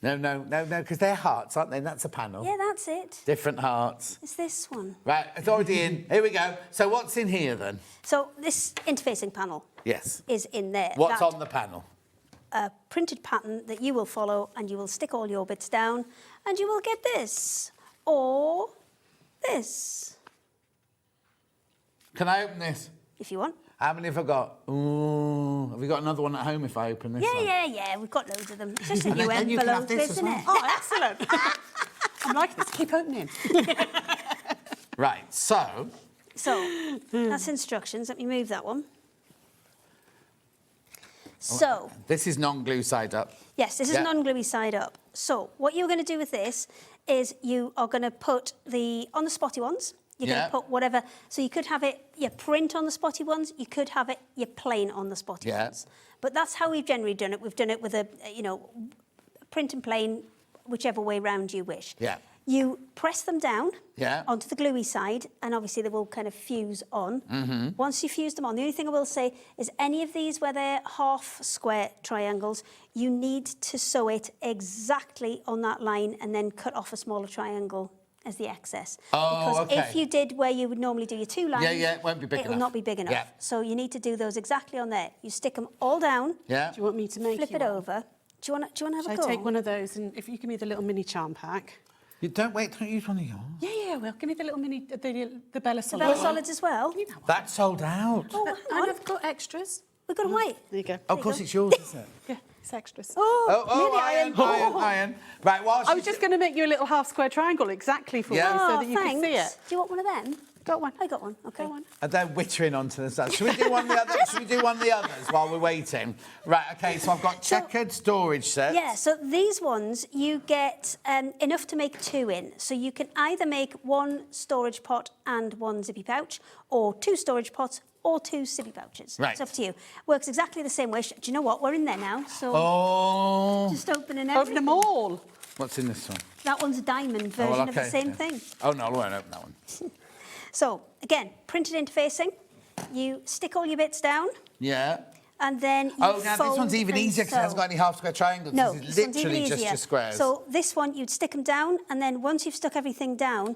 No, because they're hearts, aren't they? That's a panel. Yeah, that's it. Different hearts. It's this one. Right, it's already in. Here we go. So what's in here then? So this interfacing panel Yes. is in there. What's That- on the panel? A printed pattern that you will follow, and you will stick all your bits down, and you will get this or this, Can I open this? if you want. How many have I got? Ooh, have we got another one at home if I open this one? Yeah. We've got loads of them. It's just a And new then you can have envelope, this as isn't well. it? Oh, excellent. I'm liking this. Keep opening. Right, so... So, that's instructions. Let me move that one. So, This is non-glue side up. yes, this is Yeah. non-gluey side up. So, what you're going to do with this is you are going to put on the spotty ones, you're going Yeah. to put whatever, so you could have it, your print on the spotty ones, you could have it, your plain on the spotty Yeah. ones. But that's how we've generally done it. We've done it with a print and plain, whichever way round you wish. Yeah. You press them down Yeah. onto the gluey side, and obviously they will kind of fuse on. Mm-hmm. Once you fuse them on, the only thing I will say is any of these where they're half square triangles, you need to sew it exactly on that line and then cut off a smaller triangle as the excess. Oh, because okay. if you did where you would normally do your two lines, Yeah, it won't be big it will enough. not be big enough. Yeah. So you need to do those exactly on there. You stick them all down, Yeah. Do you want me to make flip you it one? over. Do you want to have Shall a I go? take one of those, and if you give me the little mini charm pack? You don't use one of yours. Yeah, well, give me the little mini, the Bella The Solid. Bella Solids as well. That's sold out. Oh, hang And on. I've got extras. We've got a white. There you go. Oh, of course it's yours, isn't it? Yeah, it's extras. Oh, mini iron. Right, while I was just going to make you a little half square triangle exactly for Yeah. you so Oh, that you can see thanks. it. Do you want one of them? Got one. I got one. Okay. Go on. And they're wittering onto the side. Should we do one of the others? Should we do one of the others while we're waiting? Right, okay, so I've got checkered storage sets. Yeah, so these ones you get enough to make two in. So you can either make one storage pot and one zippy pouch, or two storage pots or two zippy pouches. Right. It's up to you. Works exactly the same way. Do you know what? We're in there now. So Oh. just opening Open everything. them all. What's in this one? That one's a diamond Oh, well, version of the okay, same okay. thing. Oh, no, I won't open that one. So again, printed interfacing. You stick all your bits down, Yeah. and then you Oh, now this fold one's even and easier because it hasn't sew. got any half square triangles. No, This is this one's even literally just easier. your squares. So this one, you'd stick them down, and then once you've stuck everything down,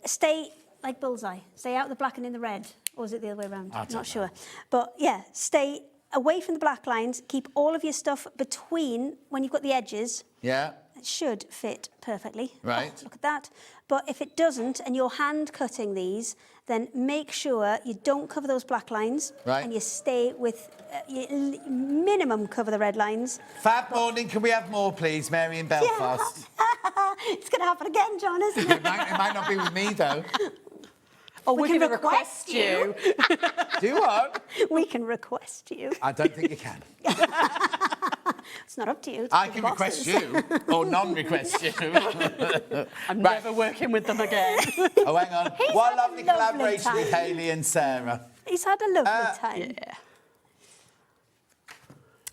stay like bullseye. Stay out the black and in the red. Or is it the other way around? I don't Not sure. But yeah, stay away from the black lines. Keep all of your stuff between, when you've got the edges, Yeah. it should fit perfectly. Right. Oh, look at that. But if it doesn't, and you're hand cutting these, then make sure you don't cover those black lines. Right. And you stay with, you minimum cover the red lines. Fab morning, can we have more, please, Mary in Belfast? It's going to happen again, John, isn't it? It might not be with me, though. Oh, We we're can going to request request you. Do what? We can request you. I don't think you can. It's not up to you. It's I up to can the request bosses. you, or non-request you. I'm Right. never working with them again. Oh, hang on. He's What had a a lovely lovely collaboration with time. Hayley and Sarah. He's had a lovely time. Yeah.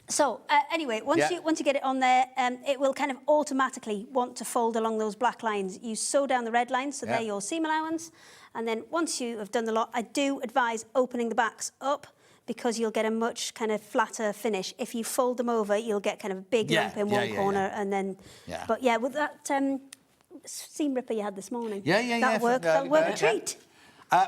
So anyway, once Yeah. you get it on there, it will kind of automatically want to fold along those black lines. You sew down the red lines, so Yeah. they're your seam allowance. And then once you have done the lot, I do advise opening the backs up because you'll get a much kind of flatter finish. If you fold them over, you'll get kind of a big Yeah, lump in yeah, one yeah, corner, and then. Yeah. But yeah, with that seam ripper you had this morning. Yeah. That'll work. from That'll work a early bird, treat.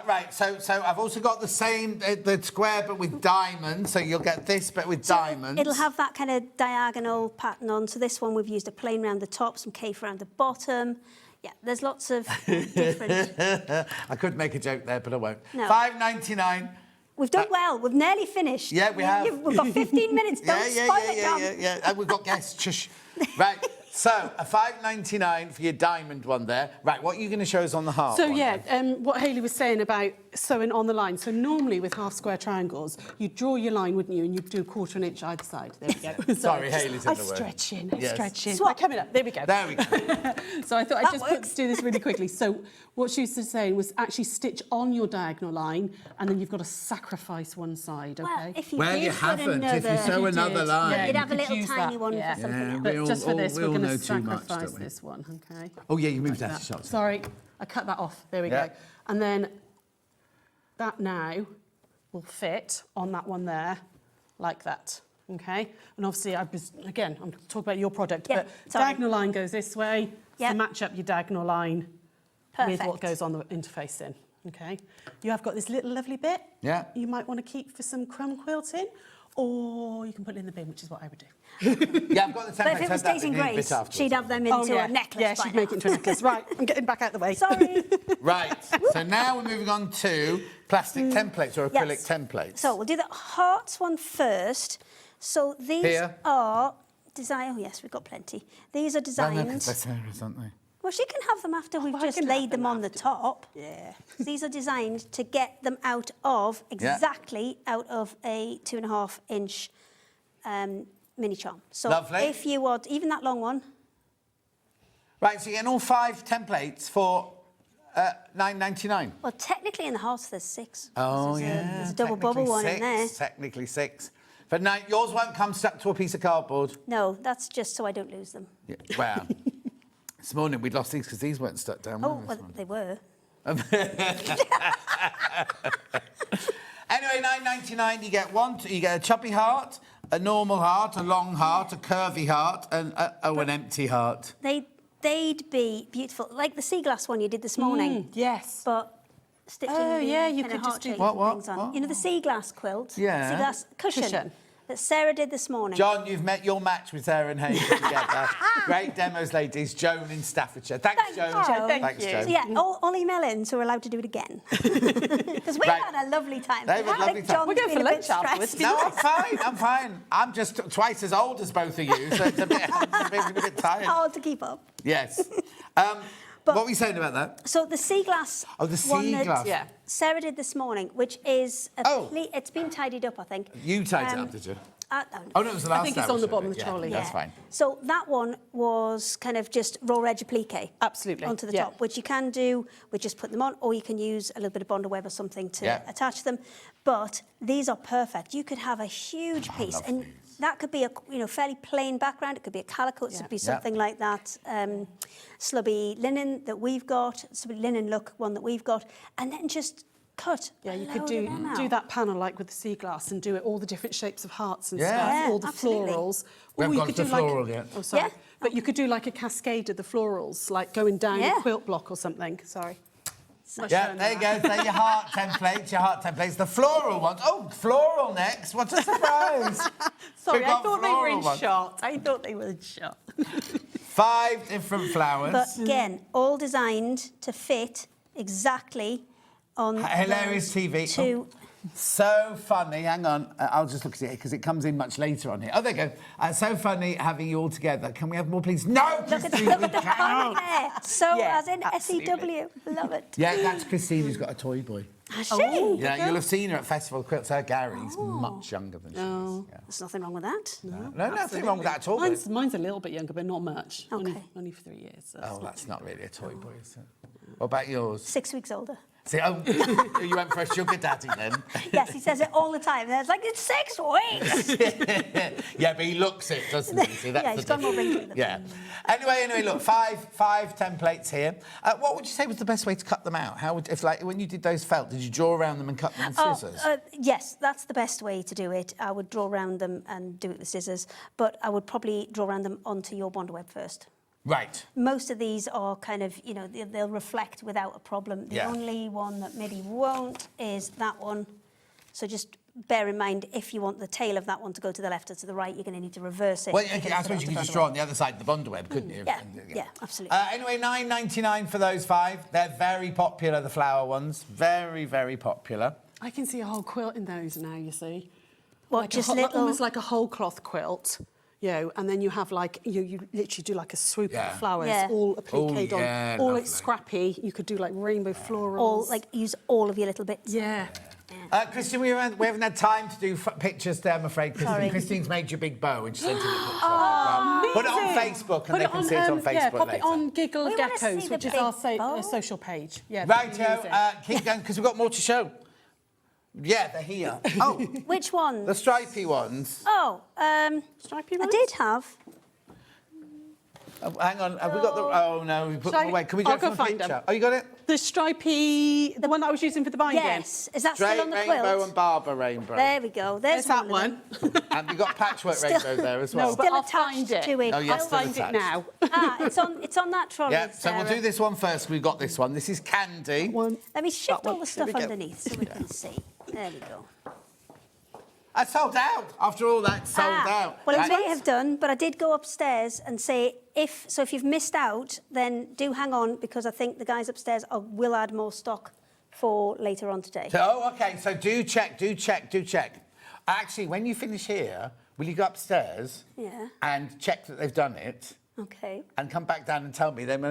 Right, so I've also got the same, the square, but with diamonds. So you'll get this, but with diamonds. It'll have that kind of diagonal pattern on. So this one we've used a plain round the top, some cafe around the bottom. Yeah, there's lots of different. I could make a joke there, but I won't. No. $5.99. We've done well. We've nearly finished. Yeah, we have. We've got 15 minutes. Don't spoil it, John. Yeah. And we've got guests. Shush. Right. So a $5.99 for your diamond one there. Right. What are you going to show us on the heart? So one yeah, then? what Hayley was saying about sewing on the line. So normally with half square triangles, you'd draw your line, wouldn't you? And you'd do 1/4 inch either side. There we go. Sorry, Hayley's in I'm the way. stretching. Yes. Stretching. Swap. Coming up. There we go. There we go. So I thought I'd That just works. do this really quickly. So what she was saying was actually stitch on your diagonal line, and then you've got to sacrifice one side. Okay. Well, if you Well, did you put haven't. If you another, sew another did. line. Yeah, you'd have a you could little use tiny that, one yeah. for something else. But just for this, we we're all going know to too much, sacrifice don't we? this one. Okay. Oh, yeah, you moved that to shot. Sorry, I cut that off. There we Yeah. go. And then that now will fit on that one there, like that. Okay, and obviously, I'm talking about your product, Yeah, but sorry. diagonal line goes this way to match up your diagonal line with what goes on the interface in. Okay, you have got this little lovely bit. Yeah. You might want to keep for some crumb quilting, or you can put it in the bin, which is what I would do. Yeah, I've got the template. But if it was Daisy Grace, she'd have them into a necklace. Yeah, she'd make it into a necklace. Right, I'm getting back out the way. Sorry. Right, so now we're moving on to plastic templates or acrylic templates. So we'll do the hearts one first. So these are designed. Oh yes, we've got plenty. These are designed. Well, no, 'cause they're Sarah's, aren't they? Well, she can have them after we've just laid them on the top. Yeah. These are designed to get them out of exactly out of a 2.5 inch mini charm. So Lovely. if you want even that long one. Right, so you're getting all 5 templates for $9.99. Well, technically in the hearts there's 6. Oh, There's a double bubble one in there. Technically 6. But no, yours won't come stuck to a piece of cardboard. No, that's just so I don't lose them. Yeah. Wow. This morning we'd lost these because these weren't stuck down. Oh, well, they were. Anyway, $9.99. You get a chubby heart, a normal heart, a long heart, a curvy heart, and an empty heart. They'd be beautiful, like the sea glass one you did this morning. Yes. But stitching you kind could of just do things on. You know the sea glass quilt? Yeah. Sea glass cushion that Sarah did this morning. John, you've met your match with Sarah and Hayley together. Great demos, ladies. Joan in Staffordshire. Thanks, Joan. Thanks, Joan. So yeah, all email in so we're allowed to do it again. Because we had a lovely time. They've had a lovely time. We're going for lunch afterwards. No, I'm fine. I'm just twice as old as both of you, so it's a bit tired. Hard to keep up. Yes. What were you saying about that? So the sea glass. Oh, the sea glass. Yeah. Sarah did this morning, which is it's been tidied up, I think. You tied it up, did you? No. Oh, no, it was the last I think it's on the bottom of the trolley. That's fine. So that one was kind of just raw edge applique. Absolutely. Onto the top, which you can do with just putting them on, or you can use a little bit of Bonder Web or something to attach them. But these are perfect. You could have a huge piece, and that could be a fairly plain background. It could be a calico. It could be something like that. Slubby linen that we've got, slubby linen look one that we've got, and then just cut. Yeah, you could do that panel like with the sea glass and do it all the different shapes of hearts and Yeah. stuff, Yeah, all the absolutely. florals. We haven't you got could to do floral yet. Oh, sorry. Yeah. But you could do like a cascade of the florals, like going down a quilt block or something. Sorry. Yeah, there you go. They're your heart templates. The floral ones. Oh, floral next. What a surprise. Sorry, I thought they were in shot. I thought they were in shot. 5 different flowers. But again, all designed to fit exactly on Hilarious those TV. two. So funny. Hang on. I'll just look at it because it comes in much later on here. Oh, there you go. So funny having you all together. Can we have more, please? No! Look at the fun there. So, as in SEW. Love it. Yeah, that's Christine who's got a toy boy. Has she? Yeah, you'll have seen her at Festival of Quilts. Her Gary's much younger than she is. Yeah. There's nothing wrong with that. No, nothing wrong with that at all. Mine's a little bit younger, but not much. Okay. Only for 3 years. Oh, that's not really a toy boy, is it? What about yours? 6 weeks older. See, you went for a sugar daddy then? Yes, he says it all the time. It's like, it's 6 weeks. Yeah, but he looks it, doesn't he? See, that's He's got more wrinkly. Yeah. Anyway, look, five templates here. What would you say was the best way to cut them out? How would, when you did those felt, did you draw around them and cut them with scissors? Yes, that's the best way to do it. I would draw around them and do it with scissors, but I would probably draw around them onto your Bonder Web first. Right. Most of these are kind of, they'll reflect without a problem. The only one that maybe won't is that one. So just bear in mind, if you want the tail of that one to go to the left or to the right, you're going to need to reverse it. Well, okay, I suppose you could just draw on the other side of the Bonder Web, couldn't you? Yeah, absolutely. Anyway, $9.99 for those 5. They're very popular, the flower ones. Very, very popular. I can see a whole quilt in those now, you see. What, Like just almost like a whole cloth quilt. And then you have like, you literally do like a swoop of flowers, all appliqued on, all like scrappy. You could do like rainbow florals. Use all of your little bits. Yeah. Christine, we haven't had time to do pictures today, I'm afraid. Christine's made you a big bow and she sent it a picture. Put it on Facebook and they can see it on Facebook later. Pop it on Giggle of Geckos, which is our social page. Yeah. Right, keep going, because we've got more to show. Yeah, they're here. Oh. Which ones? The stripy ones. Oh, stripy ones? I did have. Oh, hang on, have we got the... Oh, no, we put them away. Can we I'll it go from a find picture? them. Oh, you got it? The stripy, the one that I was using for the binding. Yes. Is that Straight still on the rainbow quilt? and Barber rainbow. There we go. There's that one. And you've got patchwork rainbow there as well. No, but Still I'll attached find it. to it. Oh, yes, I'll still find it attached. now. It's on that trolley. Yeah, so we'll Sarah. do this one first. We've got this one. This is Candy. Let me shift all the Here stuff we go. underneath so we can see. There we go. I sold out. After all that, sold out. Well, I Right. may have done, but I did go upstairs and say, if you've missed out, then do hang on, because I think the guys upstairs will add more stock for later on today. Oh, OK, so do check. Actually, when you finish here, will you go upstairs and check that they've done it? OK. And come back down and tell me. Then,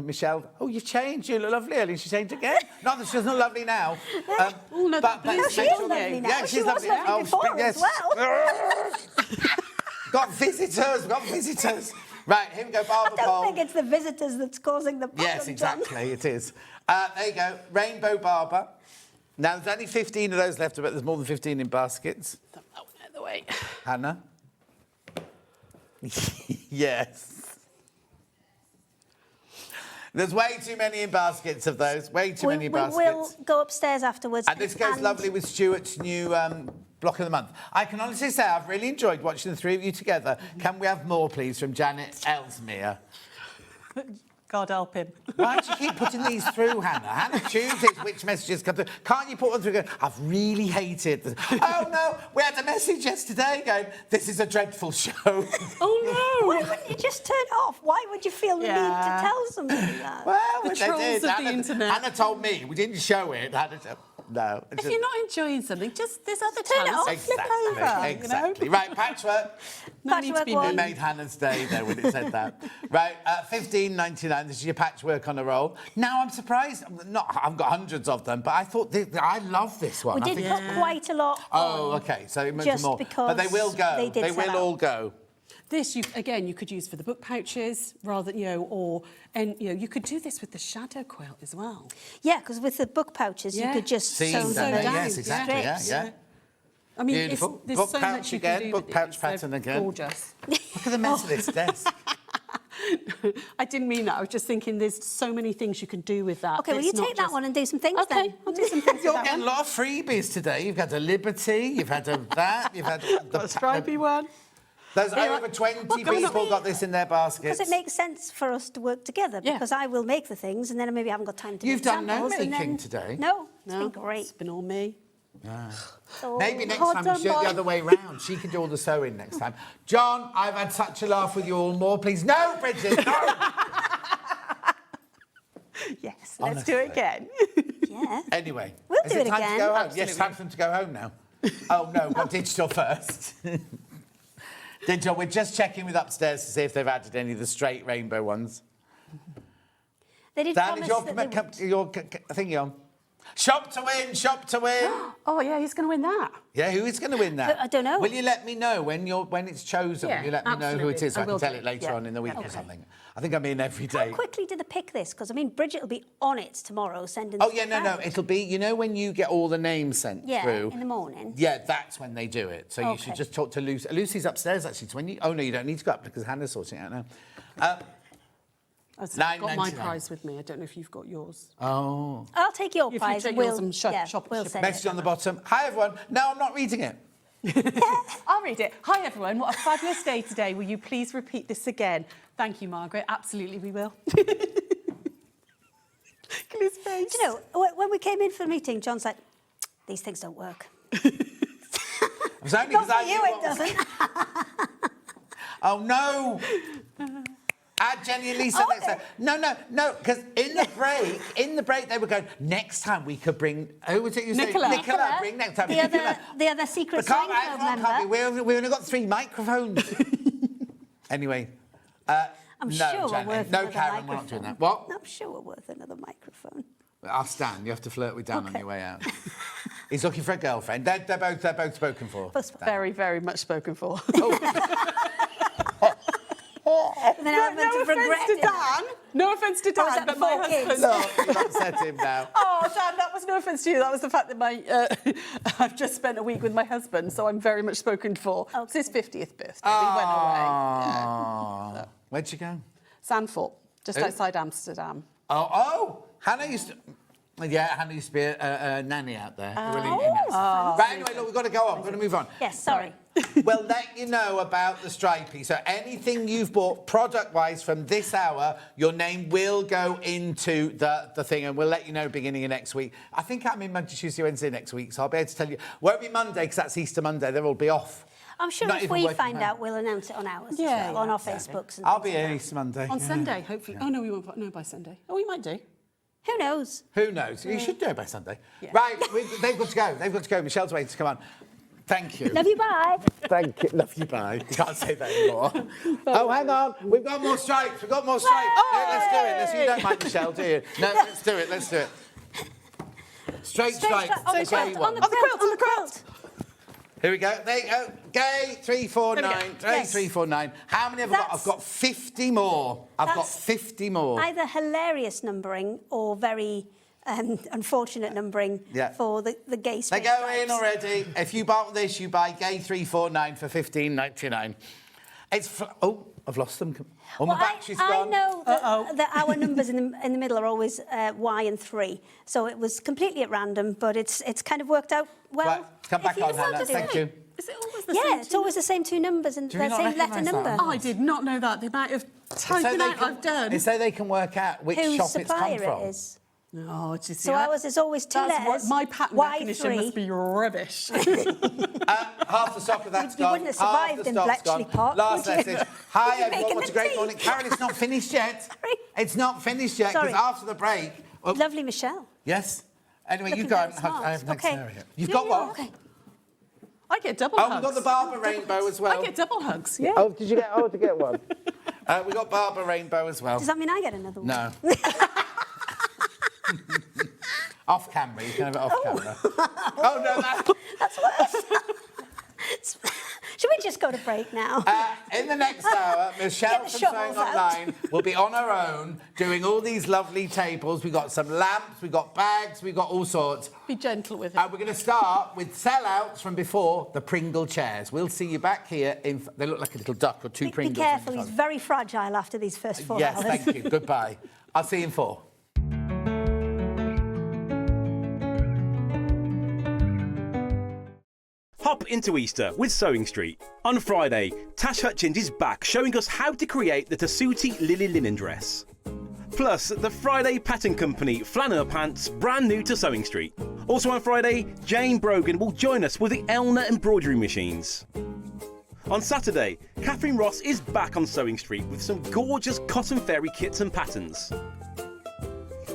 Michelle, oh, you've changed. You look lovely earlier. She changed again. Not that she's not lovely now. Oh, no, but No, she make is sure- lovely now. Yeah, She she's was lovely. lovely before as well. Got visitors. Right, here we go, Barber I don't pole. think it's the visitors that's causing the problem, Yes, exactly, it is. There you go, Rainbow Barber. Now, there's only 15 of those left, but there's more than 15 in baskets. That one out of the way. Hannah? Yes. There's way too many in baskets of those, way too many in baskets. We will go upstairs afterwards. And this goes lovely with Stuart's new block of the month. I can honestly say I've really enjoyed watching the three of you together. Can we have more, please, from Janet Ellesmere? God help him. Why do you keep putting these through, Hannah? Hannah chooses which messages come through. Can't you put one through? I've really hated this. Oh, no, we had a message yesterday going, this is a dreadful show. Oh, no. Why wouldn't you just turn it off? Why would you feel the need to tell somebody that? Well, The they trolls did. of the Hannah, internet. Hannah told me. We didn't show it. No. If you're not enjoying something, there's other Turn it channels. off. Flip over. Exactly. You know? Right, patchwork. No need to be Patchwork It mean. made Hannah's day, though, when it said that. Right, $15.99. This is your patchwork on a roll. Now, I'm surprised. I've got hundreds of them, but I thought I love this one. We did put quite a lot Oh, on, OK, so it just more. because But they will go. they did They sell will out. all go. This, you could use for the book pouches rather, you could do this with the shadow quilt as well. Yeah, because with the book pouches, you could just sew them down. Yes, exactly, yeah. I mean, Beautiful. there's Book so pouch much you again, can do book with pouch these. They're pattern again. Gorgeous. Look at the mess of this desk. I didn't mean that. I was just thinking there's so many things you can do with that. OK, will you take that one and do some things Okay, then? I'll do some things You're with that getting a one. lot of freebies today. You've had a Liberty, you've had a that, you've had The stripy one. There's over 20 people got this in their baskets. Because it makes sense for us to work together, because I will make the things and then maybe I haven't got time to You've make done no samples, and making then... today. No, it's been great. It's been all me. So Maybe next hard time we done, should do it the Mike. other way round. She can do all the sewing next time. John, I've had such a laugh with you all. More, please. No, Bridget, no! Yes, let's do it again. Yeah. Anyway. We'll is do it it time again. to go home? Absolutely. Yes, time for them to go home now. Oh, no, got digital first. Digital, we're just checking with upstairs to see if they've added any of the straight rainbow ones. They did Dan, is promise that they would. your thingy on? Shop to win, shop to win. Oh, yeah, he's going to win that. Yeah, who is going to win that? I don't know. Will you let me know when it's chosen? Yeah, Will you let me know who it absolutely. is so I I can will tell do. it later Yeah. on in the week Okay. or something? I think I'm in every day. How quickly do they pick this? Because, I mean, Bridget will be on it tomorrow sending Oh, yeah, stuff no. out. It'll be, when you get all the names sent Yeah, through. in the morning. Yeah, that's when they do it. So you should Okay. just talk to Lucy. Lucy's upstairs, actually. So when you... Oh, no, you don't need to go up because Hannah's sorting it out now. I've got my $9.99. prize with me. I don't know if you've got yours. Oh. I'll take your If you prize take and yours we'll, and shop we'll ship send Message it. on the bottom. Hi, everyone. No, I'm not reading it. I'll read it. Hi, everyone. What a fabulous day today. Will you please repeat this again? Thank you, Margaret. Absolutely, we will. Look at his face. Do you know, when we came in for the meeting, John's like, these things don't work. It's only Not because for I you, knew it what was- doesn't. Oh, no. Add Jenny and Lisa next time. No, because in the break, they were going, next time we could bring... Who was it you said? Nicola. Nicola, bring next time. The other secret But can't, Sewing Club everyone member. can't be. We've only got 3 microphones. Anyway. I'm no, sure Janet, we're worth no, another Karen, microphone. we're not doing that. What? I'm sure we're worth another microphone. Ask Dan. You have to flirt with Dan on your way out. He's looking for a girlfriend. They're both spoken for. Very, very much spoken for. And then I No offence to Dan. No offence to Oh, is Dan, that but my before kids? husband... No, you've upset him now. Oh, Dan, that was no offence to you. That was the fact that I've just spent a week with my husband, so I'm very much spoken for. It's his 50th birthday. We went away. Where'd you go? Sandford, just Who? outside Amsterdam. Hannah used to... Hannah used to be a nanny out there. Oh. Right, anyway, look, we've got to go on. We've got to move on. Yes, sorry. We'll let you know about the stripy. So anything you've bought product-wise from this hour, your name will go into the thing, and we'll let you know beginning of next week. I think I'm in Monday, Tuesday, Wednesday next week, so I'll be able to tell you. Won't be Monday, because that's Easter Monday. They'll all be off. I'm sure Not if even we working find from home. out, we'll announce it on ours as Yeah, well, on our exactly. Facebooks. And I'll things be like here that. Easter Monday. On Sunday, hopefully. Oh, no, we won't know by Sunday. Oh, we might do. Who knows? Who knows? You should do it by Sunday. Yeah. Right, they've got to go. They've got to go. Michelle's waiting to come on. Thank you. Love you, bye. Thank you. Love you, bye. You can't say that anymore. Oh, hang on. We've got more stripes. We've got more stripes. Yeah, let's do it. You don't mind Michelle, do you? No, let's do it. Let's do it. Straight stripes. On the quilt, on the quilt. Here we go. There you go. Gay 349. Gay 349. How many have I got? I've got 50 more. I've got 50 more. Either hilarious numbering or very unfortunate numbering for the gay They go in already. If you buy this, you buy Gay 349 for $15.99. It's I've lost them. Oh, my battery's gone. I know that our numbers in the middle are always Y and 3, so it was completely at random, but it's kind of worked out well. Right, come back on, Hannah. Thank you. Is it always the same? It's always the same two numbers and Do the you not same letter recognise number. that? Oh, I did not know that. The amount of typing out I've done. It's so they can work out which Whose shop it's come supplier from. it is. Oh, just So ours is always two letters. My pattern recognition must be rubbish. Half the stock of that's You gone. wouldn't have Half survived the in stock's Bletchley gone. Park, Last would you? message. Hi, You're everyone. making What's a the great tea. morning. Karen, it's not finished yet. It's not finished yet, because Sorry. after the break... Oh, Lovely Michelle. yes? Anyway, you Looking go. very smart. I haven't Okay. Sarah yet. You've got one? Okay. I get double Oh, hugs. we've got the Barber Rainbow as well. I get double hugs, yeah. Oh, did you get... Oh, to get one? We got Barber Rainbow as well. Does that mean I get another one? No. Off camera. You can have it off camera. Oh, no, That's worse. Should we just go to break now? In the next hour, Michelle Get the from shovels Sewing out. Online will be on her own doing all these lovely tables. We've got some lamps, we've got bags, we've got all sorts. Be gentle with it. And we're going to start with sellouts from before, the Pringle chairs. We'll see you back here in... They look like a little duck or two Be Pringles. careful, in he's front. very fragile after these first 4 Yes, hours. thank you. Goodbye. I'll see you in 4. Hop into Easter with SewingStreet. On Friday, Tash Hutchins is back showing us how to create the Tessuti Lily linen dress. Plus, the Friday Pattern Company flannel pants, brand new to SewingStreet. Also on Friday, Jane Brogan will join us with the Elna embroidery machines. On Saturday, Catherine Ross is back on SewingStreet with some gorgeous cotton fairy kits and patterns.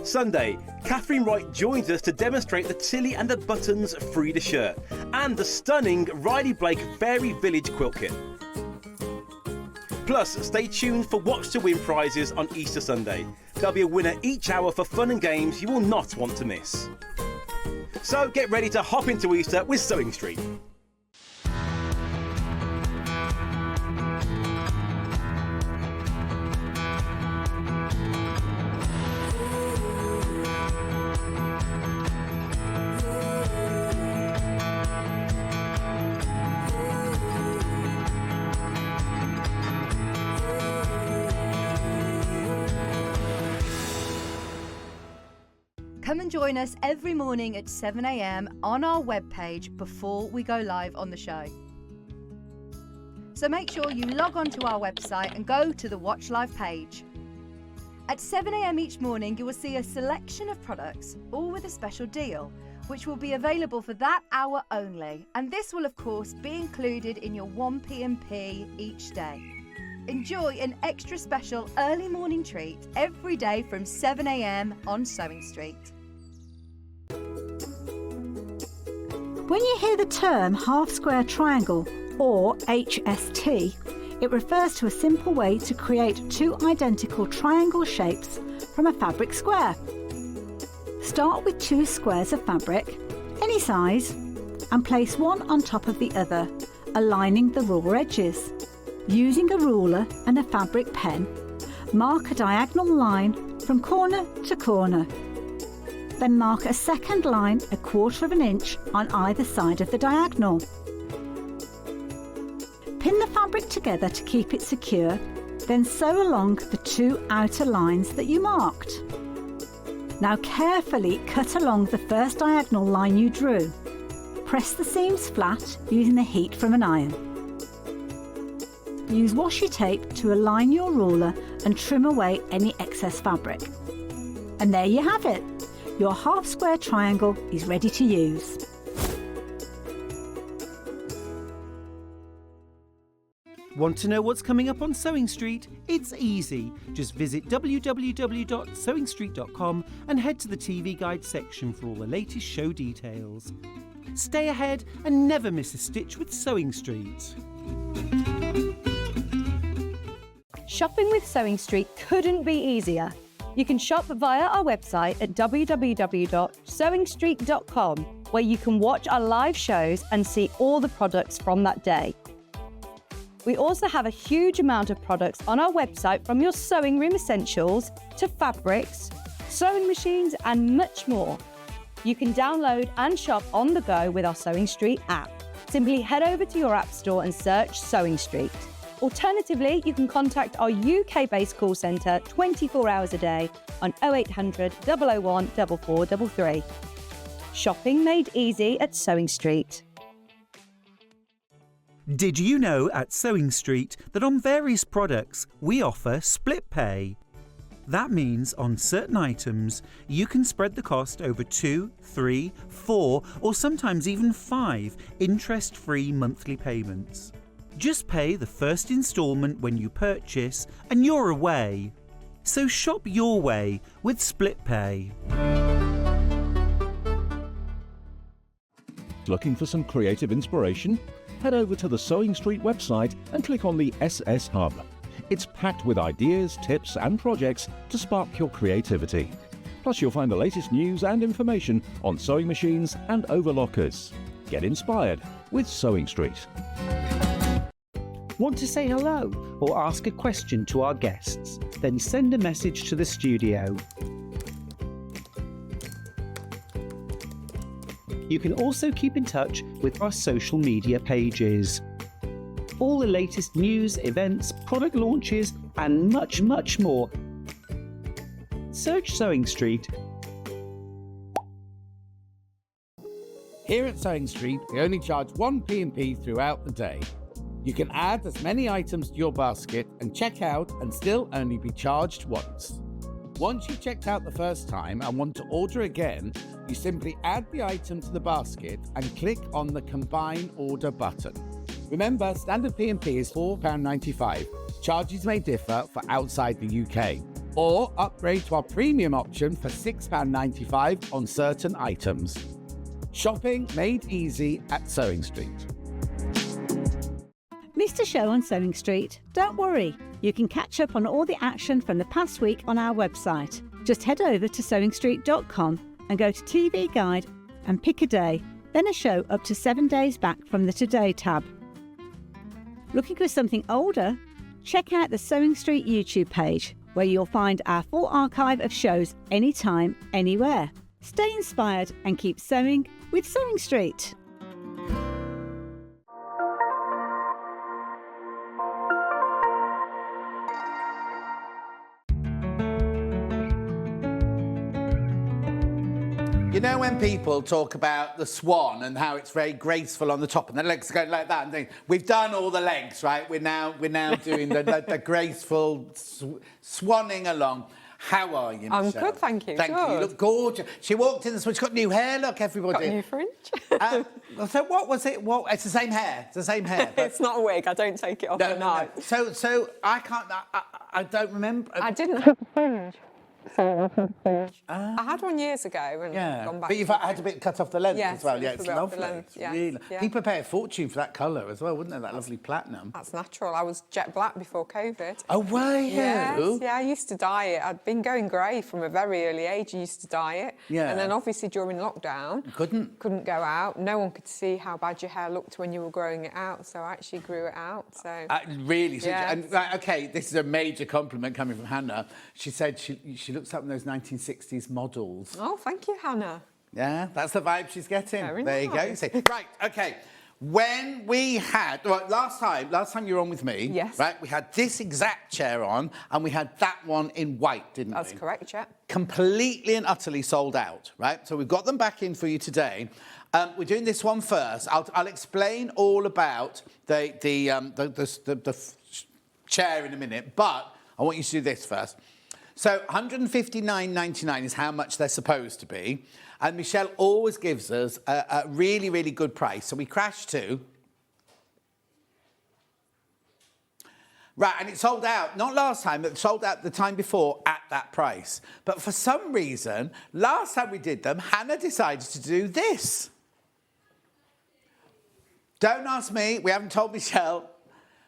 Sunday, Catherine Wright joins us to demonstrate the Tilly and the Buttons Frida shirt and the stunning Riley Blake Fairy Village quilt kit. Plus, stay tuned for Watch to Win prizes on Easter Sunday. There'll be a winner each hour for fun and games you will not want to miss. So get ready to hop into Easter with SewingStreet. Come and join us every morning at 7 a.m. on our webpage before we go live on the show. So make sure you log on to our website and go to the Watch Live page. At 7 a.m. each morning, you will see a selection of products, all with a special deal, which will be available for that hour only. And this will, of course, be included in your 1p&p each day. Enjoy an extra special early morning treat every day from 7 a.m. on SewingStreet. When you hear the term half-square triangle, or HST, it refers to a simple way to create two identical triangle shapes from a fabric square. Start with 2 squares of fabric, any size, and place one on top of the other, aligning the raw edges. Using a ruler and a fabric pen, mark a diagonal line from corner to corner. Then mark a second line 1/4 inch on either side of the diagonal. Pin the fabric together to keep it secure, Then sew along the 2 outer lines that you marked. Now carefully cut along the first diagonal line you drew. Press the seams flat using the heat from an iron. Use washi tape to align your ruler and trim away any excess fabric. And there you have it. Your half square triangle is ready to use. Want to know what's coming up on Sewing Street? It's easy. Just visit www.sewingstreet.com and head to the TV Guide section for all the latest show details. Stay ahead and never miss a stitch with Sewing Street. Shopping with Sewing Street couldn't be easier. You can shop via our website at www.sewingstreet.com, where you can watch our live shows and see all the products from that day. We also have a huge amount of products on our website, from your sewing room essentials to fabrics, sewing machines and much more. You can download and shop on the go with our Sewing Street app. Simply head over to your app store and search Sewing Street. Alternatively, you can contact our UK-based call centre 24 hours a day on 0800 001 4433. Shopping made easy at Sewing Street. Did you know at Sewing Street that on various products we offer split pay? That means on certain items you can spread the cost over 2, 3, 4 or sometimes even 5 interest-free monthly payments. Just pay the first instalment when you purchase and you're away. So shop your way with split pay. Looking for some creative inspiration? Head over to the Sewing Street website and click on the SS Hub. It's packed with ideas, tips and projects to spark your creativity. Plus you'll find the latest news and information on sewing machines and overlockers. Get inspired with Sewing Street. Want to say hello or ask a question to our guests? Then send a message to the studio. You can also keep in touch with our social media pages. All the latest news, events, product launches and much, much more. Search Sewing Street. Here at Sewing Street, we only charge 1 P&P throughout the day. You can add as many items to your basket and check out and still only be charged once. Once you've checked out the first time and want to order again, you simply add the item to the basket and click on the Combine Order button. Remember, standard P&P is £4.95. Charges may differ for outside the UK. Or upgrade to our premium option for £6.95 on certain items. Shopping made easy at Sewing Street. Missed a show on Sewing Street? Don't worry, you can catch up on all the action from the past week on our website. Just head over to SewingStreet.com and go to TV Guide and pick a day, then a show up to 7 days back from the Today tab. Looking for something older? Check out the Sewing Street YouTube page, where you'll find our full archive of shows anytime, anywhere. Stay inspired and keep sewing with Sewing Street. You know when people talk about the swan and how it's very graceful on the top and the legs go like that and things? We've done all the legs, right? We're now doing the graceful swanning along. How are you, Michelle? I'm good, thank you. Thank you. You look gorgeous. She walked in this one. She's got new hair. Look, everybody. Got new fringe. So what was it? Well, it's the same hair. It's the same hair. But... It's not a wig. I don't take it off at night. No. So I can't. I don't remember. I didn't have a fringe. I had one years ago and gone back. But you've had a bit cut off the length as well. Yeah, it's it's lovely. Length, yeah. Really... Yeah. People pay a fortune for that colour as well, wouldn't they? That lovely platinum. That's natural. I was jet black before COVID. Oh, were you? Yes, yeah, I used to dye it. I'd been going grey from a very early age. I used to dye it. Yeah. And then obviously during lockdown... Couldn't go out. No one could see how bad your hair looked when you were growing it out, so I actually grew it out, so... Really? Yeah. And, OK, this is a major compliment coming from Hannah. She said she looks up in those 1960s models. Oh, thank you, Hannah. Yeah, that's the vibe she's getting. Very there nice. you go. See. Right, OK. When we had, well, last time you were on with me, yes, right, we had this exact chair on and we had that one in white, didn't we? That's correct, yeah. Completely and utterly sold out, right? So we've got them back in for you today. We're doing this one first. I'll explain all about the chair in a minute, but I want you to do this first. So £159.99 is how much they're supposed to be. And Michelle always gives us a really, really good price. So we crash to... Right, and it sold out, not last time, but sold out the time before at that price. But for some reason, last time we did them, Hannah decided to do this. Don't ask me, we haven't told Michelle.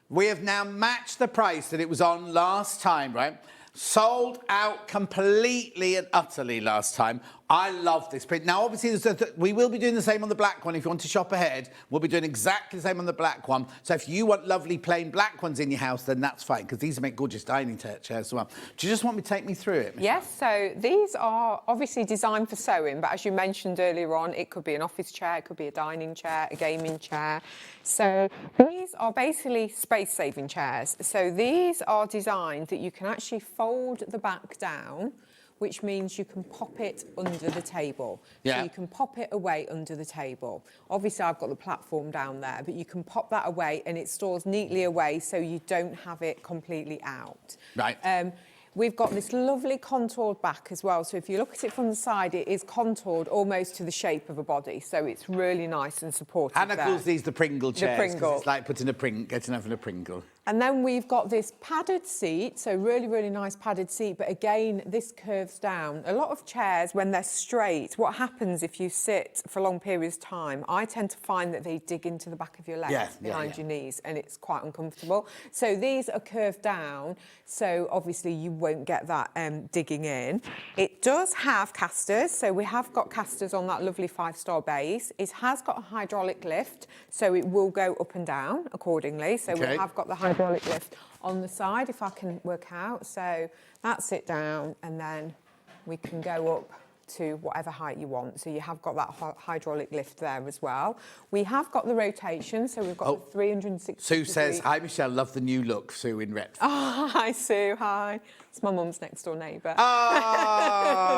We have now matched the price that it was on last time, right? Sold out completely and utterly last time. I love this print. Now, obviously, we will be doing the same on the black one. If you want to shop ahead, we'll be doing exactly the same on the black one. So if you want lovely plain black ones in your house, then that's fine, because these make gorgeous dining chairs as well. Do you just want me to take me through it, Michelle? Yes, so these are obviously designed for sewing, but as you mentioned earlier on, it could be an office chair, it could be a dining chair, a gaming chair. So these are basically space-saving chairs. So these are designed that you can actually fold the back down, which means you can pop it under the table. Yeah. So you can pop it away under the table. Obviously, I've got the platform down there, but you can pop that away and it stores neatly away so you don't have it completely out. Right. We've got this lovely contoured back as well. So if you look at it from the side, it is contoured almost to the shape of a body. So it's really nice and supportive. Hannah calls these the Pringle chairs. The Pringle. It's like putting having a Pringle. And then we've got this padded seat, so really, really nice padded seat, but again, this curves down. A lot of chairs, when they're straight, what happens if you sit for long periods of time, I tend to find that they dig into the back of your legs, behind your knees, and it's quite uncomfortable. So these are curved down, so obviously you won't get that digging in. It does have casters, so we have got casters on that lovely 5-star base. It has got a hydraulic lift, so it will go up and down accordingly. So we have got the hydraulic lift on the side, if I can work out. So that's it down, and then we can go up to whatever height you want. So you have got that hydraulic lift there as well. We have got the rotation, so we've got the 360 Sue says, hi, Michelle, love the new look, Sue in Retford. Oh, hi, Sue, hi. It's my mum's next door neighbour. Oh.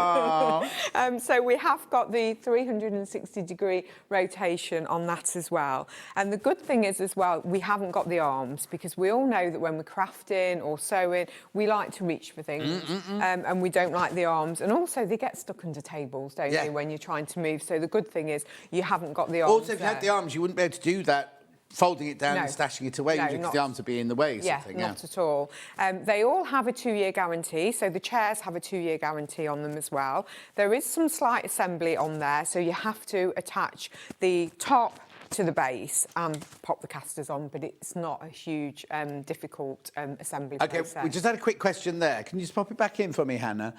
So we have got the 360-degree rotation on that as well. And the good thing is as well, we haven't got the arms, because we all know that when we're crafting or sewing, we like to reach for things, and we don't like the arms. And also, they get stuck under tables, don't they, when you're trying to move. So the good thing is you haven't got the arms. Also, if you had the arms, you wouldn't be able to do that, folding it down and stashing it away, because the arms would be in the way. Not at all. They all have a 2-year guarantee, so the chairs have a 2-year guarantee on them as well. There is some slight assembly on there, so you have to attach the top to the base and pop the casters on, but it's not a huge, difficult assembly process. We just had a quick question there. Can you just pop it back in for me, Hannah?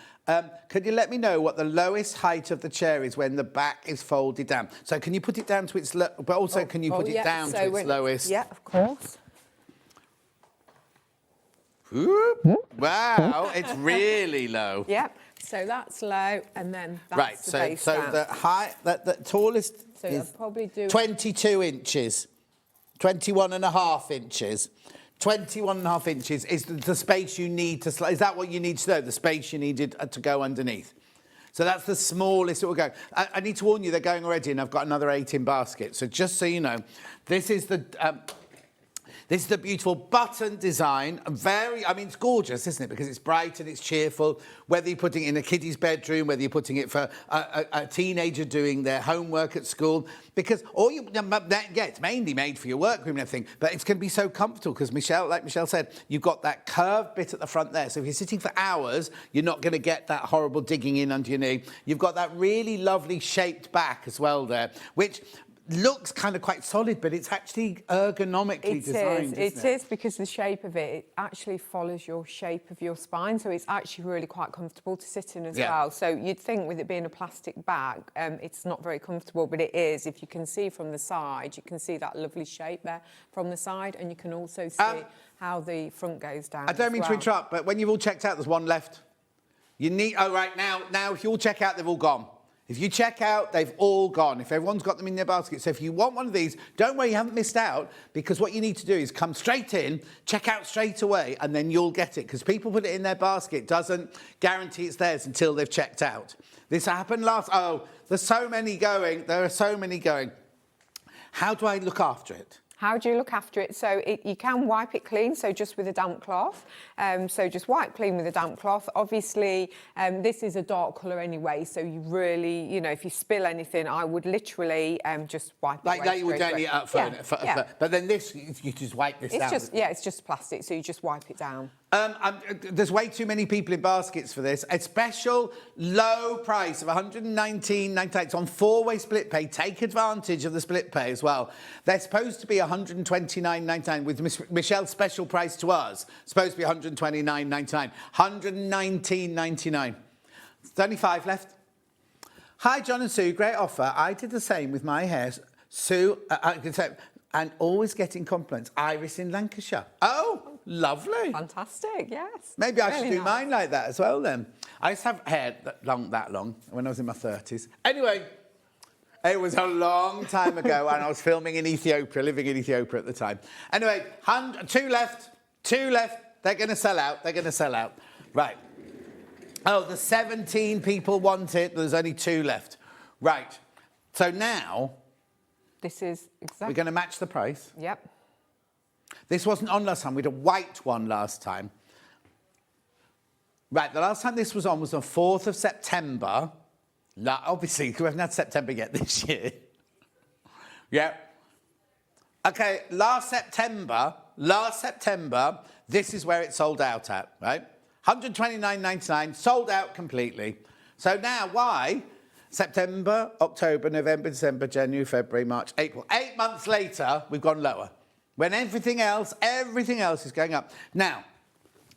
Could you let me know what the lowest height of the chair is when the back is folded down? So can you put it down to its but also can you put it down to its lowest? Yeah, of course. Wow, it's really low. Yep. So that's low, and then that's the base down. The height, the tallest is probably do 22 inches, 21.5 inches. 21.5 inches is the space you need to... Is that what you need to know, the space you needed to go underneath? So that's the smallest it will go. I need to warn you, they're going already, and I've got another 8 in basket. So just so you know, this is the... This is the beautiful button design. It's gorgeous, isn't it? Because it's bright and it's cheerful. Whether you're putting it in a kiddie's bedroom, whether you're putting it for a teenager doing their homework at school. Because it's mainly made for your workroom and everything, but it's going to be so comfortable because like Michelle said, you've got that curved bit at the front there. So if you're sitting for hours, you're not going to get that horrible digging in under your knee. You've got that really lovely shaped back as well there, which looks kind of quite solid, but it's actually ergonomically designed, isn't it? It is, because the shape of it actually follows your shape of your spine, so it's actually really quite comfortable to sit in as well. So you'd think with it being a plastic bag, it's not very comfortable, but it is. If you can see from the side, you can see that lovely shape there from the side, and you can also see how the front goes down. I don't mean to interrupt, but when you've all checked out, there's one left. You need... Oh, right, now if you all check out, they've all gone. If you check out, they've all gone. If everyone's got them in their basket. So if you want one of these, don't worry, you haven't missed out, because what you need to do is come straight in, check out straight away, and then you'll get it. Because people put it in their basket doesn't guarantee it's theirs until they've checked out. This happened last... Oh, there's so many going. There are so many going. How do I look after it? How do you look after it? So you can wipe it clean, so just with a damp cloth. So just wipe clean with a damp cloth. Obviously, this is a dark colour anyway, so you really, you know, if you spill anything, I would literally just wipe it. Like you would only up for, yeah. But then this, you just wipe this down. It's just plastic, so you just wipe it down. There's way too many people in baskets for this. A special low price of £119.98. It's on 4-way split pay. Take advantage of the split pay as well. They're supposed to be £129.99 with Michelle's special price to us. Supposed to be £129.99. £119.99. There's only 5 left. Hi, John and Sue. Great offer. I did the same with my hair. Sue, and always getting compliments. Iris in Lancashire. Oh, lovely. Fantastic, yes. Maybe I should do mine like that as well then. I used to have hair that long when I was in my 30s. Anyway, it was a long time ago and I was filming in Ethiopia, living in Ethiopia at the time. Anyway, 2 left. They're going to sell out. Right. Oh, the 17 people want it. There's only 2 left. Right. So now... This is exactly... We're going to match the price. Yep. This wasn't on last time. We had a white one last time. Right, the last time this was on was the 4th of September. Obviously, we haven't had September yet this year. Yeah. OK, last September, this is where it sold out at, right? £129.99, sold out completely. So now, why? September, October, November, December, January, February, March, April. 8 months later, we've gone lower. When everything else is going up. Now,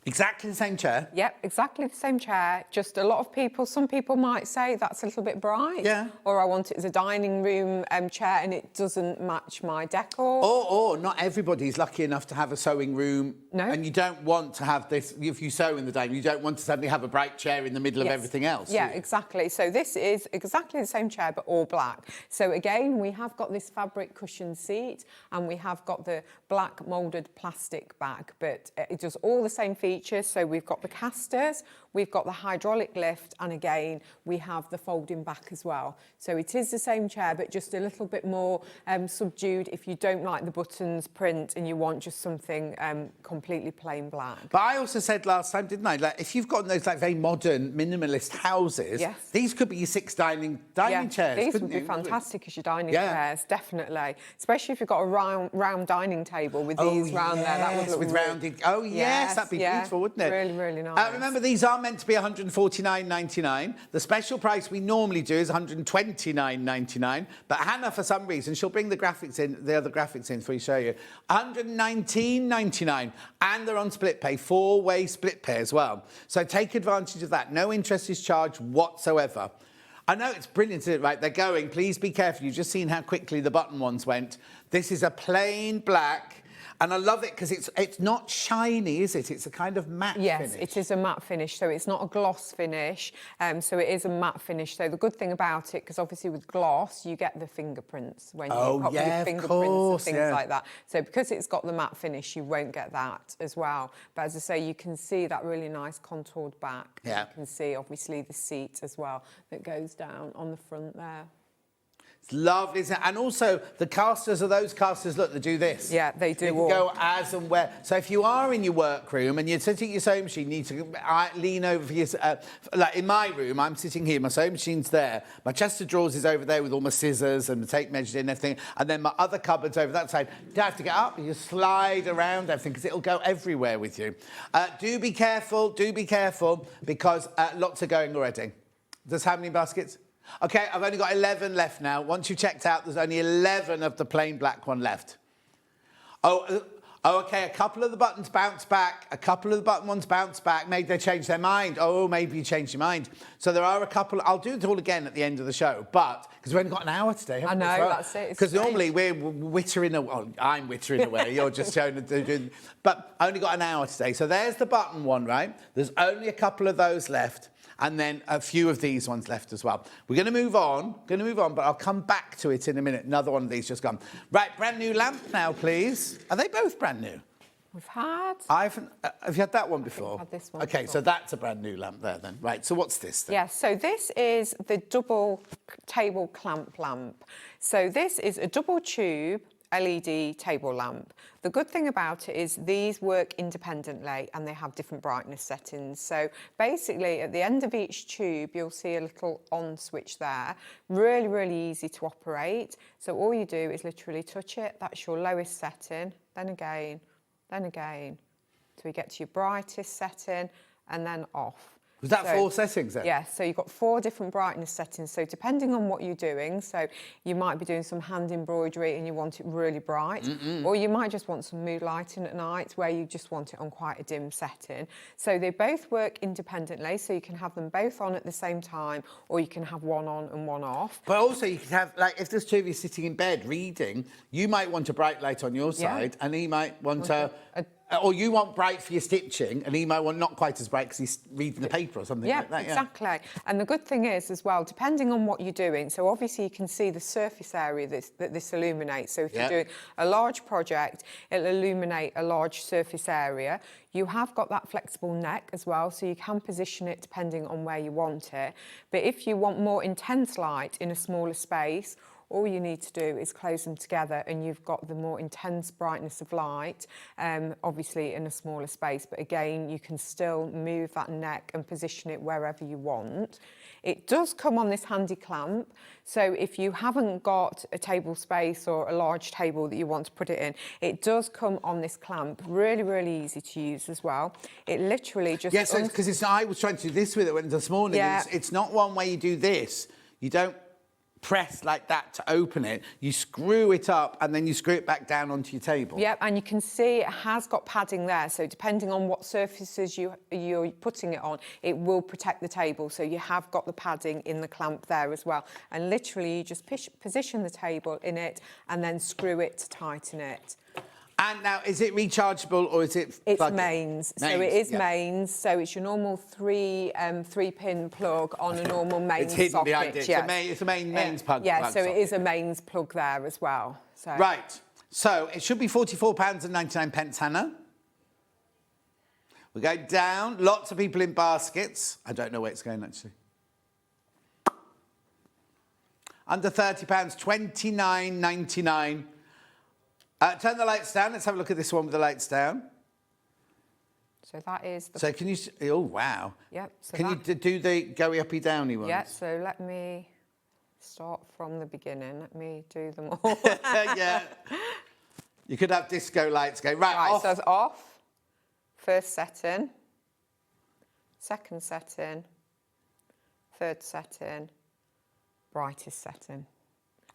exactly the same chair. Yep, exactly the same chair. Just a lot of people, some people might say that's a little bit bright. Yeah. Or I want it as a dining room chair and it doesn't match my decor. Or not everybody's lucky enough to have a sewing room. No. And you don't want to have this, if you sew in the dining, you don't want to suddenly have a bright chair in the middle of everything else. Yeah, exactly. So this is exactly the same chair, but all black. So again, we have got this fabric cushion seat and we have got the black moulded plastic back, but it does all the same features. So we've got the casters, we've got the hydraulic lift, and again, we have the folding back as well. So it is the same chair, but just a little bit more subdued if you don't like the buttons print and you want just something completely plain black. But I also said last time, didn't I, like if you've got those like very modern minimalist houses, these could be your 6 dining chairs. These would be fantastic as your dining chairs, definitely. Especially if you've got a round dining table with these round there, that would look with rounded. Oh yes, that'd be beautiful, wouldn't it? Really, really nice. Remember, these are meant to be £149.99. The special price we normally do is £129.99. But Hannah, for some reason, she'll bring the graphics in, the other graphics in for you, show you. £119.99, and they're on split pay, 4-way split pay as well. So take advantage of that. No interest is charged whatsoever. I know it's brilliant, isn't it? Right, they're going. Please be careful. You've just seen how quickly the button ones went. This is a plain black. And I love it because it's not shiny, is it? It's a kind of matte finish. Yes, it is a matte finish, so it's not a gloss finish. So it is a matte finish. So the good thing about it, because obviously with gloss, you get the fingerprints when you pop your fingerprints and things like that. So because it's got the matte finish, you won't get that as well. But as I say, you can see that really nice contoured back. Yeah. You can see, obviously, the seat as well that goes down on the front there. It's lovely, isn't it? And also, the casters are those casters, look, that do this. Yeah, they do. They can go as and where. So if you are in your workroom and you're sitting at your sewing machine, you need to lean over for your... like in my room, I'm sitting here, my sewing machine's there, my chest of drawers is over there with all my scissors and the tape measures and everything, and then my other cupboard's over that side. You don't have to get up, you just slide around everything because it'll go everywhere with you. Do be careful, because lots are going already. There's how many baskets? OK, I've only got 11 left now. Once you've checked out, there's only 11 of the plain black one left. Oh, OK, a couple of the buttons bounce back. A couple of the button ones bounce back. Maybe they changed their mind. Oh, maybe you changed your mind. So there are a couple. I'll do it all again at the end of the show. But, because we've only got an hour today, haven't we? I know, that's it. Because normally we're wittering away. Well, I'm wittering away. You're just showing... But I only got an hour today. So there's the button one, right? There's only a couple of those left. and then a few of these ones left as well. We're going to move on, but I'll come back to it in a minute. Another one of these just gone. Right, brand new lamp now, please. Are they both brand new? We've had... Have you had that one before? I've had this one Okay, before. so that's a brand new lamp there then. Right, so what's this then? Yeah, so this is the double table clamp lamp. So this is a double tube LED table lamp. The good thing about it is these work independently and they have different brightness settings. So basically at the end of each tube you'll see a little on switch there. Really, really easy to operate. So all you do is literally touch it. That's your lowest setting, then again, till you get to your brightest setting and then off. Was that 4 settings then? Yeah, so you've got 4 different brightness settings. So depending on what you're doing, so you might be doing some hand embroidery and you want it really bright, or you might just want some mood lighting at night where you just want it on quite a dim setting. So they both work independently, so you can have them both on at the same time, or you can have one on and one off. But also you can have, like, if there's 2 of you sitting in bed reading, you might want a bright light on your side, and he might want or you want bright for your stitching, and he might want not quite as bright because he's reading the paper or something like that. Exactly. And the good thing is, as well, depending on what you're doing, so obviously you can see the surface area that this illuminates. So if you're doing a large project, it'll illuminate a large surface area. You have got that flexible neck as well, so you can position it depending on where you want it. But if you want more intense light in a smaller space, all you need to do is close them together and you've got the more intense brightness of light, obviously in a smaller space. But again, you can still move that neck and position it wherever you want. It does come on this handy clamp. So if you haven't got a table space or a large table that you want to put it in, it does come on this clamp. Really, really easy to use as well. It literally just... Yes, because I was trying to do this with it this morning. Yeah. It's not one way you do this. You don't press like that to open it. You screw it up and then you screw it back down onto your table. Yep, and you can see it has got padding there, so depending on what surfaces you're putting it on, it will protect the table. So you have got the padding in the clamp there as well. And literally you just position the table in it and then screw it to tighten it. And now, is it rechargeable or is it... It's mains. So it is mains. So it's your normal 3-pin plug on a normal mains socket. It's hidden behind it. It's a mains plug. Yeah, so it is a mains plug there as well. So. Right. So it should be £44.99, Hannah. We go down. Lots of people in baskets. I don't know where it's going, actually. Under £30, £29.99. Turn the lights down. Let's have a look at this one with the lights down. So that is... So can you... Oh, wow. Yep. So can you do the go-uppy, downy ones? Yeah, so let me start from the beginning. Let me do them all. Yeah. You could have disco lights go. Right, off. So it's off. First setting. Second setting. Third setting. Brightest setting.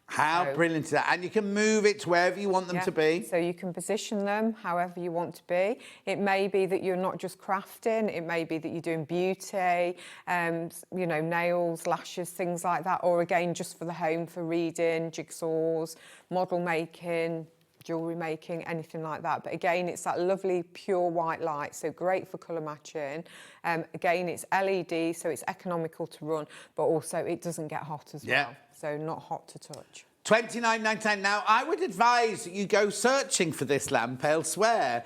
How brilliant is that? And you can move it to wherever you want them to be. So you can position them however you want to be. It may be that you're not just crafting, it may be that you're doing beauty, you know, nails, lashes, things like that, or again, just for the home, for reading, jigsaws, model making, jewellery making, anything like that. But again, it's that lovely pure white light, so great for colour matching. Again, it's LED, so it's economical to run, but also it doesn't get hot as well. So not hot to touch. £29.99. Now, I would advise that you go searching for this lamp elsewhere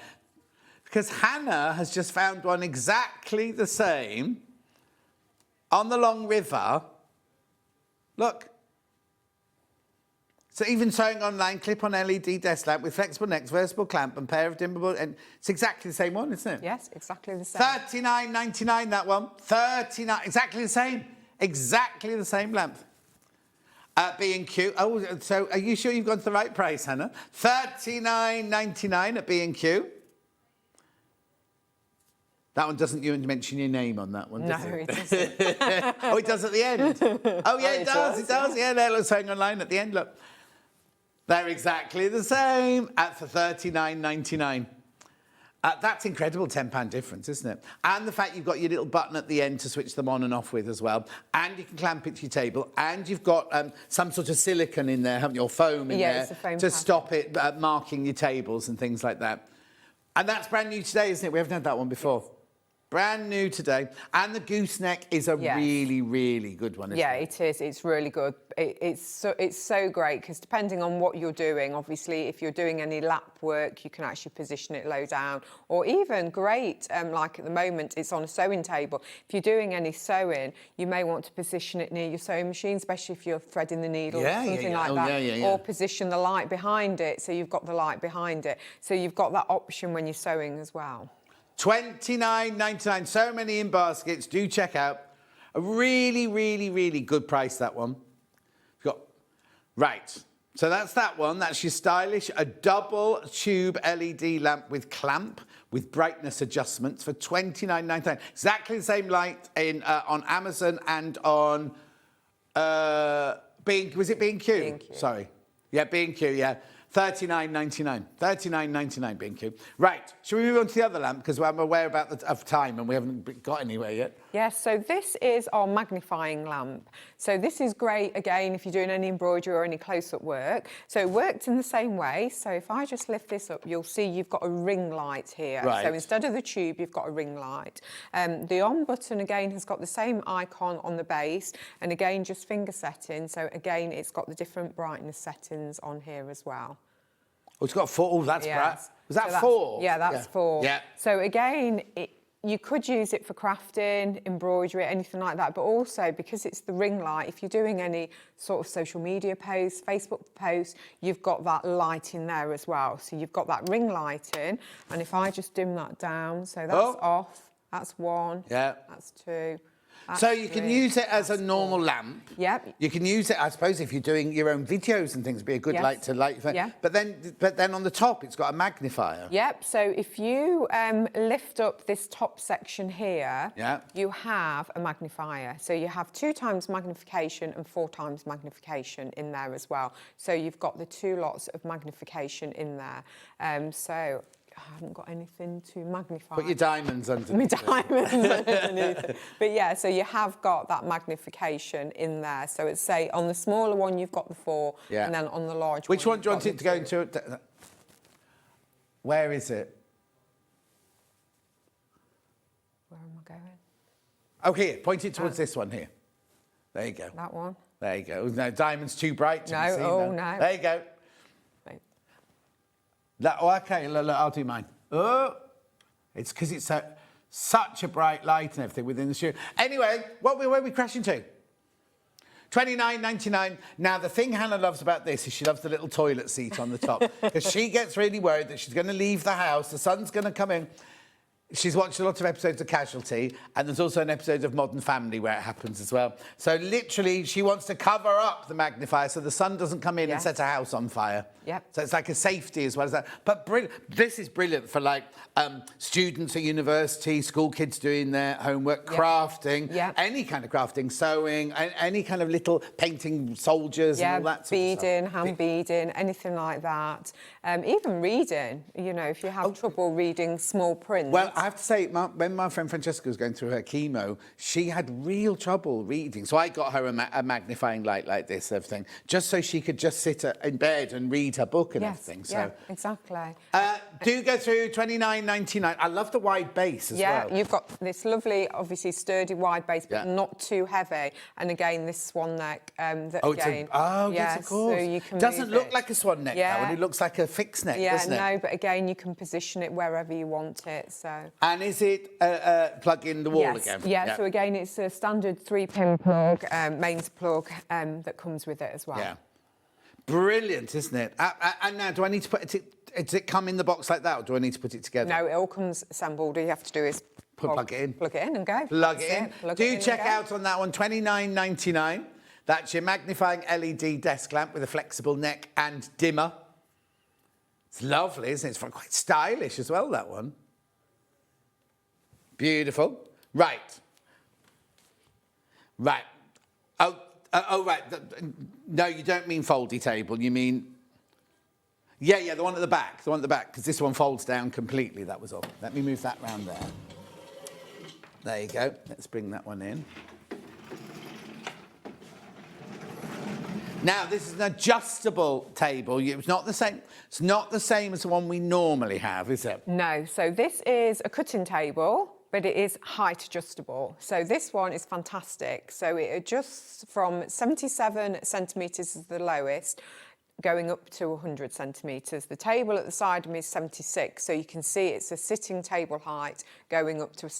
because Hannah has just found one exactly the same on the Long River. Look. So even sewing online, clip-on LED desk lamp with flexible necks, versatile clamp and pair of dimmable... And it's exactly the same one, isn't it? Yes, exactly the same. £39.99, that one. $39, exactly the same. Exactly the same lamp. B&Q. Oh, so are you sure you've gone to the right price, Hannah? $39.99 at B&Q. That one doesn't even mention your name on that one, does it? No, it doesn't. Oh, it does at the end. Oh, yeah, it does. It does. Yeah, there, look, saying online at the end, look. They're exactly the same for $39.99. That's incredible, £10 difference, isn't it? And the fact you've got your little button at the end to switch them on and off with as well. And you can clamp it to your table. And you've got some sort of silicone in there, haven't you, or foam in there to stop it marking your tables and things like that. And that's brand new today, isn't it? We haven't had that one before. Brand new today. And the gooseneck is a really, really good one, isn't it? It is. It's really good. It's so great because depending on what you're doing, obviously, if you're doing any lap work, you can actually position it low down. Or even great, like at the moment, it's on a sewing table. If you're doing any sewing, you may want to position it near your sewing machine, especially if you're threading the needle or something like that. Or position the light behind it, so you've got the light behind it. So you've got that option when you're sewing as well. $29.99. So many in baskets. Do check out. A really, really, really good price, that one. Right. So that's that one. That's your stylish. A double tube LED lamp with clamp with brightness adjustments for $29.99. Exactly the same light in on Amazon and on was it B&Q? B&Q. Sorry. Yeah, B&Q, yeah. $39.99. $39.99 B&Q. Right, shall we move on to the other lamp? Because I'm aware of time and we haven't got anywhere yet. Yes, so this is our magnifying lamp. So this is great, again, if you're doing any embroidery or any close-up work. So it works in the same way. So if I just lift this up, you'll see you've got a ring light here. Right. So instead of the tube, you've got a ring light. The on button, again, has got the same icon on the base. And again, just finger setting. So again, it's got the different brightness settings on here as well. Oh, it's got 4. Oh, that's bright. Was that so 4? Yeah, that's 4. Yeah. So again, you could use it for crafting, embroidery, anything like that. But also, because it's the ring light, if you're doing any sort of social media posts, Facebook posts, you've got that light in there as well. So you've got that ring light in. And if I just dim that down, so that's off, that's 1, that's 2. So you can use it as a normal lamp. Yep. You can use it, I suppose, if you're doing your own videos and things, it'd be a good light to light. Yeah. But then on the top, it's got a magnifier. Yep. So if you lift up this top section here, you have a magnifier. So you have 2 times magnification and 4 times magnification in there as well. So you've got the 2 lots of magnification in there. So I haven't got anything to magnify. Put your diamonds underneath. My diamonds underneath. But yeah, so you have got that magnification in there. So it's say on the smaller one you've got the 4, and then on the large one. Which one do you want it to go into? Where is it? Where am I going? Oh, here. Point it towards this one here. There you go. That one. There you go. No, diamond's too bright to be seen. No. There you go. Okay, look, I'll do mine. Oh, it's because it's such a bright light and everything within the studio. Anyway, where are we crashing to? $29.99. Now, the thing Hannah loves about this is she loves the little toilet seat on the top because she gets really worried that she's going to leave the house, the sun's going to come in. She's watched a lot of episodes of Casualty, and there's also an episode of Modern Family where it happens as well. So literally, she wants to cover up the magnifier so the sun doesn't come in and set her house on fire. Yep. So it's like a safety as well as that. But this is brilliant for like students at university, school kids doing their homework, crafting, any kind of crafting, sewing, any kind of little painting soldiers and all that sort of stuff. Hand beading, anything like that. Even reading, you know, if you have trouble reading small print. Well, I have to say, when my friend Francesca was going through her chemo, she had real trouble reading. So I got her a magnifying light like this, everything, just so she could just sit in bed and read her book and everything. So, yeah, exactly. Do go through $29.99. I love the wide base as well. Yeah, you've got this lovely, obviously sturdy wide base, but not too heavy. And again, this swan neck. Yes, of course. So you can doesn't look like a swan neck now, and it looks like a fixed neck, doesn't it? Yeah, no, but again, you can position it wherever you want it. So. And is it plug in the wall again? Yeah, so again, it's a standard 3-pin plug, mains plug that comes with it as well. Yeah. Brilliant, isn't it? And now, do I need to put it... Does it come in the box like that, or do I need to put it together? No, it all comes assembled. All you have to do is... Plug it in. Plug it in and go. Plug it in. Do check out on that one, $29.99. That's your magnifying LED desk lamp with a flexible neck and dimmer. It's lovely, isn't it? It's quite stylish as well, that one. Beautiful. Right. Right. Oh, right. No, you don't mean foldy table. You mean... Yeah, the one at the back. The one at the back, because this one folds down completely. That was all. Let me move that round there. There you go. Let's bring that one in. Now, this is an adjustable table. It's not the same. It's not the same as the one we normally have, is it? No. So this is a cutting table. but it is height adjustable. So this one is fantastic. So it adjusts from 77 centimetres is the lowest, going up to 100 centimetres. The table at the side of me is 76, so you can see it's a sitting table height going up to a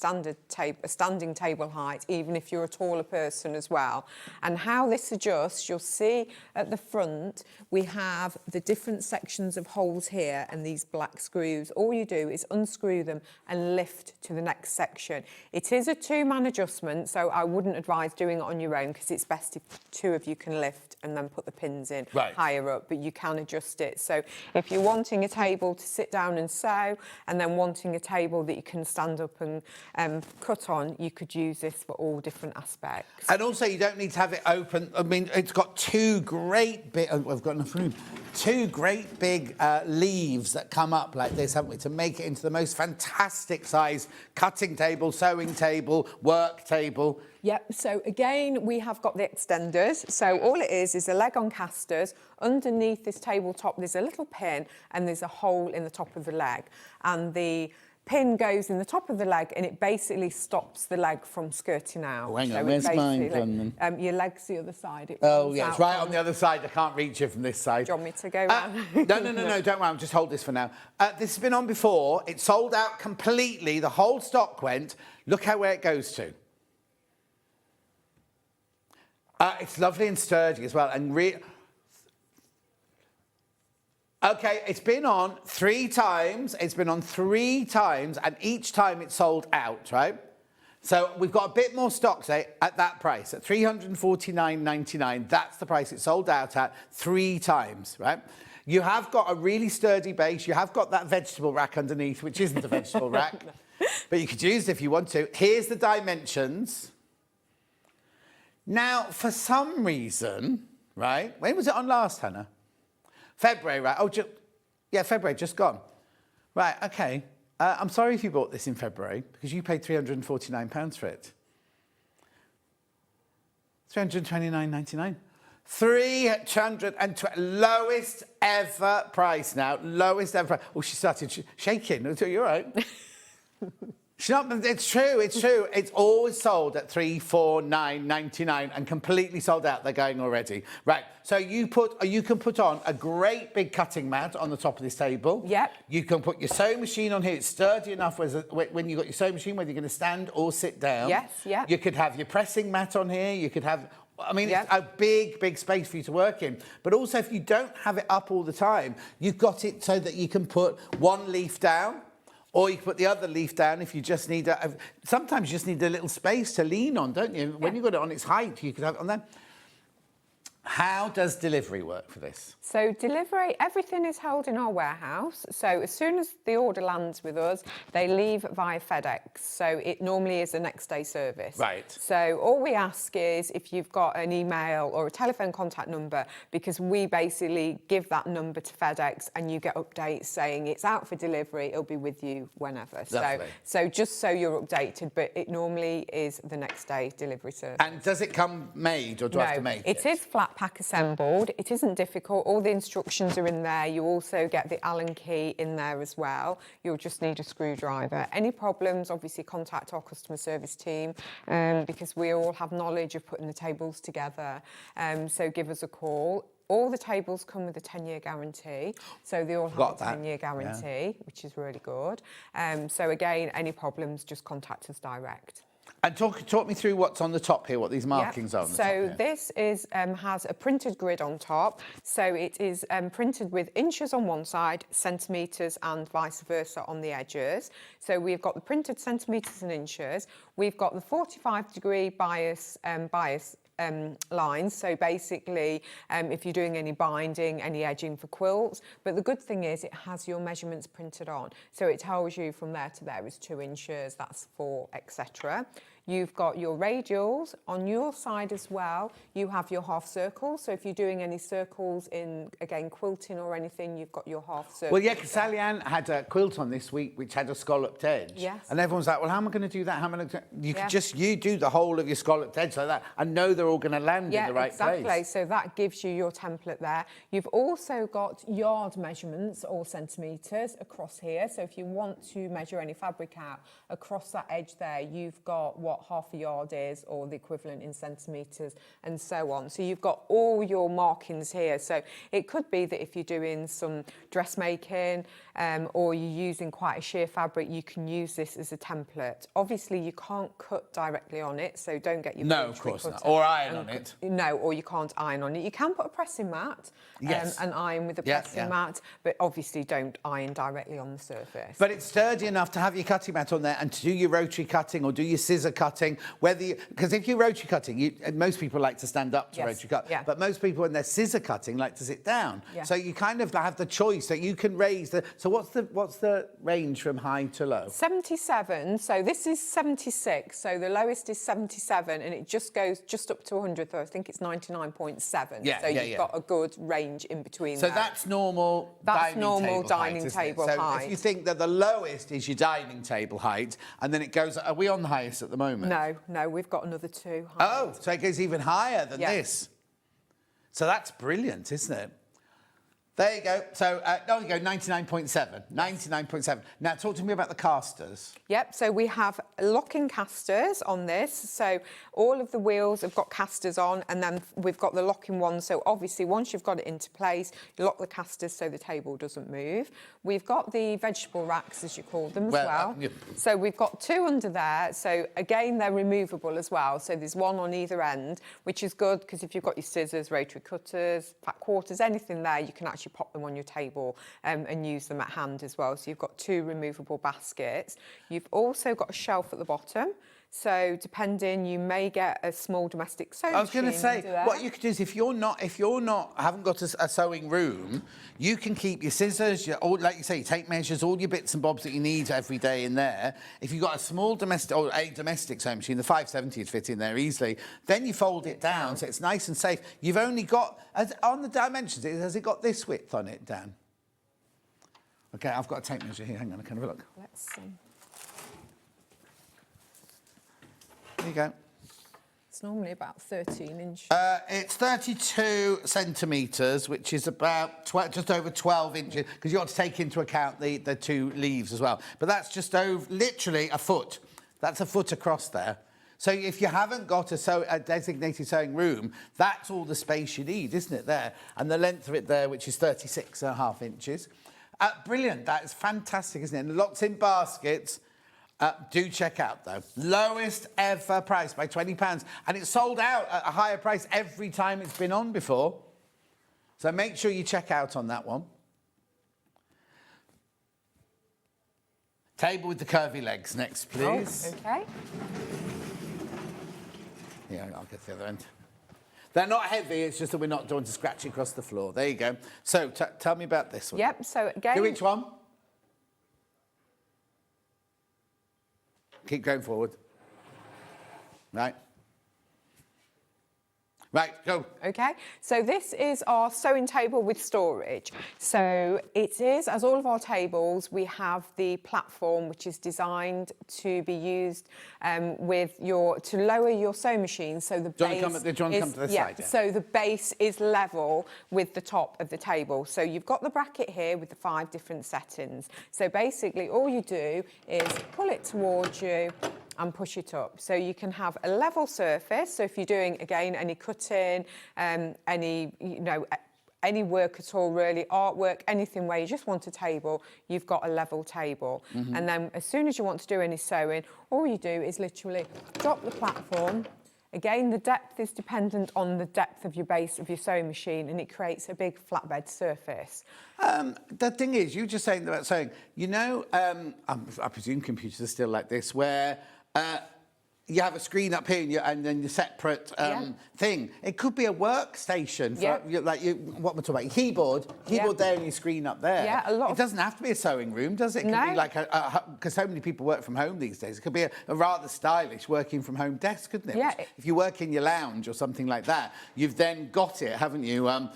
standing table height, even if you're a taller person as well. And how this adjusts, you'll see at the front, we have the different sections of holes here and these black screws. All you do is unscrew them and lift to the next section. It is a two-man adjustment, so I wouldn't advise doing it on your own because it's best if two of you can lift and then put the pins in higher up, but you can adjust it. So if you're wanting a table to sit down and sew, and then wanting a table that you can stand up and cut on, you could use this for all different aspects. And also, you don't need to have it open. I mean, it's got two great big... Oh, I've got enough room. Two great big leaves that come up like this, haven't we, to make it into the most fantastic size cutting table, sewing table, work table. Yep, so again, we have got the extenders. So all it is a leg on casters. Underneath this tabletop, there's a little pin and there's a hole in the top of the leg. And the pin goes in the top of the leg and it basically stops the leg from skirting out. Oh, hang on, so where's mine gone then? Your leg's the other side. Oh, yeah, it's right on the other side. I can't reach it from this side. Do you want me to go round? No, don't worry, I'll just hold this for now. This has been on before. It sold out completely. The whole stock went. Look where it goes to. It's lovely and sturdy as well. And OK, it's been on 3 times. It's been on 3 times, and each time it's sold out, right? So we've got a bit more stock, say, at that price, at $349.99. That's the price it sold out at 3 times, right? You have got a really sturdy base. You have got that vegetable rack underneath, which isn't a vegetable rack, but you could use it if you want to. Here's the dimensions. Now, for some reason, right, when was it on last, Hannah? February, right? Oh, yeah, February, just gone. Right, OK. I'm sorry if you bought this in February, because you paid £349 for it. $329.99. 320, lowest ever price now, lowest ever price. Oh, she started shaking. You're right. It's true, it's true. It's always sold at $349.99 and completely sold out. They're going already. Right, so you can put on a great big cutting mat on the top of this table. Yep. You can put your sewing machine on here. It's sturdy enough when you've got your sewing machine, whether you're going to stand or sit down. Yes, yeah. You could have your pressing mat on here. You could have... I mean, it's a big, big space for you to work in. But also, if you don't have it up all the time, you've got it so that you can put one leaf down, or you can put the other leaf down if you just need sometimes you just need a little space to lean on, don't you? When you've got it on its height, you could have it on there. How does delivery work for this? So delivery, everything is held in our warehouse. So as soon as the order lands with us, they leave via FedEx. So it normally is a next day service. Right. So all we ask is if you've got an email or a telephone contact number, because we basically give that number to FedEx and you get updates saying it's out for delivery, it'll be with you whenever. So just so you're updated, but it normally is the next day delivery service. And does it come made, or do I have to make it? It is flat pack assembled. It isn't difficult. All the instructions are in there. You also get the Allen key in there as well. You'll just need a screwdriver. Any problems, obviously contact our customer service team because we all have knowledge of putting the tables together. So give us a call. All the tables come with a 10-year guarantee. So they all have a 10-year guarantee, which is really good. So again, any problems, just contact us direct. And talk me through what's on the top here, what these markings are on the top here. So this has a printed grid on top. So it is printed with inches on one side, centimetres and vice versa on the edges. So we've got the printed centimetres and inches. We've got the 45-degree bias lines. So basically, if you're doing any binding, any edging for quilts. But the good thing is it has your measurements printed on. So it tells you from there to there is 2 inches, that's 4, etc. You've got your radials on your side as well. You have your half circles. So if you're doing any circles in, again, quilting or anything, you've got your half circle. Well, yeah, because Sally Ann had a quilt on this week which had a scalloped edge. Yes. And everyone's like, well, how am I going to do that? How am I going to... You can just, you do the whole of your scalloped edge like that and know they're all going to land in the right exactly. place. So that gives you your template there. You've also got yard measurements or centimetres across here. So if you want to measure any fabric out across that edge there, you've got what half a yard is or the equivalent in centimetres and so on. So you've got all your markings here. So it could be that if you're doing some dressmaking or you're using quite a sheer fabric, you can use this as a template. Obviously, you can't cut directly on it, so don't get your of course not. Or iron on it. No, or you can't iron on it. You can put a pressing mat and iron with a pressing mat, but obviously don't iron directly on the surface. But it's sturdy enough to have your cutting mat on there and to do your rotary cutting or do your scissor cutting. Because if you're rotary cutting, most people like to stand up to rotary cut, but most people when they're scissor cutting like to sit down. So you kind of have the choice that you can raise the. So what's the range from high to low? 77. So this is 76. So the lowest is 77, and it just goes just up to 100. So I think it's 99.7. Yeah, so you've got a good range in between. So that's normal. That's normal dining height, table so height. If you think that the lowest is your dining table height, and then it goes. Are we on the highest at the moment? No, we've got another 2 heights. Oh, so it goes even higher than this. So that's brilliant, isn't it? There you go. So, there you go, 99.7. 99.7. Now, talk to me about the casters. Yep, so we have locking casters on this. So all of the wheels have got casters on, and then we've got the locking ones. So obviously, once you've got it into place, you lock the casters so the table doesn't move. We've got the vegetable racks, as you call them, as well. So we've got 2 under there. So again, they're removable as well. So there's one on either end, which is good because if you've got your scissors, rotary cutters, fat quarters, anything there, you can actually pop them on your table and use them at hand as well. So you've got 2 removable baskets. You've also got a shelf at the bottom. So depending, you may get a small domestic sewing machine. I was going to say, what you could do is if you're not haven't got a sewing room, you can keep your scissors, like you say, you take measures, all your bits and bobs that you need every day in there. If you've got a small domestic or a domestic sewing machine, the 570 would fit in there easily. Then you fold it down so it's nice and safe. You've only got on the dimensions. Has it got this width on it, Dan? Okay, I've got a tape measure here. Hang on, I can have a look. Let's see. There you go. It's normally about 13 inches. It's 32 centimetres, which is about just over 12 inches, because you've got to take into account the 2 leaves as well. But that's just over, literally a foot. That's a foot across there. So if you haven't got a designated sewing room, that's all the space you need, isn't it, there? And the length of it there, which is 36.5 inches. Brilliant. That is fantastic, isn't it? And lots in baskets. Do check out, though. Lowest ever price by £20. And it's sold out at a higher price every time it's been on before. So make sure you check out on that one. Table with the curvy legs next, please. Oh, OK. Yeah, I'll get the other end. They're not heavy, it's just that we're not doing to scratch across the floor. There you go. So tell me about this one. Yep, so again... Do each one. Keep going forward. Right. Right, go. OK, so this is our sewing table with storage. So it is, as all of our tables, we have the platform which is designed to be used to lower your sewing machine. So the base come to the side, yeah. So the base is level with the top of the table. So you've got the bracket here with the 5 different settings. So basically all you do is pull it towards you and push it up. So you can have a level surface. So if you're doing, again, any cutting, any work at all, really, artwork, anything where you just want a table, you've got a level table. Mm-hmm. And then as soon as you want to do any sewing, all you do is literally drop the platform. Again, the depth is dependent on the depth of your base of your sewing machine, and it creates a big flatbed surface. The thing is, you were just saying about sewing, I presume computers are still like this, where you have a screen up here and then your separate thing. It could be a workstation for what we're talking about. Keyboard there and your screen up there. Yeah, it doesn't have to be a sewing room, does it? It could be like because so many people work from home these days. It could be a rather stylish working from home desk, couldn't it? Yeah. If you work in your lounge or something like that, you've then got it, haven't you?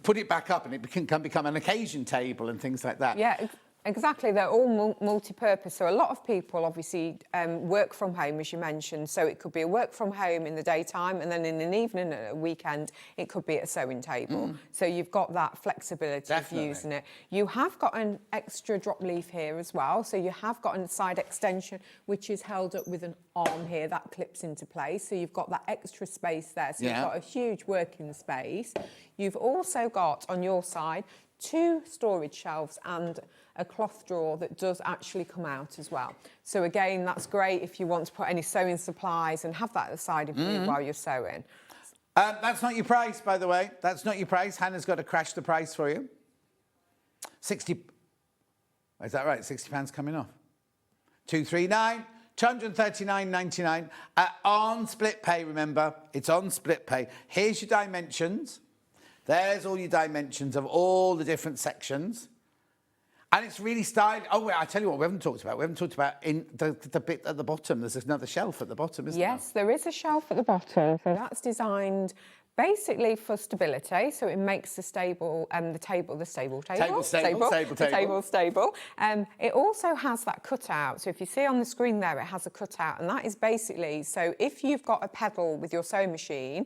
Put it back up and it can become an occasion table and things like that. Yeah. Exactly, they're all multi-purpose. So a lot of people obviously work from home, as you mentioned. So it could be a work from home in the daytime, and then in an evening at a weekend, it could be at a sewing table. So you've got that flexibility of using it. You have got an extra drop leaf here as well. So you have got a side extension, which is held up with an arm here that clips into place. So you've got that extra space there. So you've got a huge working space. You've also got on your side 2 storage shelves and a cloth drawer that does actually come out as well. So again, that's great if you want to put any sewing supplies and have that at the side of you while you're sewing. That's not your price, by the way. That's not your price. Hannah's got to crash the price for you. 60... Is that right? £60 coming off. 239, 239.99 on split pay, remember. It's on split pay. Here's your dimensions. There's all your dimensions of all the different sections. And it's really stylish. Oh, wait, I tell you what we haven't talked about. We haven't talked about in the bit at the bottom. There's another shelf at the bottom, isn't there? Yes, there is a shelf at the bottom. So that's designed basically for stability, so it makes the stable stable. It also has that cutout. So if you see on the screen there, it has a cutout, and that is basically so if you've got a pedal with your sewing machine,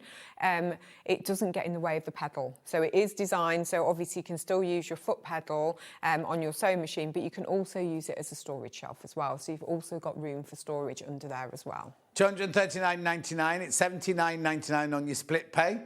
it doesn't get in the way of the pedal. So it is designed so obviously you can still use your foot pedal on your sewing machine, but you can also use it as a storage shelf as well. So you've also got room for storage under there as well. £239.99. It's £79.99 on your split pay.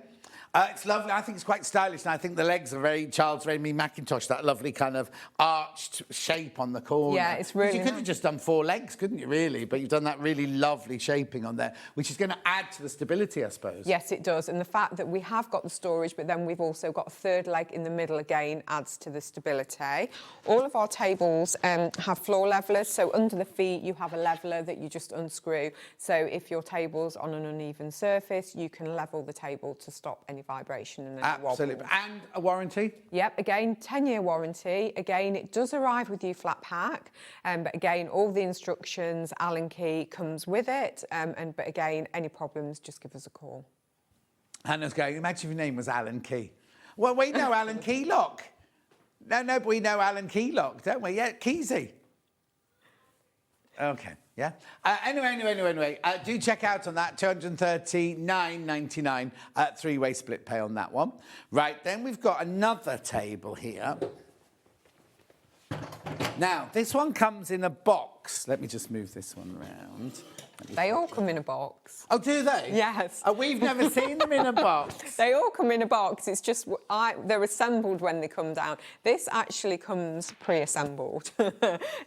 It's lovely. I think it's quite stylish, and I think the legs are very Charles Raymond Mackintosh, that lovely kind of arched shape on the corner. Yeah, it's really You could have just done 4 legs, couldn't you, really? But you've done that really lovely shaping on there, which is going to add to the stability, I suppose. Yes, it does. And the fact that we have got the storage, but then we've also got a 3rd leg in the middle again adds to the stability. All of our tables have floor levelers. So under the feet, you have a leveler that you just unscrew. So if your table's on an uneven surface, you can level the table to stop any vibration and any Absolutely. wobble. And a warranty? Yep, again, 10-year warranty. Again, it does arrive with you flat pack. But again, all the instructions, Allen key comes with it. But again, any problems, just give us a call. Hannah's going, imagine if your name was Allen Key. Well, we know Allen Keylock. No, but we know Allen Keylock, don't we? Yeah, Keysy. Okay, yeah. Anyway, do check out on that, £239.99 3-way split pay on that one. Right, then we've got another table here. Now, this one comes in a box. Let me just move this one around. They all come in a box. Oh, do they? Yes. Oh, we've never seen them in a box. They all come in a box. It's just they're assembled when they come down. This actually comes pre-assembled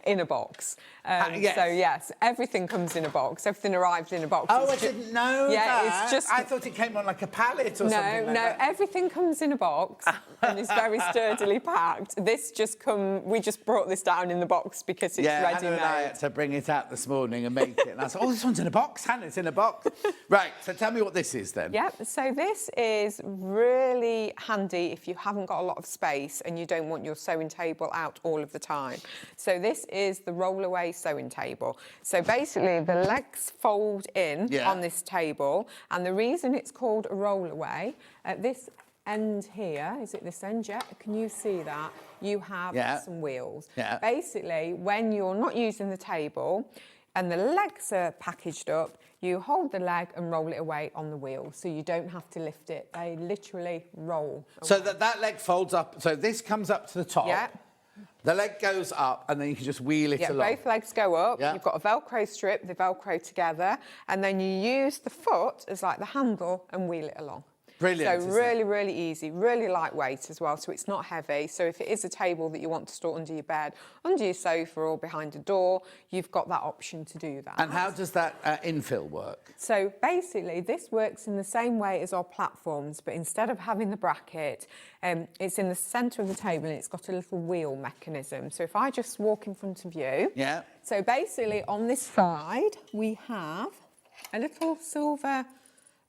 in a box. Yes. So yes, everything comes in a box. Everything arrives in a box. Oh, I didn't know that. It's just. I thought it came on like a pallet or something like that. No, everything comes in a box and is very sturdily packed. We just brought this down in the box because it's ready-made. Hannah and I had to bring it out this morning and make it. And I said, oh, this one's in a box, Hannah, it's in a box. Right, so tell me what this is then. Yep, so this is really handy if you haven't got a lot of space and you don't want your sewing table out all of the time. So this is the roll-away sewing table. So basically the legs fold in on this table, and the reason it's called a roll-away, at this end here, is it this end? Yeah, can you see that? You have some wheels. Yeah. Basically, when you're not using the table and the legs are packaged up, you hold the leg and roll it away on the wheel, so you don't have to lift it. They literally roll away. So that leg folds up, so this comes up to the top. Yeah. The leg goes up, and then you can just wheel it along. Both legs go up. You've got a Velcro strip, they Velcro together, and then you use the foot as like the handle and wheel it along. Brilliant. So really, really easy, really lightweight as well, so it's not heavy. So if it is a table that you want to store under your bed, under your sofa or behind a door, you've got that option to do that. And how does that infill work? So basically, this works in the same way as our platforms, but instead of having the bracket, it's in the centre of the table and it's got a little wheel mechanism. So if I just walk in front of you. Yeah. So basically, on this side, we have a little silver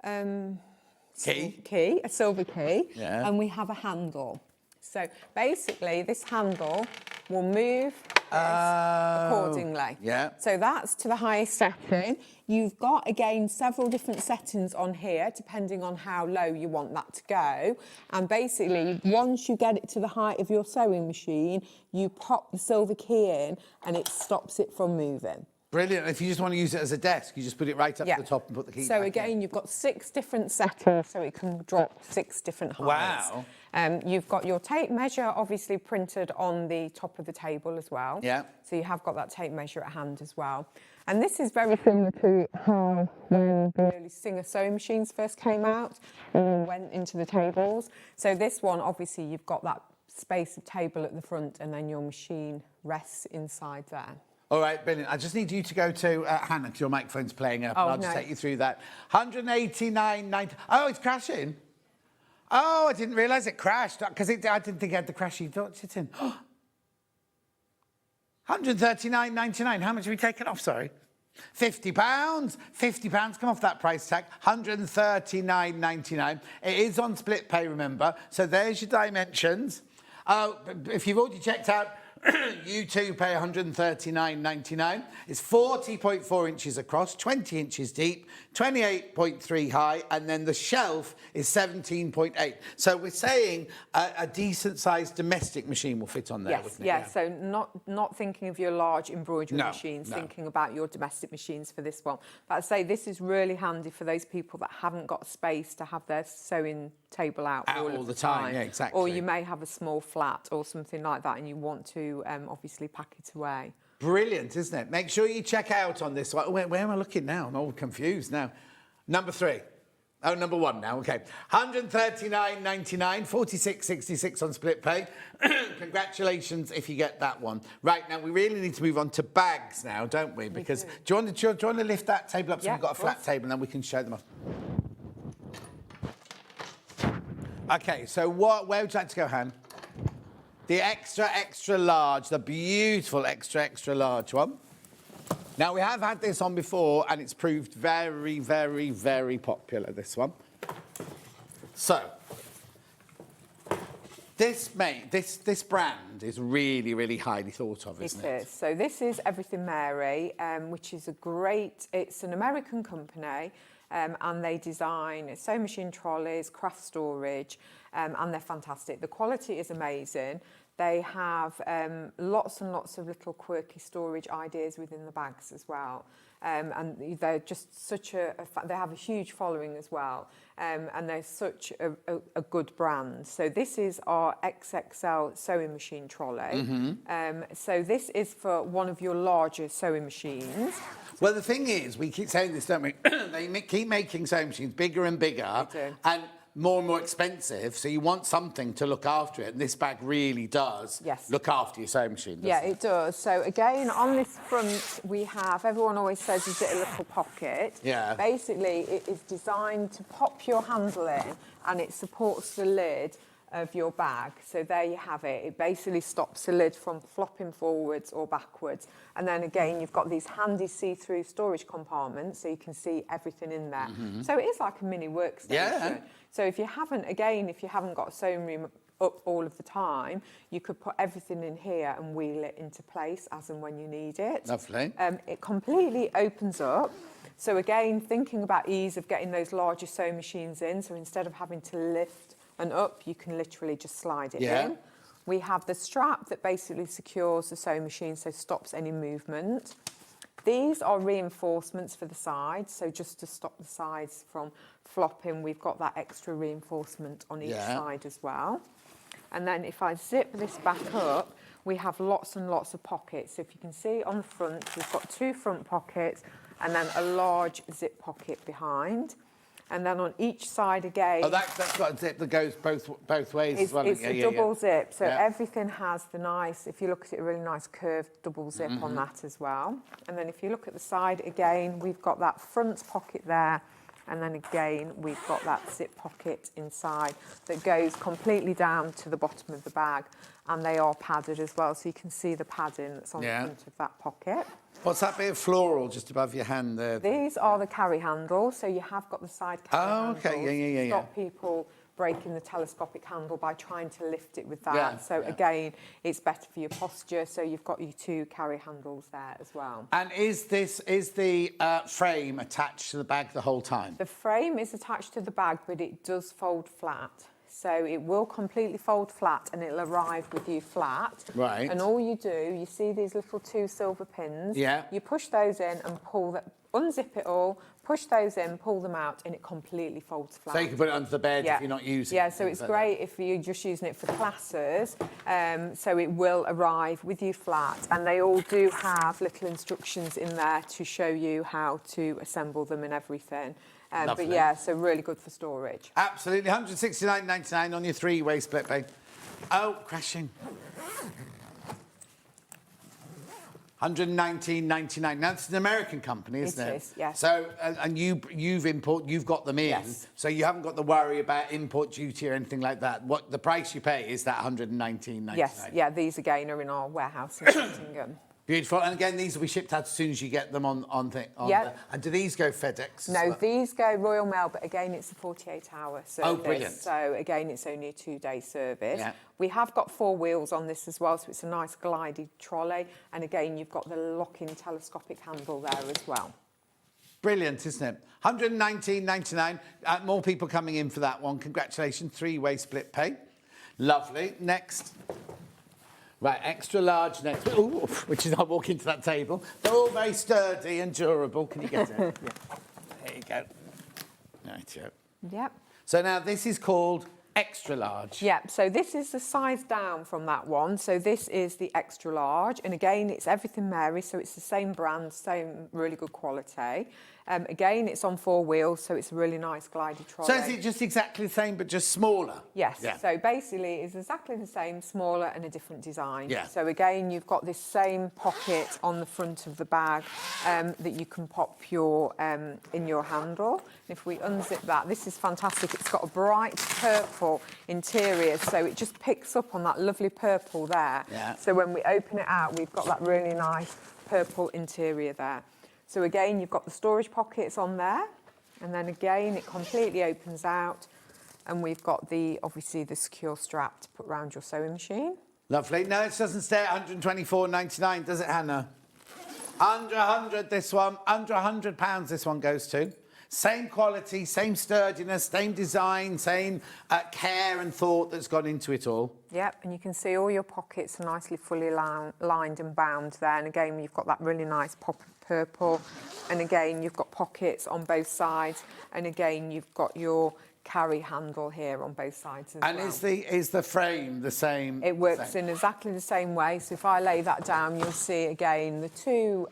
key, a silver key, Yeah. and we have a handle. So basically, this handle will move accordingly. Yeah. So that's to the highest setting. You've got, again, several different settings on here, depending on how low you want that to go. And basically, once you get it to the height of your sewing machine, you pop the silver key in and it stops it from moving. Brilliant. If you just want to use it as a desk, you just put it right up to the top and put the key So back again, in. you've got 6 different settings, so it can drop 6 different heights. Wow. You've got your tape measure obviously printed on the top of the table as well. Yeah. So you have got that tape measure at hand as well. And this is very similar to how when the early Singer sewing machines first came out and went into the tables. So this one, obviously, you've got that space of table at the front and then your machine rests inside there. All right, brilliant. I just need you to go to Hannah, because your microphone's playing up, Oh, and I'll just no. take you through that. 189.90. Oh, it's crashing. Oh, I didn't realise it crashed, because I didn't think it had the crashy dots it in. 139.99. How much have we taken off, sorry? £50. £50 come off that price tag. 139.99. It is on split pay, remember. So there's your dimensions. If you've already checked out, you too pay 139.99. It's 40.4 inches across, 20 inches deep, 28.3 high, and then the shelf is 17.8. So we're saying a decent-sized domestic machine will fit on there, wouldn't it? Yes, so not thinking of your large embroidery No, machines, no. thinking about your domestic machines for this one. But I'd say this is really handy for those people that haven't got space to have their sewing table out all the time. Yeah, exactly. Or you may have a small flat or something like that and you want to obviously pack it away. Brilliant, isn't it? Make sure you check out on this one. Where am I looking now? I'm all confused now. Number 3. Oh, number 1 now, OK. 139.99, 46.66 on split pay. Congratulations if you get that one. Right, now we really need to move on to bags now, don't we? Because do you want to lift that table up so we've got a flat table and then we can show them off? OK, so where would you like to go, Han? The extra, extra large, the beautiful extra, extra large one. Now, we have had this on before, and it's proved very, very, very popular, this one. So, this brand is really, really highly thought of, isn't it? It is. So this is Everything Mary, which is it's an American company, and they design sewing machine trolleys, craft storage, and they're fantastic. The quality is amazing. They have lots and lots of little quirky storage ideas within the bags as well. And they're just they have a huge following as well. And they're such a good brand. So this is our XXL sewing machine trolley. So this is for one of your larger sewing machines. Well, the thing is, we keep saying this, don't we? They keep making sewing machines bigger and bigger. They do. And more and more expensive, so you want something to look after it, and this bag really does look after your sewing machine, doesn't Yeah, it does. So again, on this front, we have, everyone always says, is it a little pocket? Yeah. Basically, it is designed to pop your handle in, and it supports the lid of your bag. So there you have it. It basically stops the lid from flopping forwards or backwards. And then again, you've got these handy see-through storage compartments, so you can see everything in there. So it is like a mini workstation. Yeah. So if you haven't got a sewing room up all of the time, you could put everything in here and wheel it into place as and when you need it. Lovely. It completely opens up. So again, thinking about ease of getting those larger sewing machines in, so instead of having to lift and up, you can literally just slide it in. We have the strap that basically secures the sewing machine, so stops any movement. These are reinforcements for the sides, so just to stop the sides from flopping, we've got that extra reinforcement on each side as well. And then if I zip this back up, we have lots and lots of pockets. So if you can see on the front, we've got 2 front pockets and then a large zip pocket behind. And then on each side again... Oh, that's got a zip that goes both ways as well. It's a double zip, so everything has the nice, if you look at it, a really nice curved double zip on that as well. And then if you look at the side again, we've got that front pocket there And then again, we've got that zip pocket inside that goes completely down to the bottom of the bag. And they are padded as well, so you can see the padding that's on the front of that pocket. What's that bit of floral just above your hand there? These are the carry handles, so you have got the side carry handles. Okay, to stop people breaking the telescopic handle by trying to lift it with that. Again, it's better for your posture, so you've got your 2 carry handles there as well. And is the frame attached to the bag the whole time? The frame is attached to the bag, but it does fold flat. So it will completely fold flat and it'll arrive with you flat. Right. And all you do, you see these little 2 silver pins. Yeah. You push those in and pull that, unzip it all, push those in, pull them out, and it completely folds flat. So you can put it under the bed if you're not using it. Yeah, so it's great if you're just using it for classes. So it will arrive with you flat, and they all do have little instructions in there to show you how to assemble them and everything. But yeah, so really good for storage. Absolutely, £169.99 on your 3-way split pay. Oh, crashing. £119.99. Now, it's an American company, isn't it? It is, yes. So, and you've got them in, so you haven't got to worry about import duty or anything like that. What the price you pay is that £119.99. Yes, yeah, these again are in our warehouse in Nottingham. Beautiful. And again, these will be shipped out as soon as you get them on and do these go FedEx? No, these go Royal Mail, but again, it's a 48-hour service. Oh, brilliant. So again, it's only a 2-day service. Yeah. We have got 4 wheels on this as well, so it's a nice glidey trolley. And again, you've got the lock-in telescopic handle there as well. Brilliant, isn't it? £119.99. More people coming in for that one. Congratulations. 3-way split pay. Lovely. Next. Right, extra large next. Ooh, which is, I'll walk into that table. They're all very sturdy and durable. Can you get it? Yeah. There you go. Right, yeah. Yep. So now this is called extra large. Yep, so this is the size down from that one. So this is the extra large. And again, it's Everything Mary, so it's the same brand, same really good quality. Again, it's on 4 wheels, so it's a really nice glidey trolley. So is it just exactly the same, but just smaller? Yes. Yeah. So basically, it's exactly the same, smaller and a different design. Yeah. So again, you've got this same pocket on the front of the bag that you can pop your in your handle. And if we unzip that, this is fantastic. It's got a bright purple interior, so it just picks up on that lovely purple there. Yeah. So when we open it out, we've got that really nice purple interior there. So again, you've got the storage pockets on there, and then again, it completely opens out, and we've got obviously the secure strap to put around your sewing machine. Lovely. No, it doesn't stay at £124.99, does it, Hannah? Under 100 this one, under £100 this one goes to. Same quality, same sturdiness, same design, same care and thought that's gone into it all. Yep, and you can see all your pockets are nicely fully lined and bound there. And again, you've got that really nice pop of purple. And again, you've got pockets on both sides. And again, you've got your carry handle here on both sides as well. And is the frame the same? It works in exactly the same way. So if I lay that down, you'll see again the two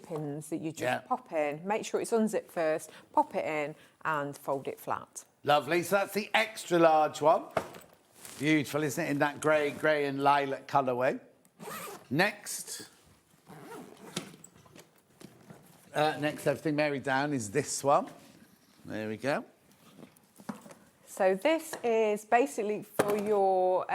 pins that you just pop in. Make sure it's unzipped first, pop it in and fold it flat. Lovely. So that's the extra large one. Beautiful, isn't it? In that grey and lilac colourway. Next. Next, Everything Mary down is this one. There we go. So this is basically for your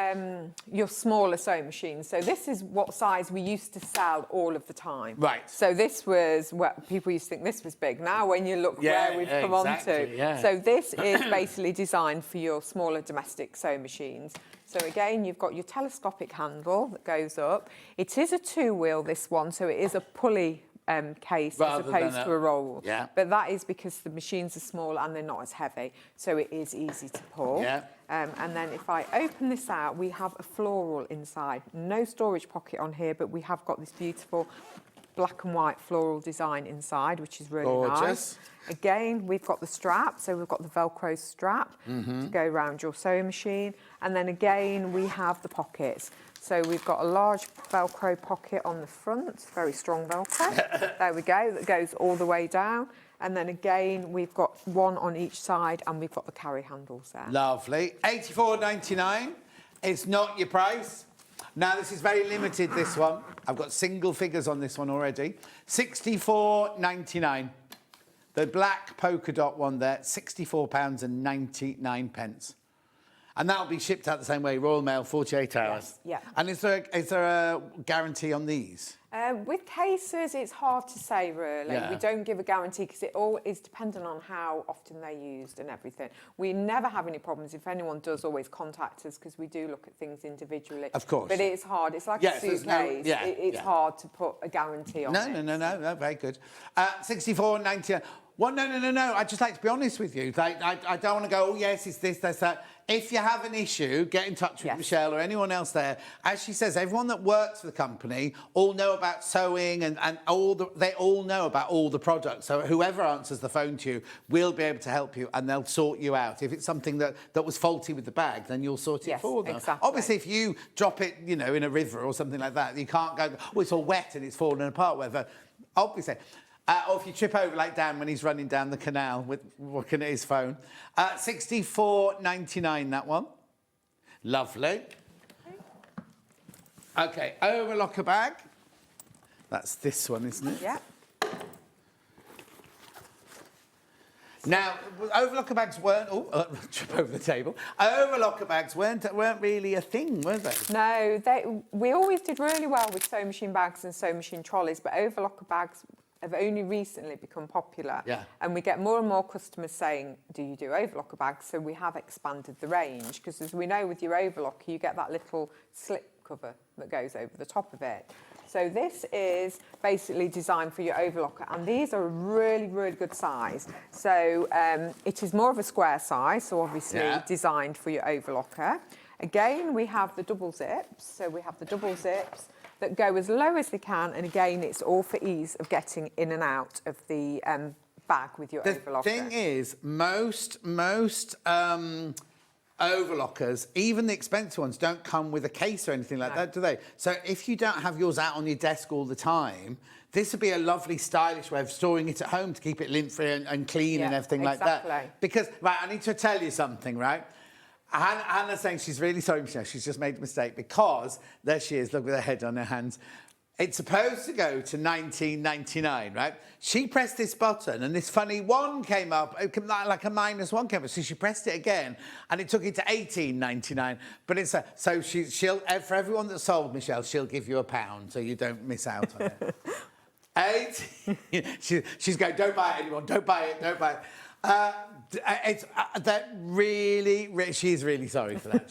smaller sewing machines. So this is what size we used to sell all of the time. Right. So this was what people used to think this was big. Now when you look where we've come on to. So this is basically designed for your smaller domestic sewing machines. So again, you've got your telescopic handle that goes up. It is a 2-wheel, this one, so it is a pulley case as opposed to a roll. Yeah. But that is because the machines are small and they're not as heavy, so it is easy to pull. Yeah. And then if I open this out, we have a floral inside. No storage pocket on here, but we have got this beautiful black and white floral design inside, which is really nice. Again, we've got the strap, so we've got the Velcro strap to go around your sewing machine. And then again, we have the pockets. So we've got a large Velcro pocket on the front, very strong Velcro. There we go, that goes all the way down. And then again, we've got one on each side and we've got the carry handles there. Lovely. £84.99. It's not your price. Now, this is very limited, this one. I've got single figures on this one already. £64.99. The black polka dot one there, £64.99. And that'll be shipped out the same way, Royal Mail, 48 hours. Yes, yeah. And is there a guarantee on these? With cases, it's hard to say, really. Yeah. We don't give a guarantee because it all is dependent on how often they're used and everything. We never have any problems. If anyone does, always contact us because we do look at things individually. Of course. But it's hard. It's like a suitcase. It's hard to put a guarantee on it. No, very good. 64.99. Well, no. I'd just like to be honest with you. Like, I don't want to go, oh, yes, it's this, that's that. If you have an issue, get in touch with Michelle or anyone else there. As she says, everyone that works for the company all know about sewing and they all know about all the products. So whoever answers the phone to you will be able to help you and they'll sort you out. If it's something that was faulty with the bag, then you'll sort it for them. Exactly. Obviously, if you drop it, in a river or something like that, you can't go, oh, it's all wet and it's falling apart, whatever. Obviously. Or if you trip over like Dan when he's running down the canal with looking at his phone. £64.99, that one. Lovely. OK, overlocker bag. That's this one, isn't it? Yeah. Now, overlocker bags weren't... trip over the table. Overlocker bags weren't really a thing, were they? No, we always did really well with sewing machine bags and sewing machine trolleys, but overlocker bags have only recently become popular. Yeah. And we get more and more customers saying, do you do overlocker bags? So we have expanded the range, because as we know with your overlocker, you get that little slip cover that goes over the top of it. So this is basically designed for your overlocker, and these are a really, really good size. So it is more of a square size, so obviously designed for your overlocker. Again, we have the double zips. So we have the double zips that go as low as they can, and again, it's all for ease of getting in and out of the bag with your overlocker. The thing is, most overlockers, even the expensive ones, don't come with a case or anything like that, do they? So if you don't have yours out on your desk all the time, this would be a lovely, stylish way of storing it at home to keep it lint-free and clean and everything like that. Because, right, I need to tell you something, right? Hannah's saying she's really sorry, Michelle. She's just made a mistake because there she is, look with her head on her hands. It's supposed to go to £19.99, right? She pressed this button and this funny one came up, like a -1 came up. So she pressed it again and it took it to £18.99. But it's so she'll for everyone that's sold, Michelle, she'll give you £1 so you don't miss out on it. She's going, don't buy it, anyone, don't buy it, don't buy it. She's really sorry for that.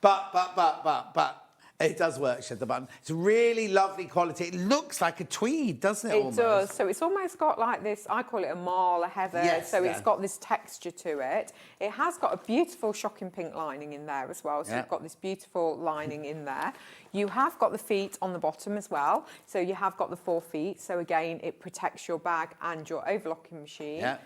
but it does work, she had the button. It's really lovely quality. It looks like a tweed, doesn't it? It does. So it's almost got like this, I call it a marl, a heather. Yes, so it's got this texture to it. It has got a beautiful shocking pink lining in there as well. So you've got this beautiful lining in there. You have got the feet on the bottom as well. So you have got the 4 feet. So again, it protects your bag and your overlocking machine. Yeah.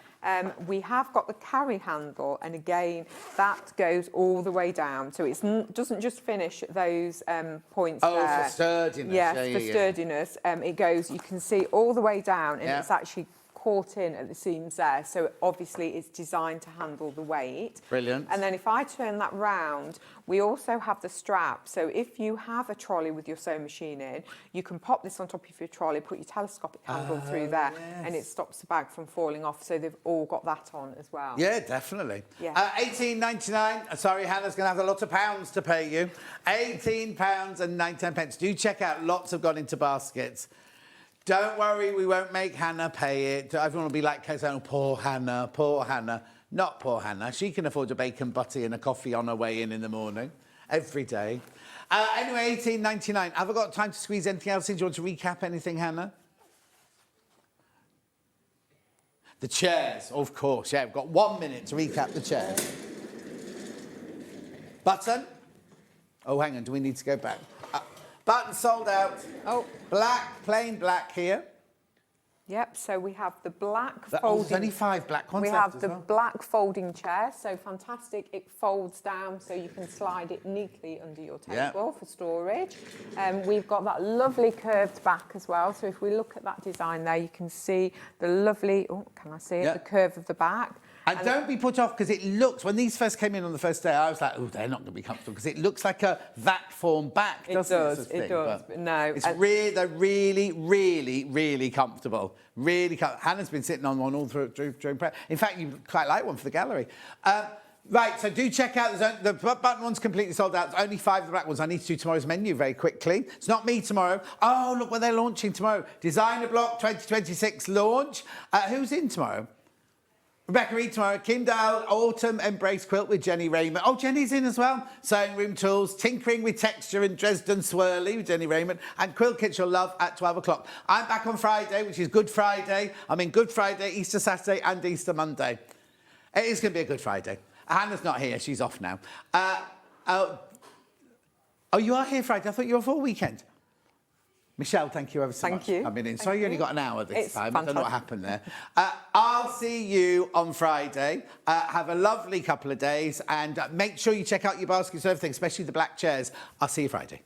We have got the carry handle, and again, that goes all the way down. So it doesn't just finish at those points there. For sturdiness. Yes, for sturdiness. It goes, you can see all the way down, and it's actually caught in at the seams there. So obviously it's designed to handle the weight. Brilliant. And then if I turn that round, we also have the strap. So if you have a trolley with your sewing machine in, you can pop this on top of your trolley, put your telescopic handle through there, and it stops the bag from falling off. So they've all got that on as well. Yeah, definitely. Yeah. £18.99. Sorry, Hannah's going to have a lot of pounds to pay you. £18.99. Do check out. Lots have gone into baskets. Don't worry, we won't make Hannah pay it. Everyone will be like, oh, poor Hannah, poor Hannah. Not poor Hannah. She can afford a bacon butty and a coffee on her way in the morning, every day. Anyway, £18.99. Have I got time to squeeze anything else in? Do you want to recap anything, Hannah? The chairs, of course. Yeah, we've got 1 minute to recap the chairs. Button. Oh, hang on. Do we need to go back? Button sold out. Oh. Black, plain black here. Yep, so we have the black There's folding... only 5 black ones We left have the black folding chair, so fantastic. It folds down so you can slide it neatly under your table for storage. We've got that lovely curved back as well. So if we look at that design there, you can see the lovely... Oh, can I see it? The curve of the back. And don't be put off because it looks, when these first came in on the first day, I was like, oh, they're not going to be comfortable because it looks like a vac form back, doesn't it? It does, but no. It's they're really, really, really comfortable. Really comfortable. Hannah's been sitting on one all through during prayer. In fact, you quite like one for the gallery. Right, so do check out, the button one's completely sold out. There's only 5 of the black ones. I need to do tomorrow's menu very quickly. It's not me tomorrow. Oh, look what they're launching tomorrow. Designer Block 2026 launch. Who's in tomorrow? Rebecca Reed tomorrow. Kim Dale, Autumn Embrace Quilt with Jenny Raymond. Oh, Jenny's in as well. Sewing Room Tools, Tinkering with Texture and Dresden Swirly with Jenny Raymond. And Quilt Kits You'll Love at 12 o'clock. I'm back on Friday, which is Good Friday. I'm in Good Friday, Easter Saturday and Easter Monday. It is going to be a Good Friday. Hannah's not here. She's off now. Oh, you are here Friday. I thought you were off all weekend. Michelle, thank you ever so much. Thank you. I mean, sorry you only got an hour this time. Fantastic. I don't know what happened there. I'll see you on Friday. Have a lovely couple of days and make sure you check out your baskets and everything, especially the black chairs. I'll see you Friday.